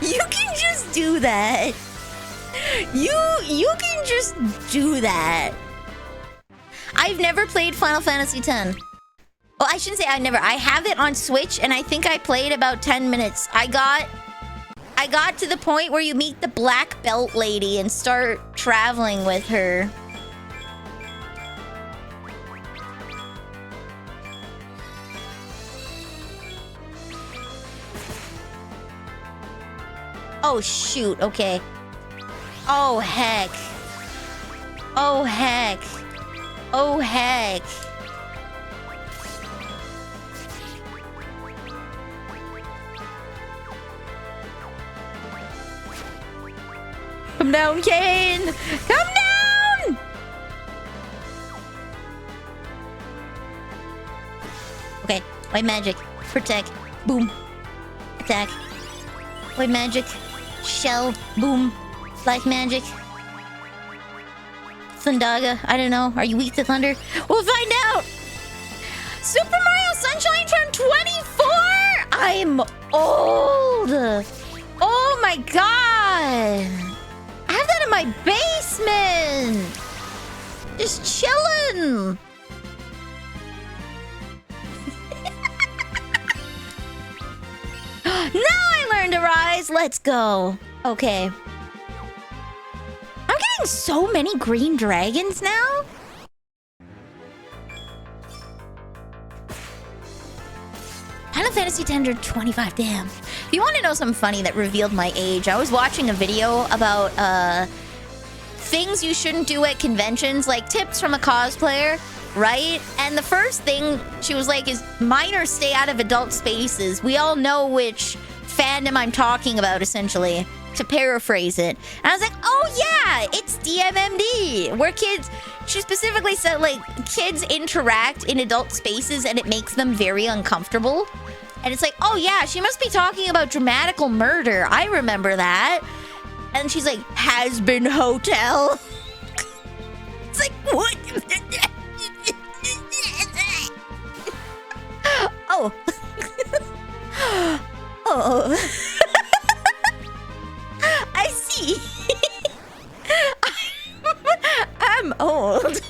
You can just do that. You can just do that. I've never played Final Fantasy X. Well, I shouldn't say I never. I have it on Switch, and I think I played about 10 minutes. I got to the point where you meet the black belt lady and start traveling with her. Oh, shoot. Okay. Oh, heck. Oh, heck. Oh, heck. Come down, Kane! Come down! Okay. White magic. Protect. Boom. Attack. White magic. Shell. Boom. Black magic. Thundaga. I don't know. Are you weak to thunder? We'll find out! Super Mario Sunshine turned 24! I'm old! Oh my god! I have that in my basement! Just chillin'! Now I learned to rise! Let's go! Okay. I'm getting so many green dragons now? Final Fantasy X 25, damn. If you want to know something funny that revealed my age, I was watching a video about things you shouldn't do at conventions, like tips from a cosplayer, right? And the first thing she was like is minors stay out of adult spaces. We all know which fandom I'm talking about, essentially, to paraphrase it. And I was like, oh yeah, it's DMMD, where kids, she specifically said, like, kids interact in adult spaces and it makes them very uncomfortable. And it's like, oh yeah, she must be talking about dramatical murder. I remember that. And she's like, has been hotel. It's like, what? Oh. Oh. I see. I'm old.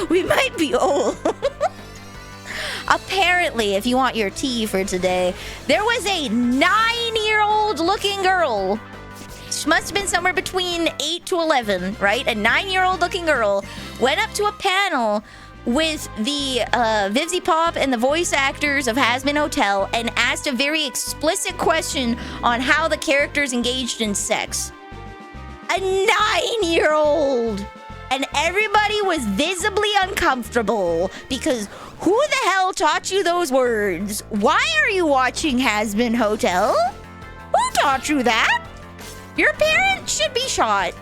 We might be old. Apparently, if you want your tea for today, there was a 9-year-old looking girl. She must have been somewhere between 8 to 11, right? A 9-year-old looking girl went up to a panel with the Vivzy Pop and the voice actors of Has Been Hotel and asked a very explicit question on how the characters engaged in sex. A 9-year-old! And everybody was visibly uncomfortable because who the hell taught you those words? Why are you watching Has Been Hotel? Who taught you that? Your parents should be shot.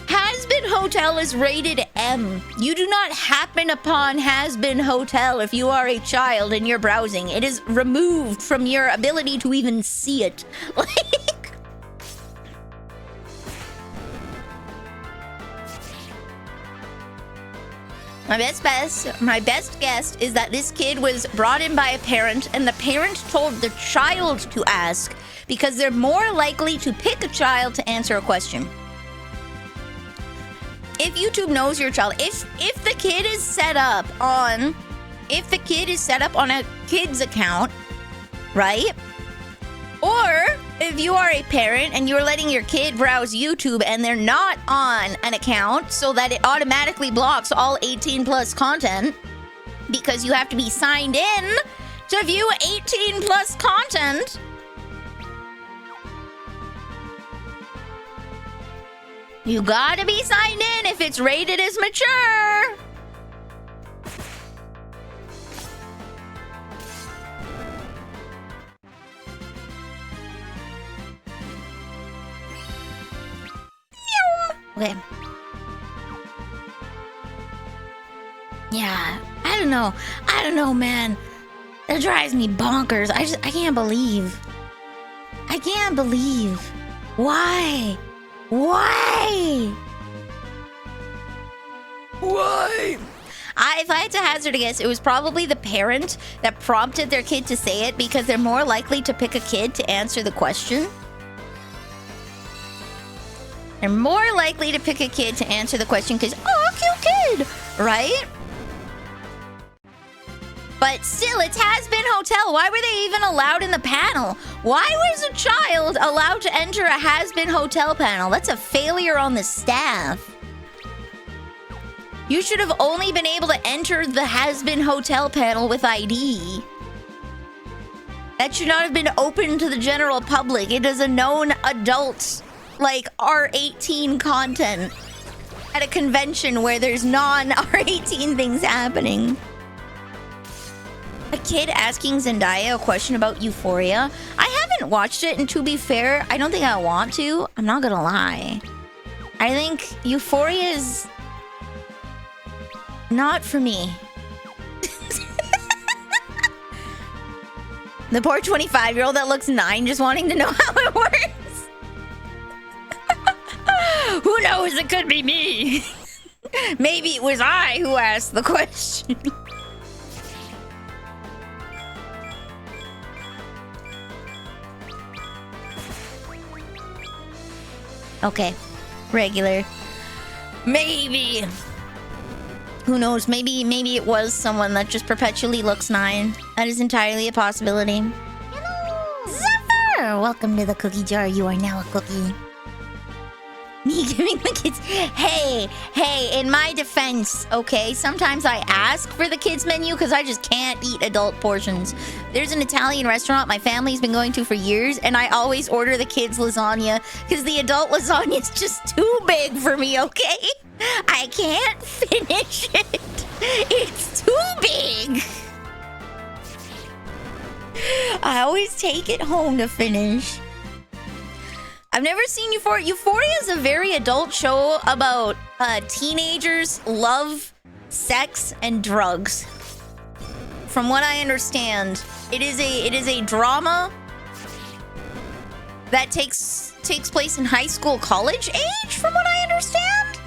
Has Been Hotel is rated M. You do not happen upon Has Been Hotel if you are a child and you're browsing. It is removed from your ability to even see it. Like, my best guess is that this kid was brought in by a parent and the parent told the child to ask because they're more likely to pick a child to answer a question. If YouTube knows your child, if the kid is set up on a kid's account, right? Or if you are a parent and you're letting your kid browse YouTube and they're not on an account so that it automatically blocks all 18 plus content because you have to be signed in to view 18 plus content. You gotta be signed in if it's rated as mature. Okay. Yeah, I don't know, man. That drives me bonkers. I can't believe. Why? If I had to hazard a guess, it was probably the parent that prompted their kid to say it because they're more likely to pick a kid to answer the question. They're more likely to pick a kid to answer the question because, oh, cute kid, right? But still, it's Has-Been Hotel. Why were they even allowed in the panel? Why was a child allowed to enter a Has-Been Hotel panel? That's a failure on the staff. You should have only been able to enter the Has-Been Hotel panel with ID. That should not have been open to the general public. It is a known adult, like, R18 content at a convention where there's non-R18 things happening. A kid asking Zendaya a question about Euphoria. I haven't watched it, and to be fair, I don't think I want to. I'm not gonna lie. I think Euphoria is not for me. The poor 25-year-old that looks 9 just wanting to know how it works. Who knows? It could be me. Maybe it was I who asked the question. Okay. Regular. Maybe. Who knows? Maybe it was someone that just perpetually looks 9. That is entirely a possibility. Hello, Zephyr! Welcome to the cookie jar. You are now a cookie. Me giving the kids... Hey, in my defense, okay? Sometimes I ask for the kids menu because I just can't eat adult portions. There's an Italian restaurant my family's been going to for years, and I always order the kids lasagna because the adult lasagna is just too big for me, okay? I can't finish it. It's too big. I always take it home to finish. I've never seen Euphoria. Euphoria is a very adult show about teenagers' love, sex, and drugs. From what I understand, it is a drama that takes place in high school, college age. From what I understand.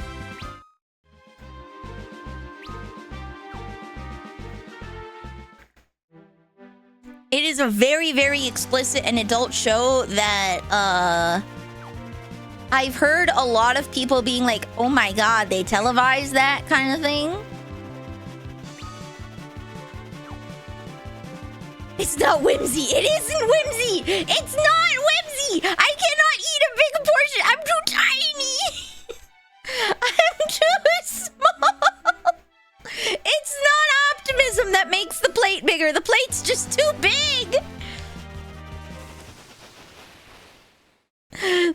It is a very, very explicit and adult show that I've heard a lot of people being like, oh my god, they televise that kind of thing. It's not whimsy. It isn't whimsy. It's not whimsy. I cannot eat a big portion. I'm too tiny. I'm too small. It's not optimism that makes the plate bigger. The plate's just too big.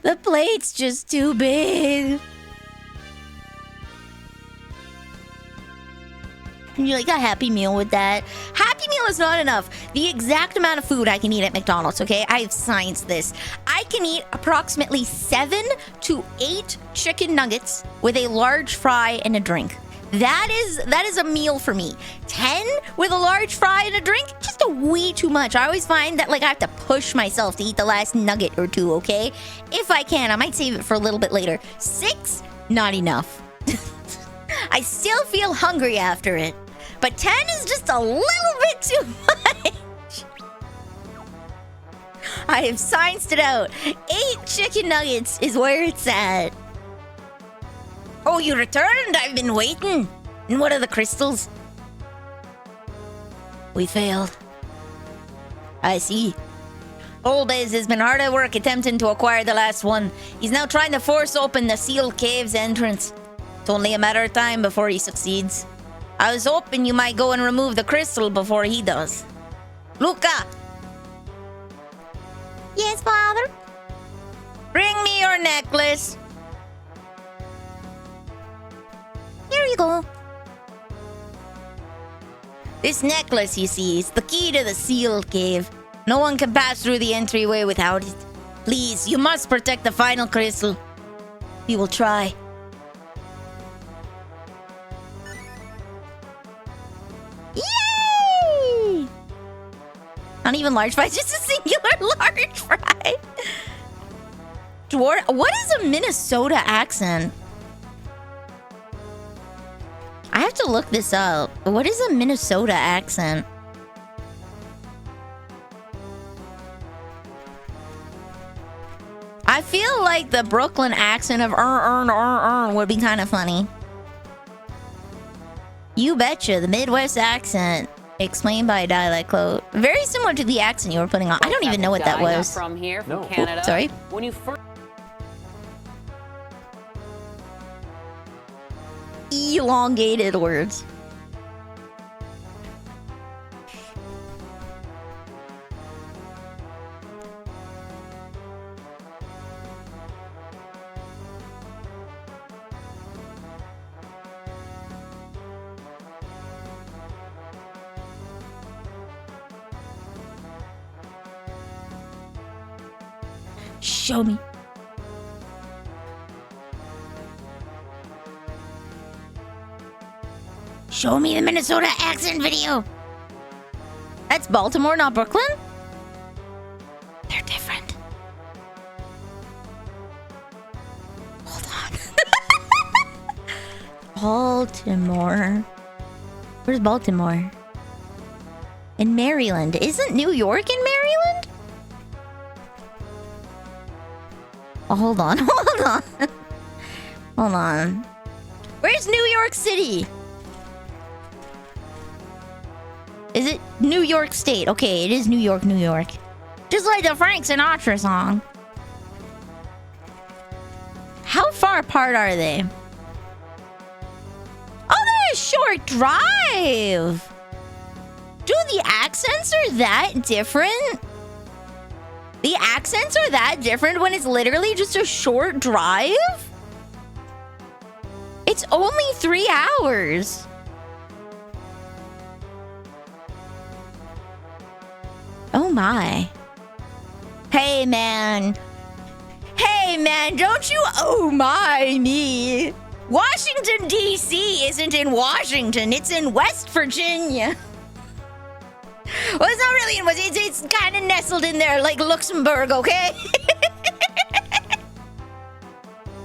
The plate's just too big. And you're like, a Happy Meal with that. Happy Meal is not enough. The exact amount of food I can eat at McDonald's, okay? I've scienced this. I can eat approximately 7 to 8 chicken nuggets with a large fry and a drink. That is a meal for me. 10 with a large fry and a drink? Just a wee too much. I always find that like I have to push myself to eat the last nugget or two, okay? If I can, I might save it for a little bit later. 6? Not enough. I still feel hungry after it. But 10 is just a little bit too much. I have scienced it out. 8 chicken nuggets is where it's at. Oh, you returned? I've been waiting. And what are the crystals? We failed. I see. Old Bez has been hard at work attempting to acquire the last one. He's now trying to force open the sealed cave's entrance. It's only a matter of time before he succeeds. I was hoping you might go and remove the crystal before he does. Luca! Yes, Father? Bring me your necklace. Here you go. This necklace, you see, is the key to the sealed cave. No one can pass through the entryway without it. Please, you must protect the final crystal. We will try. Yay! Not even large fry, just a singular large fry. What is a Minnesota accent? I have to look this up. What is a Minnesota accent? I feel like the Brooklyn accent of would be kind of funny. You betcha, the Midwest accent. Explained by a dialect quote. Very similar to the accent you were putting on. I don't even know what that was. From here, from No. Canada. Sorry. When you first Elongated words. Show me. Show me the Minnesota accent video. That's Baltimore, not Brooklyn? They're different. Hold on. Baltimore. Where's Baltimore? In Maryland. Isn't New York in Maryland? Oh, hold on. Hold on. Hold on. Where's New York City? Is it New York State? Okay, it is New York, New York. Just like the Frank Sinatra song. How far apart are they? Oh, they're a short drive. Dude, the accents are that different? The accents are that different when it's literally just a short drive? It's only 3 hours. Oh my. Hey man. Hey man, don't you oh my me. Washington DC isn't in Washington, it's in West Virginia. Well, it's not really in West, it's kind of nestled in there like Luxembourg, okay?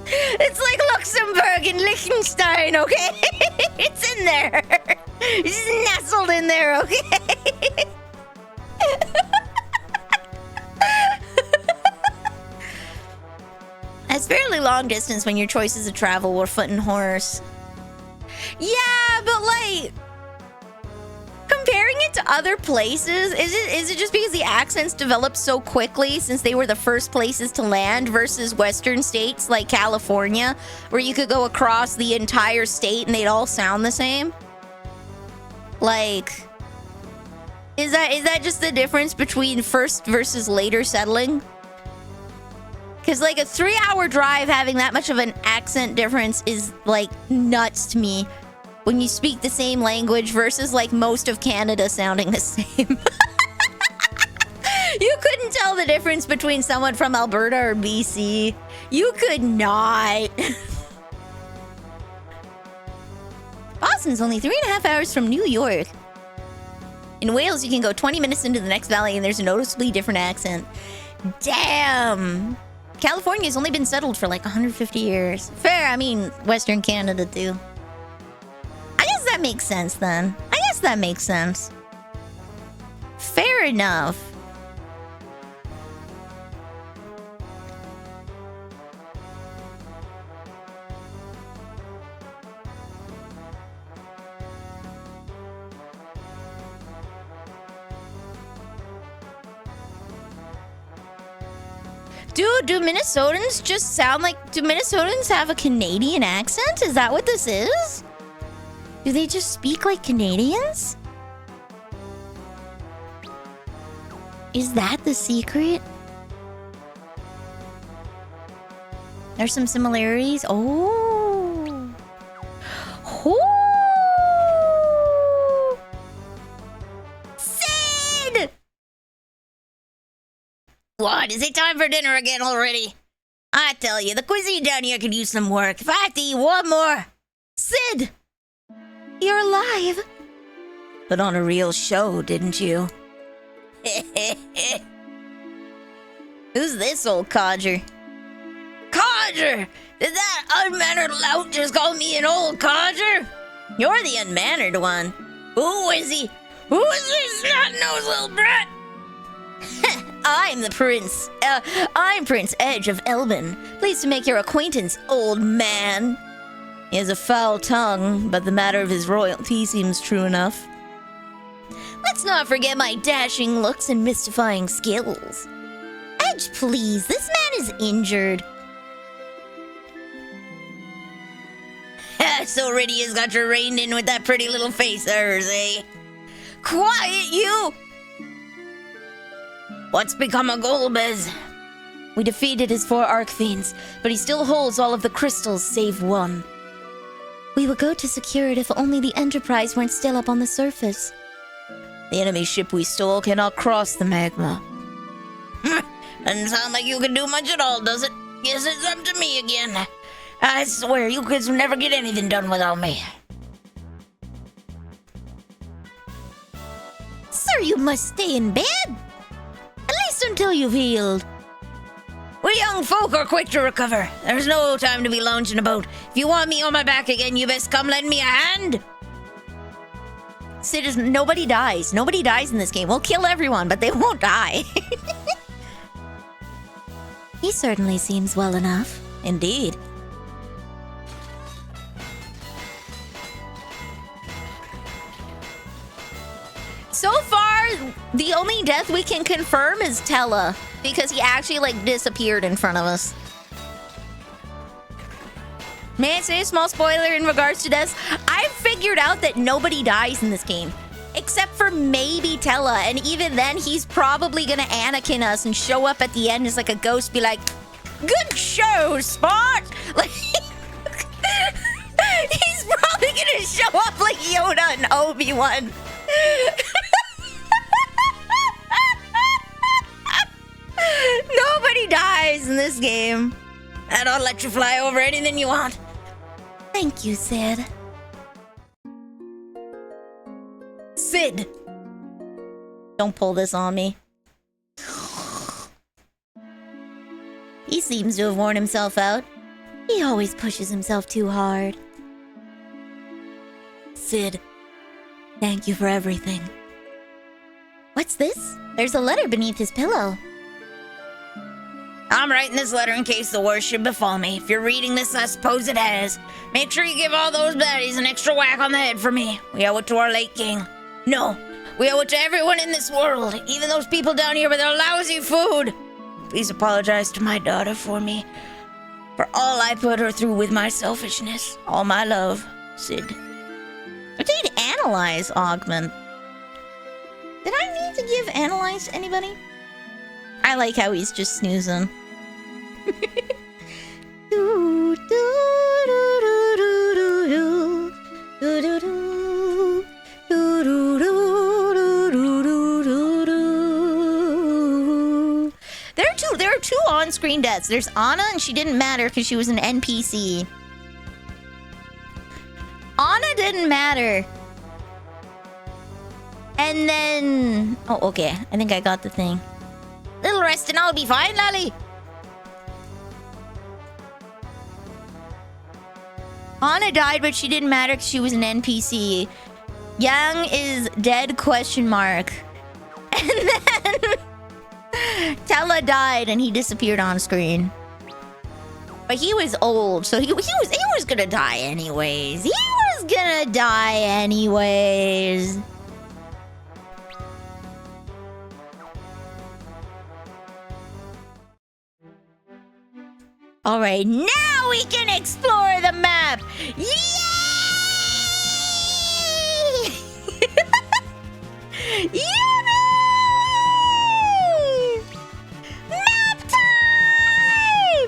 It's like Luxembourg and Liechtenstein, okay? It's in there. It's nestled in there, okay? That's fairly long distance when your choices of travel were foot and horse. Yeah, but like comparing it to other places, is it just because the accents developed so quickly since they were the first places to land versus western states like California, where you could go across the entire state and they'd all sound the same? Like, is that just the difference between first versus later settling? Because like a 3-hour drive having that much of an accent difference is like nuts to me when you speak the same language versus like most of Canada sounding the same. You couldn't tell the difference between someone from Alberta or BC. You could not. Boston's only 3.5 hours from New York. In Wales, you can go 20 minutes into the next valley and there's a noticeably different accent. Damn. California's only been settled for like 150 years. Fair, I mean, Western Canada too. I guess that makes sense then. I guess that makes sense. Fair enough. Dude, do Minnesotans just sound like... Do Minnesotans have a Canadian accent? Is that what this is? Do they just speak like Canadians? Is that the secret? There's some similarities. Oh. Oh. Sid! What? Is it time for dinner again already? I tell you, the cuisine down here could use some work. If I have to eat one more... Sid! You're alive. Put on a real show, didn't you? Who's this old codger? Codger! Did that unmannered lout just call me an old codger? You're the unmannered one. Who is he? Who is this snot-nosed little brat? I'm the prince. I'm Prince Edge of Elbin. Pleased to make your acquaintance, old man. He has a foul tongue, but the matter of his royalty seems true enough. Let's not forget my dashing looks and mystifying skills. Edge, please. This man is injured. So Rydia's got you reined in with that pretty little face of hers, eh? Quiet, you! What's become of Golbez? We defeated his 4 Archfiends, but he still holds all of the crystals save one. We would go to secure it if only the Enterprise weren't still up on the surface. The enemy ship we stole cannot cross the magma. Doesn't sound like you can do much at all, does it? Guess it's up to me again. I swear, you kids will never get anything done without me. Sir, you must stay in bed. At least until you've healed. We young folk are quick to recover. There's no time to be lounging about. If you want me on my back again, you best come lend me a hand. Citizen, nobody dies. Nobody dies in this game. We'll kill everyone, but they won't die. He certainly seems well enough. Indeed. So far, the only death we can confirm is Tella, because he actually, like, disappeared in front of us. May I say a small spoiler in regards to deaths? I've figured out that nobody dies in this game. Except for maybe Tella, and even then, he's probably gonna Anakin us and show up at the end as, like, a ghost, be like, good show, Spot! Like, he's probably gonna show up like Yoda and Obi-Wan. Nobody dies in this game. And I'll let you fly over anything you want. Thank you, Sid. Sid! Don't pull this on me. He seems to have worn himself out. He always pushes himself too hard. Sid, thank you for everything. What's this? There's a letter beneath his pillow. I'm writing this letter in case the worst should befall me. If you're reading this, I suppose it has. Make sure you give all those baddies an extra whack on the head for me. We owe it to our late king. No, we owe it to everyone in this world, even those people down here with their lousy food. Please apologize to my daughter for me, for all I put her through with my selfishness. All my love, Sid. I need to analyze Augment. Did I need to give analyze to anybody? I like how he's just snoozing. There are two on-screen deaths. There's Anna, and she didn't matter because she was an NPC. Anna didn't matter. And then... Oh, okay. I think I got the thing. Little rest and I'll be fine, Lally. Anna died, but she didn't matter because she was an NPC. Yang is dead, question mark. And then... Tella died and he disappeared on screen. But he was old, so he was gonna die anyways. He was gonna die anyways. All right, now we can explore the map. Yay! Yippee! Map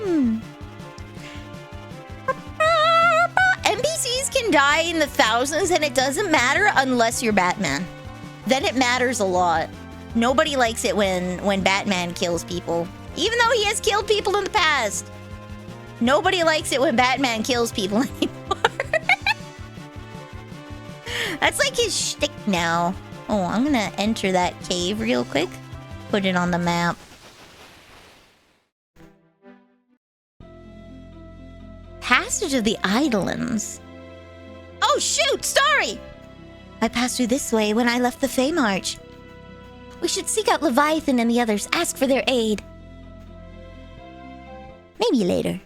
time! NPCs can die in the thousands, and it doesn't matter unless you're Batman. Then it matters a lot. Nobody likes it when Batman kills people, even though he has killed people in the past. Nobody likes it when Batman kills people anymore. That's like his shtick now. Oh, I'm gonna enter that cave real quick. Put it on the map. Passage of the Idolins. Oh, Oh, shoot! Sorry! I passed through this way when I left the Fey March. We should seek out Leviathan and the others, ask for their aid. Maybe later.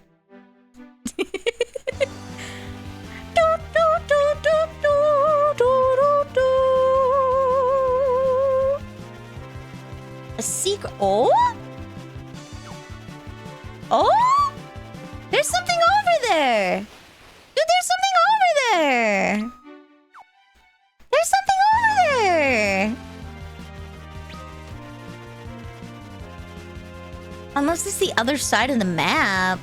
A secret. Oh? Oh? There's something over there. Dude, there's something over there. There's something over there. Unless it's the other side of the map.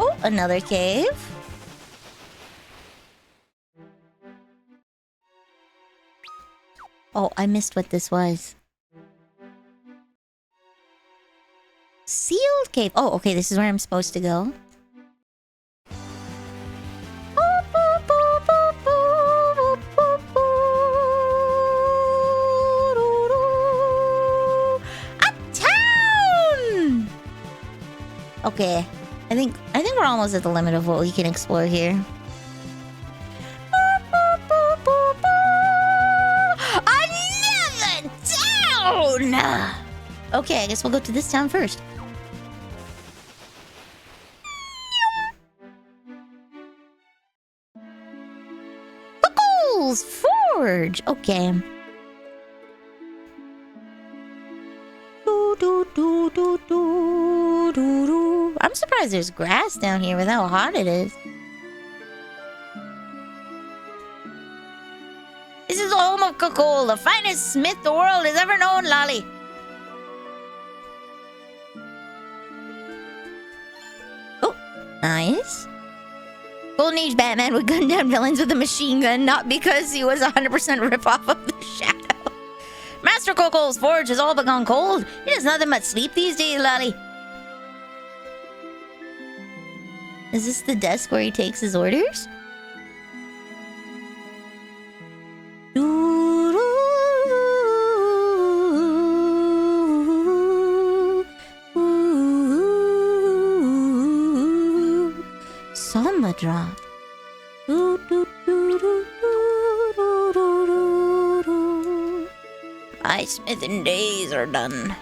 Oh, another cave. Oh, I missed what this was. Sealed cave. Oh, okay, this is where I'm supposed to go. A town! Okay. I think we're almost at the limit of what we can explore here. Another town! Okay, I guess we'll go to this town first. Buckles Forge! Okay. I'm surprised there's grass down here with how hot it is. This is the home of Cuckoo, the finest smith the world has ever known, Lolly. Oh, nice. Golden Age Batman would gun down villains with a machine gun, not because he was 100% ripoff of the Shadow. Master Coco's forge has all but gone cold. He does nothing but sleep these days, Lolly. Is this the desk where he takes his orders? Samba drop. My smithing days are done.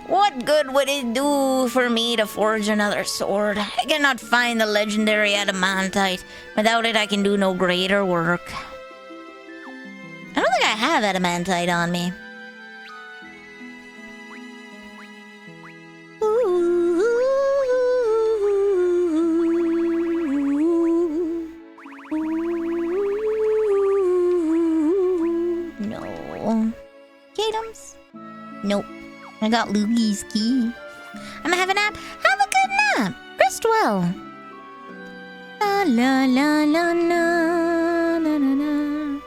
What good would it do for me to forge another sword? I cannot find the legendary adamantite. Without it, I can do no greater work. I don't think I have adamantite on me. No. Gatums? Nope. I got Lugi's key. I'm gonna have a nap. Have a good nap. Rest well. La la la la la la la.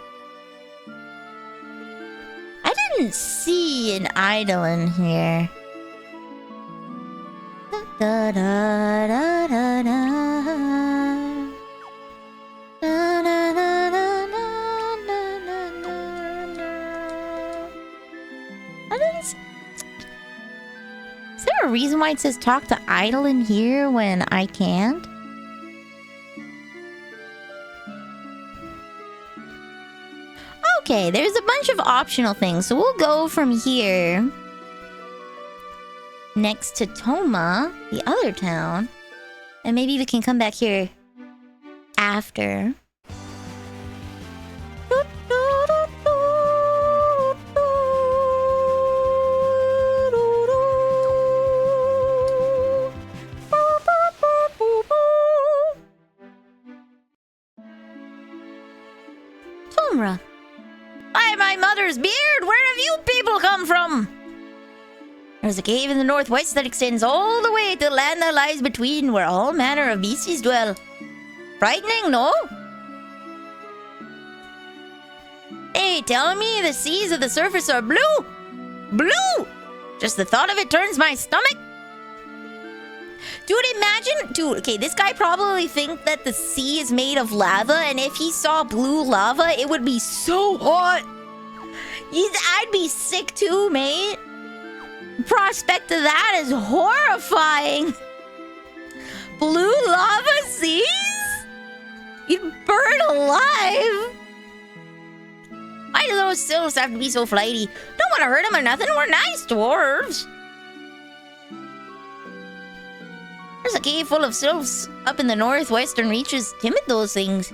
I didn't see an idol in here. Da da da da da. Da da da da da. I didn't see. Is there a reason why it says talk to idol in here when I can't? Okay, there's a bunch of optional things, so we'll go from here next to Toma, the other town, and maybe we can come back here after. Tomra. By my mother's beard, where have you people come from? There's a cave in the northwest that extends all the way to the land that lies between, where all manner of beasties dwell. Frightening, no? Hey, tell me the seas of the surface are blue? Blue! Just the thought of it turns my stomach. Dude, imagine... Dude, okay, this guy probably thinks that the sea is made of lava, and if he saw blue lava, it would be so hot. I'd be sick too, mate. Prospect of that is horrifying. Blue lava seas? You'd burn alive. Why do those sylphs have to be so flighty? Don't want to hurt them or nothing. We're nice dwarves. There's a cave full of sylphs up in the northwestern reaches. Timid those things.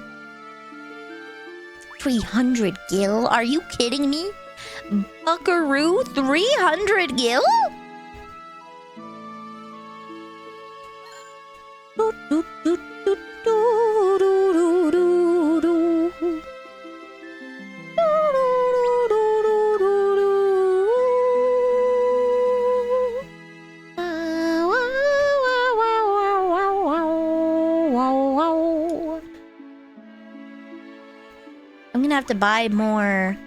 300 gil? Are you kidding me? Buckaroo? 300 gil? I'm gonna have to buy more.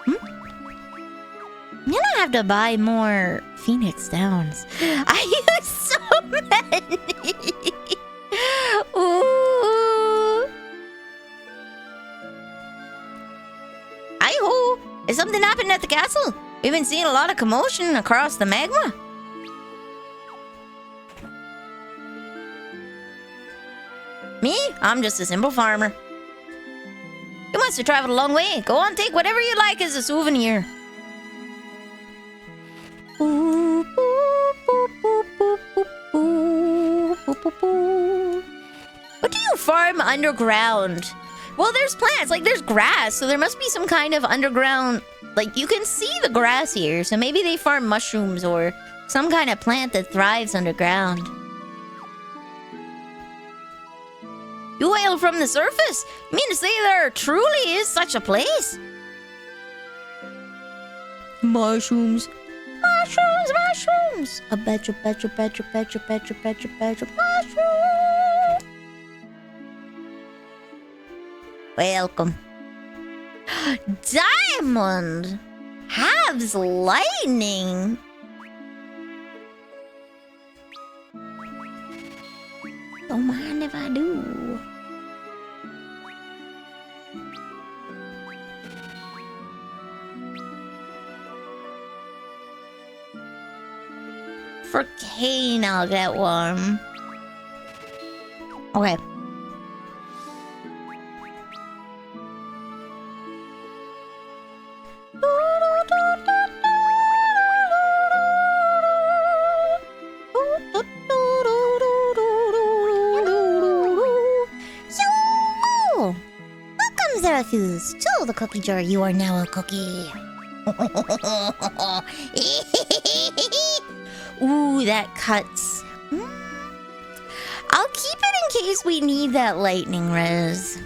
I'm gonna have to buy more Phoenix Downs. I use so many. Ooh. Hi-ho! Has something happened at the castle? We've been seeing a lot of commotion across the magma. Me? I'm just a simple farmer. You must have traveled a long way. Go on, take whatever you like as a souvenir. What do you farm underground? Well, there's plants, like there's grass, so there must be some kind of underground, like you can see the grass here, so maybe they farm mushrooms or some kind of plant that thrives underground. You hail from the surface? You mean to say there truly is such a place? Mushrooms. Mushrooms, mushrooms. A betcha, mushroom. Welcome. Diamond. Halves lightning. Don't mind if I do. For Kane, I'll get one. Okay. Welcome, Zarathus, to the cookie jar. You are now a cookie. Ooh, that cuts. I'll keep it in case we need that lightning res.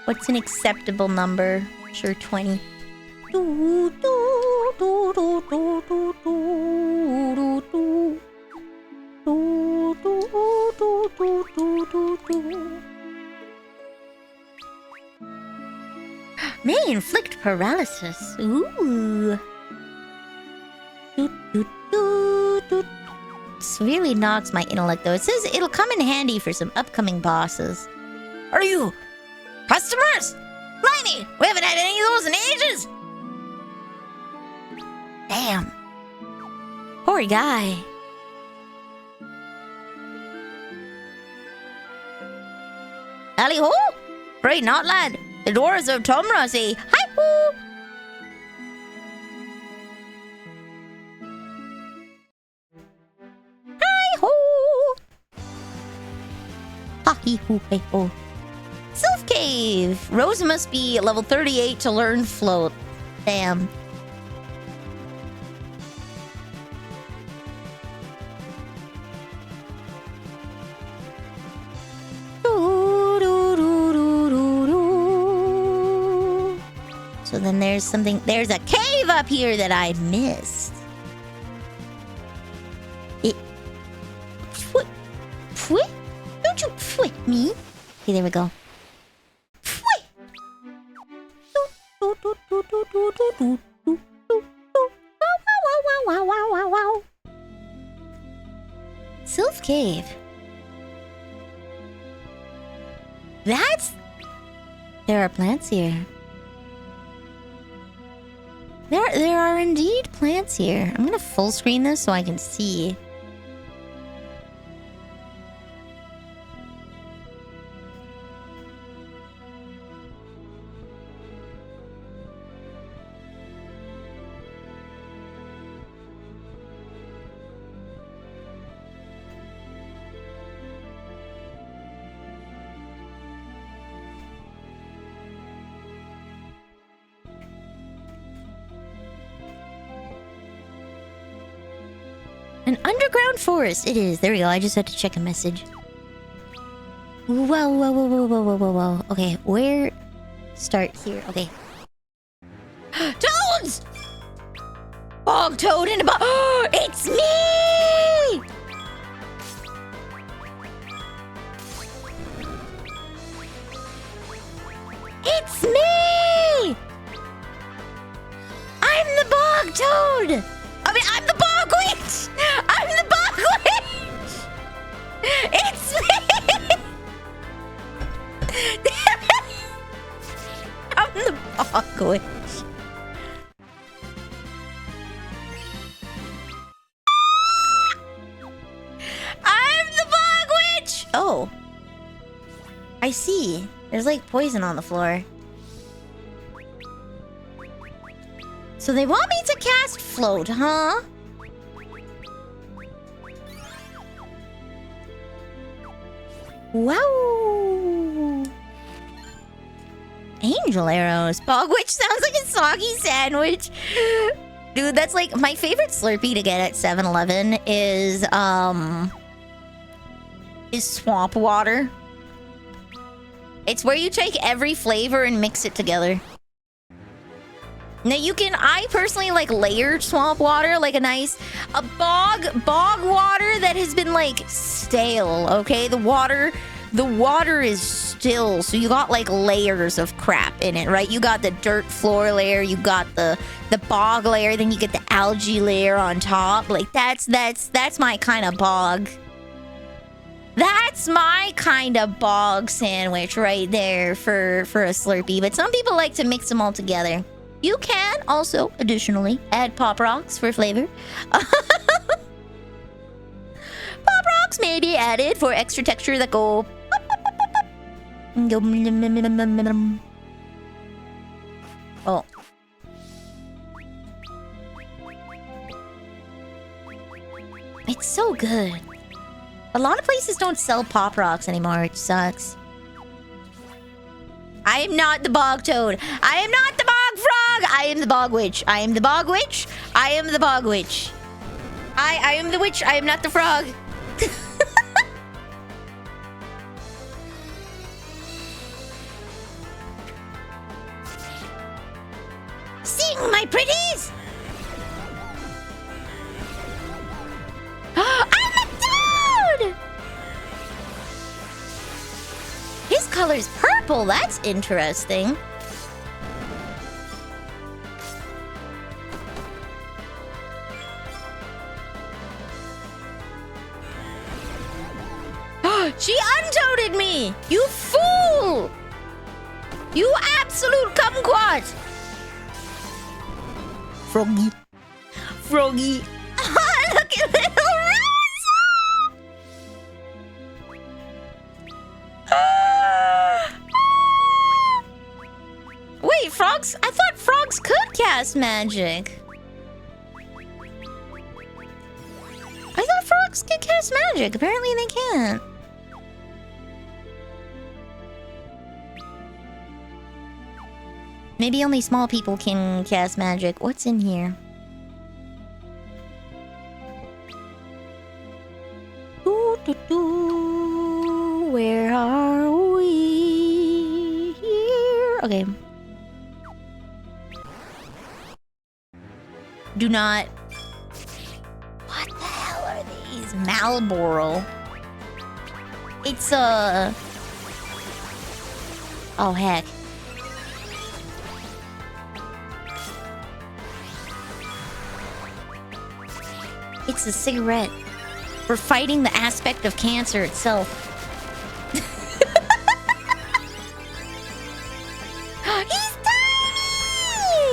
What's an acceptable number? Sure, 20. May inflict paralysis. Ooh. Severely knocks my intellect, though. It says it'll come in handy for some upcoming bosses. Are you customers? Blimey, we haven't had any of those in ages. Damn. Poor guy. Tally-ho? Pray not, lad. The dwarves of Tomra say hi-ho. Hi-ho. Ha-hee-hoo-hey-ho. Sylph Cave. Rose must be level 38 to learn float. Damn. So then there's a cave up here that I missed. Don't you pwit me? Okay, there we go. Wow. Sylph Cave. There are plants here. There are indeed plants here. I'm gonna full screen this so I can see. An underground forest it is. There we go. I just had to check a message. Whoa. Okay, where? Start here. Okay. Toads! Bog toad in a bog. It's me! It's me! I'm the bog toad! I'm the bog witch! I'm the bog witch! It's me! I'm the bog witch. I'm the bog witch! Oh. I see. There's like poison on the floor. So they want me to cast float, huh? Wow. Angel arrows. Bog witch sounds like a soggy sandwich. Dude, that's like my favorite Slurpee to get at 7-Eleven is swamp water. It's where you take every flavor and mix it together. Now I personally like layered swamp water, like a bog water that has been like stale, okay? The water is still, so you got like layers of crap in it, right? You got the dirt floor layer, you got the bog layer, then you get the algae layer on top. Like that's my kind of bog. That's my kind of bog sandwich right there for a Slurpee. But some people like to mix them all together. You can also, additionally, add Pop Rocks for flavor. Pop Rocks may be added for extra texture that go... Oh. It's so good. A lot of places don't sell Pop Rocks anymore, which sucks. I am not the bog toad. I am not the bog frog. I am the bog witch. I am the bog witch. I am the bog witch. I am the witch. I am not the frog. Sing, my pretties. I'm a toad. His color's purple. That's interesting. She untoaded me! You fool! You absolute kumquat! Froggy. Froggy. Look at little Rosa! Wait, frogs? I thought frogs could cast magic. I thought frogs could cast magic. Apparently they can't. Maybe only small people can cast magic. What's in here? Where are we? Here. Okay. Do not. What the hell are these? Marlboro. It's a. Oh heck. fix a cigarette. We're fighting the aspect of cancer itself. He's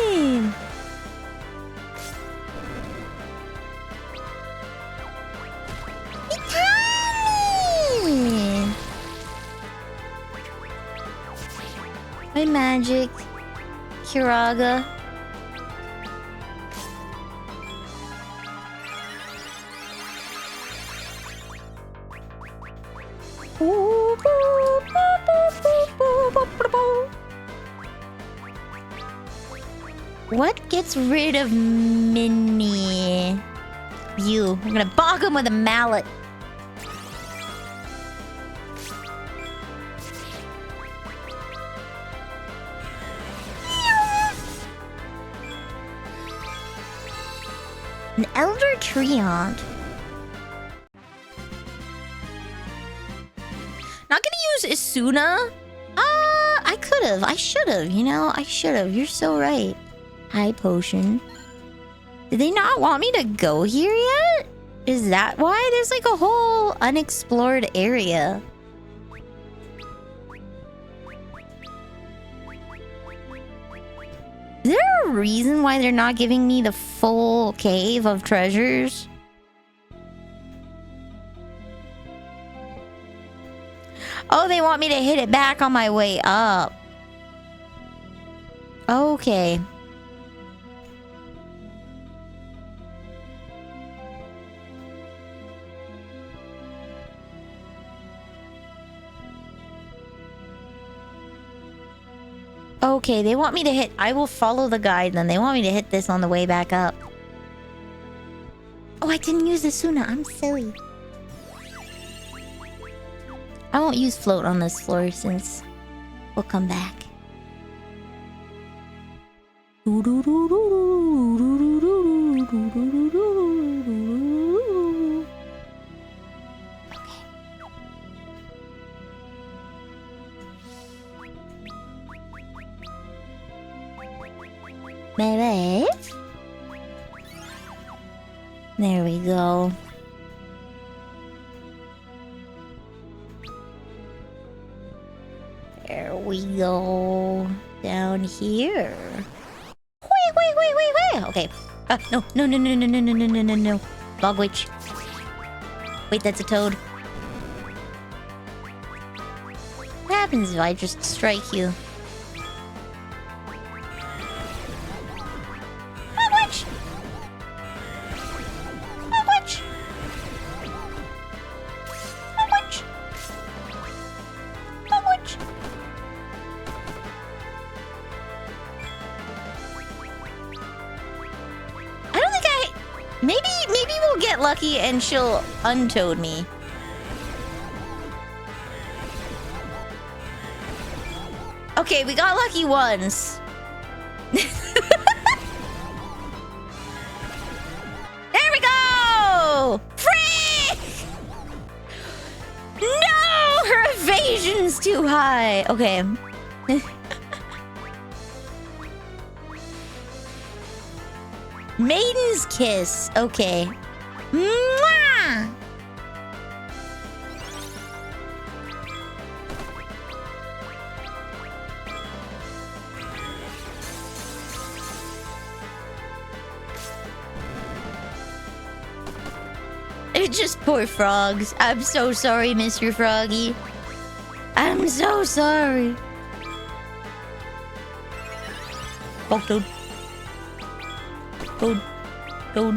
tiny! He's tiny! My magic. Kiraga. What gets rid of Minnie? You. I'm gonna bog him with a mallet. An elder treant. Not gonna use Isuna. I could've. I should've. You know, I should've. You're so right. High potion. Did they not want me to go here yet? Is that why? There's like a whole unexplored area. Is there a reason why they're not giving me the full cave of treasures? Oh, they want me to hit it back on my way up. Okay. Okay, they want me to hit... I will follow the guide then. They want me to hit this on the way back up. Oh, I didn't use the Suna. I'm silly. I won't use float on this floor since we'll come back. Maybe. There we go. There we go. Down here. Wait. Okay. No. Bog witch. Wait, that's a toad. What happens if I just strike you? Lucky and she'll untoad me. Okay, we got lucky once. There we go! Frick! No! Her evasion's too high. Okay. Maiden's kiss. Okay. Mwah! It's just poor frogs. I'm so sorry, Mr. Froggy. I'm so sorry. Oh, dude. Dude. They're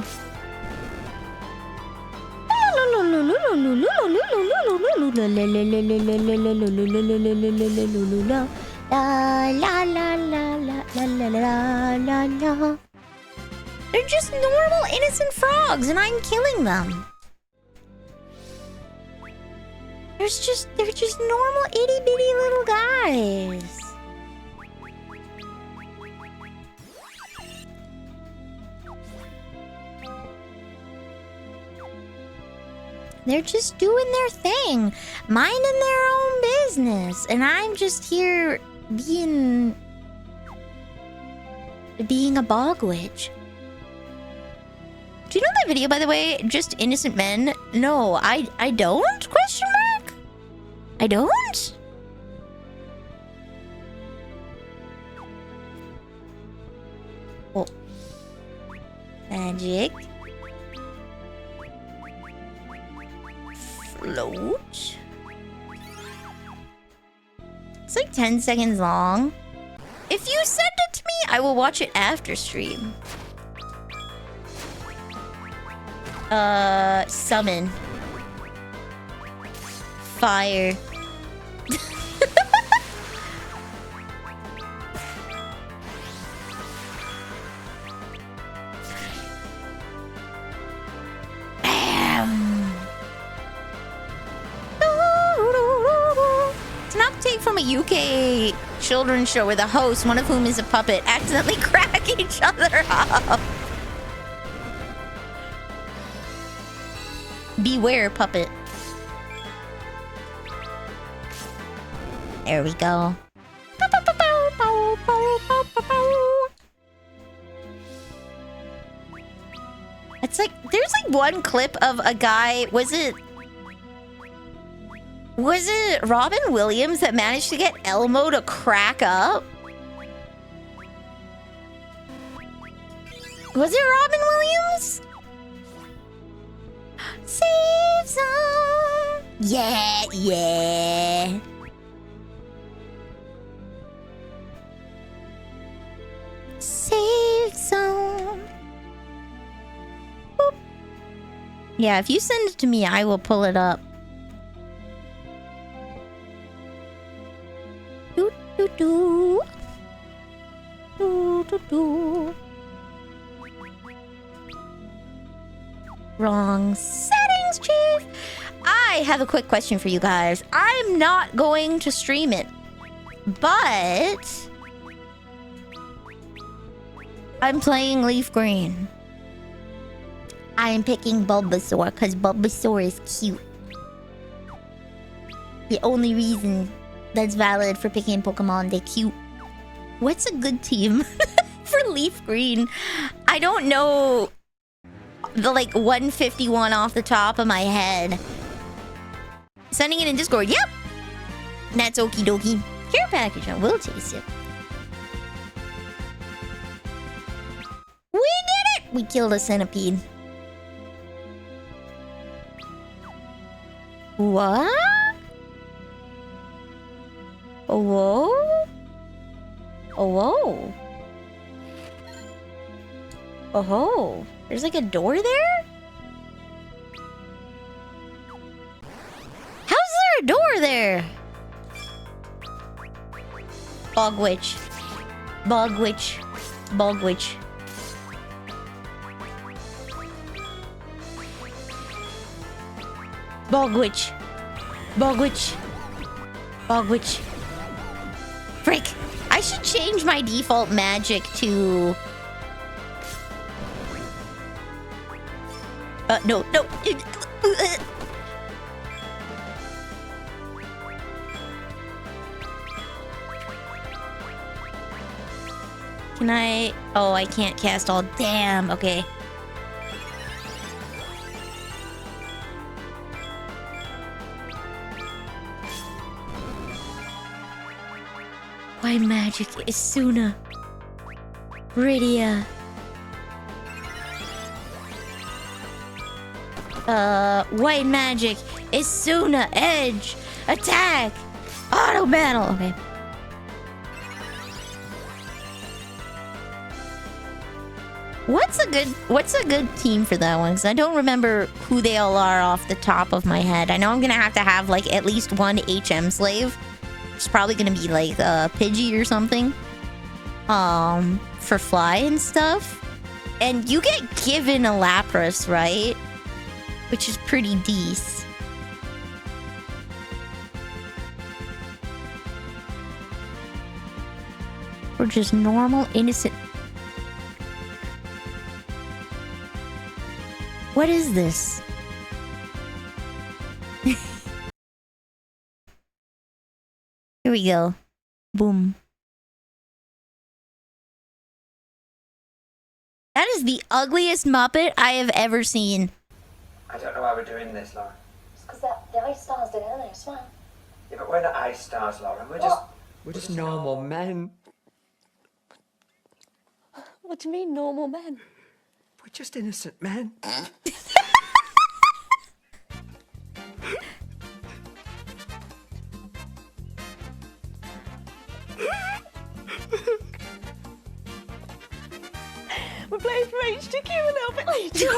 just normal, innocent frogs, and I'm killing them. They're just normal, itty bitty little guys. They're just doing their thing, minding their own business, and I'm just here being a bog witch. Do you know that video, by the way? Just innocent men? No, I don't? Question mark? I don't? Oh. Magic. Float. It's like 10 seconds long. If you send it to me, I will watch it after stream. Summon. Fire. It's an outtake from a UK children's show where the host, one of whom is a puppet, accidentally crack each other up. Beware, puppet. There we go. It's like, there's like one clip of a guy, was it Robin Williams that managed to get Elmo to crack up? Was it Robin Williams? Save zone. Yeah, yeah. Save zone. Boop. Yeah, if you send it to me, I will pull it up. Do do do. Do do do. Wrong settings, Chief. I have a quick question for you guys. I'm not going to stream it, but I'm playing Leaf Green. I am picking Bulbasaur because Bulbasaur is cute. The only reason that's valid for picking Pokemon, they're cute. What's a good team for Leaf Green? I don't know the like 151 off the top of my head. Sending it in Discord. Yep. That's okie dokie. Care package. I will taste it. We did it! We killed a centipede. What? Oh, whoa? Oh, whoa. Oh, ho. There's like a door there? How's there a door there? Bog witch. Bog witch. Bog witch. Bog witch. Bog witch. Bog witch. Frick. I should change my default magic to... no. Can I... Oh, I can't cast all... Damn, okay. White magic is Suna. Rydia. White magic is Suna. Edge. Attack. Auto battle. Okay. What's a good team for that one? Because I don't remember who they all are off the top of my head. I know I'm gonna have to have like at least one HM slave. It's probably gonna be like Pidgey or something. For fly and stuff. And you get given a Lapras, right? Which is pretty decent. Or just normal, innocent. What is this? Here we go. Boom. That is the ugliest Muppet I have ever seen. I don't know why we're doing this, Lauren. It's because the ice stars did it, aren't they? I swear. Yeah, but we're not ice stars, Lauren. We're just normal men. What do you mean, normal men? We're just innocent men. We're playing for HTQ a little bit later.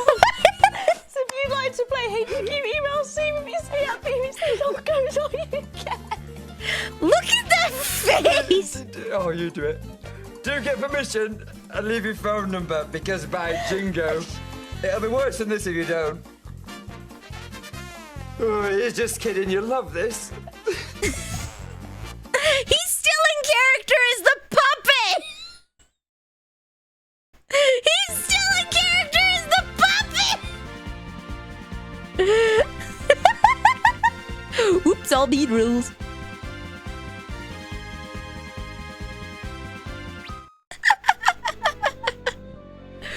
So if you'd like to play HTQ, email c@bbc.co.uk. Look at that face! Oh, you do it. Do get permission and leave your phone number because by jingo, it'll be worse than this if you don't. Oh, you're just kidding. You love this. He's still in character as the puppet! He's still in character as the puppet! Oops, all beat rules.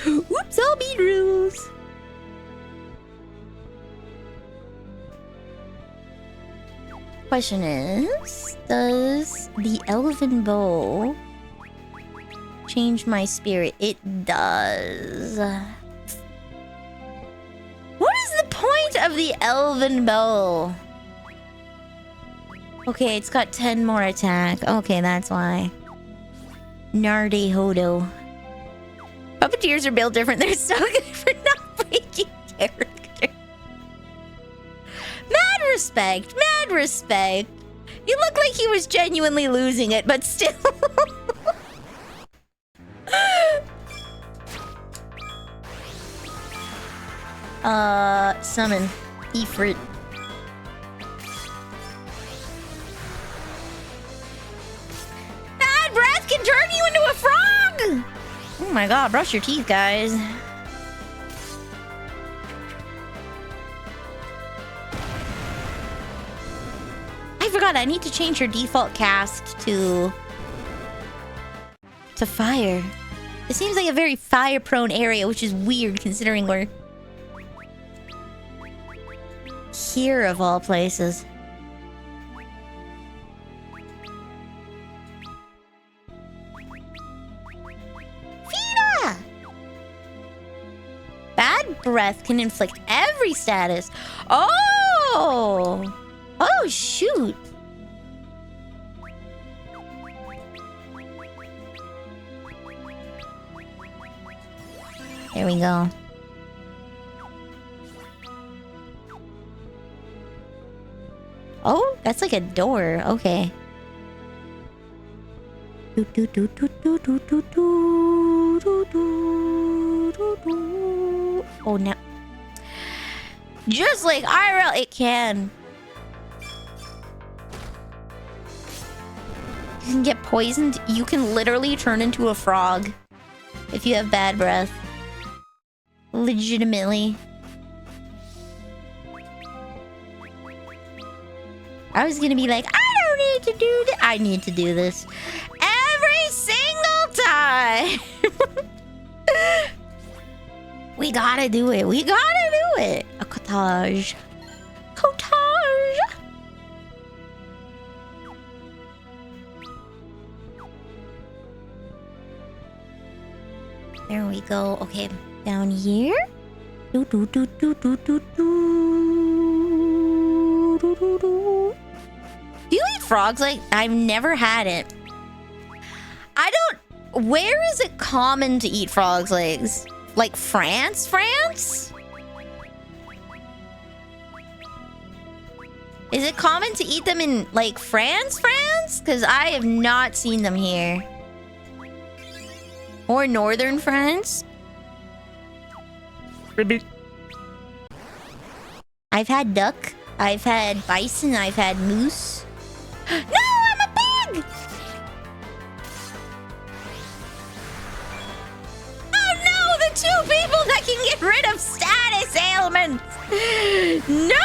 Oops, all beat rules. Question is, does the elven bow change my spirit? It does. What is the point of the elven bow? Okay, it's got 10 more attack. Okay, that's why. Narde Hodo. Puppeteers are built different. They're so good for not breaking character. Mad respect. Mad respect. He looked like he was genuinely losing it, but still. Summon. Ifrit. Bad breath can turn you into a frog! Oh my god, brush your teeth, guys. I forgot, I need to change your default cast to fire. It seems like a very fire-prone area, which is weird considering we're here of all places. Fina! Bad breath can inflict every status. Oh! Oh, shoot. There we go. Oh, that's like a door. Okay. Oh, no. Just like IRL, it can. You can get poisoned. You can literally turn into a frog if you have bad breath. Legitimately. I was gonna be like, I don't need to do this. I need to do this every single time. We gotta do it. We gotta do it. A cottage. Cottage. There we go. Okay, down here. Do do do do do do do do do do. Do you eat frogs? Like, I've never had it. I don't. Where is it common to eat frogs' legs? Like France? France? Is it common to eat them in like France? France? Because I have not seen them here. Or northern France. I've had duck. I've had bison. I've had moose. No, I'm a pig! Oh no, the two people that can get rid of status ailments. No!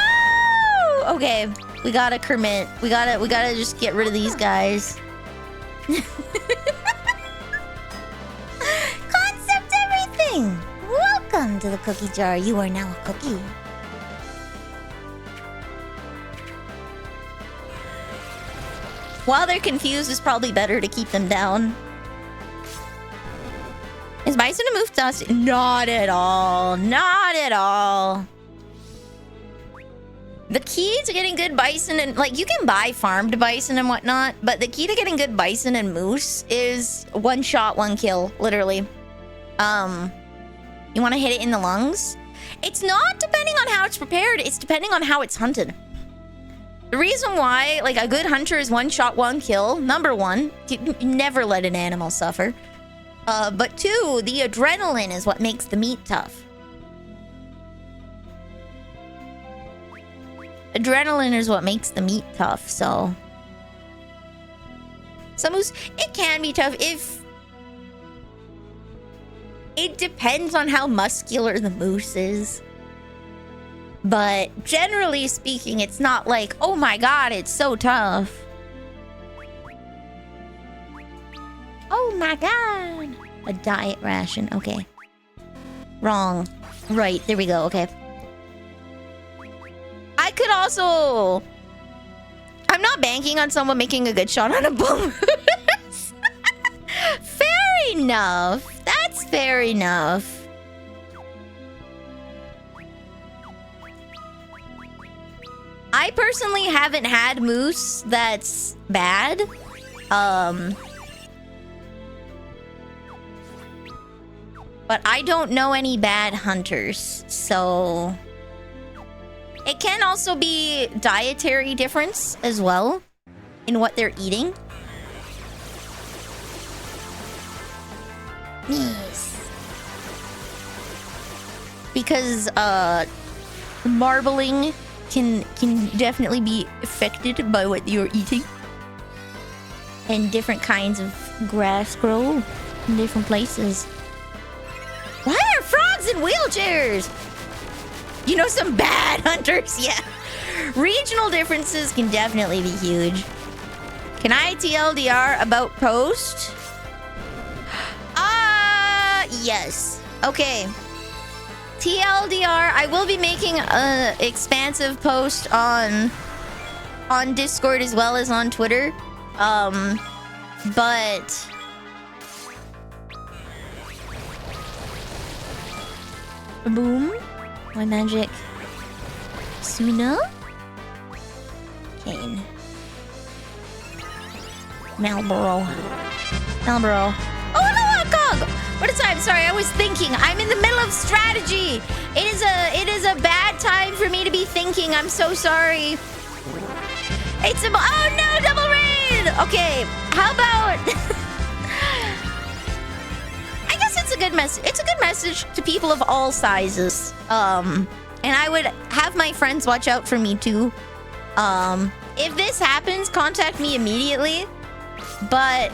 Okay, we gotta Kermit. We gotta just get rid of these guys. Concept everything. into the cookie jar. You are now a cookie. While they're confused, it's probably better to keep them down. Is bison a move dust? Not at all. Not at all. The key to getting good bison and like you can buy farmed bison and whatnot, but the key to getting good bison and moose is one shot, one kill, literally. You want to hit it in the lungs? It's not depending on how it's prepared, it's depending on how it's hunted. The reason why like a good hunter is one shot, one kill, number one, you never let an animal suffer. But two, the adrenaline is what makes the meat tough. Adrenaline is what makes the meat tough, so... Some moose, it can be tough if... It depends on how muscular the moose is. But generally speaking, it's not like, oh my god, it's so tough. Oh my god. A diet ration, okay. Wrong. Right, there we go, okay. I could also... I'm not banking on someone making a good shot on a bum. Fair enough. That's fair enough. I personally haven't had moose that's bad. But I don't know any bad hunters, so... It can also be dietary difference as well in what they're eating. Yes. Because marbling can definitely be affected by what you're eating. And different kinds of grass grow in different places. Why are frogs in wheelchairs? You know some bad hunters, yeah. Regional differences can definitely be huge. Can I TLDR about post? Yes. Okay. TLDR, I will be making an expansive post on Discord as well as on Twitter. But... Boom. My magic. Suna? Kane. Malboro. Oh no, Cog! What a time. Sorry, I was thinking. I'm in the middle of strategy. It is a bad time for me to be thinking. I'm so sorry. It's a... Oh no, double raid! Okay, how about... I guess it's a good message. It's a good message to people of all sizes. And I would have my friends watch out for me too. If this happens, contact me immediately. But,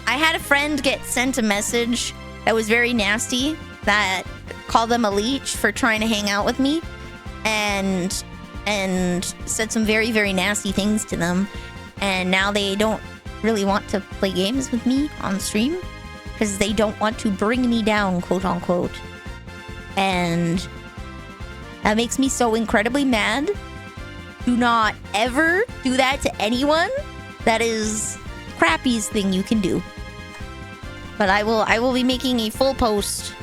I had a friend get sent a message that was very nasty that called them a leech for trying to hang out with me and said some very, very nasty things to them. And now they don't really want to play games with me on stream because they don't want to bring me down, quote unquote. And that makes me so incredibly mad. Do not ever do that to anyone. That is the crappiest thing you can do. But I will be making a full post.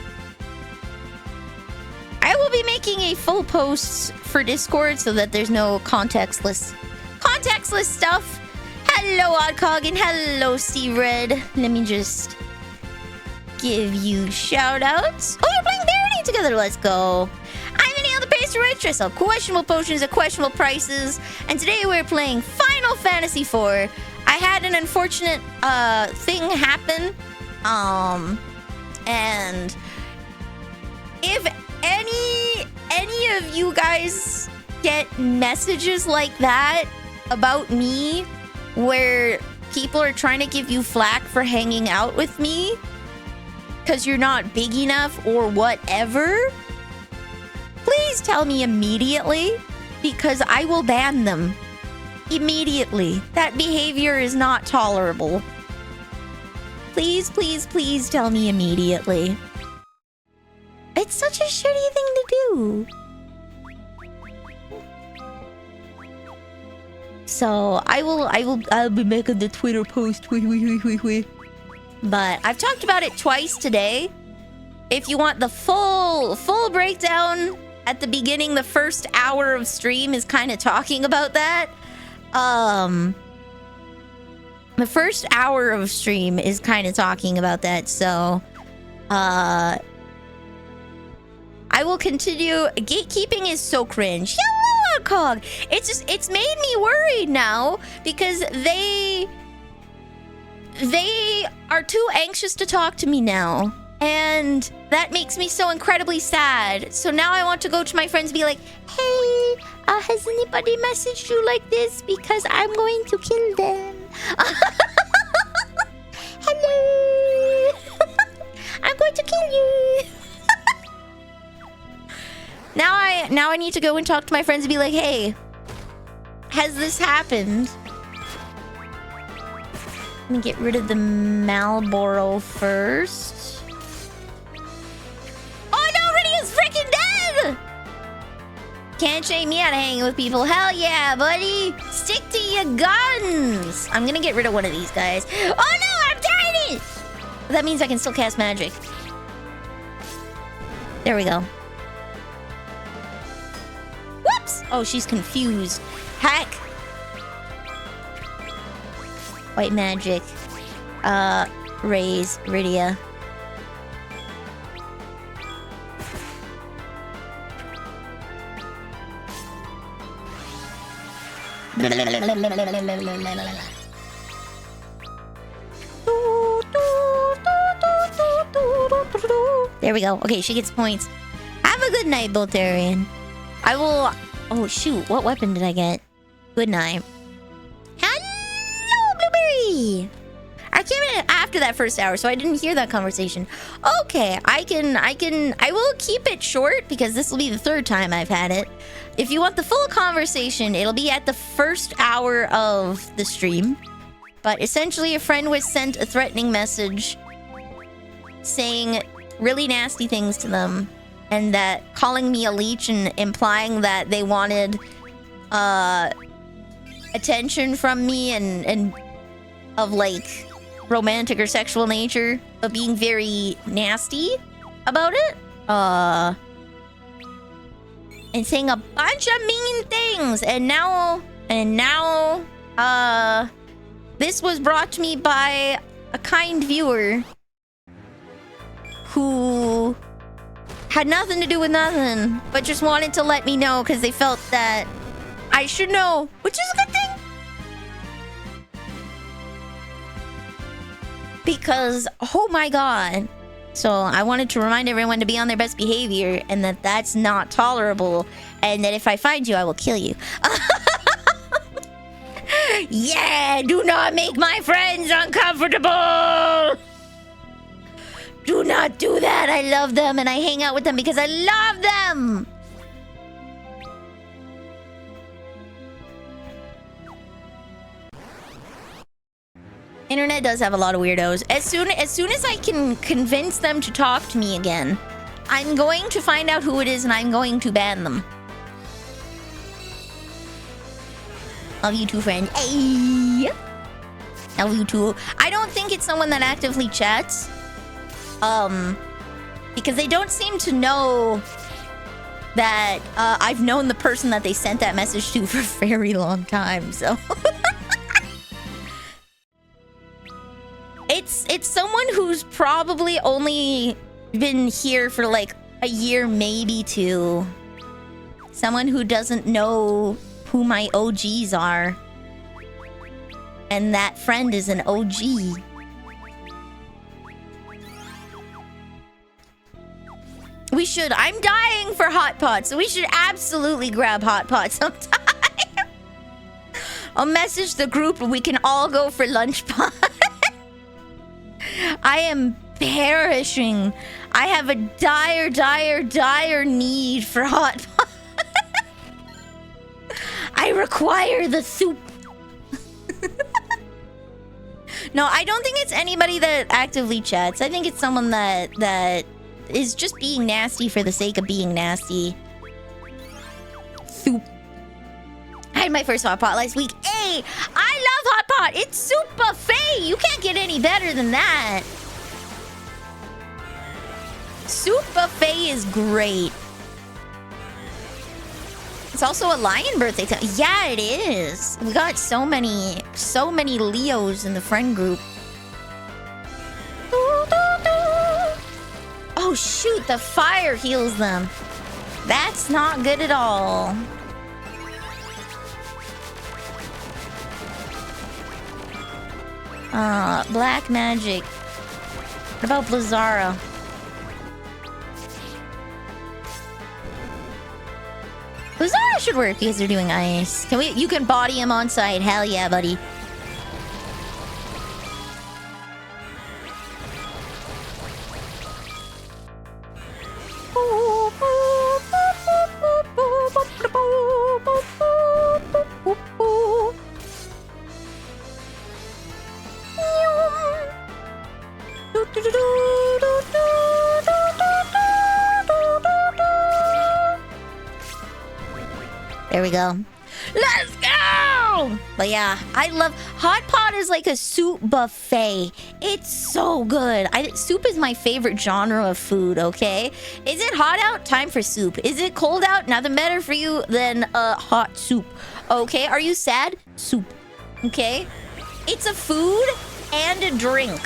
I will be making a full post for Discord so that there's no contextless stuff. Hello, Oddcog, and hello, Steve Red. Let me just give you shout-outs. Oh, you're playing Verity together. Let's go. I'm Vanille the Pastry Witch. I sell questionable potions at questionable prices. And today we're playing Final Fantasy IV. I had an unfortunate thing happen. And if any of you guys get messages like that about me where people are trying to give you flack for hanging out with me because you're not big enough or whatever, please tell me immediately because I will ban them immediately. That behavior is not tolerable. Please, please, please tell me immediately. It's such a shitty thing to do. So I'll be making the Twitter post. But I've talked about it twice today. If you want the full breakdown at the beginning, the first hour of stream is kind of talking about that. The first hour of stream is kind of talking about that. So I will continue. Gatekeeping is so cringe. Hello, Cog. It's made me worried now because they are too anxious to talk to me now. And that makes me so incredibly sad. So now I want to go to my friends and be like, hey, has anybody messaged you like this? Because I'm going to kill them. Hello. I'm going to kill you. Now I need to go and talk to my friends and be like, hey, has this happened? Let me get rid of the Marlboro first. Oh no, Rydia's freaking dead! Can't shame me out of hanging with people. Hell yeah, buddy! Stick to your guns! I'm gonna get rid of one of these guys. Oh no, I'm tiny! That means I can still cast magic. There we go. Whoops! Oh, she's confused. Heck! White magic. Raise Rydia. There we go. Okay, she gets points. Have a good night, Boltarian. I will... Oh, shoot. What weapon did I get? Good night. Hello, Blueberry! I came in after that first hour, so I didn't hear that conversation. Okay, I will keep it short because this will be the third time I've had it. If you want the full conversation, it'll be at the first hour of the stream. But essentially, a friend was sent a threatening message saying really nasty things to them, and that calling me a leech and implying that they wanted attention from me and of like romantic or sexual nature, but being very nasty about it. And saying a bunch of mean things. And now this was brought to me by a kind viewer who had nothing to do with nothing, but just wanted to let me know because they felt that I should know, which is a good thing. Because, oh my god. So I wanted to remind everyone to be on their best behavior and that that's not tolerable. And that if I find you, I will kill you. Yeah, do not make my friends uncomfortable. Do not do that. I love them and I hang out with them because I love them. Internet does have a lot of weirdos. As soon as I can convince them to talk to me again, I'm going to find out who it is and I'm going to ban them. Love you too, friend. Hey. Love you too. I don't think it's someone that actively chats. Because they don't seem to know that I've known the person that they sent that message to for a very long time, so... It's someone who's probably only been here for like a year, maybe two. Someone who doesn't know who my OGs are. And that friend is an OG. We should. I'm dying for hot pot, so we should absolutely grab hot pot sometime. I'll message the group and we can all go for lunch pot. I am perishing. I have a dire need for hot pot. I require the soup. No, I don't think it's anybody that actively chats. I think it's someone that is just being nasty for the sake of being nasty. Soup. I had my first hot pot last week. Hey, I love hot pot. It's soup buffet. You can't get any better than that. Soup buffet is great. It's also a lion birthday. Yeah, it is. We got so many Leos in the friend group. Oh shoot, the fire heals them. That's not good at all. Black magic. What about Blizzara? Blizzara should work because they're doing ice. Can we? You can body him on site. Hell yeah, buddy. There we go. Let's go! But yeah, I love... Hot pot is like a soup buffet. It's so good. Soup is my favorite genre of food, okay? Is it hot out? Time for soup. Is it cold out? Nothing better for you than hot soup. Okay, are you sad? Soup. Okay? It's a food and a drink.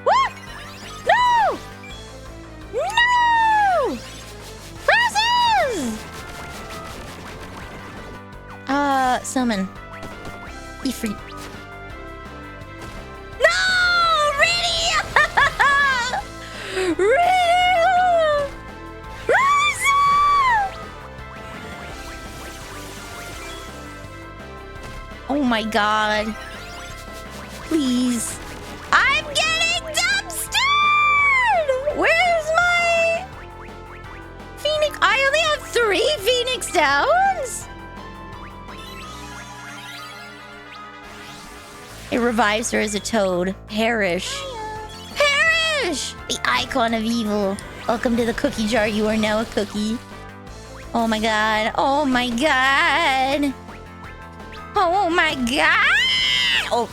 What? No! No! Summon. Ifrit. No! Ready! Ready! Oh my god. Please. I'm getting dumpstered! Where's my... Phoenix? I only have 3 Phoenix Downs? It revives her as a toad. Perish. Perish! The icon of evil. Welcome to the cookie jar. You are now a cookie. Oh my god. Oh my god. Oh my god. Oh.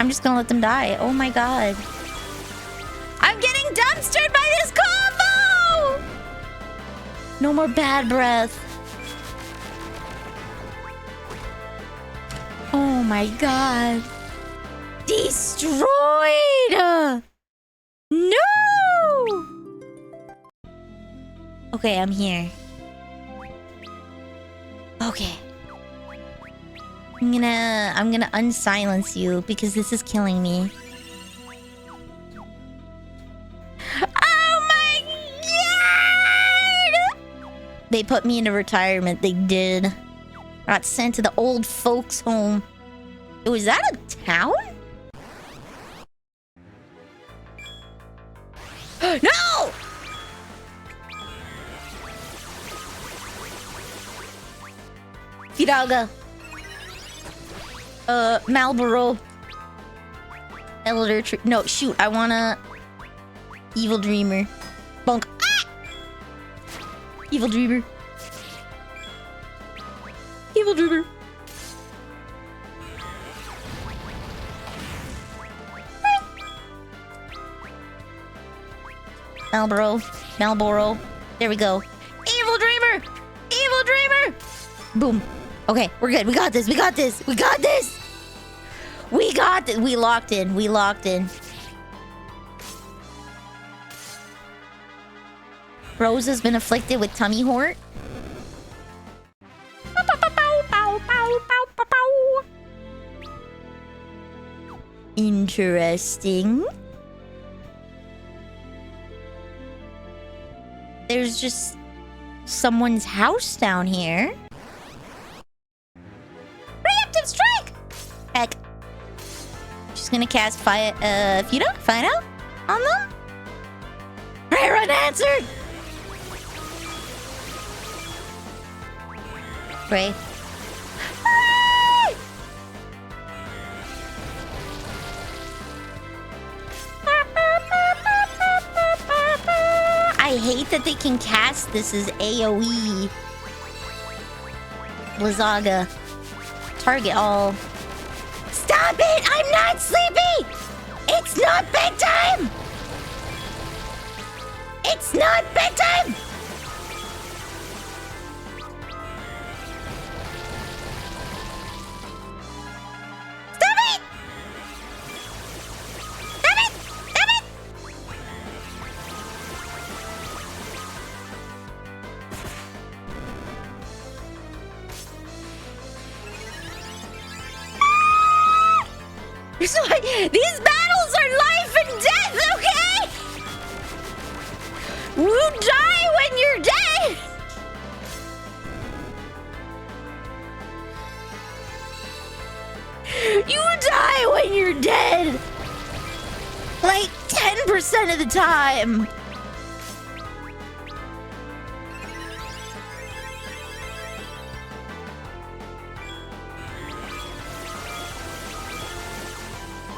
I'm just gonna let them die. Oh my god. I'm getting dumpstered by this combo! No more bad breath. Oh my god. Destroyed! No! Okay, I'm here. Okay. I'm gonna unsilence you because this is killing me. Oh my god! They put me into retirement. They did. I got sent to the old folks' home. Was that a town? No! Fidalga. Marlboro. Elder tree. No, shoot. I wanna... Evil Dreamer. Bonk. Ah! Evil Dreamer. Evil Dreamer. Marlboro. There we go. Evil Dreamer! Evil Dreamer! Boom. Okay, we're good. We got this. We got this. We got this. We got this. We locked in. We locked in. Rose has been afflicted with tummy hort. Interesting. There's just someone's house down here. Preemptive strike! Heck. She's gonna cast fire, Fido on them? Run answered! Ray. I hate that they can cast this as AoE. Blizzaga. Target all. Stop it! I'm not sleepy! It's not bedtime! It's not bedtime! Stop it! Stop it! Stop it! So these battles are life and death, okay? You die when you're dead! You die when you're dead! Like 10% of the time!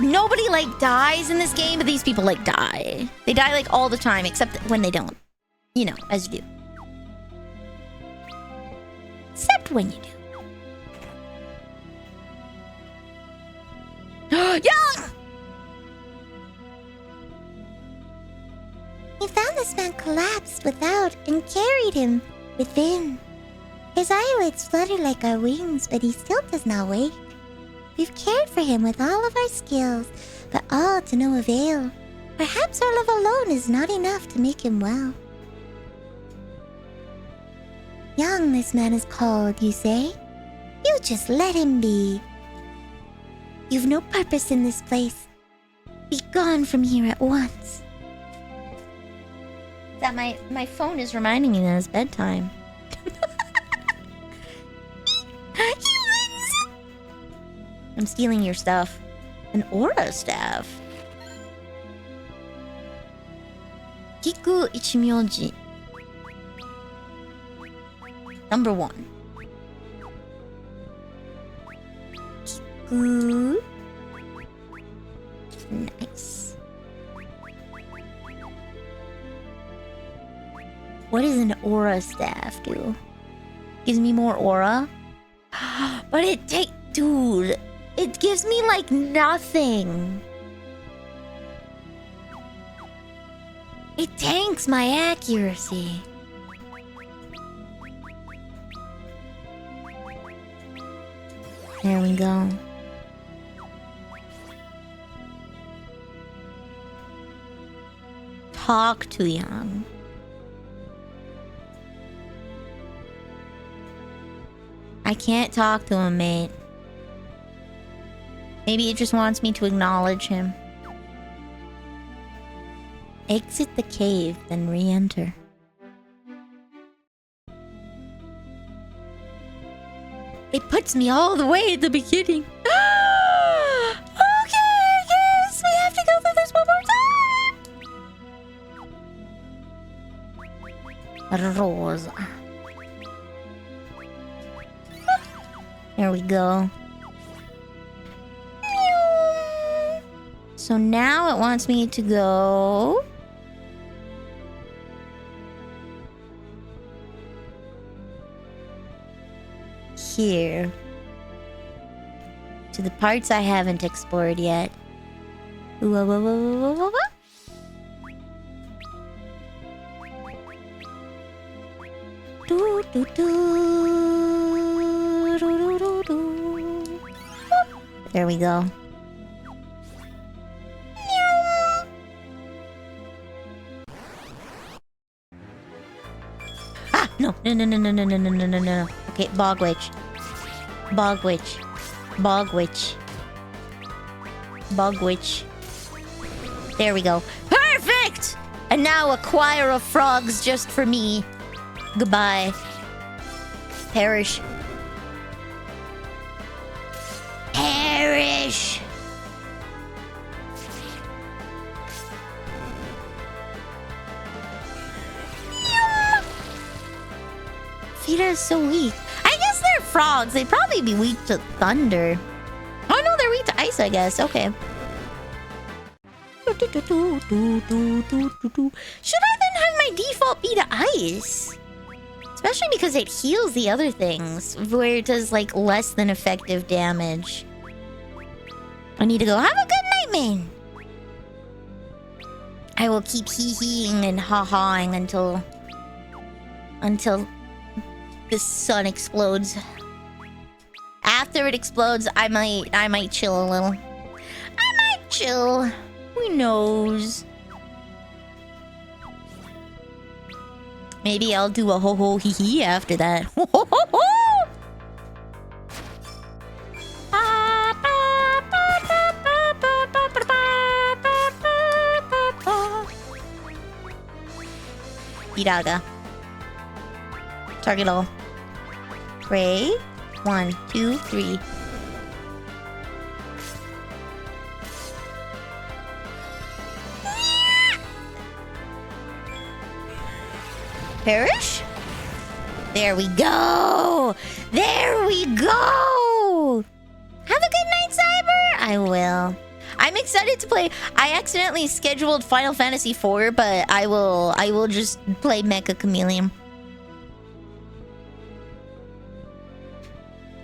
Nobody like dies in this game, but these people like die. They die like all the time, except when they don't. You know, as you do. Except when you do. Young! We found this man collapsed without and carried him within. His eyelids flutter like our wings, but he still does not wake. We've cared for him with all of our skills, but all to no avail. Perhaps our love alone is not enough to make him well. Young, this man is called, you say? You just let him be. You've no purpose in this place. Be gone from here at once. That my phone is reminding me that it's bedtime. I'm stealing your stuff. An aura staff. Kiku Ichimyoji. Number 1. Kiku. Nice. What does an aura staff do? Gives me more aura? But dude, it gives me like nothing. It tanks my accuracy. There we go. Talk to Young. I can't talk to him, mate. Maybe it just wants me to acknowledge him. Exit the cave, then re-enter. It puts me all the way at the beginning. Okay, I guess we have to go through this one more time. Rosa. There we go. So now it wants me to go... here. To the parts I haven't explored yet. Whoa, whoa, whoa, whoa, whoa, whoa. Do, do, do. Do, do, do, do. There we go. Ah, no. No. Okay, Bog Witch. Bog Witch. Bog Witch. Bog Witch. There we go. Perfect! And now a choir of frogs just for me. Goodbye. Perish. Perish! Vita is so weak. I guess they're frogs. They'd probably be weak to thunder. Oh no, they're weak to ice, I guess. Okay. Should I then have my default be to ice? Especially because it heals the other things, where it does, like, less than effective damage. I need to go, have a good night, man! I will keep hee-heeing and ha-hawing until the sun explodes. After it explodes, I might chill a little. I might chill. Who knows? Maybe I'll do a ho-ho hee-hee after that. Ho-ho-ho-ho! Iraga. Target all. Pray. 1, 2, 3. Perish? There we go! There we go! Have a good night, Cyber! I will. I'm excited to play. I accidentally scheduled Final Fantasy IV, but I will just play Mecha Chameleon.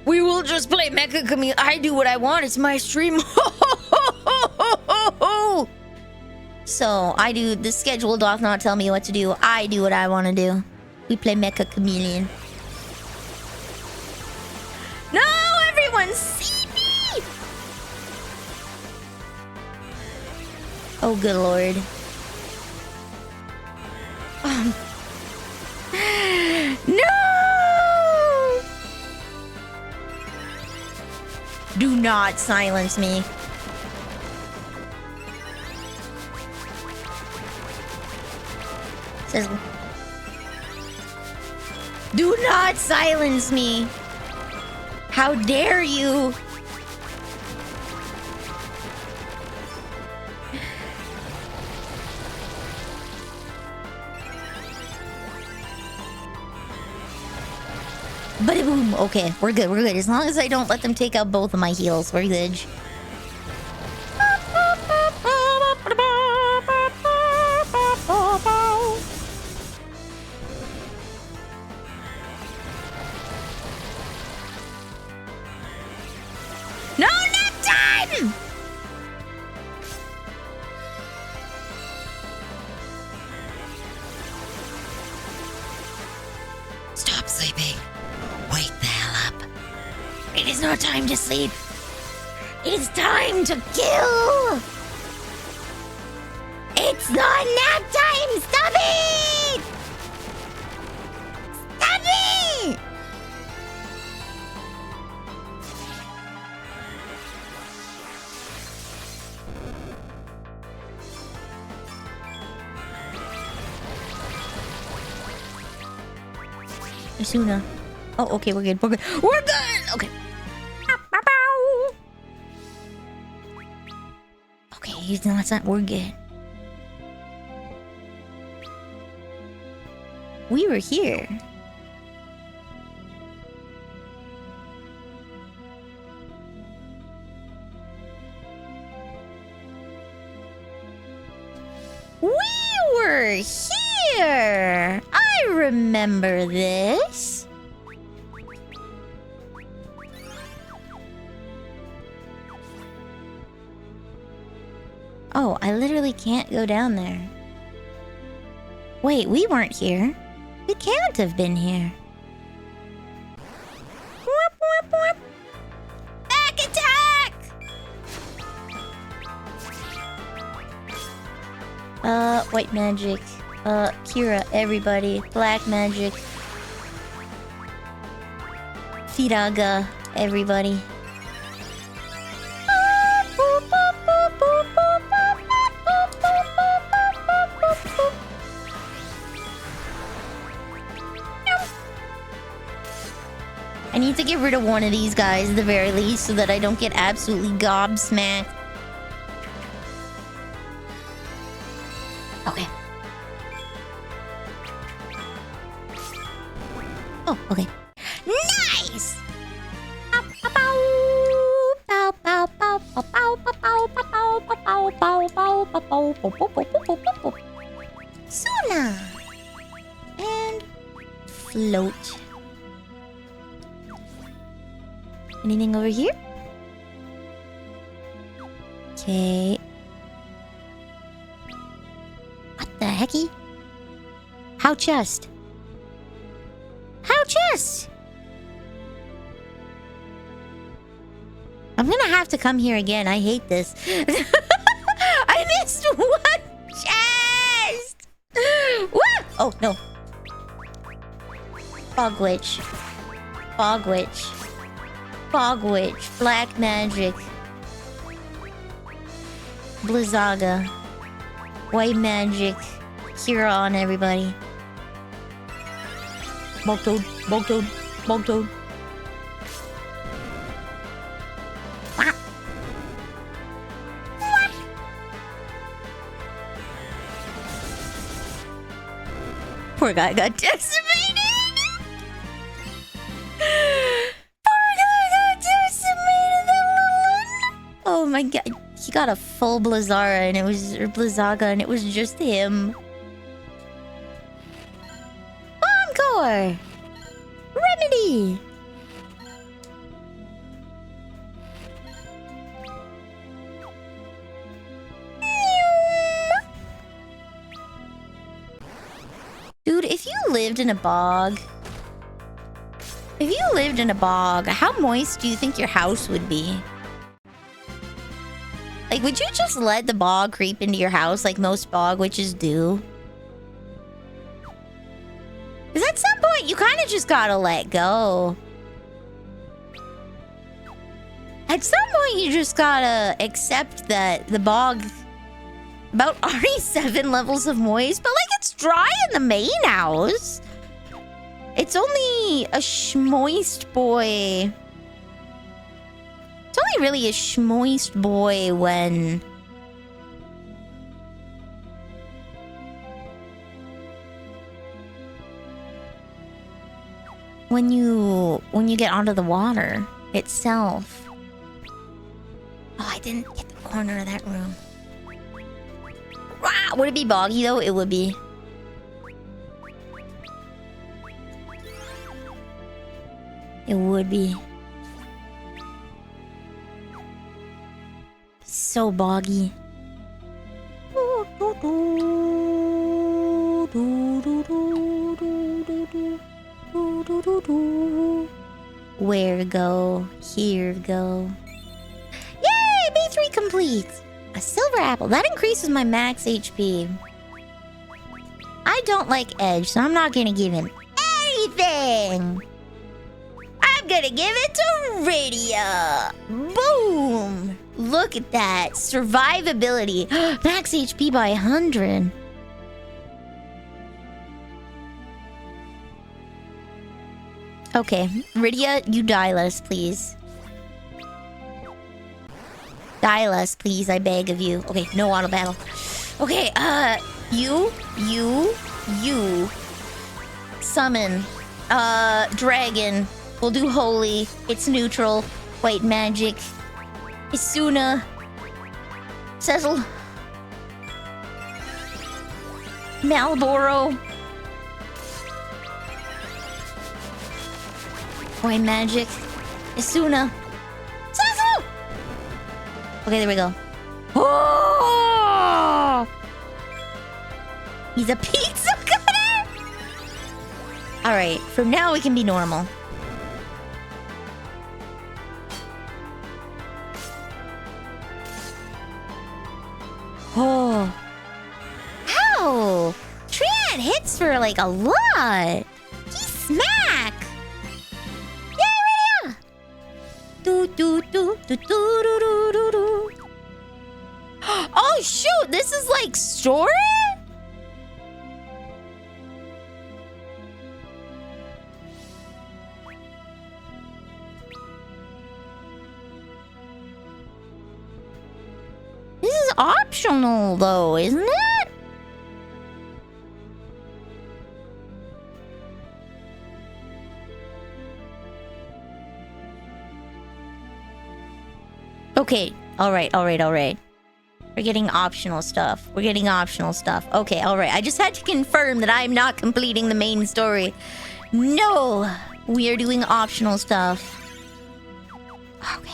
We will just play Mecha Chameleon. I do what I want. It's my stream. So, I do. The schedule doth not tell me what to do. I do what I want to do. We play Mecha Chameleon. No! Everyone see me! Oh, good lord. No! Do not silence me. Says, do not silence me. How dare you? Bada boom. Okay, we're good. We're good. As long as I don't let them take out both of my heals, we're good. No, nap time! Stop sleeping. Wake the hell up. It is not time to sleep. It is time to kill. It's not nap time. Stop it! Stop it! Asuna. Oh, okay, we're good. We're good. We're good! Okay. Okay, he's not. We're good. We were here. We were here! I remember this. Oh, I literally can't go down there. Wait, we weren't here. We can't have been here. Whoop, whoop, whoop. Back attack! White magic. Kira, everybody. Black magic. Firaga, everybody. I need to get rid of one of these guys at the very least so that I don't get absolutely gobsmacked. Okay. Oh, okay. Nice! Suna! float. Anything over here? Okay. What the hecky? How chest? How chest? I'm gonna have to come here again. I hate this. I missed one chest! What? Oh, no. Fog Witch. Fog Witch. Fog Witch. Black Magic. Blizzaga. White Magic. Cure on everybody. Bog Toad. Bog Toad. Bog Toad. Poor guy got decimated! Poor guy got decimated! Oh my god. He got a full Blizzara and it was... Or Blizzaga and it was just him. Encore! Remedy! Dude, if you lived in a bog... If you lived in a bog, how moist do you think your house would be? Like, would you just let the bog creep into your house like most bog witches do? Because at some point, you kind of just gotta let go. At some point, you just gotta accept that the bog... About already 7 levels of moist, but like it's dry in the main house. It's only a schmoist boy. It's only really a schmoist boy when... When you get onto the water itself. Oh, I didn't get the corner of that room. Wow, would it be boggy though? It would be. It would be. So boggy. Where go? Here go. Yay! B3 complete! A silver apple. That increases my max HP. I don't like Edge, so I'm not gonna give him anything! I'm gonna give it to Radia! Boom! Look at that. Survivability. Max HP by 100. Okay, Rydia, you die less, please. Die less, please, I beg of you. Okay, no auto battle. Okay, you. Summon. Dragon. We'll do holy. It's neutral. White magic. Isuna. Cecil. Malboro. White magic. Isuna. Cecil! Okay, there we go. Oh! He's a pizza cutter! Alright, from now we can be normal. Oh. Ow! Triad hits for like a lot! He smack! Yay, Rydia! Do do do do do do do do do. Oh shoot, this is like story? This is optional though, isn't it? Okay, alright. We're getting optional stuff. Okay, alright. I just had to confirm that I'm not completing the main story. No! We are doing optional stuff. Okay.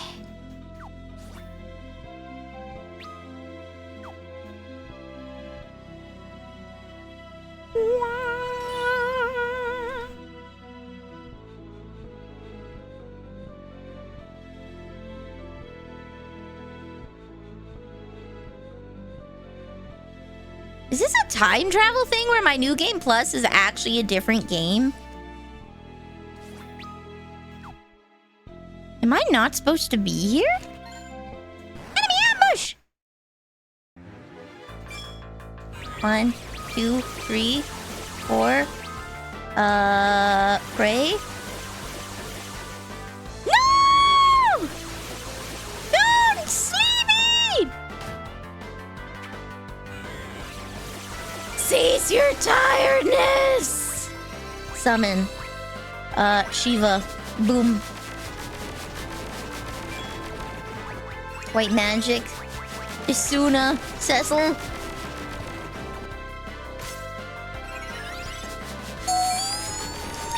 Is this a time travel thing where my New Game Plus is actually a different game? Am I not supposed to be here? Enemy ambush! 1, 2, 3, 4. Pray. No! Don't see me! Cease your tiredness! Summon. Shiva. Boom. White magic. Isuna. Cecil.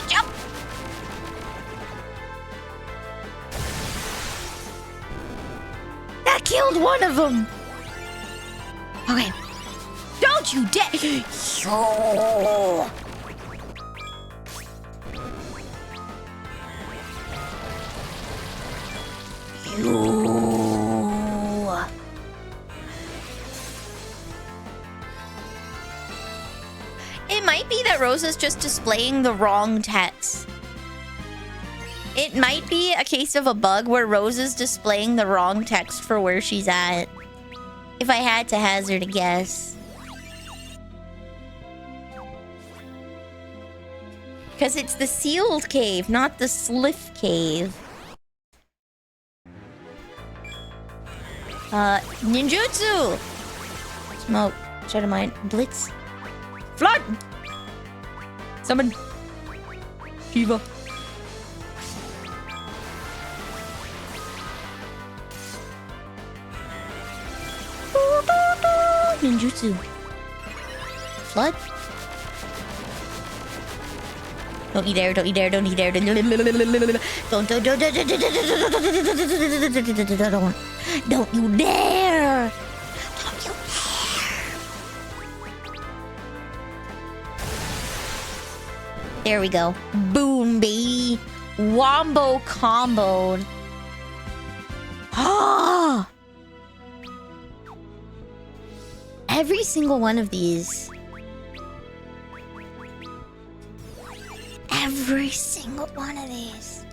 Jump! That killed one of them! Okay. Don't you dare! Yo! It might be that Rosa's just displaying the wrong text. It might be a case of a bug where Rosa's displaying the wrong text for where she's at. If I had to hazard a guess. Because it's the sealed cave, not the Slith cave. Ninjutsu! Smoke. Shadow Mine. Blitz. Flood! Summon. Shiva. Ninjutsu. Flood. Don't you dare, don't you dare, don't you dare. Don't you dare. Don't you dare. There we go. Boom, baby. Wombo comboed. Ah! Every single one of these. Every single one of these.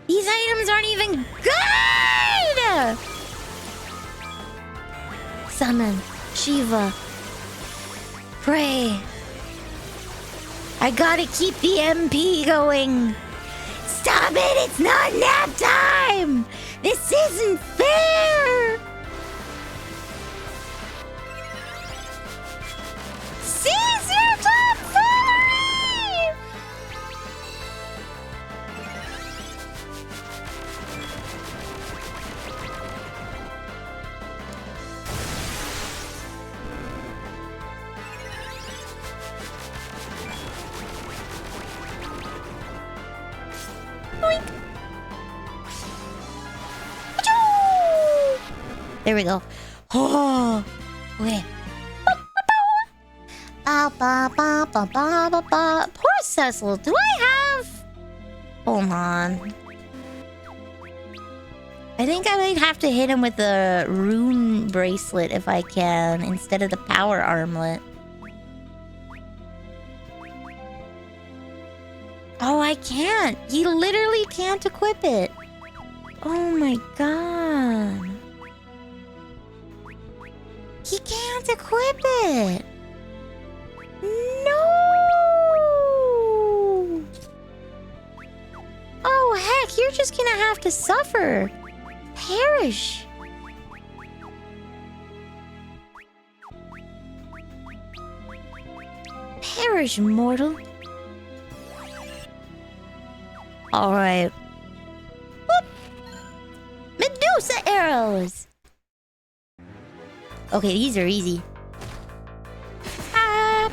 These items aren't even good! Summon. Shiva. Pray. I gotta keep the MP going. Stop it! It's not nap time! This isn't fair! Seize your tomfoolery! Boink. There we go. Oh, okay. Poor Cecil. Do I have? Hold on. I think I might have to hit him with the rune bracelet if I can, instead of the power armlet. Oh, I can't. He literally can't equip it. Oh my god. He can't equip it. No. Oh, heck. You're just gonna have to suffer. Perish. Perish, mortal. Alright. Medusa arrows! Okay, these are easy. Ah!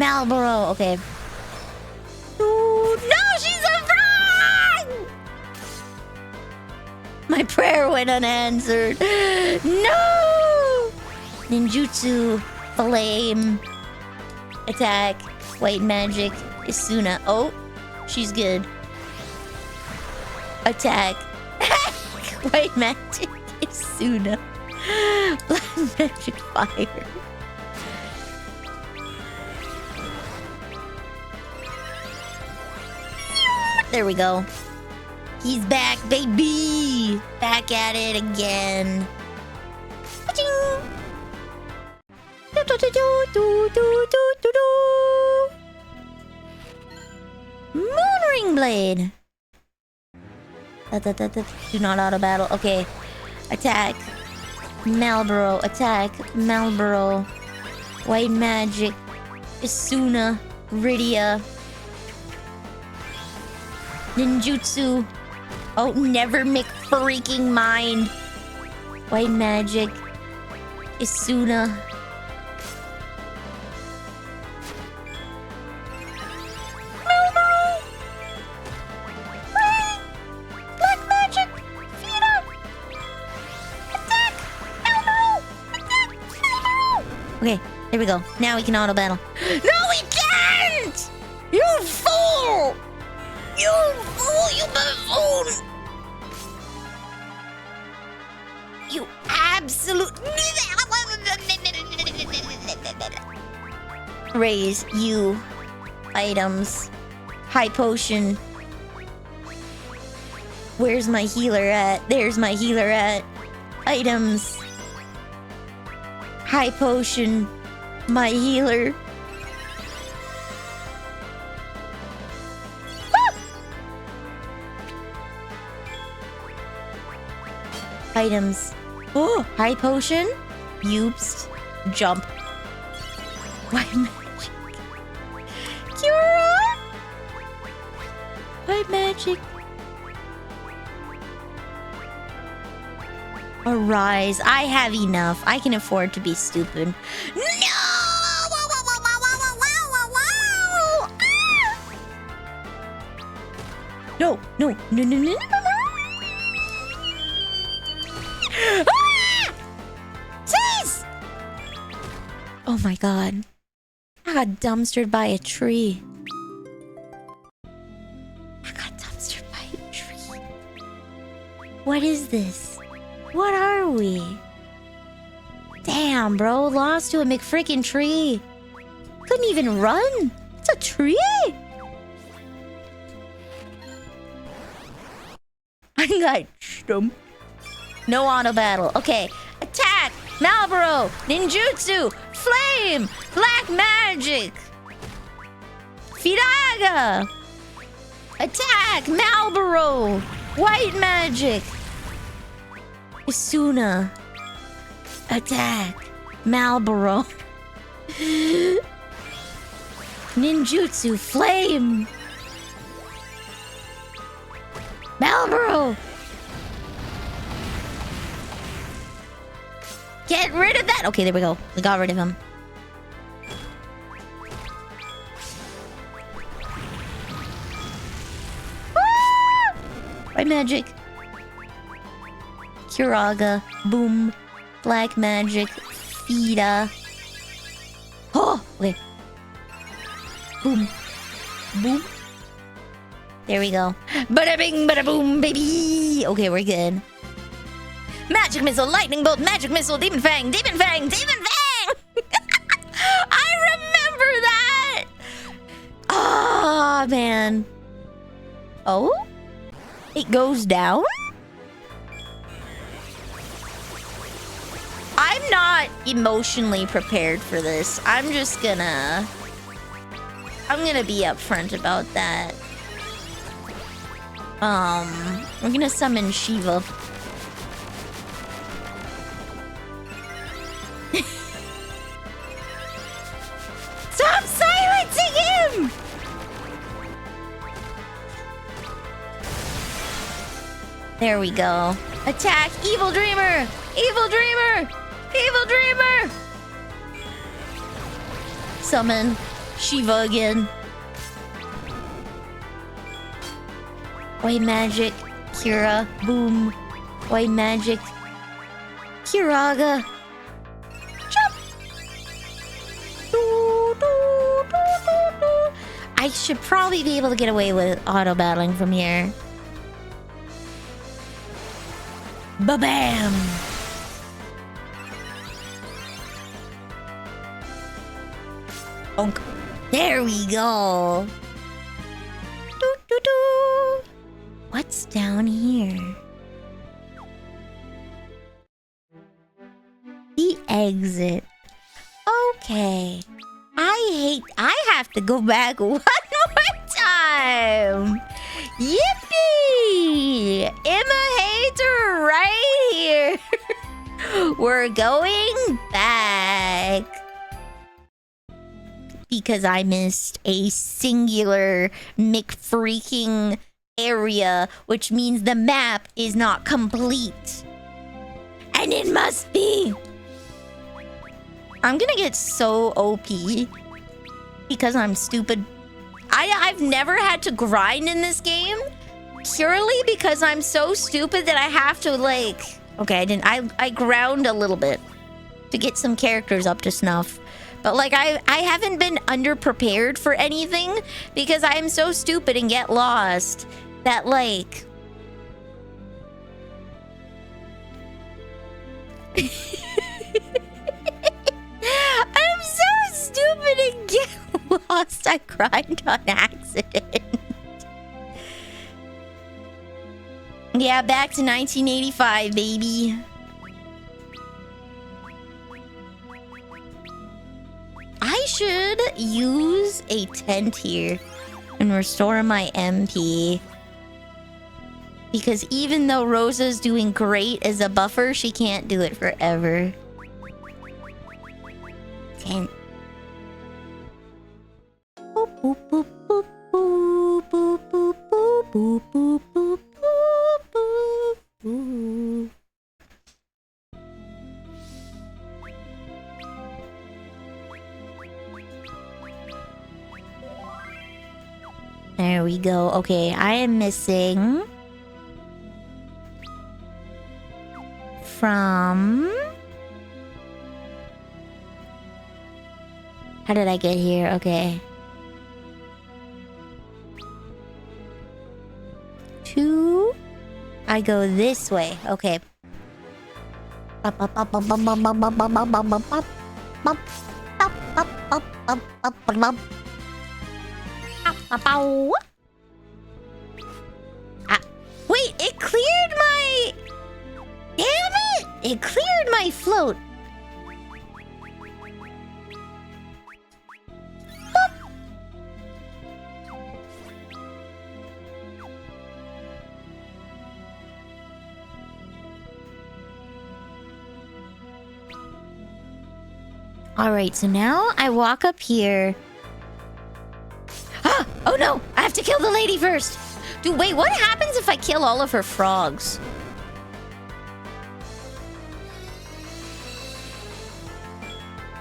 Marlboro. Okay. Ooh, no, she's a frog! My prayer went unanswered. No! Ninjutsu. Flame. Attack. White magic. Isuna. Oh, she's good. Attack. White magic. Isuna. Black magic fire. There we go. He's back, baby. Back at it again. Moonring blade. Do not auto battle. Okay. Attack. Marlboro. Attack. Marlboro. White magic. Isuna. Rydia. Ninjutsu. Oh, never make freaking mind. White magic. Isuna. Black magic. Fina. Attack. Attack. Okay, there we go. Now we can auto battle. No, we can't! You fool! You fool, you buffoon! You absolute... Raise you items. High potion. Where's my healer at? There's my healer at. Items. High potion. My healer. Items. Oh, high potion. Oops. Jump. White magic. Cura. White magic. Arise. I have enough. I can afford to be stupid. No! No, no, no, no, no, no. Ah! Jeez! Oh my god. I got dumpstered by a tree. I got dumpstered by a tree. What is this? What are we? Damn, bro. Lost to a McFrickin' tree. Couldn't even run. It's a tree. I got stumped. No auto battle. Okay. Attack. Marlboro. Ninjutsu. Flame. Black magic. Firaga. Attack. Marlboro. White magic. Isuna. Attack. Marlboro. Ninjutsu. Flame. Marlboro. Get rid of that. Okay, there we go. We got rid of him. Ah! White magic. Kuraga. Boom. Black magic. Fida. Oh, okay. Boom. Boom. There we go. Bada bing, bada boom, baby. Okay, we're good. Magic missile, lightning bolt, magic missile, demon fang, demon fang, demon fang. I remember that. Ah, man. Oh, it goes down. I'm not emotionally prepared for this. I'm gonna be upfront about that. We're gonna summon Shiva. Stop silencing him! There we go. Attack, Evil Dreamer! Evil Dreamer! Evil Dreamer! Summon. Shiva again. White magic. Kira. Boom. White magic. Kiraga. Jump. I should probably be able to get away with auto battling from here. Ba-bam! Bonk. There we go. Doo-doo-doo. What's down here? The exit. Okay. I have to go back one more time. Yippee! Emma hates her right here. We're going back. Because I missed a singular McFreaking area, which means the map is not complete. And it must be. I'm gonna get so OP because I'm stupid. I've never had to grind in this game purely because I'm so stupid that I have to like... Okay, I ground a little bit to get some characters up to snuff. But like I haven't been underprepared for anything because I am so stupid and get lost that like... I'm so stupid and get lost. I grind on accident. Yeah, back to 1985, baby. I should use a tent here and restore my MP. Because even though Rosa's doing great as a buffer, she can't do it forever. Tent. Boop, boop, boop, boop, boop, boop, boop, boop, boop, boop, boop, boop. There we go. Okay, I am missing from... How did I get here? Okay. Two. I go this way. Okay. Wait, it cleared my... Damn it! It cleared my float. Alright, so now I walk up here. Ah! Oh no! I have to kill the lady first! Dude, wait, what happens if I kill all of her frogs?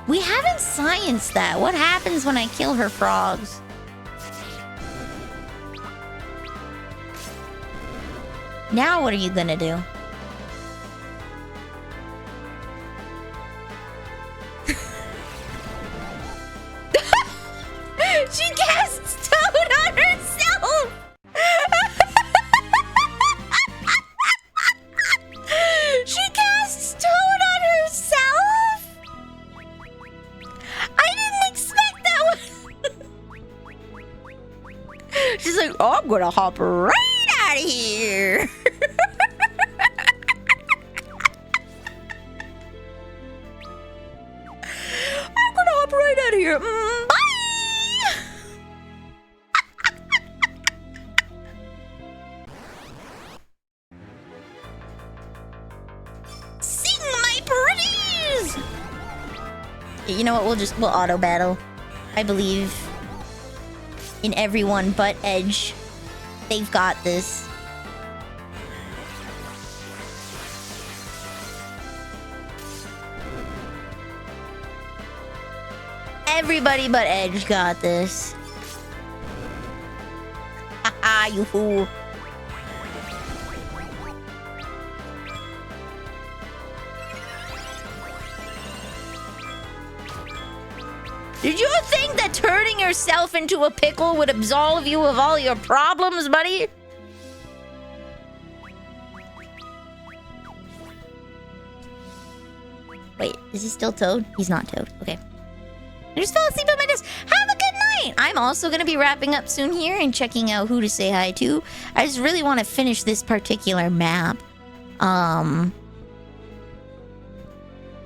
We haven't scienced that. What happens when I kill her frogs? Now what are you gonna do? She casts Toad on herself! She casts Toad on herself? I didn't expect that one! She's like, oh, I'm gonna hop right out of here! I'm gonna hop right out of here. Bye! Sing my praise! You know what? We'll auto battle. I believe in everyone but Edge. They've got this. Everybody but Edge got this. Haha, you fool. Did you think that turning yourself into a pickle would absolve you of all your problems, buddy? Wait, is he still Toad? He's not Toad. Okay. I just fell asleep at my desk. Have a good night! I'm also going to be wrapping up soon here and checking out who to say hi to. I just really want to finish this particular map.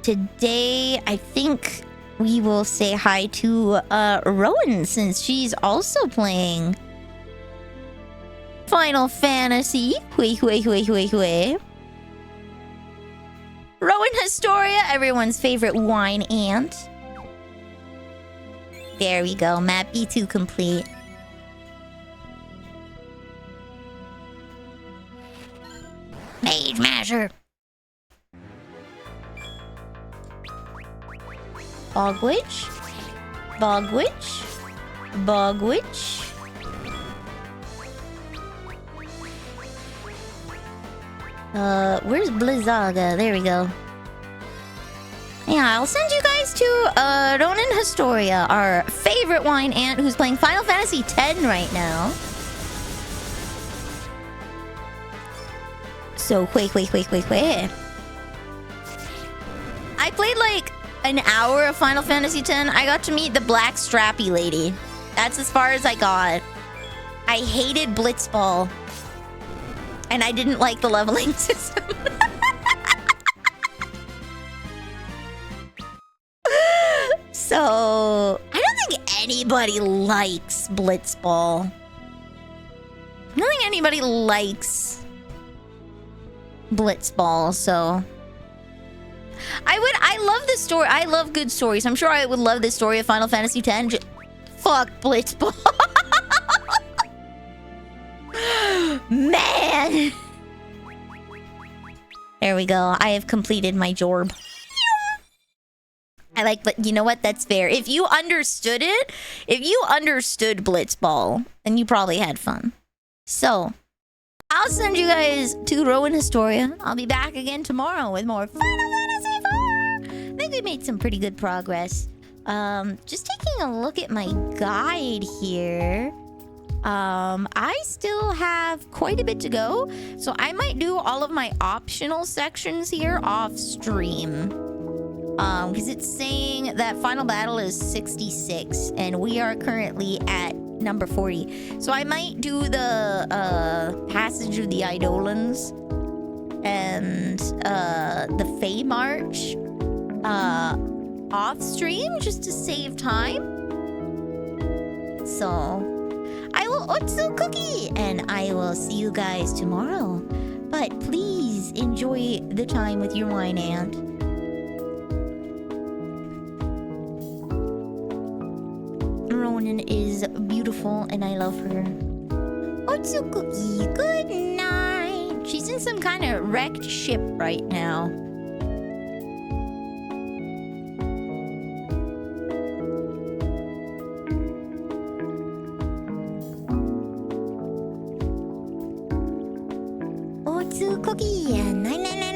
Today, I think we will say hi to Rowan, since she's also playing Final Fantasy. Rowan Historia, everyone's favorite wine ant. There we go, map B2 complete. Mage Masher. Bogwitch. Bogwitch. Bogwitch. Where's Blizzaga? There we go. Yeah, I'll send you guys to Ronin Historia, our favorite wine ant who's playing Final Fantasy X right now. So, wait. I played like an hour of Final Fantasy X. I got to meet the black strappy lady. That's as far as I got. I hated Blitzball. And I didn't like the leveling system. So, I don't think anybody likes Blitzball. I don't think anybody likes Blitzball, so... I love this story. I love good stories. I'm sure I would love this story of Final Fantasy X. Fuck Blitzball. Man! There we go. I have completed my jorb. I like, but you know what? That's fair. If you understood it, if you understood Blitzball, then you probably had fun. So, I'll send you guys to Rowan Historia. I'll be back again tomorrow with more Final Fantasy IV. I think we made some pretty good progress. Just taking a look at my guide here. I still have quite a bit to go, so I might do all of my optional sections here off stream. Because it's saying that final battle is 66, and we are currently at number 40. So I might do the Passage of the Eidolons and the Fey March off stream just to save time. So I will Otsu Cookie, and I will see you guys tomorrow. But please enjoy the time with your wine ant. Ronan is beautiful, and I love her. Otsu Cookie, good night. She's in some kind of wrecked ship right now. Otsu Cookie, night night night.